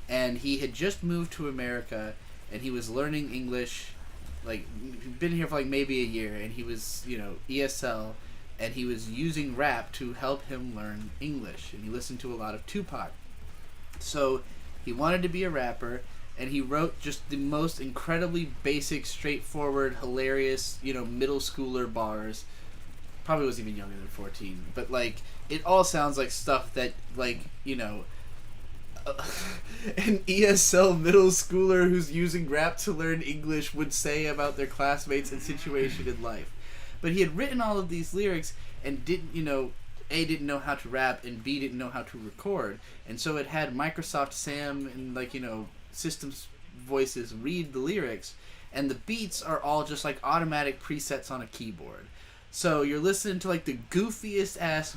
and he had just moved to America and he was learning English, like he'd been here for like maybe a year, and he was, you know, ESL, and he was using rap to help him learn English, and he listened to a lot of Tupac. So He wanted to be a rapper, and he wrote just the most incredibly basic, straightforward, hilarious, middle schooler bars. Probably was even younger than 14, but like it all sounds like stuff that an ESL middle schooler who's using rap to learn English would say about their classmates and situation in life. But he had written all of these lyrics and didn't know how to rap, and B, didn't know how to record, and so it had Microsoft Sam and Systems voices read the lyrics, and the beats are all just like automatic presets on a keyboard. So you're listening to like the goofiest ass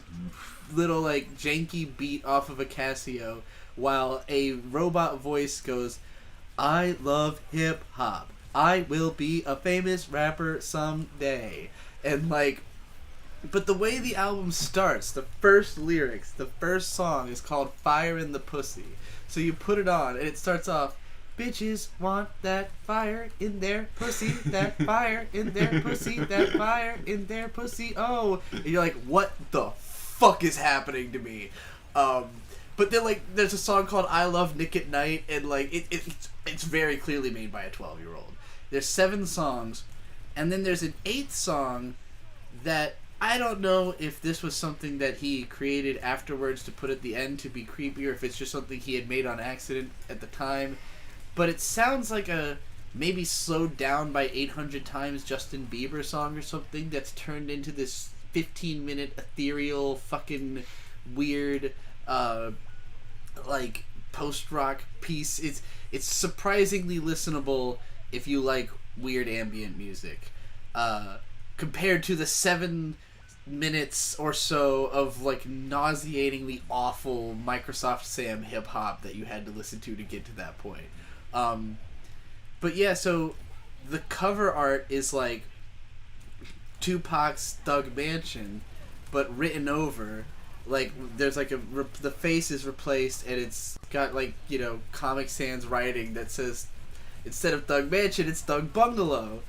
little like janky beat off of a Casio, while a robot voice goes, "I love hip hop. I will be a famous rapper someday." And but the way the album starts, the first lyrics, the first song is called "Fire in the Pussy." So you put it on, and it starts off, "Bitches want that fire in their pussy, that fire in their pussy, that fire in their pussy, oh." And you're like, what the fuck is happening to me? But then, there's a song called "I Love Nick at Night," and, it's very clearly made by a 12-year-old. There's 7 songs, and then there's an 8th song that I don't know if this was something that he created afterwards to put at the end to be creepy, or if it's just something he had made on accident at the time. But it sounds like a maybe slowed down by 800 times Justin Bieber song or something that's turned into this 15-minute ethereal fucking weird post-rock piece. It's surprisingly listenable if you like weird ambient music. Compared to the 7 minutes or so of nauseatingly awful Microsoft Sam hip hop that you had to listen to get to that point. But yeah, so the cover art is Tupac's Thug Mansion, but written over. There's the face is replaced, and it's got Comic Sans writing that says, instead of Thug Mansion, it's Thug Bungalow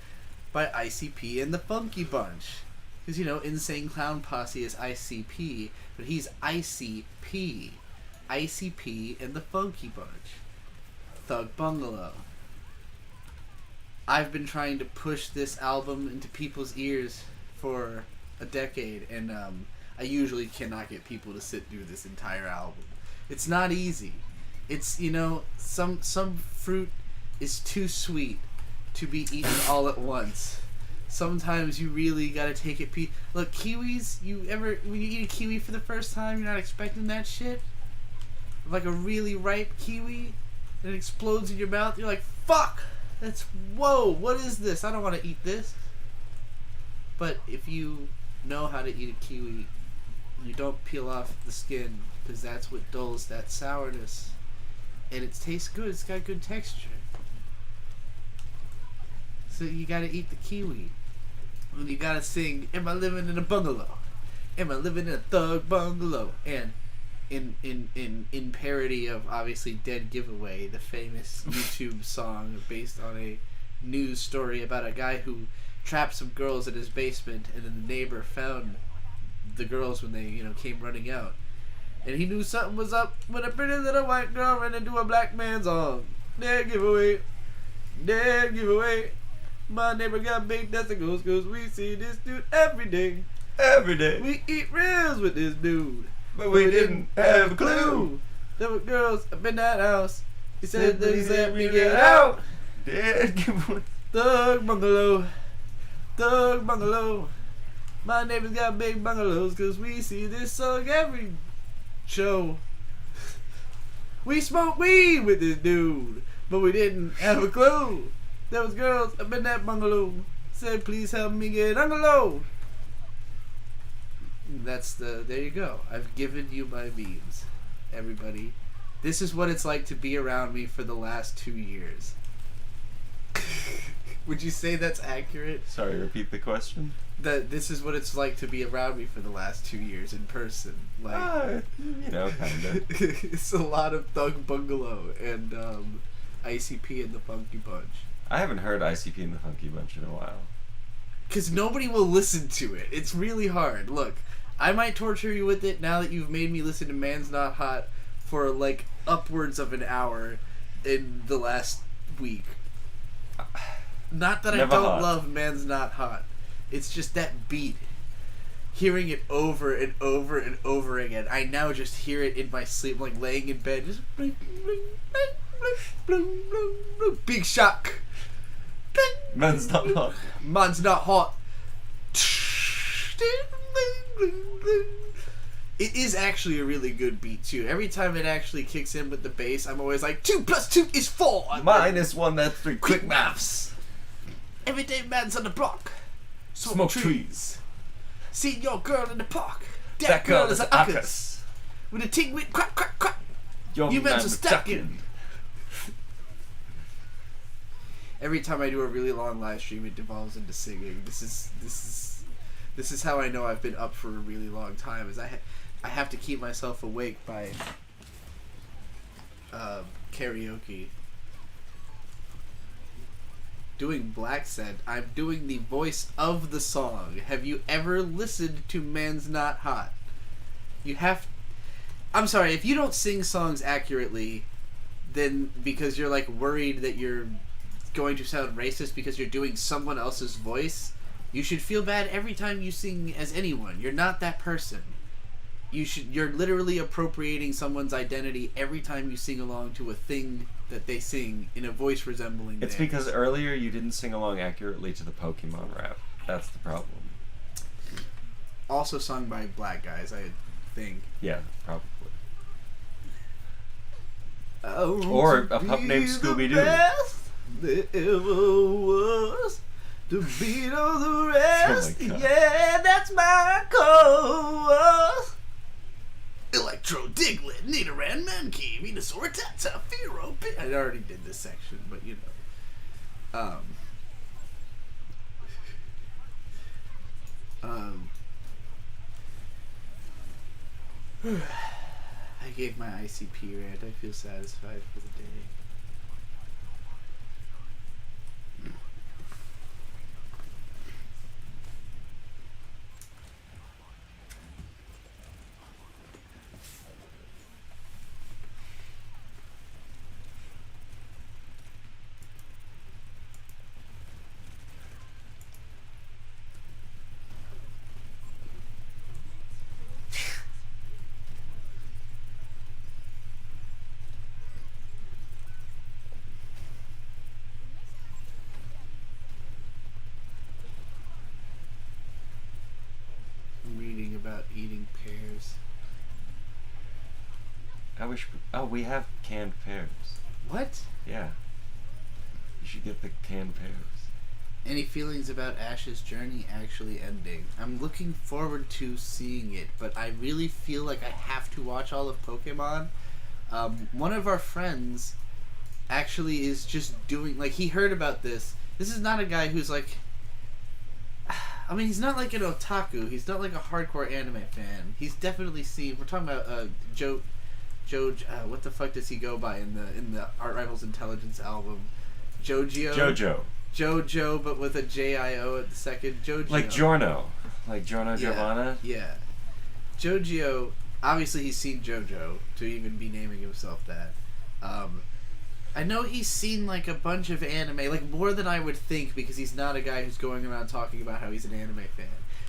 by ICP and the Funky Bunch. Because, Insane Clown Posse is ICP, but he's ICP. ICP and the Funky Bunch. Thug Bungalow. I've been trying to push this album into people's ears for a decade, and I usually cannot get people to sit through this entire album. It's not easy. It's, some fruit is too sweet to be eaten all at once. Sometimes you really gotta take it Look, kiwis, when you eat a kiwi for the first time, you're not expecting that shit? Like a really ripe kiwi, and it explodes in your mouth, you're like, fuck! Whoa, what is this? I don't want to eat this. But if you know how to eat a kiwi, you don't peel off the skin, because that's what dulls that sourness. And it tastes good, it's got good texture. So you gotta eat the kiwi. And you gotta sing, "Am I living in a bungalow? Am I living in a thug bungalow?" And in parody of, obviously, Dead Giveaway, the famous YouTube song based on a news story about a guy who trapped some girls in his basement, and then the neighbor found the girls when they, came running out. And he knew something was up when a pretty little white girl ran into a black man's arms. Dead giveaway. Dead giveaway. My neighbor got big testicles, cause we see this dude every day. Every day. We eat ribs with this dude. But we didn't have a clue. There were girls up in that house. He said they let me get out. Dead giveaway. Thug bungalow. Thug bungalow. My neighbor's got big bungalows, cause we see this song every show. We smoked weed with this dude, but we didn't have a clue. There was girls up in that bungalow. Said, please help me get unload. There you go. I've given you my memes, everybody. This is what it's like to be around me for the last 2 years. Would you say that's accurate? Sorry, repeat the question. That this is what it's like to be around me for the last 2 years in person. Kinda. It's a lot of Thug Bungalow and ICP and the Funky Bunch. I haven't heard ICP and the Funky Bunch in a while. Because nobody will listen to it. It's really hard. Look, I might torture you with it now that you've made me listen to Man's Not Hot for like upwards of an hour in the last week. Not that Never I don't hot. love Man's Not Hot. It's just that beat. Hearing it over and over and over again. I now just hear it in my sleep, like laying in bed. Just bling, bling, bling, bling, bling, bling, bling. Big shock. Bling, Man's Not Hot. Man's Not Hot. It is actually a really good beat too. Every time it actually kicks in with the bass, I'm always like 2 + 2 is 4. Minus 1, that's 3. Quick maths. Everyday man's on the block. Smoke trees. See your girl in the park. That girl is a uckus. With a ting with crack crack crack. Your You man men's are was stacking. ducking. Every time I do a really long live stream, it devolves into singing. This is how I know I've been up for a really long time. Is I have to keep myself awake by karaoke. Doing Black said, I'm doing the voice of the song. Have you ever listened to Man's Not Hot? You have. I'm sorry, if you don't sing songs accurately, then because you're like worried that you're going to sound racist because you're doing someone else's voice, you should feel bad every time you sing as anyone. You're not that person. You're literally appropriating someone's identity every time you sing along to a thing that they sing in a voice resembling It's theirs. because earlier you didn't sing along accurately to the Pokemon rap. That's the problem. Also sung by black guys, I think. Yeah, probably. Or Or a pup named Scooby-Doo. There ever was the beat of the rest. Oh my God. Yeah, that's my cause. Electro, Diglett, Nidoran, Mankey, Venusaur, Tata, Fearow, Pit. I already did this section, but you know. I gave my ICP rant. I feel satisfied for the day. I'm reading about eating pears. I wish. Oh, we have canned pears. What? Yeah. You should get the canned pears. Any feelings about Ash's journey actually ending? I'm looking forward to seeing it, but I really feel like I have to watch all of Pokemon. One of our friends actually is just doing, like, he heard about this. This is not a guy who's like, I mean, he's not like an otaku. He's not like a hardcore anime fan. He's definitely seen. We're talking about Joe. What the fuck does he go by in the Art Rivals Intelligence album? Jojo, but with a J-I-O at the second. Jojo. Like Giorno. Like Giorno Yeah, Giovanna. Yeah. Jojo, obviously he's seen Jojo to even be naming himself that. I know he's seen like a bunch of anime, like more than I would think, because he's not a guy who's going around talking about how he's an anime fan.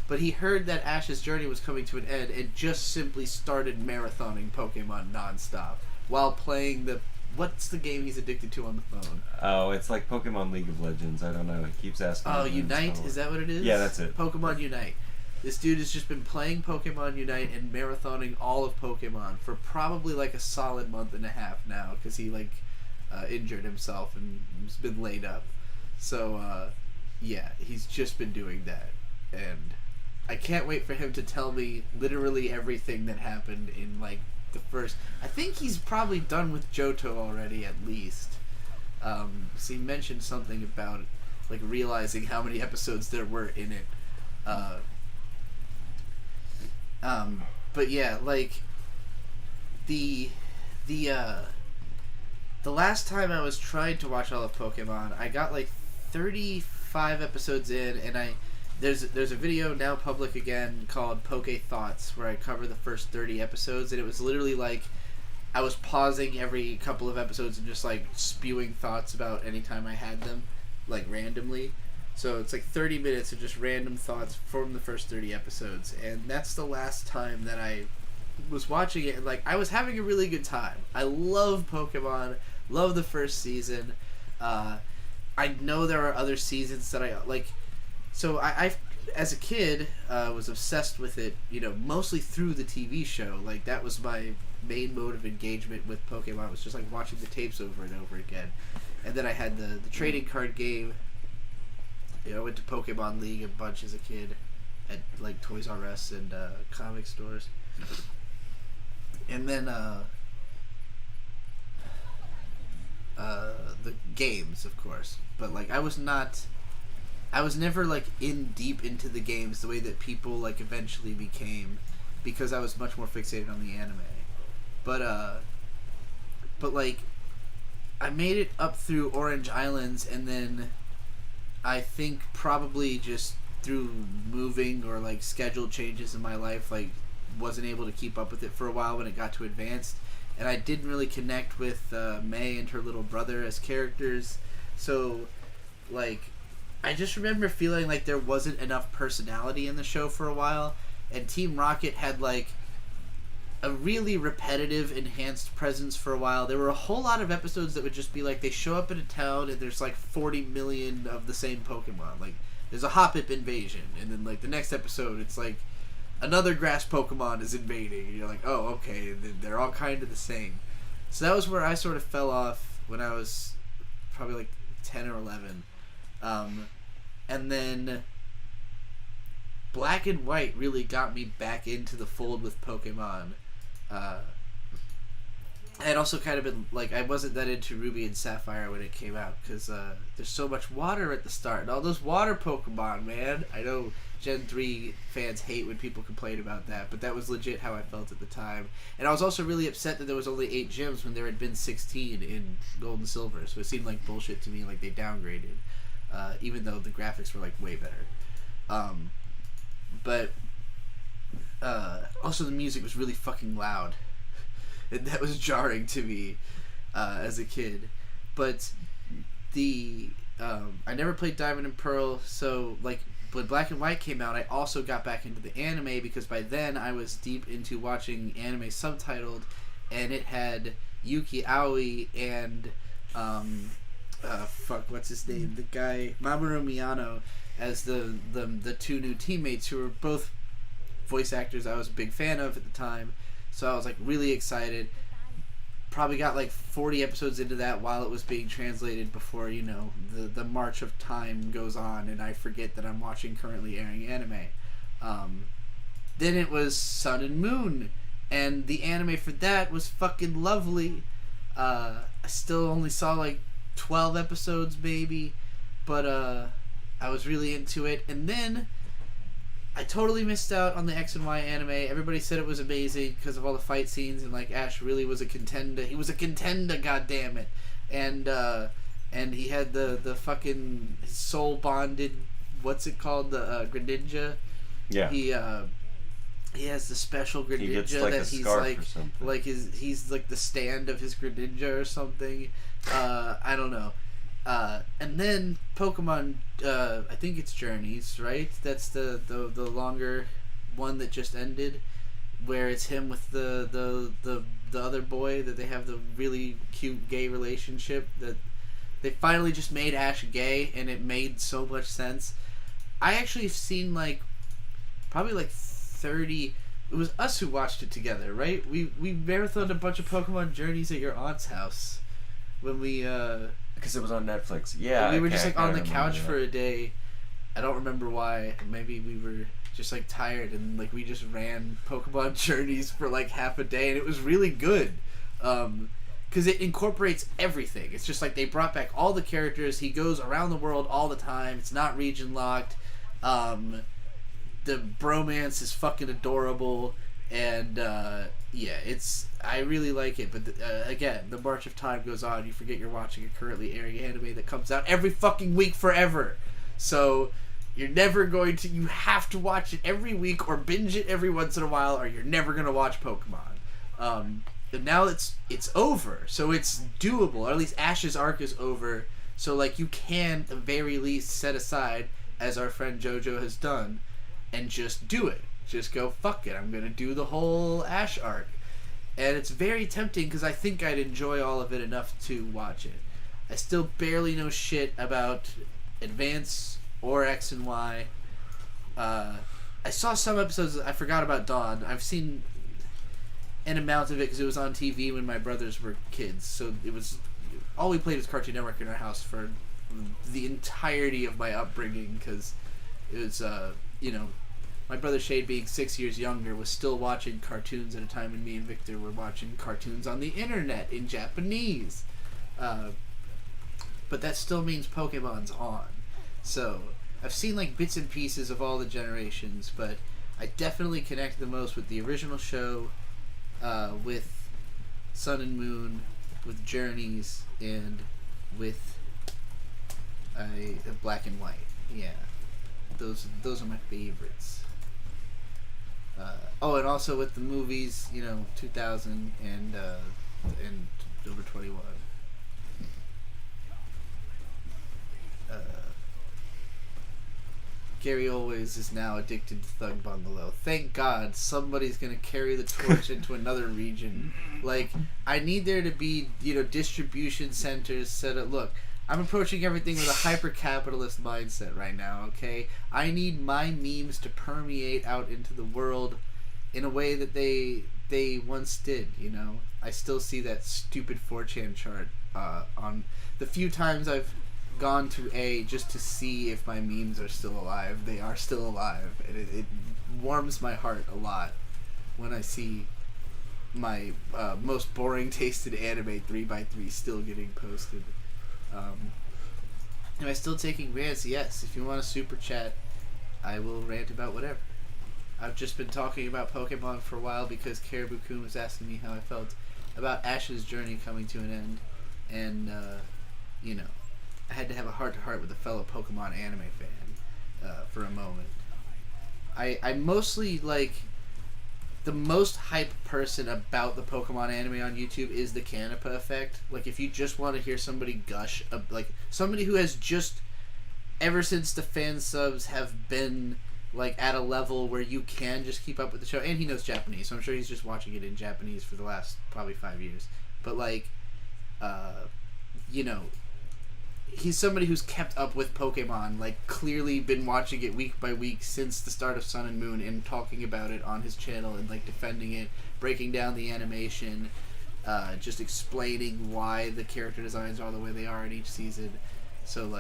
But he heard that Ash's journey was coming to an end and just simply started marathoning Pokemon nonstop while playing what's the game he's addicted to on the phone? Oh, it's like Pokemon League of Legends. I don't know. He keeps asking. Oh, me to Unite? install Is that what it is? Yeah, that's it. Pokemon Unite. This dude has just been playing Pokemon Unite and marathoning all of Pokemon for probably like a solid month and a half now, because he like injured himself and has been laid up. So yeah, he's just been doing that, and I can't wait for him to tell me literally everything that happened in like the first. I think he's probably done with Johto already, at least. So he mentioned something about like realizing how many episodes there were in it. But yeah, like the last time I was trying to watch all of Pokemon, I got like 35 episodes in, and there's a video now public again called Poke Thoughts, where I cover the first 30 episodes, and it was literally like I was pausing every couple of episodes and just like spewing thoughts about any time I had them, like randomly. So it's like 30 minutes of just random thoughts from the first 30 episodes, and that's the last time that I was watching it, and like I was having a really good time. I love Pokemon, love the first season. I know there are other seasons that I like. So I as a kid, was obsessed with it, you know, mostly through the TV show. Like, that was my main mode of engagement with Pokemon, was just, like, watching the tapes over and over again. And then I had the trading card game. You know, I went to Pokemon League a bunch as a kid at, like, Toys R Us and comic stores. And then, the games, of course. But, like, I was never, like, in deep into the games the way that people, like, eventually became, because I was much more fixated on the anime. But like, I made it up through Orange Islands, and then I think probably just through moving or, like, schedule changes in my life, like, wasn't able to keep up with it for a while when it got to Advanced. And I didn't really connect with May and her little brother as characters. So, like, I just remember feeling like there wasn't enough personality in the show for a while, and Team Rocket had, like, a really repetitive, enhanced presence for a while. There were a whole lot of episodes that would just be like, they show up in a town and there's like 40 million of the same Pokemon. Like, there's a Hoppip invasion, and then, like, the next episode it's like another grass Pokemon is invading, and you're like, oh, okay, they're all kind of the same. So that was where I sort of fell off when I was probably like 10 or 11. And then Black and White really got me back into the fold with Pokemon. I had also kind of been, like, I wasn't that into Ruby and Sapphire when it came out, because there's so much water at the start, and all those water Pokemon, man. I know Gen 3 fans hate when people complain about that, but that was legit how I felt at the time. And I was also really upset that there was only 8 gyms when there had been 16 in Gold and Silver, so it seemed like bullshit to me, like they downgraded, even though the graphics were, like, way better. But also the music was really fucking loud, and that was jarring to me as a kid. But I never played Diamond and Pearl, so, like, when Black and White came out, I also got back into the anime, because by then I was deep into watching anime subtitled, and it had Yuki Aoi and what's his name, the guy Mamoru Miyano as the two new teammates, who were both voice actors I was a big fan of at the time. So I was, like, really excited. Probably got like 40 episodes into that while it was being translated before, you know, the march of time goes on and I forget that I'm watching currently airing anime. Then it was Sun and Moon, and the anime for that was fucking lovely. I still only saw like 12 episodes maybe, but I was really into it. And then I totally missed out on the X and Y anime. Everybody said it was amazing because of all the fight scenes, and, like, Ash really was a contender. He was a contender, goddammit. And he had the fucking soul bonded, what's it called, the Greninja. Yeah. He has the special Greninja, he gets, like, that he's like he's like the stand of his Greninja or something. I don't know. And then Pokemon, I think it's Journeys, right? That's the longer one that just ended, where it's him with the other boy, that they have the really cute gay relationship, that they finally just made Ash gay, and it made so much sense. I actually have seen, like, probably like 30. It was us who watched it together, right? We marathoned a bunch of Pokemon Journeys at your aunt's house when we because it was on Netflix. Yeah, we were just, like, on the couch for a day. I don't remember why. Maybe we were just, like, tired, and, like, we just ran Pokemon Journeys for, like, half a day, and it was really good. Because it incorporates everything. It's just, like, they brought back all the characters. He goes around the world all the time. It's not region locked. The bromance is fucking adorable, and yeah, I really like it. But again, the march of time goes on. You forget you're watching a currently airing anime that comes out every fucking week forever. So you're never going to. You have to watch it every week or binge it every once in a while, or you're never gonna watch Pokemon. And now it's over, so it's doable, or at least Ash's arc is over, so like you can at the very least set aside, as our friend Jojo has done, and just do it. Just go, fuck it, I'm gonna do the whole Ash arc. And it's very tempting because I think I'd enjoy all of it enough to watch it. I still barely know shit about Advance or X and Y. I saw some episodes. I forgot about Dawn. I've seen an amount of it because it was on TV when my brothers were kids. So it was all we played was Cartoon Network in our house for the entirety of my upbringing because it was my brother Shade, being 6 years younger, was still watching cartoons at a time when me and Victor were watching cartoons on the internet in Japanese. But that still means Pokemon's on. So I've seen like bits and pieces of all the generations, but I definitely connect the most with the original show, with Sun and Moon, with Journeys, and with Black and White. Yeah, those are my favorites. And also with the movies, 2000 and Over 21. Gary Always is now addicted to Thug Bungalow. Thank God somebody's gonna carry the torch into another region. Like, I need there to be, distribution centers set up. Look, I'm approaching everything with a hyper-capitalist mindset right now, okay? I need my memes to permeate out into the world in a way that they once did, I still see that stupid 4chan chart on the few times I've gone to A just to see if my memes are still alive. They are still alive. And it warms my heart a lot when I see my most boring tasted anime 3x3 still getting posted. Am I still taking rants? Yes. If you want a super chat, I will rant about whatever. I've just been talking about Pokemon for a while because Caribou-kun was asking me how I felt about Ash's journey coming to an end. And, I had to have a heart-to-heart with a fellow Pokemon anime fan for a moment. I mostly, the most hype person about the Pokemon anime on YouTube is the Canepa effect. Like, if you just want to hear somebody gush, somebody who has just, ever since the fan subs have been, at a level where you can just keep up with the show, and he knows Japanese, so I'm sure he's just watching it in Japanese for the last probably 5 years. But, he's somebody who's kept up with Pokemon, clearly been watching it week by week since the start of Sun and Moon and talking about it on his channel and, defending it, breaking down the animation, just explaining why the character designs are the way they are in each season. So,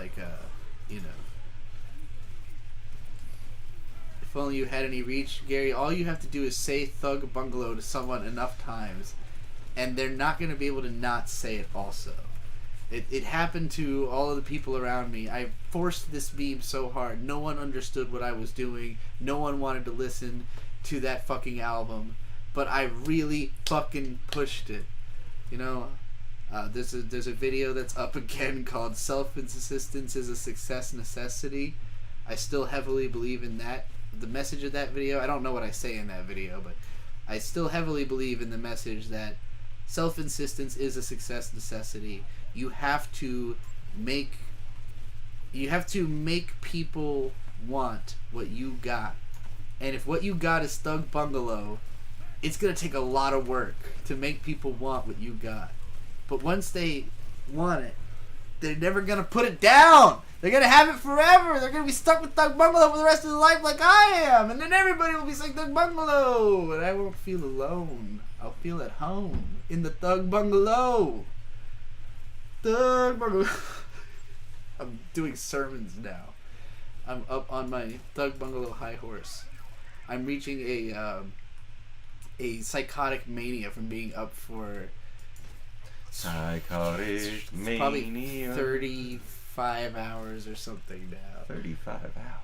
if only you had any reach, Gary, all you have to do is say Thug Bungalow to someone enough times, and they're not going to be able to not say it also. It happened to all of the people around me. I forced this meme so hard. No one understood what I was doing. No one wanted to listen to that fucking album. But I really fucking pushed it. There's a video that's up again called Self-Insistence is a Success Necessity. I still heavily believe in that. The message of that video, I don't know what I say in that video, but I still heavily believe in the message that self-insistence is a success necessity. You have to make people want what you got. And if what you got is Thug Bungalow, it's going to take a lot of work to make people want what you got. But once they want it, they're never going to put it down. They're going to have it forever. They're going to be stuck with Thug Bungalow for the rest of their life like I am. And then everybody will be like Thug Bungalow. And I won't feel alone. I'll feel at home in the Thug Bungalow. Thug Bungalow. I'm doing sermons now. I'm up on my Thug Bungalow high horse. I'm reaching a psychotic mania from being up for psychotic mania. Probably 35 hours or something now. 35 hours.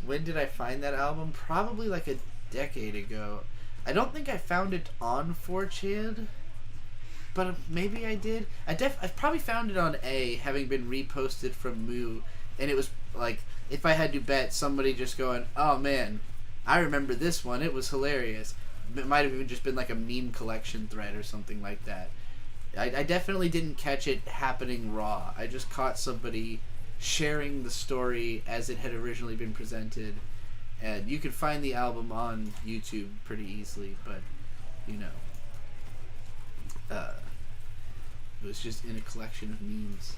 When did I find that album? Probably a decade ago. I don't think I found it on 4chan, but maybe I did. I probably found it on A, having been reposted from Moo, and it was if I had to bet, somebody just going, "Oh man, I remember this one. It was hilarious." it might have even just been like a meme collection thread or something like that. I definitely didn't catch it happening raw. I just caught somebody sharing the story as it had originally been presented, and you can find the album on YouTube pretty easily, but you know, it was just in a collection of memes.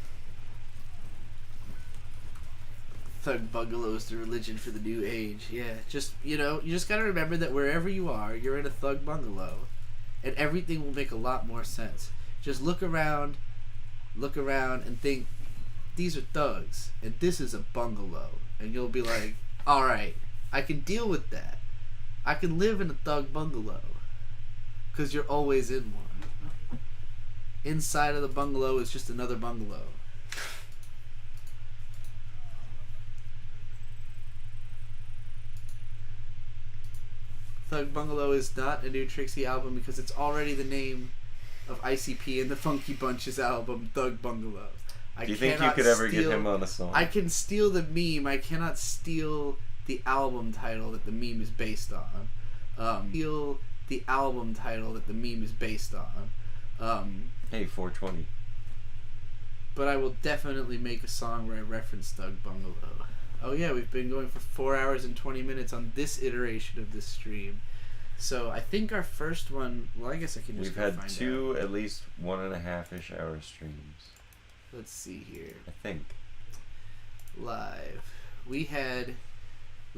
Thug Bungalow is the religion for the new age. Yeah, just, you know, you just gotta remember that wherever you are, you're in a thug bungalow, and everything will make a lot more sense. Just look around and think, these are thugs, and this is a bungalow. And you'll be like, alright, I can deal with that. I can live in a thug bungalow. Because you're always in one. Inside of the bungalow is just another bungalow. Thug Bungalow is not a new Trixie album because it's already the name of ICP and the Funky Bunch's album, Thug Bungalow. Do you think you could ever get him on a song? I can steal the meme. I cannot steal the album title that the meme is based on. Steal the album title that the meme is based on. Hey, 420. But I will definitely make a song where I reference Thug Bungalow. Oh yeah, we've been going for 4 hours and 20 minutes on this iteration of this stream. So I think our first one, well, I guess I can just We've had two at least 1.5-ish hour streams. Let's see here. I think. Live. We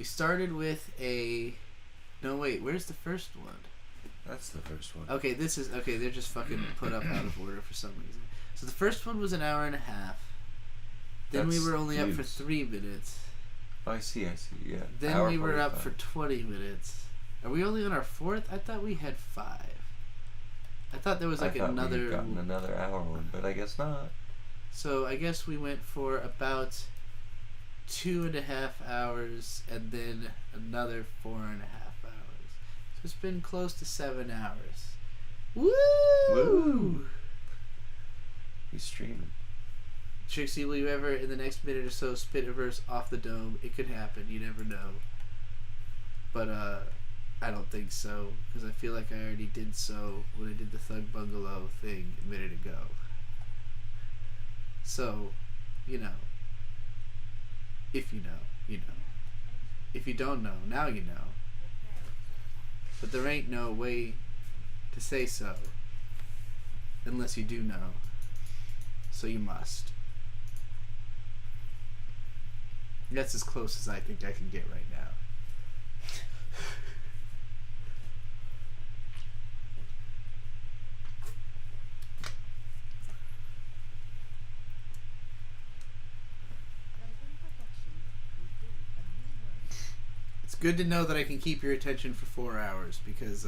started with a... No, wait, where's the first one? That's the first one. Okay, they're just fucking put up out of order for some reason. So the first one was an hour and a half. Then we were only up for 3 minutes. Oh, I see, yeah. Then we were up for 20 minutes. Are we only on our 4th? I thought we had 5. I thought there was like another... we had gotten another hour one, but I guess not. So I guess we went for about 2.5 hours and then another 4.5 hours. So it's been close to 7 hours. Woo! Woo! He's streaming. Trixie, will you ever, in the next minute or so, spit a verse off the dome? It could happen. You never know. But, I don't think so. Because I feel like I already did so when I did the Thug Bungalow thing a minute ago. So, you know. If you know, you know. If you don't know, now you know. But there ain't no way to say so. Unless you do know. So you must. That's as close as I think I can get right now. It's good to know that I can keep your attention for 4 hours because,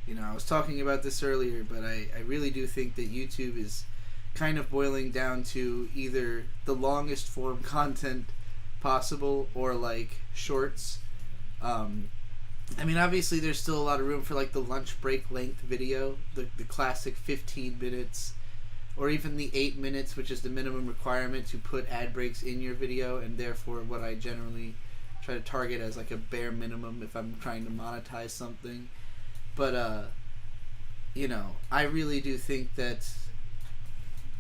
you know, I was talking about this earlier, but I really do think that YouTube is kind of boiling down to either the longest form content possible or like shorts. I mean, obviously there's still a lot of room for like the lunch break length video, the classic 15 minutes, or even the 8 minutes, which is the minimum requirement to put ad breaks in your video, and therefore what I generally try to target as like a bare minimum if I'm trying to monetize something. But you know, I really do think that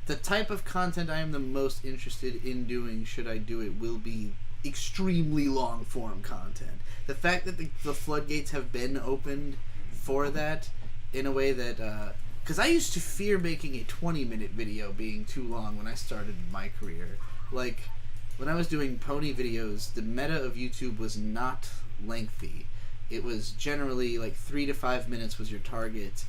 the type of content I am the most interested in doing, should I do it, will be extremely long form content. The fact that the floodgates have been opened for that in a way that, because I used to fear making a 20-minute video being too long when I started my career. Like, when I was doing pony videos, the meta of YouTube was not lengthy. It was generally like 3 to 5 minutes was your target.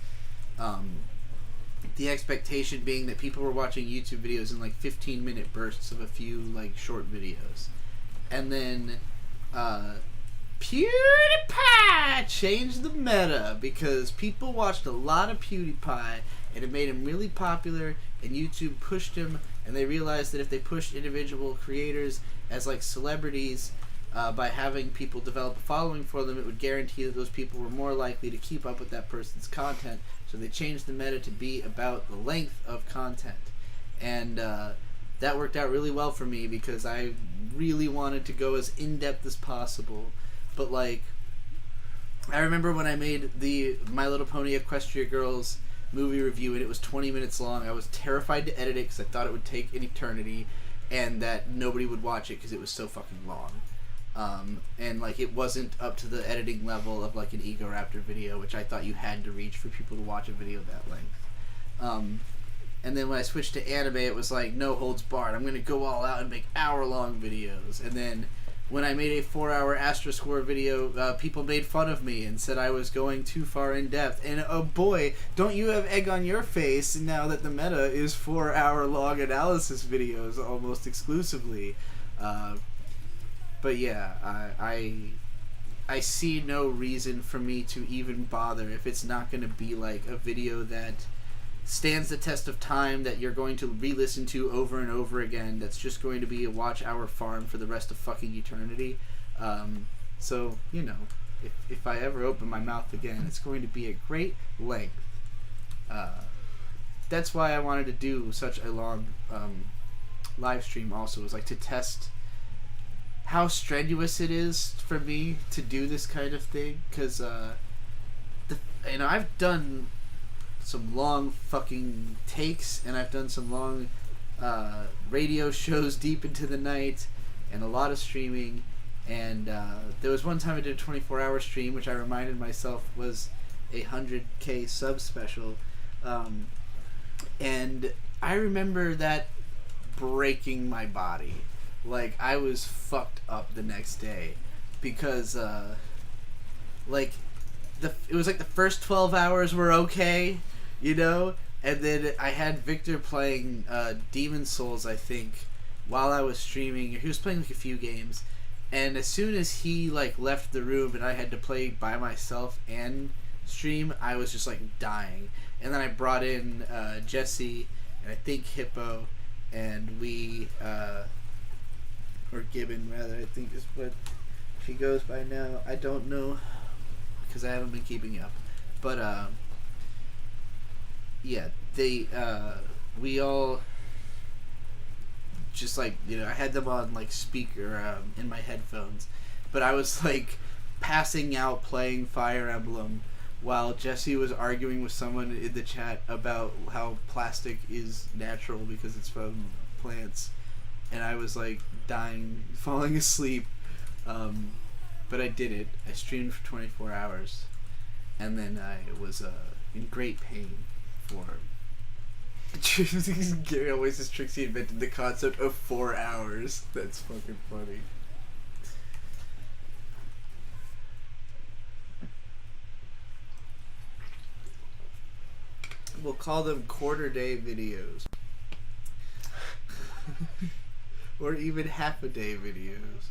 The expectation being that people were watching YouTube videos in like 15-minute bursts of a few like short videos. And then PewDiePie changed the meta because people watched a lot of PewDiePie and it made him really popular, and YouTube pushed him, and they realized that if they pushed individual creators as like celebrities by having people develop a following for them, it would guarantee that those people were more likely to keep up with that person's content. So they changed the meta to be about the length of content. And that worked out really well for me because I really wanted to go as in-depth as possible. But like, I remember when I made the My Little Pony Equestria Girls movie review and it was 20 minutes long. I was terrified to edit it because I thought it would take an eternity and that nobody would watch it because it was so fucking long. And like it wasn't up to the editing level of like an Egoraptor video, which I thought you had to reach for people to watch a video that length. And then when I switched to anime, it was like no holds barred. I'm gonna go all out and make hour-long videos. And then when I made a 4-hour Astroscore video, people made fun of me and said I was going too far in depth. And oh boy, don't you have egg on your face now that the meta is 4-hour-long analysis videos almost exclusively. But yeah, I see no reason for me to even bother if it's not going to be like a video that stands the test of time, that you're going to re-listen to over and over again, that's just going to be a watch-hour farm for the rest of fucking eternity. So, you know, if I ever open my mouth again, it's going to be a great length. That's why I wanted to do such a long live stream also, was like to test how strenuous it is for me to do this kind of thing, because I've done some long fucking takes, and I've done some long radio shows deep into the night, and a lot of streaming, and there was one time I did a 24-hour stream, which I reminded myself was a 100k sub special, and I remember that breaking my body. Like, I was fucked up the next day, because it was like the first 12 hours were okay, you know, and then I had Victor playing Demon Souls, I think, while I was streaming. He was playing like a few games, and as soon as he like left the room and I had to play by myself and stream, I was just like dying. And then I brought in Jesse and I think Hippo, and we or Gibbon rather, I think is what she goes by now. I don't know because I haven't been keeping up, but yeah, we all just like, you know, I had them on like speaker in my headphones, but I was like passing out playing Fire Emblem while Jesse was arguing with someone in the chat about how plastic is natural because it's from plants, and I was like dying, falling asleep, but I did it. I streamed for 24 hours, and then I was in great pain for Gary always says Trixie invented the concept of 4 hours. That's fucking funny. We'll call them quarter-day videos. Or even half-a-day videos.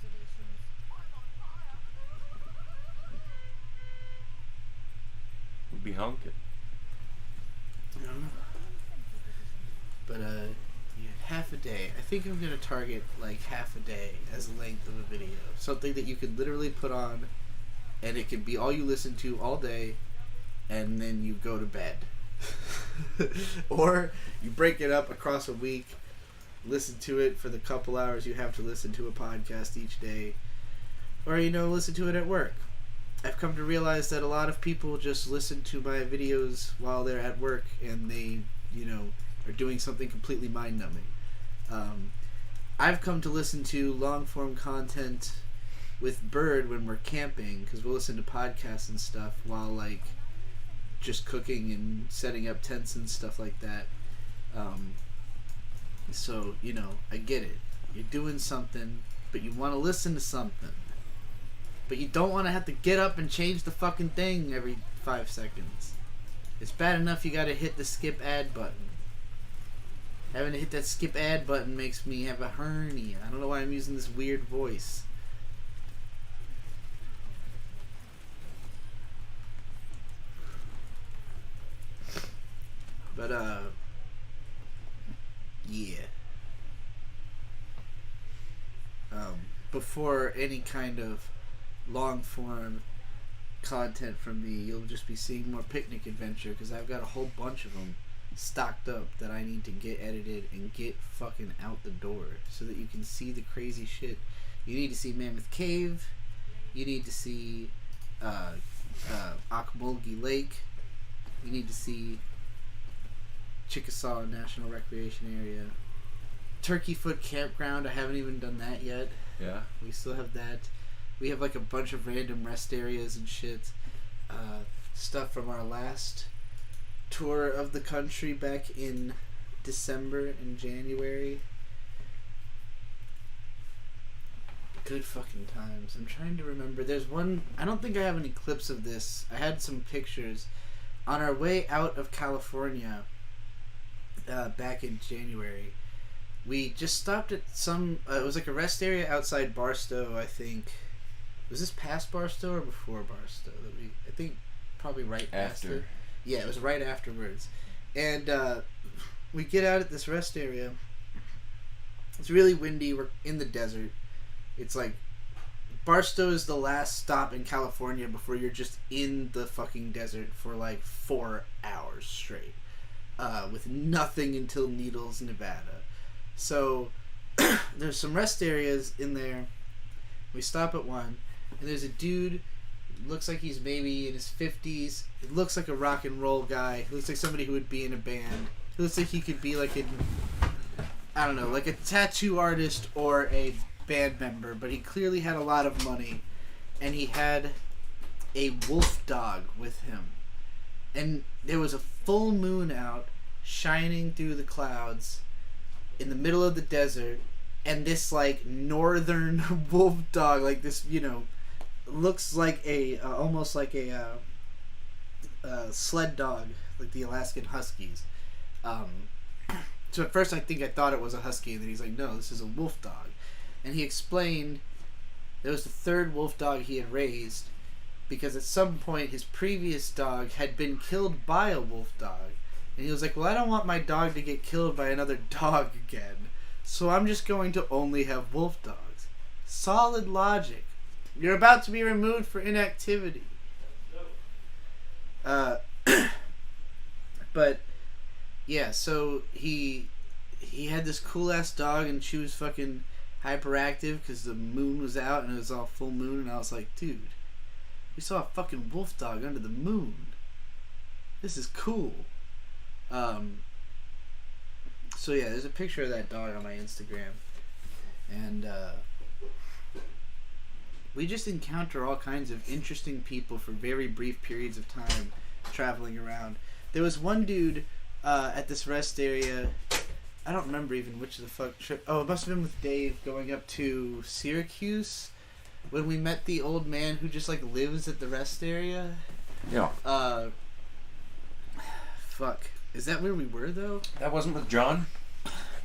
We'll be honking. I don't know. But, yeah, half a day. I think I'm going to target, like, half a day as the length of a video. Something that you could literally put on, and it could be all you listen to all day, and then you go to bed. Or you break it up across a week, listen to it for the couple hours you have to listen to a podcast each day, or, you know, listen to it at work. I've come to realize that a lot of people just listen to my videos while they're at work, and they, you know, are doing something completely mind-numbing. I've come to listen to long-form content with Bird when we're camping, because we'll listen to podcasts and stuff while, like, just cooking and setting up tents and stuff like that. So, you know, I get it. You're doing something, but you want to listen to something. But you don't want to have to get up and change the fucking thing every 5 seconds. It's bad enough you gotta hit the skip ad button. Having to hit that skip ad button makes me have a hernia. I don't know why I'm using this weird voice. But, yeah. Before any kind of long-form content from me, you'll just be seeing more Picnic Adventure, because I've got a whole bunch of them stocked up that I need to get edited and get fucking out the door so that you can see the crazy shit. You need to see Mammoth Cave. You need to see Ocmulgee Lake. We need to see Chickasaw National Recreation Area. Turkey Foot Campground. I haven't even done that yet. Yeah. We still have that. We have like a bunch of random rest areas and shit. Stuff from our last tour of the country back in December and January. Good fucking times. I'm trying to remember. There's one. I don't think I have any clips of this. I had some pictures. On our way out of California, back in January, we just stopped at some. It was like a rest area outside Barstow, I think. Was this past Barstow or before Barstow? I think probably right past After. it. Yeah, it was right afterwards. And we get out at this rest area. It's really windy. We're in the desert. It's like Barstow is the last stop in California before you're just in the fucking desert for like 4 hours straight, with nothing until Needles, Nevada. So there's some rest areas in there. We stop at one, and there's a dude. Looks like he's maybe in his 50s. It looks like a rock and roll guy. He looks like somebody who would be in a band. He looks like he could be like I don't know, like a tattoo artist or a band member, but he clearly had a lot of money, and he had a wolf dog with him, and there was a full moon out shining through the clouds in the middle of the desert, and this like northern wolf dog, like this, looks like a almost like a sled dog, like the Alaskan Huskies. So at first I thought it was a husky, and then he's like, no, this is a wolf dog. And he explained it was the third wolf dog he had raised, because at some point his previous dog had been killed by a wolf dog. And he was like, well, I don't want my dog to get killed by another dog again, so I'm just going to only have wolf dogs. Solid logic. You're about to be removed for inactivity. But yeah, so he had this cool ass dog, and she was fucking hyperactive because the moon was out and it was all full moon, and I was like, dude, we saw a fucking wolf dog under the moon. This is cool. So yeah, there's a picture of that dog on my Instagram, and we just encounter all kinds of interesting people for very brief periods of time traveling around. There was one dude at this rest area. I don't remember even which of the fuck trip. Oh, it must have been with Dave going up to Syracuse when we met the old man who just like lives at the rest area. Yeah. Fuck. Is that where we were though? That wasn't with John?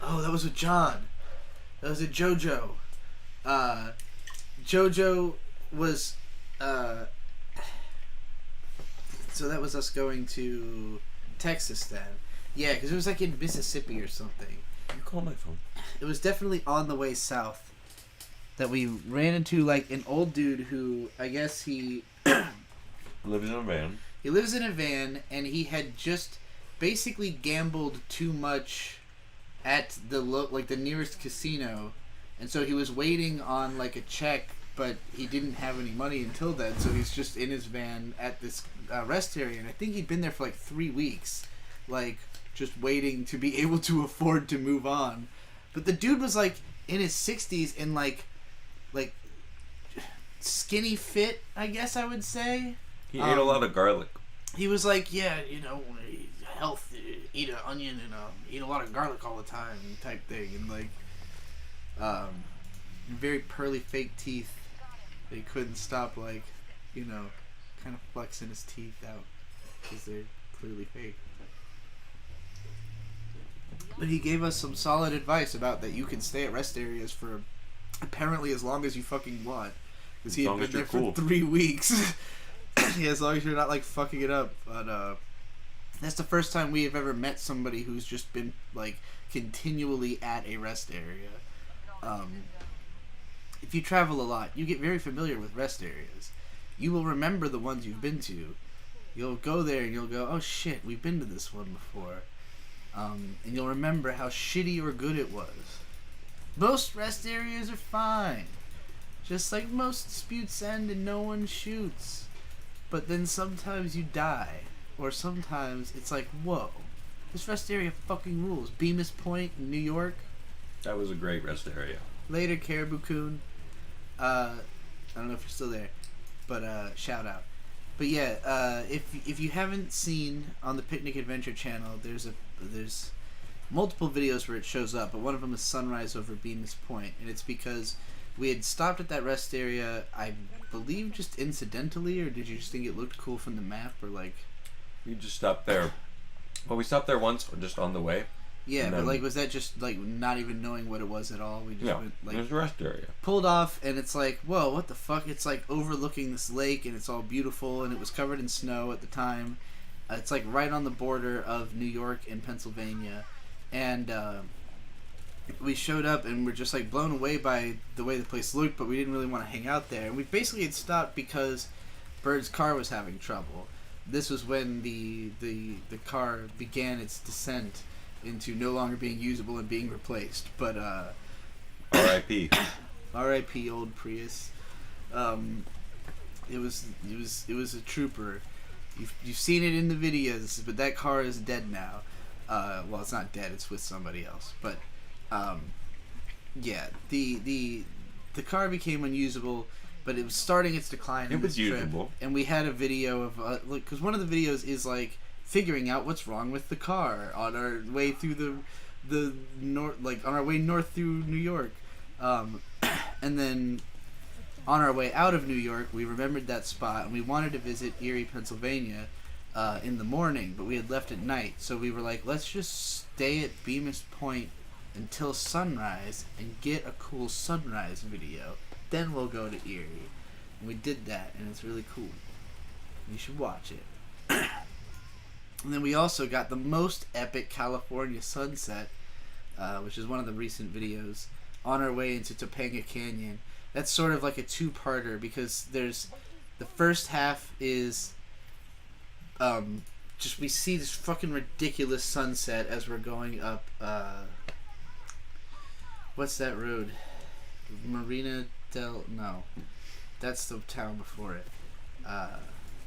Oh, that was with John. That was at JoJo. JoJo was so that was us going to Texas then. Yeah, because it was like in Mississippi or something. You call my phone. It was definitely on the way south that we ran into like an old dude who I guess he lives in a van. He lives in a van, and he had just basically gambled too much at the the nearest casino, and so he was waiting on like a check, but he didn't have any money until then, so he's just in his van at this rest area, and I think he'd been there for like 3 weeks, like just waiting to be able to afford to move on. But the dude was like in his 60s and like skinny fit, I guess I would say. He ate a lot of garlic. He was like, yeah, health, eat an onion and eat a lot of garlic all the time type thing, and like very pearly fake teeth. He couldn't stop like kind of flexing his teeth out because they're clearly fake. But he gave us some solid advice about that you can stay at rest areas for apparently as long as you fucking want, because he had been there for 3 weeks. Yeah, as long as you're not like fucking it up. But that's the first time we have ever met somebody who's just been like continually at a rest area. If you travel a lot, you get very familiar with rest areas. You will remember the ones you've been to. You'll go there and you'll go, oh shit, we've been to this one before. And you'll remember how shitty or good it was. Most rest areas are fine. Just like most disputes end and no one shoots. but then sometimes you die, or sometimes it's like, whoa, this rest area fucking rules. Bemis Point, New York. That was a great rest area. Later, Caribou Coon. I don't know if you're still there, but shout out. But yeah, if you haven't seen on the Picnic Adventure channel, there's multiple videos where it shows up, but one of them is sunrise over Bemis Point, and it's because we had stopped at that rest area, I believe just incidentally, or did you just think it looked cool from the map, or like... We just stopped there. Well, we stopped there once, just on the way. Yeah, but like, was that just like not even knowing what it was at all? We just went, like, it was a rest area. Pulled off, and it's like, whoa, what the fuck? It's like overlooking this lake, and it's all beautiful, and it was covered in snow at the time. It's like right on the border of New York and Pennsylvania, and we showed up, and we're just like blown away by the way the place looked, but we didn't really want to hang out there. And we basically had stopped because Bird's car was having trouble. This was when the car began its descent into no longer being usable and being replaced. But R.I.P. R.I.P. old Prius. It was a trooper. You've seen it in the videos, but that car is dead now. Well, it's not dead. It's with somebody else. But yeah, the car became unusable. But it was starting its decline. It was usable, and we had a video of because one of the videos is like figuring out what's wrong with the car on our way through the north, like on our way north through New York, and then on our way out of New York, we remembered that spot, and we wanted to visit Erie, Pennsylvania, in the morning, but we had left at night, so we were like, let's just stay at Bemis Point until sunrise and get a cool sunrise video. Then we'll go to Erie. And we did that, and it's really cool. You should watch it. And then we also got the most epic California sunset, which is one of the recent videos, on our way into Topanga Canyon. That's sort of like a two-parter, because there's... The first half is... just we see this fucking ridiculous sunset as we're going up... what's that road? Marina del... No. That's the town before it.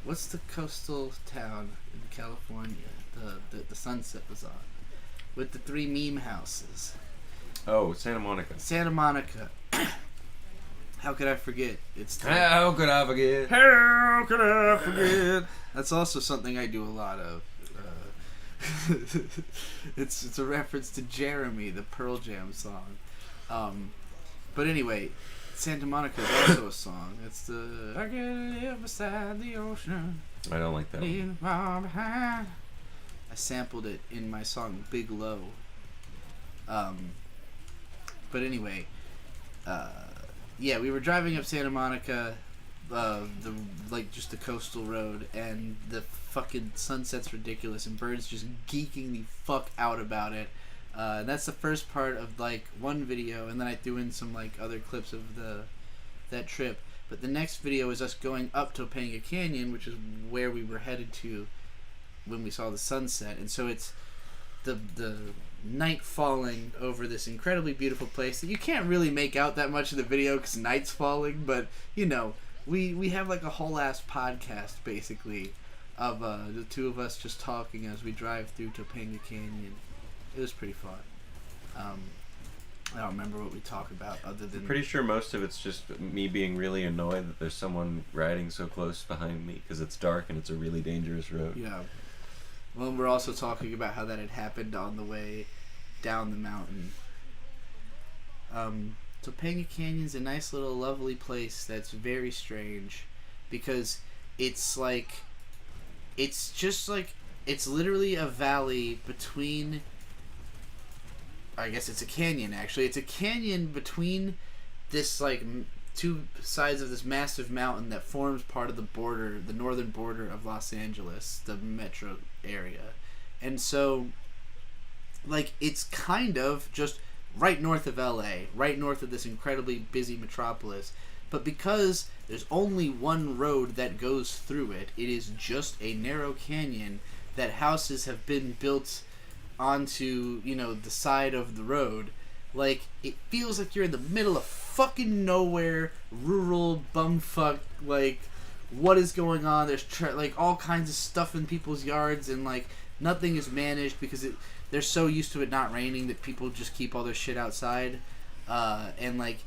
What's the coastal town in California the sunset was on? With the 3 meme houses. Oh, Santa Monica. Santa Monica. How could I forget? How could I forget? How could I forget? That's also something I do a lot of. It's a reference to Jeremy, the Pearl Jam song. But anyway, Santa Monica is also a song. It's the I can live beside the ocean. I don't like that one. Leave far behind. I sampled it in my song Big Low. But anyway, yeah, we were driving up Santa Monica, just the coastal road, and the fucking sunset's ridiculous, and Bird's just geeking the fuck out about it. And that's the first part of like one video, and then I threw in some like other clips of that trip. But the next video is us going up Topanga Canyon, which is where we were headed to when we saw the sunset. And so it's the night falling over this incredibly beautiful place that you can't really make out that much of the video because night's falling, but you know, we have like a whole ass podcast basically of the two of us just talking as we drive through Topanga Canyon. It was pretty fun. I don't remember what we talk about other than... I'm pretty sure most of it's just me being really annoyed that there's someone riding so close behind me because it's dark and it's a really dangerous road. Yeah. Well, we're also talking about how that had happened on the way down the mountain. Topanga Canyon's a nice little lovely place that's very strange because it's like... It's just like... It's literally a valley between... I guess it's a canyon, actually. It's a canyon between this, like, two sides of this massive mountain that forms part of the border, the northern border of Los Angeles, the metro area. And so, like, it's kind of just right north of LA, right north of this incredibly busy metropolis. But because there's only one road that goes through it, it is just a narrow canyon that houses have been built onto, you know, the side of the road. Like, it feels like you're in the middle of fucking nowhere, rural, bumfuck, like, what is going on. There's like all kinds of stuff in people's yards, and like nothing is managed because they're so used to it not raining that people just keep all their shit outside, and like,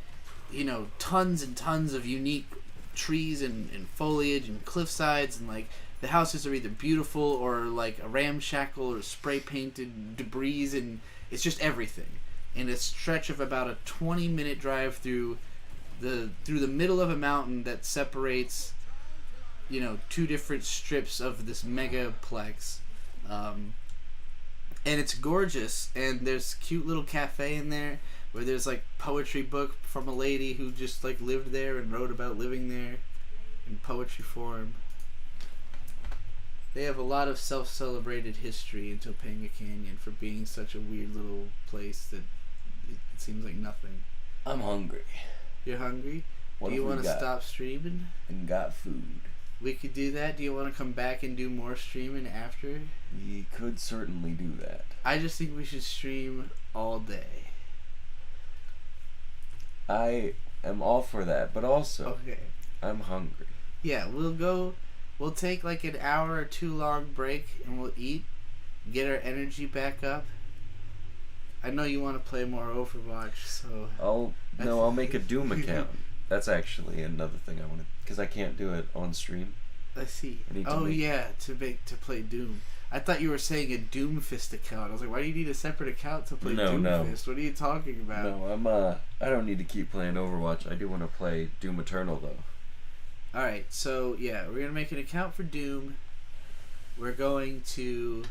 you know, tons and tons of unique trees and foliage and cliff sides, and like the houses are either beautiful or like a ramshackle or spray painted debris, and it's just everything in a stretch of about a 20-minute drive through the middle of a mountain that separates, you know, two different strips of this megaplex, and it's gorgeous. And there's a cute little cafe in there where there's like poetry book from a lady who just like lived there and wrote about living there in poetry form. They have a lot of self-celebrated history in Topanga Canyon for being such a weird little place that it seems like nothing. I'm hungry. You're hungry? What Do you have we want to got? stop streaming? And got food. We could do that. Do you want to come back and do more streaming after? We could certainly do that. I just think we should stream all day. I am all for that, but also Okay. I'm hungry. Yeah, we'll take like an hour or two long break and we'll eat, get our energy back up. I know you want to play more Overwatch, so... I'll make a Doom account. That's actually another thing I want to, because I can't do it on stream. I see. I need to Oh make- yeah, to play Doom. I thought you were saying a Doomfist account. I was like, why do you need a separate account to play No. Doomfist? What are you talking about? No, I don't need to keep playing Overwatch. I do want to play Doom Eternal though. Alright, so yeah, we're gonna make an account for Doom. We're going to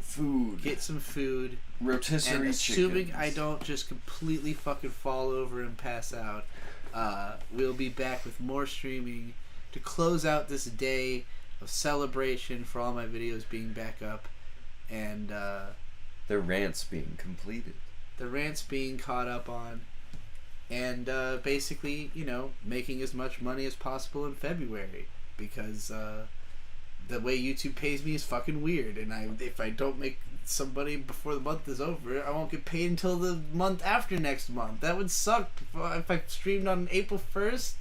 Food. get some food. Rotisserie And assuming chickens. I don't just completely fucking fall over and pass out, we'll be back with more streaming to close out this day of celebration for all my videos being back up, and The rants being completed. the rants being caught up on, and basically, you know, making as much money as possible in February, because the way YouTube pays me is fucking weird, and if I don't make somebody before the month is over, I won't get paid until the month after next month. That would suck. If I streamed on April 1st,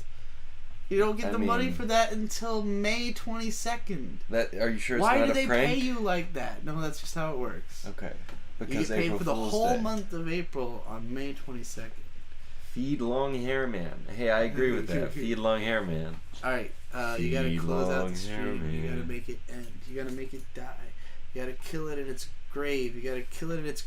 you don't get I the money mean- for that until May 22nd. Are you sure it's Why not do a they prank? pay you like that? No, that's just how it works. Okay. You Because get paid April for the Fool's whole Day. month of April on May 22nd. Feed long hair man. Hey, I agree with that. Feed long hair man. Alright, you gotta Feed close out long the stream. hair, You gotta man. make it end. You gotta make it die. You gotta kill it in its grave. You gotta kill it in its